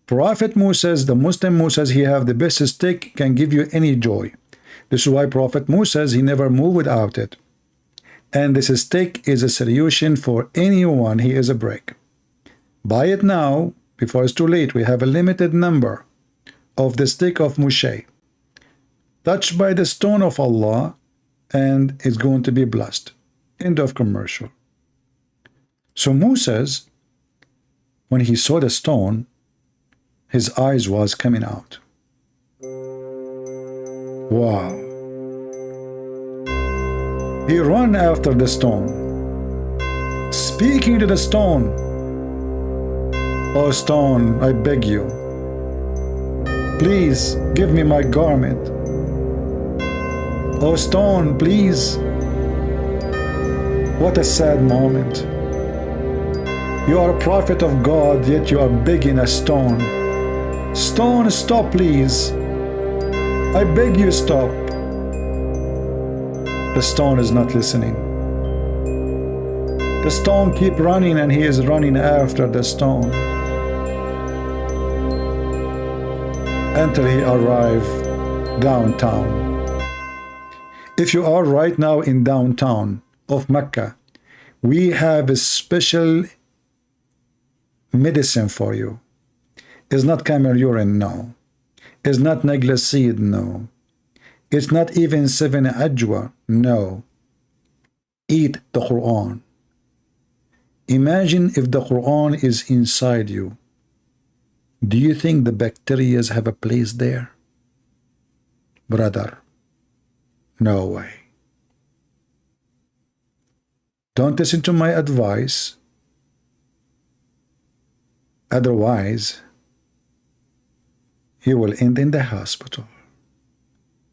Prophet Moses, the Muslim Moses, he have the best stick, can give you any joy. This is why Prophet Moses, he never moved without it. And this stick is a solution for anyone. He is a brick. Buy it now, before it's too late. We have a limited number of the stick of Moshe. Touched by the stone of Allah, and it's going to be blessed. End of commercial. So Moses, when he saw the stone, his eyes was coming out. Wow. He ran after the stone, speaking to the stone. Oh stone, I beg you, please give me my garment. Oh stone, please. What a sad moment. You are a prophet of God, yet you are begging a stone. Stone, stop please. I beg you, stop. The stone is not listening. The stone keep running, and he is running after the stone until he arrived downtown. If you are right now in downtown of Mecca, we have a special medicine for you. It's not camel urine, no. It's not neglecid, no. It's not even 7 ajwa, no. Eat the Quran. Imagine if the Quran is inside you. Do you think the bacteria have a place there? Brother, no way. Don't listen to my advice. Otherwise, you will end in the hospital.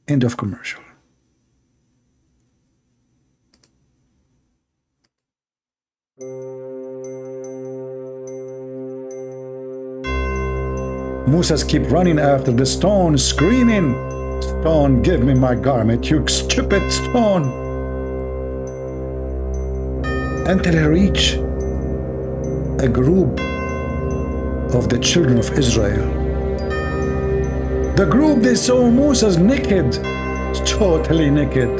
End of commercial. Moses keep running after the stone, screaming, "Stone, give me my garment, you stupid stone!" Until he reached a group of the children of Israel. The group, they saw Moses naked, totally naked,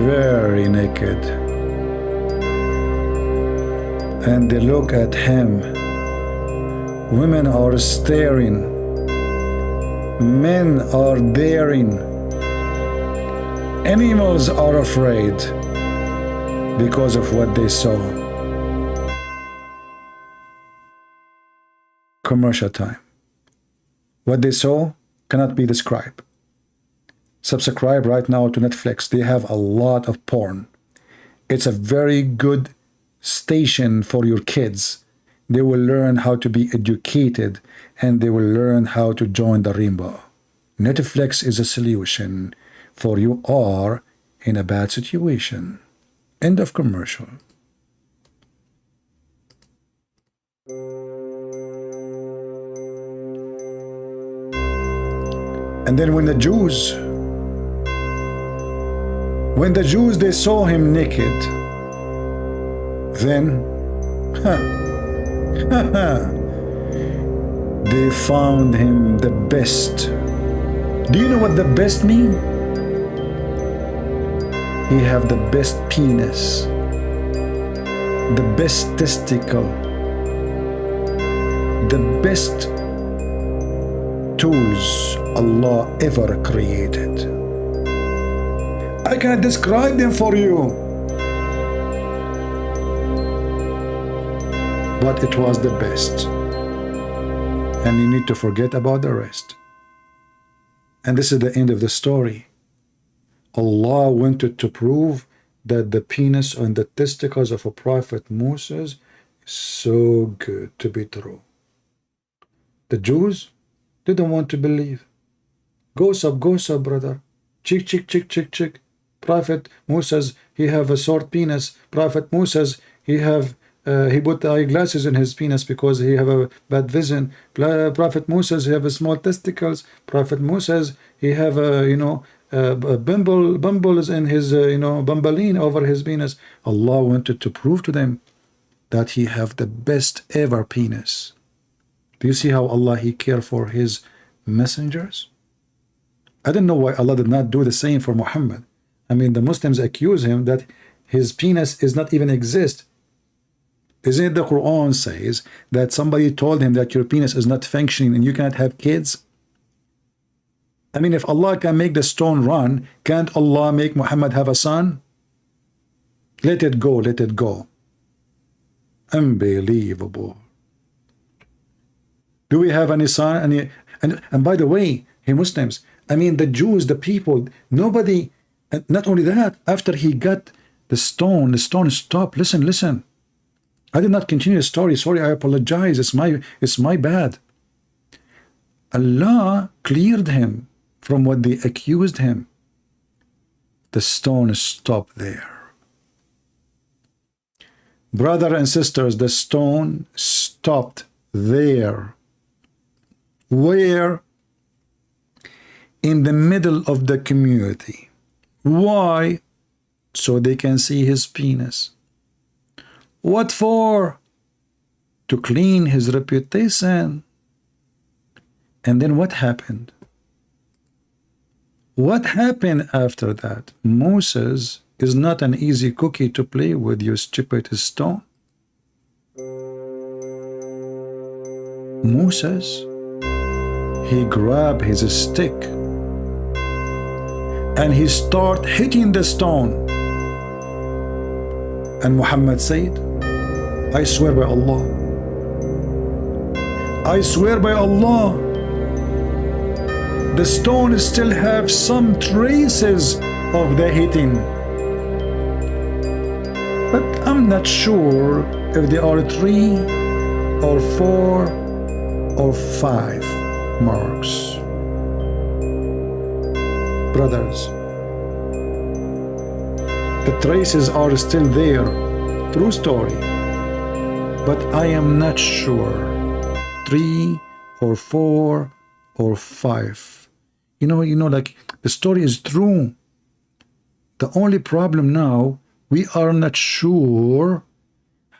very naked. And they look at him. Women are staring. Men are daring. Animals are afraid because of what they saw. Commercial time. What they saw cannot be described. Subscribe right now to Netflix. They have a lot of porn. It's a very good station for your kids. They will learn how to be educated, and they will learn how to join the rainbow. Netflix is a solution for you are in a bad situation. End of commercial. And then when the Jews, they saw him naked, then they found him the best. Do you know what the best mean? He have the best penis, the best testicle, the best tools Allah ever created. I can't describe them for you, but it was the best, and you need to forget about the rest. And this is the end of the story. Allah wanted to prove that the penis and the testicles of a prophet Moses is so good to be true. The Jews didn't want to believe. Go sub, brother. Chick. Prophet Moses, he have a short penis. Prophet Moses, he have he put eyeglasses in his penis because he have a bad vision. Prophet Moses, he have a small testicles. Prophet Moses, he have a, you know, bumbles in his, you know, bumbaline over his penis. Allah wanted to prove to them that he have the best ever penis. Do you see how Allah, he care for his messengers? I don't know why Allah did not do the same for Muhammad. I mean, the Muslims accuse him that his penis is not even exist. Isn't it the Quran says that somebody told him that your penis is not functioning and you cannot have kids? I mean, if Allah can make the stone run, can't Allah make Muhammad have a son? Let it go, let it go. Unbelievable. Do we have any son? And by the way, hey Muslims, I mean the Jews, the people, nobody, not only that, after he got the stone stopped. Listen, listen. I did not continue the story. Sorry, I apologize. It's my bad. Allah cleared him from what they accused him. The stone stopped there. Brothers and sisters, the stone stopped there. Where? In the middle of the community. Why? So they can see his penis. What for? To clean his reputation. And then what happened? What happened after that? Moses is not an easy cookie to play with, you stupid stone. Moses, he grabbed his stick and he started hitting the stone. And Muhammad said, I swear by Allah, I swear by Allah, the stone still have some traces of the hitting. But I'm not sure if there are 3 or 4 or 5 marks. Brothers, the traces are still there. True story. But I am not sure 3 or 4 or 5. You know, like the story is true. The only problem now, we are not sure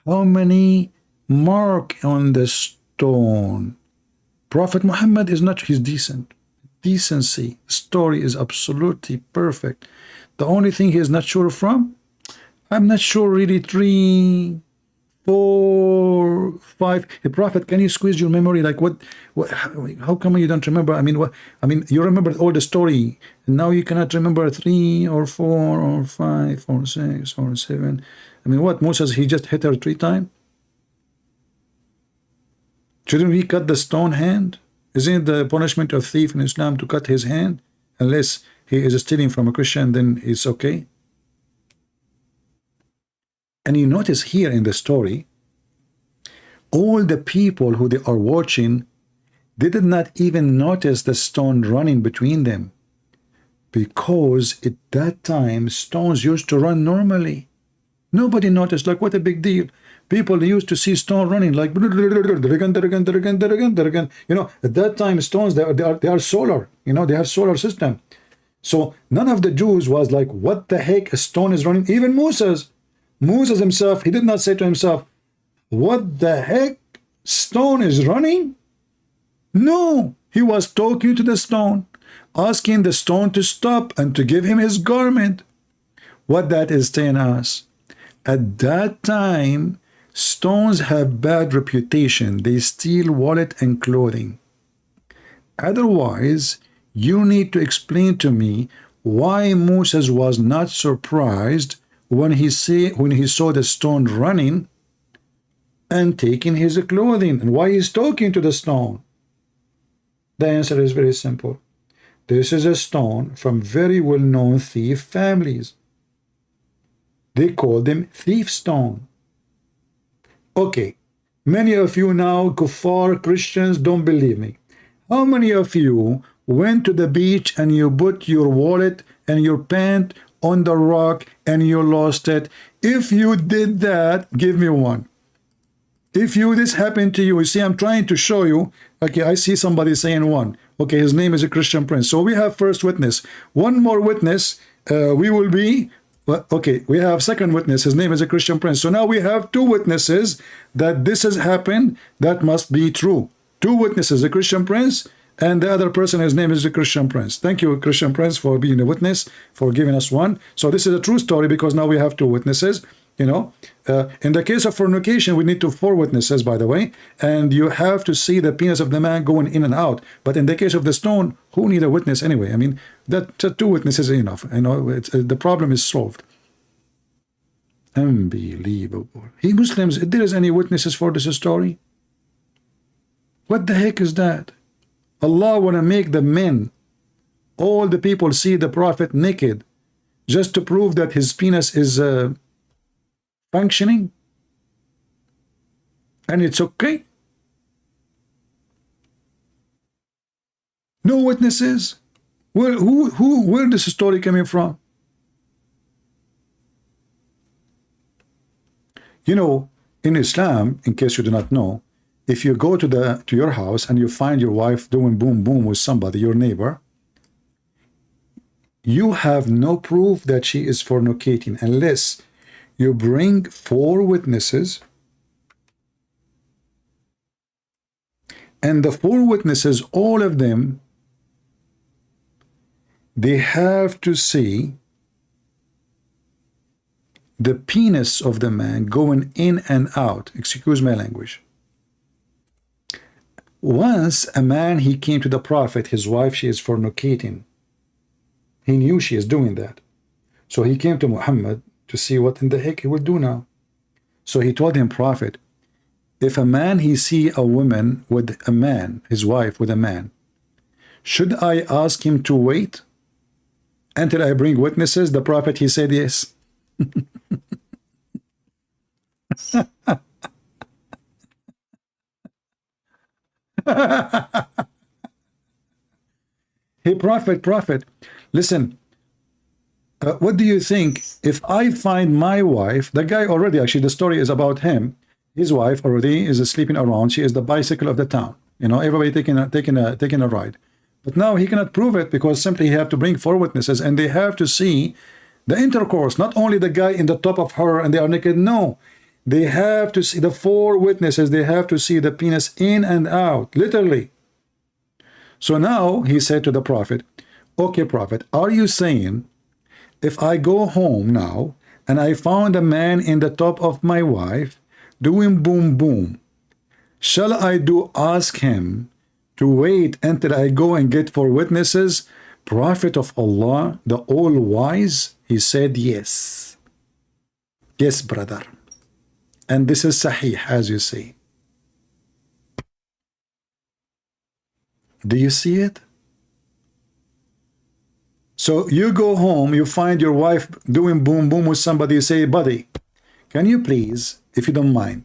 how many mark on the stone. Prophet Muhammad is not, he's decent. Decency, story is absolutely perfect. The only thing he is not sure from, I'm not sure really 3, 4, 5. Hey, Prophet, can you squeeze your memory? Like what how come you don't remember? I mean, you remember all the story, and now you cannot remember 3 or 4 or 5 or 6 or 7. I mean, what, Moses, he just hit her 3 times? Shouldn't we cut the stone hand? Isn't it the punishment of thief in Islam to cut his hand? Unless he is stealing from a Christian, then it's okay. And you notice here in the story, all the people who they are watching, they did not even notice the stone running between them. Because at that time, stones used to run normally. Nobody noticed, like, what a big deal. People used to see stone running like, you know, at that time, stones, they are solar, you know, they have solar system. So none of the Jews was like, what the heck, a stone is running? Even Moses himself, he did not say to himself, what the heck, stone is running? No, he was talking to the stone, asking the stone to stop and to give him his garment. What that is telling us, at that time, stones have bad reputation. They steal wallet and clothing. Otherwise, you need to explain to me why Moses was not surprised when he saw the stone running and taking his clothing, and why he's talking to the stone. The answer is very simple. This is a stone from very well-known thief families. They call them thief stone. Okay, many of you now, kuffar Christians, don't believe me. How many of you went to the beach and you put your wallet and your pant on the rock and you lost it? If you did that, give me one. If this happened to you, you see, I'm trying to show you. Okay, I see somebody saying one. Okay, his name is a Christian Prince. So we have first witness. One more witness, we will be. Okay, we have second witness. His name is a Christian Prince. So now we have two witnesses that this has happened. That must be true. Two witnesses, a Christian Prince, and the other person, his name is a Christian Prince. Thank you, Christian Prince, for being a witness, for giving us one. So this is a true story because now we have two witnesses. You know, in the case of fornication, we need four witnesses, by the way, and you have to see the penis of the man going in and out. But in the case of the stone, who need a witness anyway? I mean, that two witnesses is enough. You know, the problem is solved. Unbelievable. He Muslims, if there is any witnesses for this story, what the heck is that? Allah want to make the men, all the people see the Prophet naked, just to prove that his penis is functioning, and it's okay. No witnesses. Where this story coming from? You know, in Islam, in case you do not know, if you go to your house and you find your wife doing boom boom with somebody, your neighbor, you have no proof that she is fornicating unless you bring four witnesses, and the four witnesses, all of them, they have to see the penis of the man going in and out. Excuse my language. Once a man, he came to the Prophet, his wife, she is fornicating. He knew she is doing that. So he came to Muhammad to see what in the heck he would do now. So he told him, Prophet, if a man, he see a woman with a man, his wife with a man, should I ask him to wait until I bring witnesses? The Prophet, he said yes. Hey, Prophet, listen. What do you think if I find my wife, the guy already, actually the story is about him, his wife already is sleeping around, she is the bicycle of the town, you know, everybody taking a ride, but now he cannot prove it because simply he have to bring four witnesses and they have to see the intercourse, not only the guy in the top of her and they are naked, no, they have to see the four witnesses, they have to see the penis in and out, literally. So now he said to the Prophet, okay, Prophet, are you saying if I go home now and I found a man in the top of my wife doing boom boom, shall I ask him to wait until I go and get four witnesses? Prophet of Allah, the all-wise, he said yes. Yes, brother. And this is sahih, as you see. Do you see it? So you go home, you find your wife doing boom boom with somebody, you say, buddy, can you please, if you don't mind,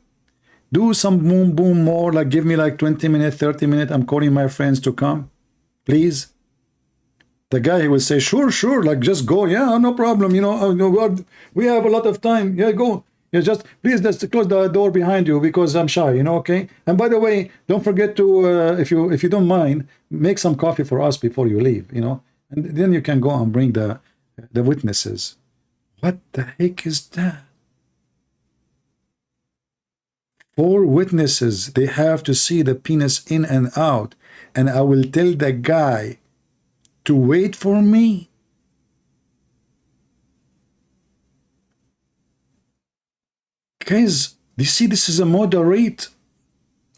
do some boom boom more, like give me like 20 minutes, 30 minutes, I'm calling my friends to come, please? The guy, he will say, sure, like just go, yeah, no problem, you know, we have a lot of time, yeah, go. You just, please, just close the door behind you because I'm shy, you know, okay? And by the way, don't forget to, if you don't mind, make some coffee for us before you leave, you know? And then you can go and bring the witnesses. What the heck is that? Four witnesses, they have to see the penis in and out. And I will tell the guy to wait for me. Guys, you see, this is a moderate,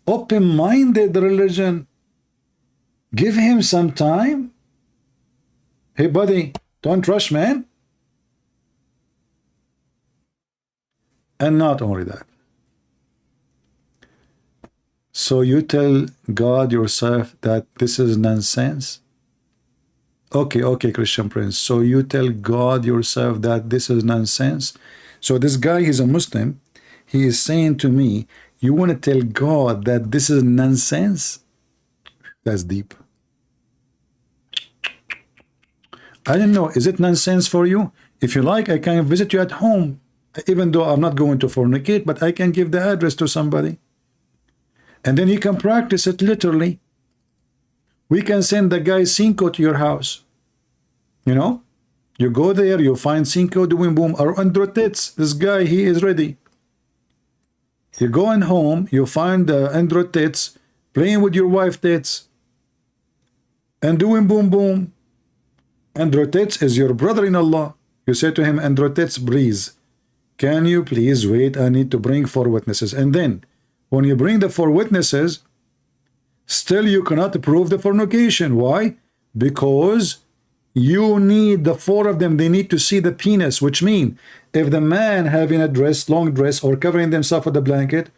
open-minded religion. Give him some time. Hey, buddy, don't rush, man. And not only that. So you tell God yourself that this is nonsense? Okay, Christian Prince. So you tell God yourself that this is nonsense? So this guy, he's a Muslim. He is saying to me, you want to tell God that this is nonsense? That's deep. I don't know. Is it nonsense for you? If you like, I can visit you at home. Even though I'm not going to fornicate, but I can give the address to somebody. and then you can practice it literally. We can send the guy Cinco to your house. You know, you go there, you find Cinco doing boom or under tits. This guy, he is ready. You're going home, you find the Android tits playing with your wife tits and doing boom boom. Android tits is your brother in Allah. You say to him, Android tits, please, can you please wait? I need to bring 4 witnesses. And then when you bring the 4 witnesses, still you cannot prove the fornication. Why? Because you need the 4 of them. They need to see the penis, which means if the man having a dress, long dress, or covering themselves with a blanket,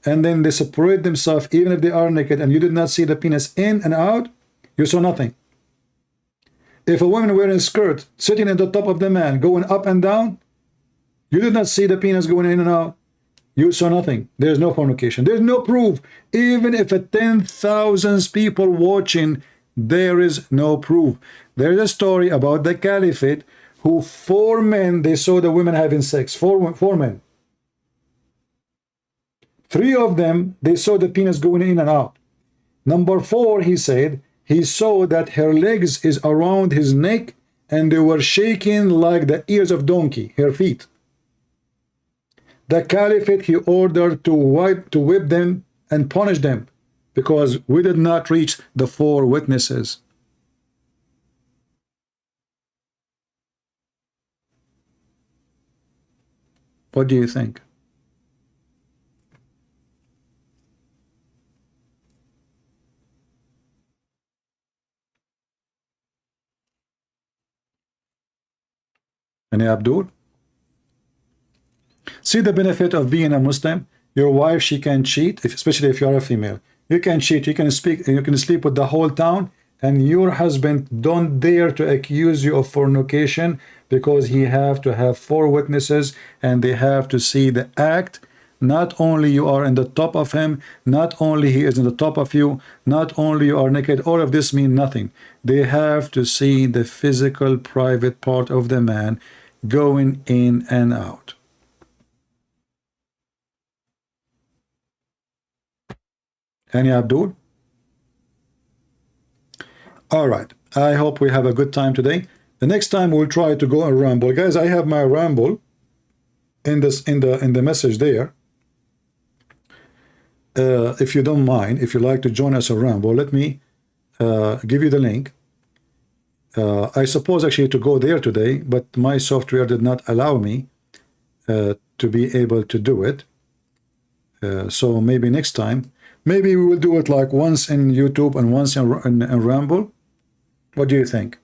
and then they separate themselves, even if they are naked, and you did not see the penis in and out, you saw nothing. If a woman wearing a skirt, sitting at the top of the man, going up and down, you did not see the penis going in and out, you saw nothing. There's no fornication. There's no proof. Even if a 10,000 people watching, there is no proof. There's a story about the caliphate who 4 men, they saw the women having sex. 4 men. 3 of them, they saw the penis going in and out. Number 4, he said, he saw that her legs is around his neck and they were shaking like the ears of donkey, her feet. The caliphate, he ordered to whip them and punish them because we did not reach the 4 witnesses. What do you think? Any Abdul? See the benefit of being a Muslim. Your wife, she can cheat, especially if you are a female. You can cheat, you can speak, you can sleep with the whole town, and your husband don't dare to accuse you of fornication because he have to have 4 witnesses and they have to see the act. Not only you are in the top of him, not only he is in the top of you, not only you are naked, all of this mean nothing. They have to see the physical private part of the man going in and out. Any Abdul? All right. I hope we have a good time today. The next time we'll try to go and ramble. Guys, I have my ramble in the message there. If you don't mind, if you like to join us a ramble, let me give you the link. I suppose actually to go there today, but my software did not allow me to be able to do it. So maybe next time, maybe we will do it like once in YouTube and once in Ramble. What do you think?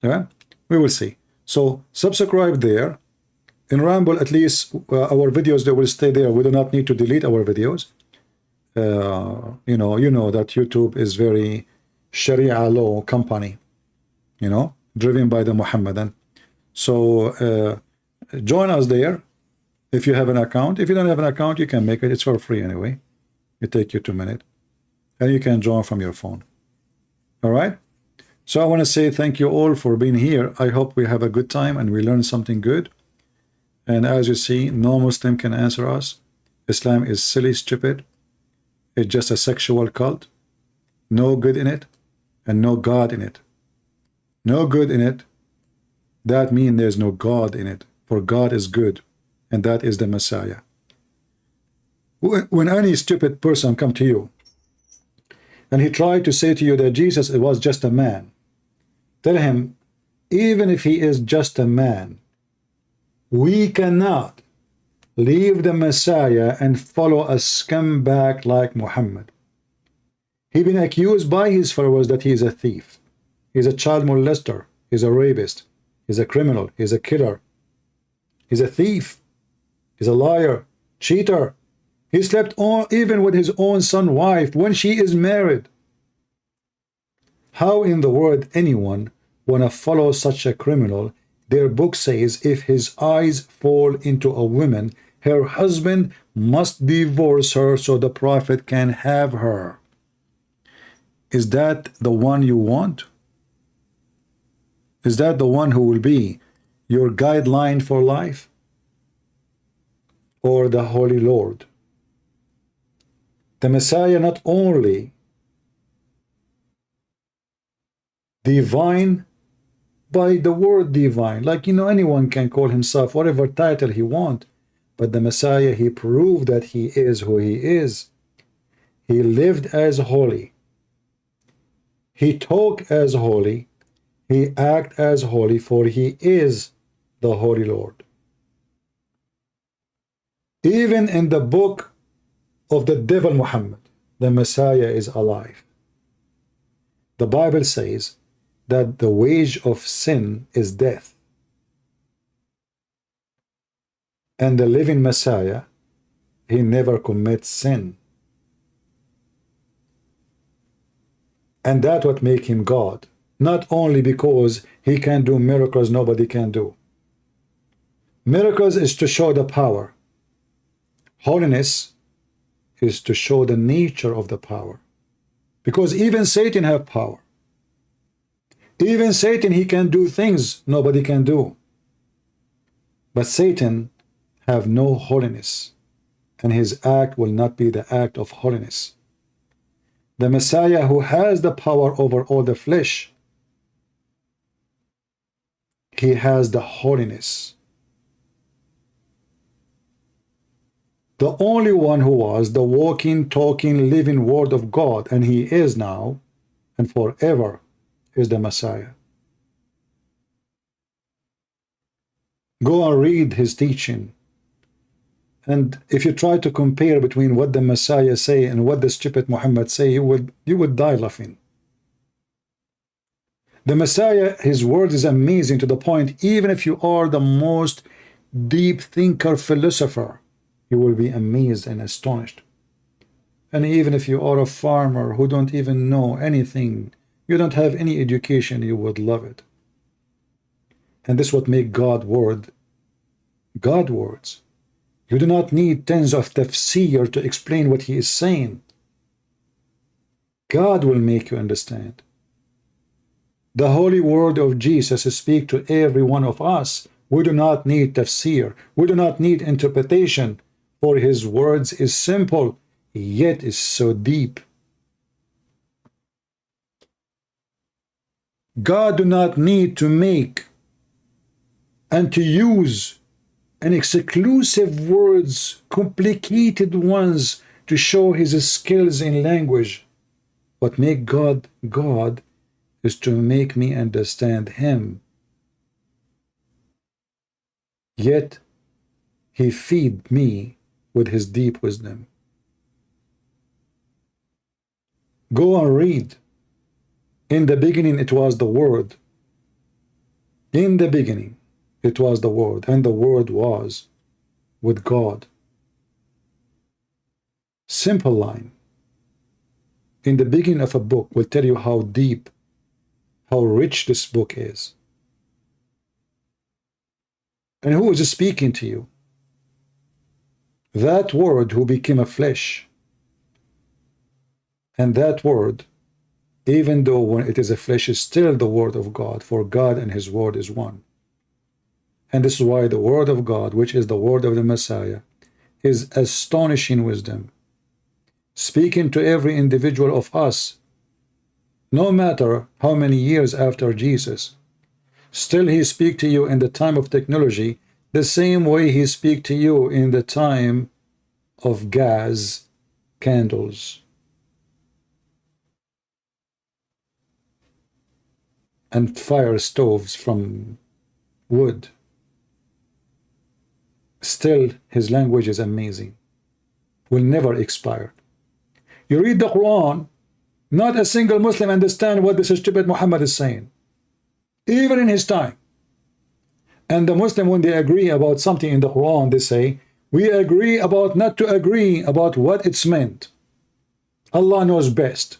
Yeah, we will see. So subscribe there. In Ramble, at least our videos, they will stay there. We do not need to delete our videos. You know that YouTube is very Sharia law company, driven by the Muhammadan. So join us there if you have an account. If you don't have an account, you can make it. It's for free anyway. It takes you 2 minutes. And you can join from your phone. All right? So I want to say thank you all for being here. I hope we have a good time and we learn something good. And as you see, no Muslim can answer us. Islam is silly, stupid. It's just a sexual cult. No good in it and no God in it. No good in it. That means there's no God in it. For God is good. And that is the Messiah. When any stupid person come to you and he tried to say to you that Jesus was just a man, tell him, even if he is just a man, we cannot leave the Messiah and follow a scumbag like Muhammad. He's been accused by his followers that he is a thief. He's a child molester. He's a rapist. He's a criminal. He's a killer. He's a thief. He's a liar. Cheater. He slept even with his own son's wife when she is married. How in the world anyone want to follow such a criminal? Their book says if his eyes fall into a woman, her husband must divorce her so the prophet can have her. Is that the one you want? Is that the one who will be your guideline for life? Or the Holy Lord? The Messiah not only divine by the word divine, like anyone can call himself whatever title he want, but the Messiah, he proved that he is who he is. He lived as holy, he talked as holy, he acted as holy, for he is the Holy Lord. Even in the book of the devil Muhammad, the Messiah is alive. The Bible says that the wage of sin is death. And the living Messiah, he never commits sin. And that's what makes him God. Not only because he can do miracles nobody can do. Miracles is to show the power. Holiness is to show the nature of the power. Because even Satan have power. Even Satan, he can do things nobody can do. But Satan have no holiness, and his act will not be the act of holiness. The Messiah, who has the power over all the flesh, he has the holiness. The only one who was the walking, talking, living word of God, and he is now and forever, is the Messiah. Go and read his teaching. And if you try to compare between what the Messiah say and what the stupid Muhammad say, you would die laughing. The Messiah, his word is amazing to the point, even if you are the most deep thinker, philosopher, you will be amazed and astonished. And even if you are a farmer who don't even know anything, you don't have any education, you would love it. And this is what makes God words. You do not need tens of tafsir to explain what he is saying. God will make you understand. The holy word of Jesus speaks to every one of us. We do not need tafsir. We do not need interpretation, for his words is simple, yet is so deep. God do not need to make and to use an exclusive words, complicated ones, to show his skills in language. What make God God is to make me understand him. Yet he feed me with his deep wisdom. Go and read. In the beginning it was the Word. In the beginning it was the Word, and the Word was with God. Simple line. In the beginning of a book will tell you how deep, how rich this book is. And who is speaking to you? That Word who became a flesh. And that Word, even though when it is a flesh, is still the Word of God, for God and his Word is one. And this is why the Word of God, which is the Word of the Messiah, is astonishing wisdom, speaking to every individual of us, no matter how many years after Jesus. Still he speaks to you in the time of technology the same way he speaks to you in the time of gas candles and fire stoves from wood. Still his language is amazing, will never expire. You read the Quran, not a single Muslim understand what this stupid Muhammad is saying, even in his time. And the Muslim, when they agree about something in the Quran, they say, we agree about not to agree about what it's meant. Allah knows best.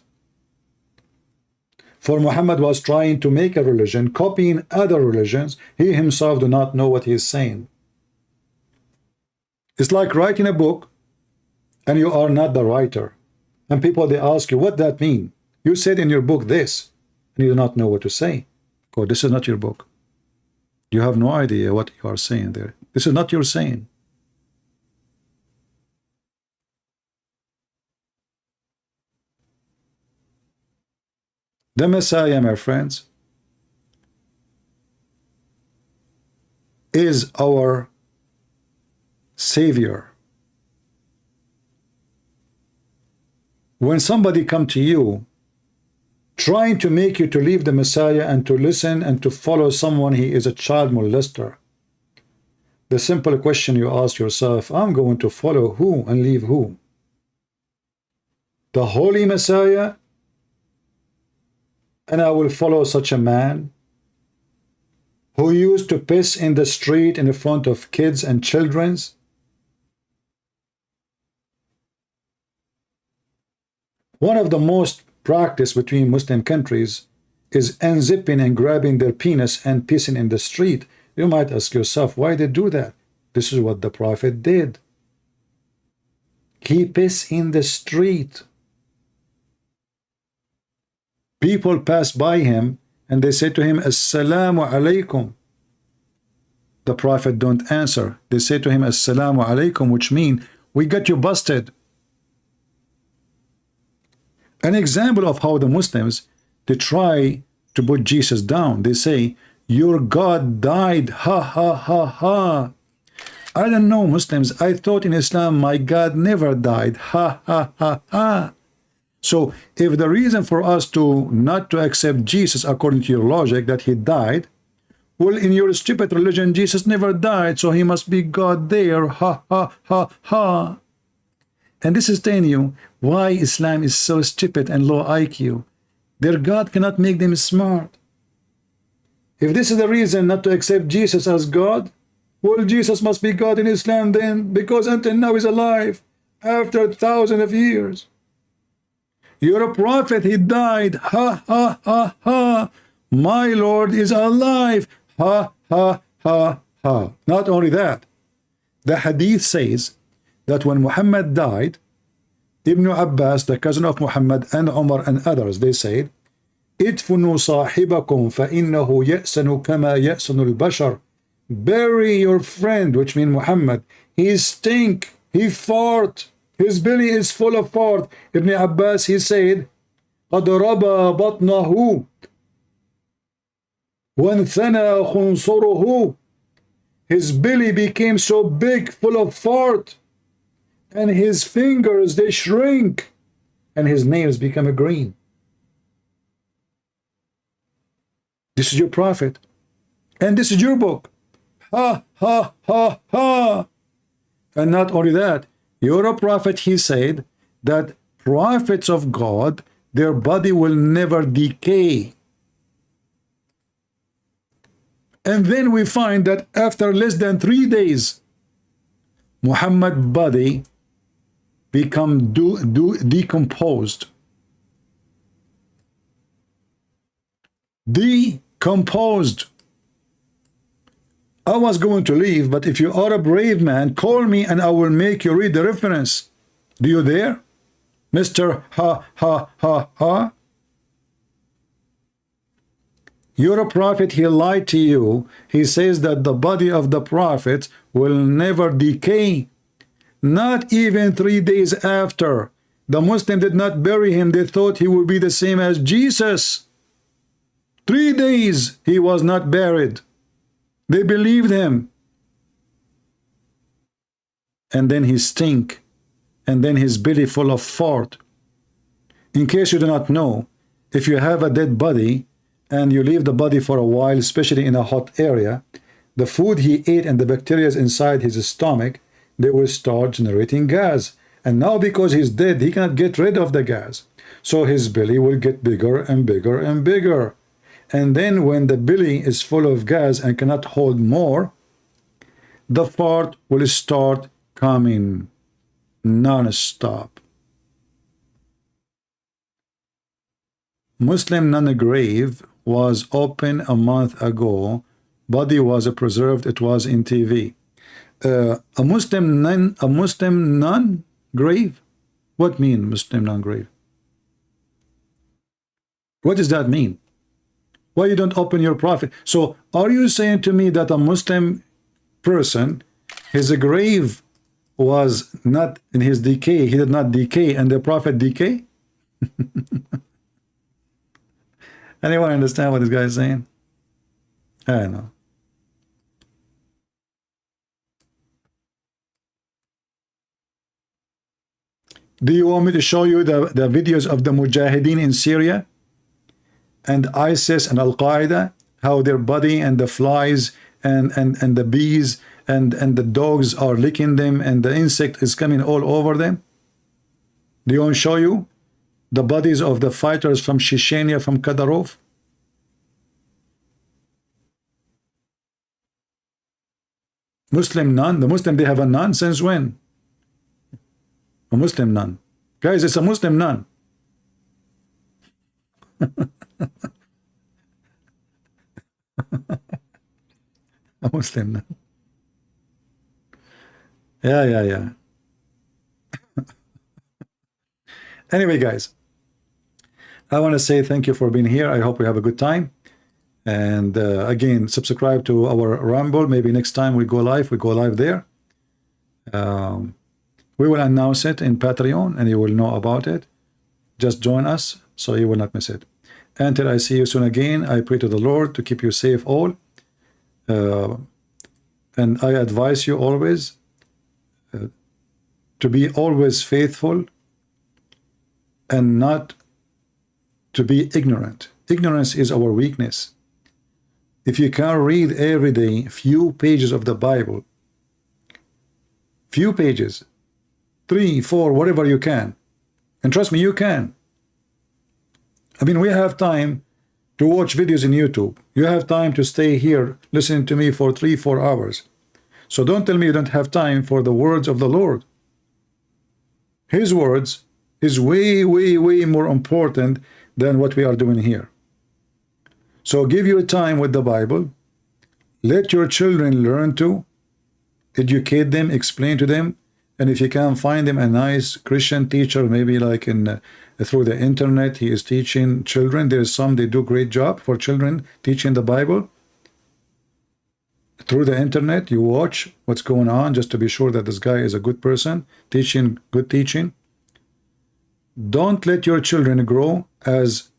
For Muhammad was trying to make a religion, copying other religions. He himself do not know what he is saying. It's like writing a book and you are not the writer. And people, they ask you, what that mean? You said in your book this, and you do not know what to say. Oh, this is not your book. You have no idea what you are saying there. This is not your saying. The Messiah, my friends, is our Savior. When somebody come to you trying to make you to leave the Messiah and to listen and to follow someone, he is a child molester, the simple question you ask yourself, I'm going to follow who and leave who? The Holy Messiah, and I will follow such a man who used to piss in the street in front of kids and children's? One of the most practiced between Muslim countries is unzipping and grabbing their penis and pissing in the street. You might ask yourself, why they do that? This is what the Prophet did. He pissed in the street. People pass by him and they say to him, Assalamu alaikum. The Prophet don't answer. They say to him, Assalamu alaikum, which means, we got you busted. An example of how the Muslims, they try to put Jesus down. They say, your God died, ha ha ha ha. I don't know, Muslims, I thought in Islam my God never died, ha ha ha ha. So if the reason for us to not to accept Jesus according to your logic that he died, well, in your stupid religion Jesus never died, so he must be God there, ha ha ha ha. And this is telling you why Islam is so stupid and low IQ. Their God cannot make them smart. If this is the reason not to accept Jesus as God, well, Jesus must be God in Islam then, because until now he's alive, after thousands of years. You're a prophet, he died, ha ha ha ha. My Lord is alive, ha ha ha ha. Not only that, the hadith says that when Muhammad died, Ibn Abbas, the cousin of Muhammad, and Umar and others, they said, Idfunu sahibakum fa innahu ya'sanu kama ya'sanu al-bashar. Bury your friend, which means Muhammad. He stink, he fart, his belly is full of fart. Ibn Abbas, he said, قَدْ رَبَى بَطْنَهُ وَانْثَنَى خُنْصُرُهُ. His belly became so big, full of fart, and his fingers, they shrink, and his nails become green. This is your prophet, and this is your book. Ha, ha, ha, ha. And not only that, you're a prophet, he said, that prophets of God, their body will never decay. And then we find that after less than 3 days, Muhammad's body become decomposed. Decomposed. I was going to leave, but if you are a brave man, call me and I will make you read the reference. Do you dare? Mr. Ha ha ha ha. You're a prophet, he lied to you. He says that the body of the prophet will never decay. Not even 3 days after. The Muslim did not bury him. They thought he would be the same as Jesus. 3 days he was not buried. They believed him. And then he stink. And then his belly full of fart. In case you do not know, if you have a dead body and you leave the body for a while, especially in a hot area, the food he ate and the bacteria inside his stomach, they will start generating gas. And now because he's dead, he cannot get rid of the gas. So his belly will get bigger and bigger and bigger. And then when the belly is full of gas and cannot hold more, the fart will start coming non-stop. Muslim nun-grave was open a month ago. Body was preserved. It was in TV. A Muslim nun grave? What mean Muslim nun grave? What does that mean? Why you don't open your prophet? So are you saying to me that a Muslim person, his grave was not in his decay, he did not decay, and the prophet decay? Anyone understand what this guy is saying? I know. Do you want me to show you the videos of the Mujahideen in Syria and ISIS and Al-Qaeda, how their body and the flies and the bees and the dogs are licking them and the insect is coming all over them? Do you want to show you the bodies of the fighters from Chechnya, from Kadyrov? Muslim nun? The Muslim, they have a nun since when? A Muslim nun. Guys, it's a Muslim nun. A Muslim nun. Yeah. Anyway, guys, I want to say thank you for being here. I hope we have a good time. And again, subscribe to our Rumble. Maybe next time we go live there. We will announce it in Patreon and you will know about it. Just join us so you will not miss it. Until I see you soon again, I pray to the Lord to keep you safe all. And I advise you always to be always faithful and not to be ignorant. Ignorance is our weakness. If you can read every day few pages of the Bible, few pages, 3, 4, whatever you can, and trust me, you can. I mean, we have time to watch videos in YouTube. You have time to stay here listening to me for 3, 4 hours. So don't tell me you don't have time for the words of the Lord. His words is way, way, way more important than what we are doing here. So give your time with the Bible. Let your children learn to educate them, explain to them. And if you can find them a nice Christian teacher, maybe like in through the internet, he is teaching children. There's some, they do great job for children teaching the Bible. Through the internet, you watch what's going on just to be sure that this guy is a good person, teaching good teaching. Don't let your children grow as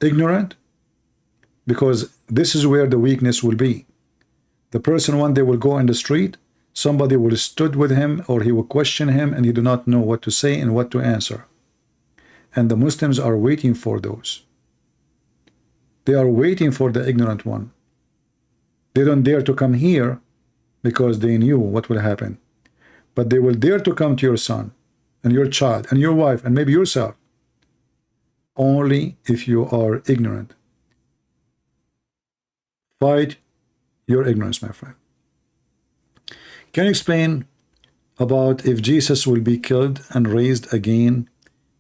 ignorant, because this is where the weakness will be. The person one day will go in the street, somebody will stood with him or he will question him and he do not know what to say and what to answer. And the Muslims are waiting for those. They are waiting for the ignorant one. They don't dare to come here because they knew what will happen. But they will dare to come to your son and your child and your wife and maybe yourself only if you are ignorant. Fight your ignorance, my friend. Can you explain about if Jesus will be killed and raised again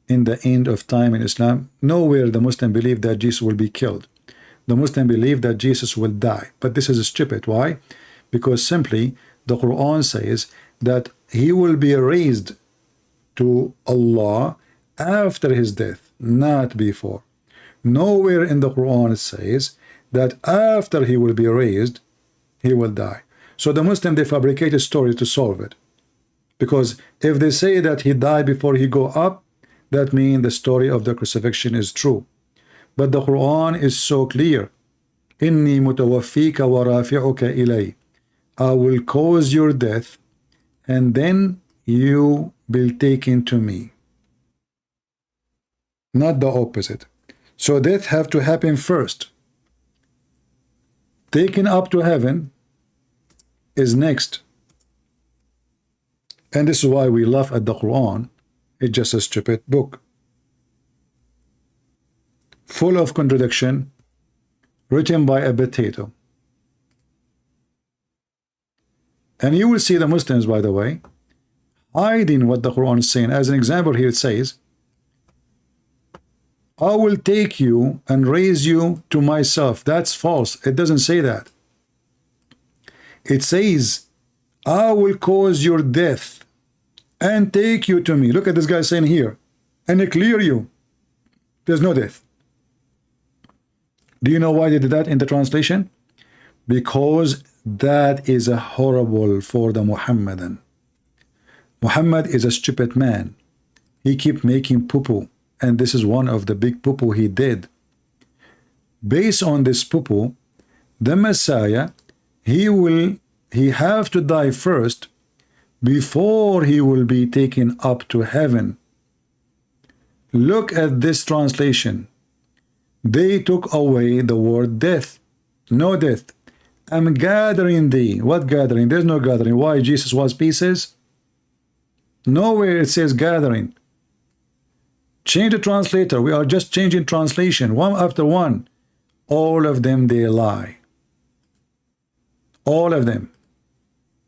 in the end of time in Islam? Nowhere the Muslim believe that Jesus will be killed. The Muslim believe that Jesus will die. But this is stupid. Why? Because simply the Quran says that he will be raised to Allah after his death, not before. Nowhere in the Quran it says that after he will be raised, he will die. So the Muslim, they fabricate a story to solve it. Because if they say that he died before he go up, that means the story of the crucifixion is true. But the Quran is so clear. Inni mutawaffika wa rafi'uka ilay. I will cause your death and then you will be taken to me. Not the opposite. So death have to happen first. Taken up to heaven is next. And this is why we laugh at the Quran. It's just a stupid book, full of contradiction, written by a potato. And you will see the Muslims, by the way, hiding what the Quran is saying. As an example here it says, I will take you and raise you to myself. That's false. It doesn't say that. It says, I will cause your death and take you to me. Look at this guy saying here, and clear you. There's no death. Do you know why they did that in the translation? Because that is a horrible for the Muhammadan. Muhammad is a stupid man. He keep making poo-poo, and this is one of the big poo-poo he did. based on this poo-poo, the Messiah, he have to die first before he will be taken up to heaven. Look at this translation. They took away the word death. No death. I'm gathering thee. What gathering? There's no gathering. Why? Jesus was pieces? Nowhere it says gathering. Change the translator. We are just changing translation one after one. All of them, they lie. All of them.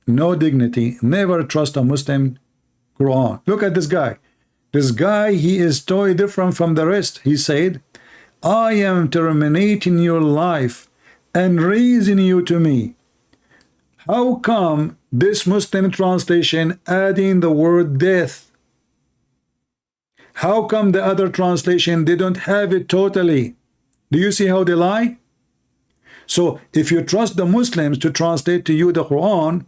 No dignity. Never trust a Muslim Quran. Look at this guy. This guy, he is totally different from the rest. He said, I am terminating your life and raising you to me. How come this Muslim translation adding the word death? How come the other translation they don't have it totally? Do you see how they lie? So if you trust the Muslims to translate to you the Quran,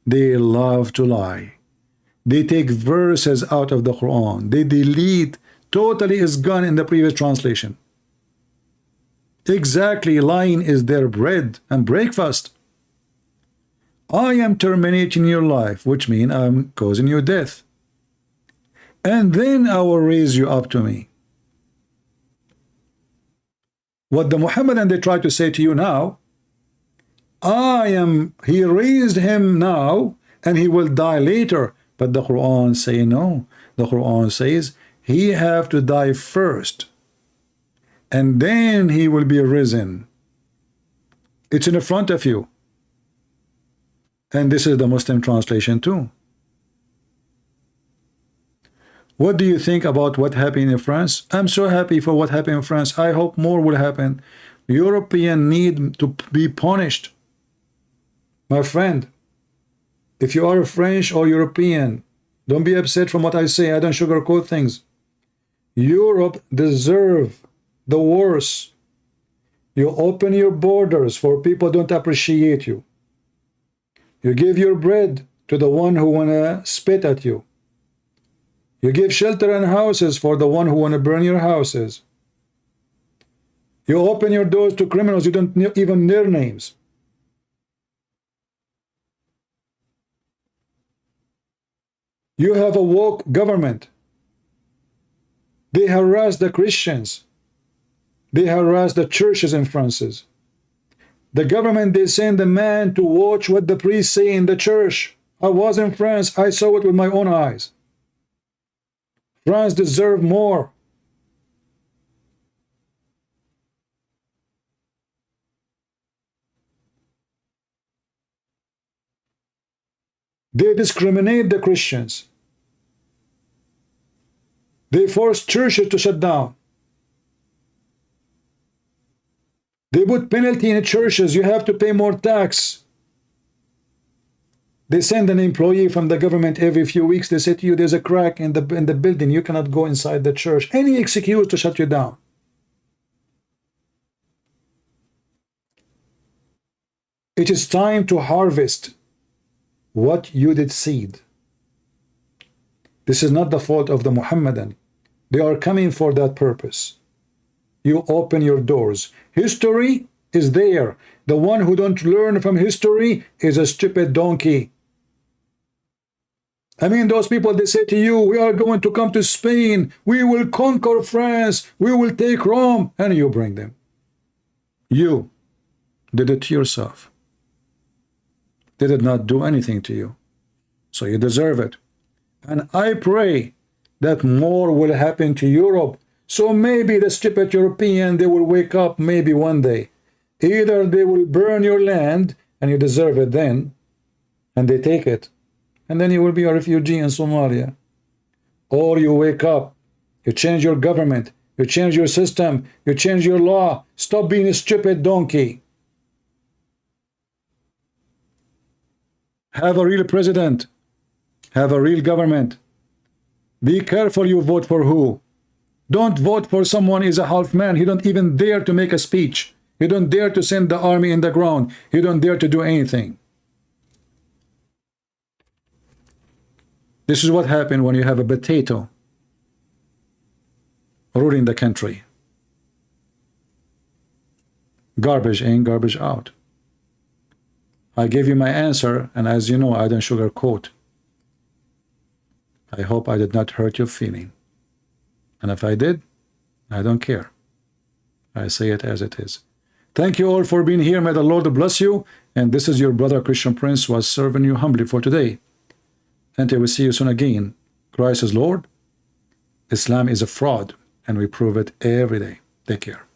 they love to lie. They take verses out of the Quran. They delete. Totally is gone in the previous translation. Exactly, lying is their bread and breakfast. I am terminating your life, which means I'm causing you death. And then I will raise you up to me. What the Muhammadan they try to say to you now, he raised him now and he will die later. But the Quran say no. The Quran says he have to die first and then he will be risen. It's in the front of you. And this is the Muslim translation too. What do you think about what happened in France? I'm so happy for what happened in France. I hope more will happen. Europeans need to be punished. My friend, if you are French or European, don't be upset from what I say. I don't sugarcoat things. Europe deserves the worst. You open your borders for people who don't appreciate you. You give your bread to the one who want to spit at you. You give shelter and houses for the one who want to burn your houses. You open your doors to criminals you don't know even their names. You have a woke government. They harass the Christians. They harass the churches in France. The government, they send a man to watch what the priests say in the church. I was in France. I saw it with my own eyes. France deserves more. They discriminate the Christians. They force churches to shut down. They put penalty in churches. You have to pay more tax. They send an employee from the government every few weeks. They say to you, there's a crack in the building. You cannot go inside the church. Any excuse to shut you down. It is time to harvest what you did seed. This is not the fault of the Muhammadan. They are coming for that purpose. You open your doors. History is there. The one who don't learn from history is a stupid donkey. I mean, those people, they say to you, we are going to come to Spain. We will conquer France. We will take Rome. And you bring them. You did it to yourself. They did not do anything to you. So you deserve it. And I pray that more will happen to Europe. So maybe the stupid European, they will wake up maybe one day. Either they will burn your land, and you deserve it then, and they take it. And then you will be a refugee in Somalia. Or you wake up, you change your government, you change your system, you change your law. Stop being a stupid donkey. Have a real president. Have a real government. Be careful you vote for who. Don't vote for someone is a half man. He don't even dare to make a speech. He don't dare to send the army in the ground. He don't dare to do anything. This is what happened when you have a potato ruling the country. Garbage in, garbage out. I gave you my answer, and as you know, I don't sugarcoat. I hope I did not hurt your feeling. And if I did, I don't care. I say it as it is. Thank you all for being here. May the Lord bless you. And this is your brother Christian Prince, who was serving you humbly for today. Until we see you soon again. Christ is Lord. Islam is a fraud, and we prove it every day. Take care.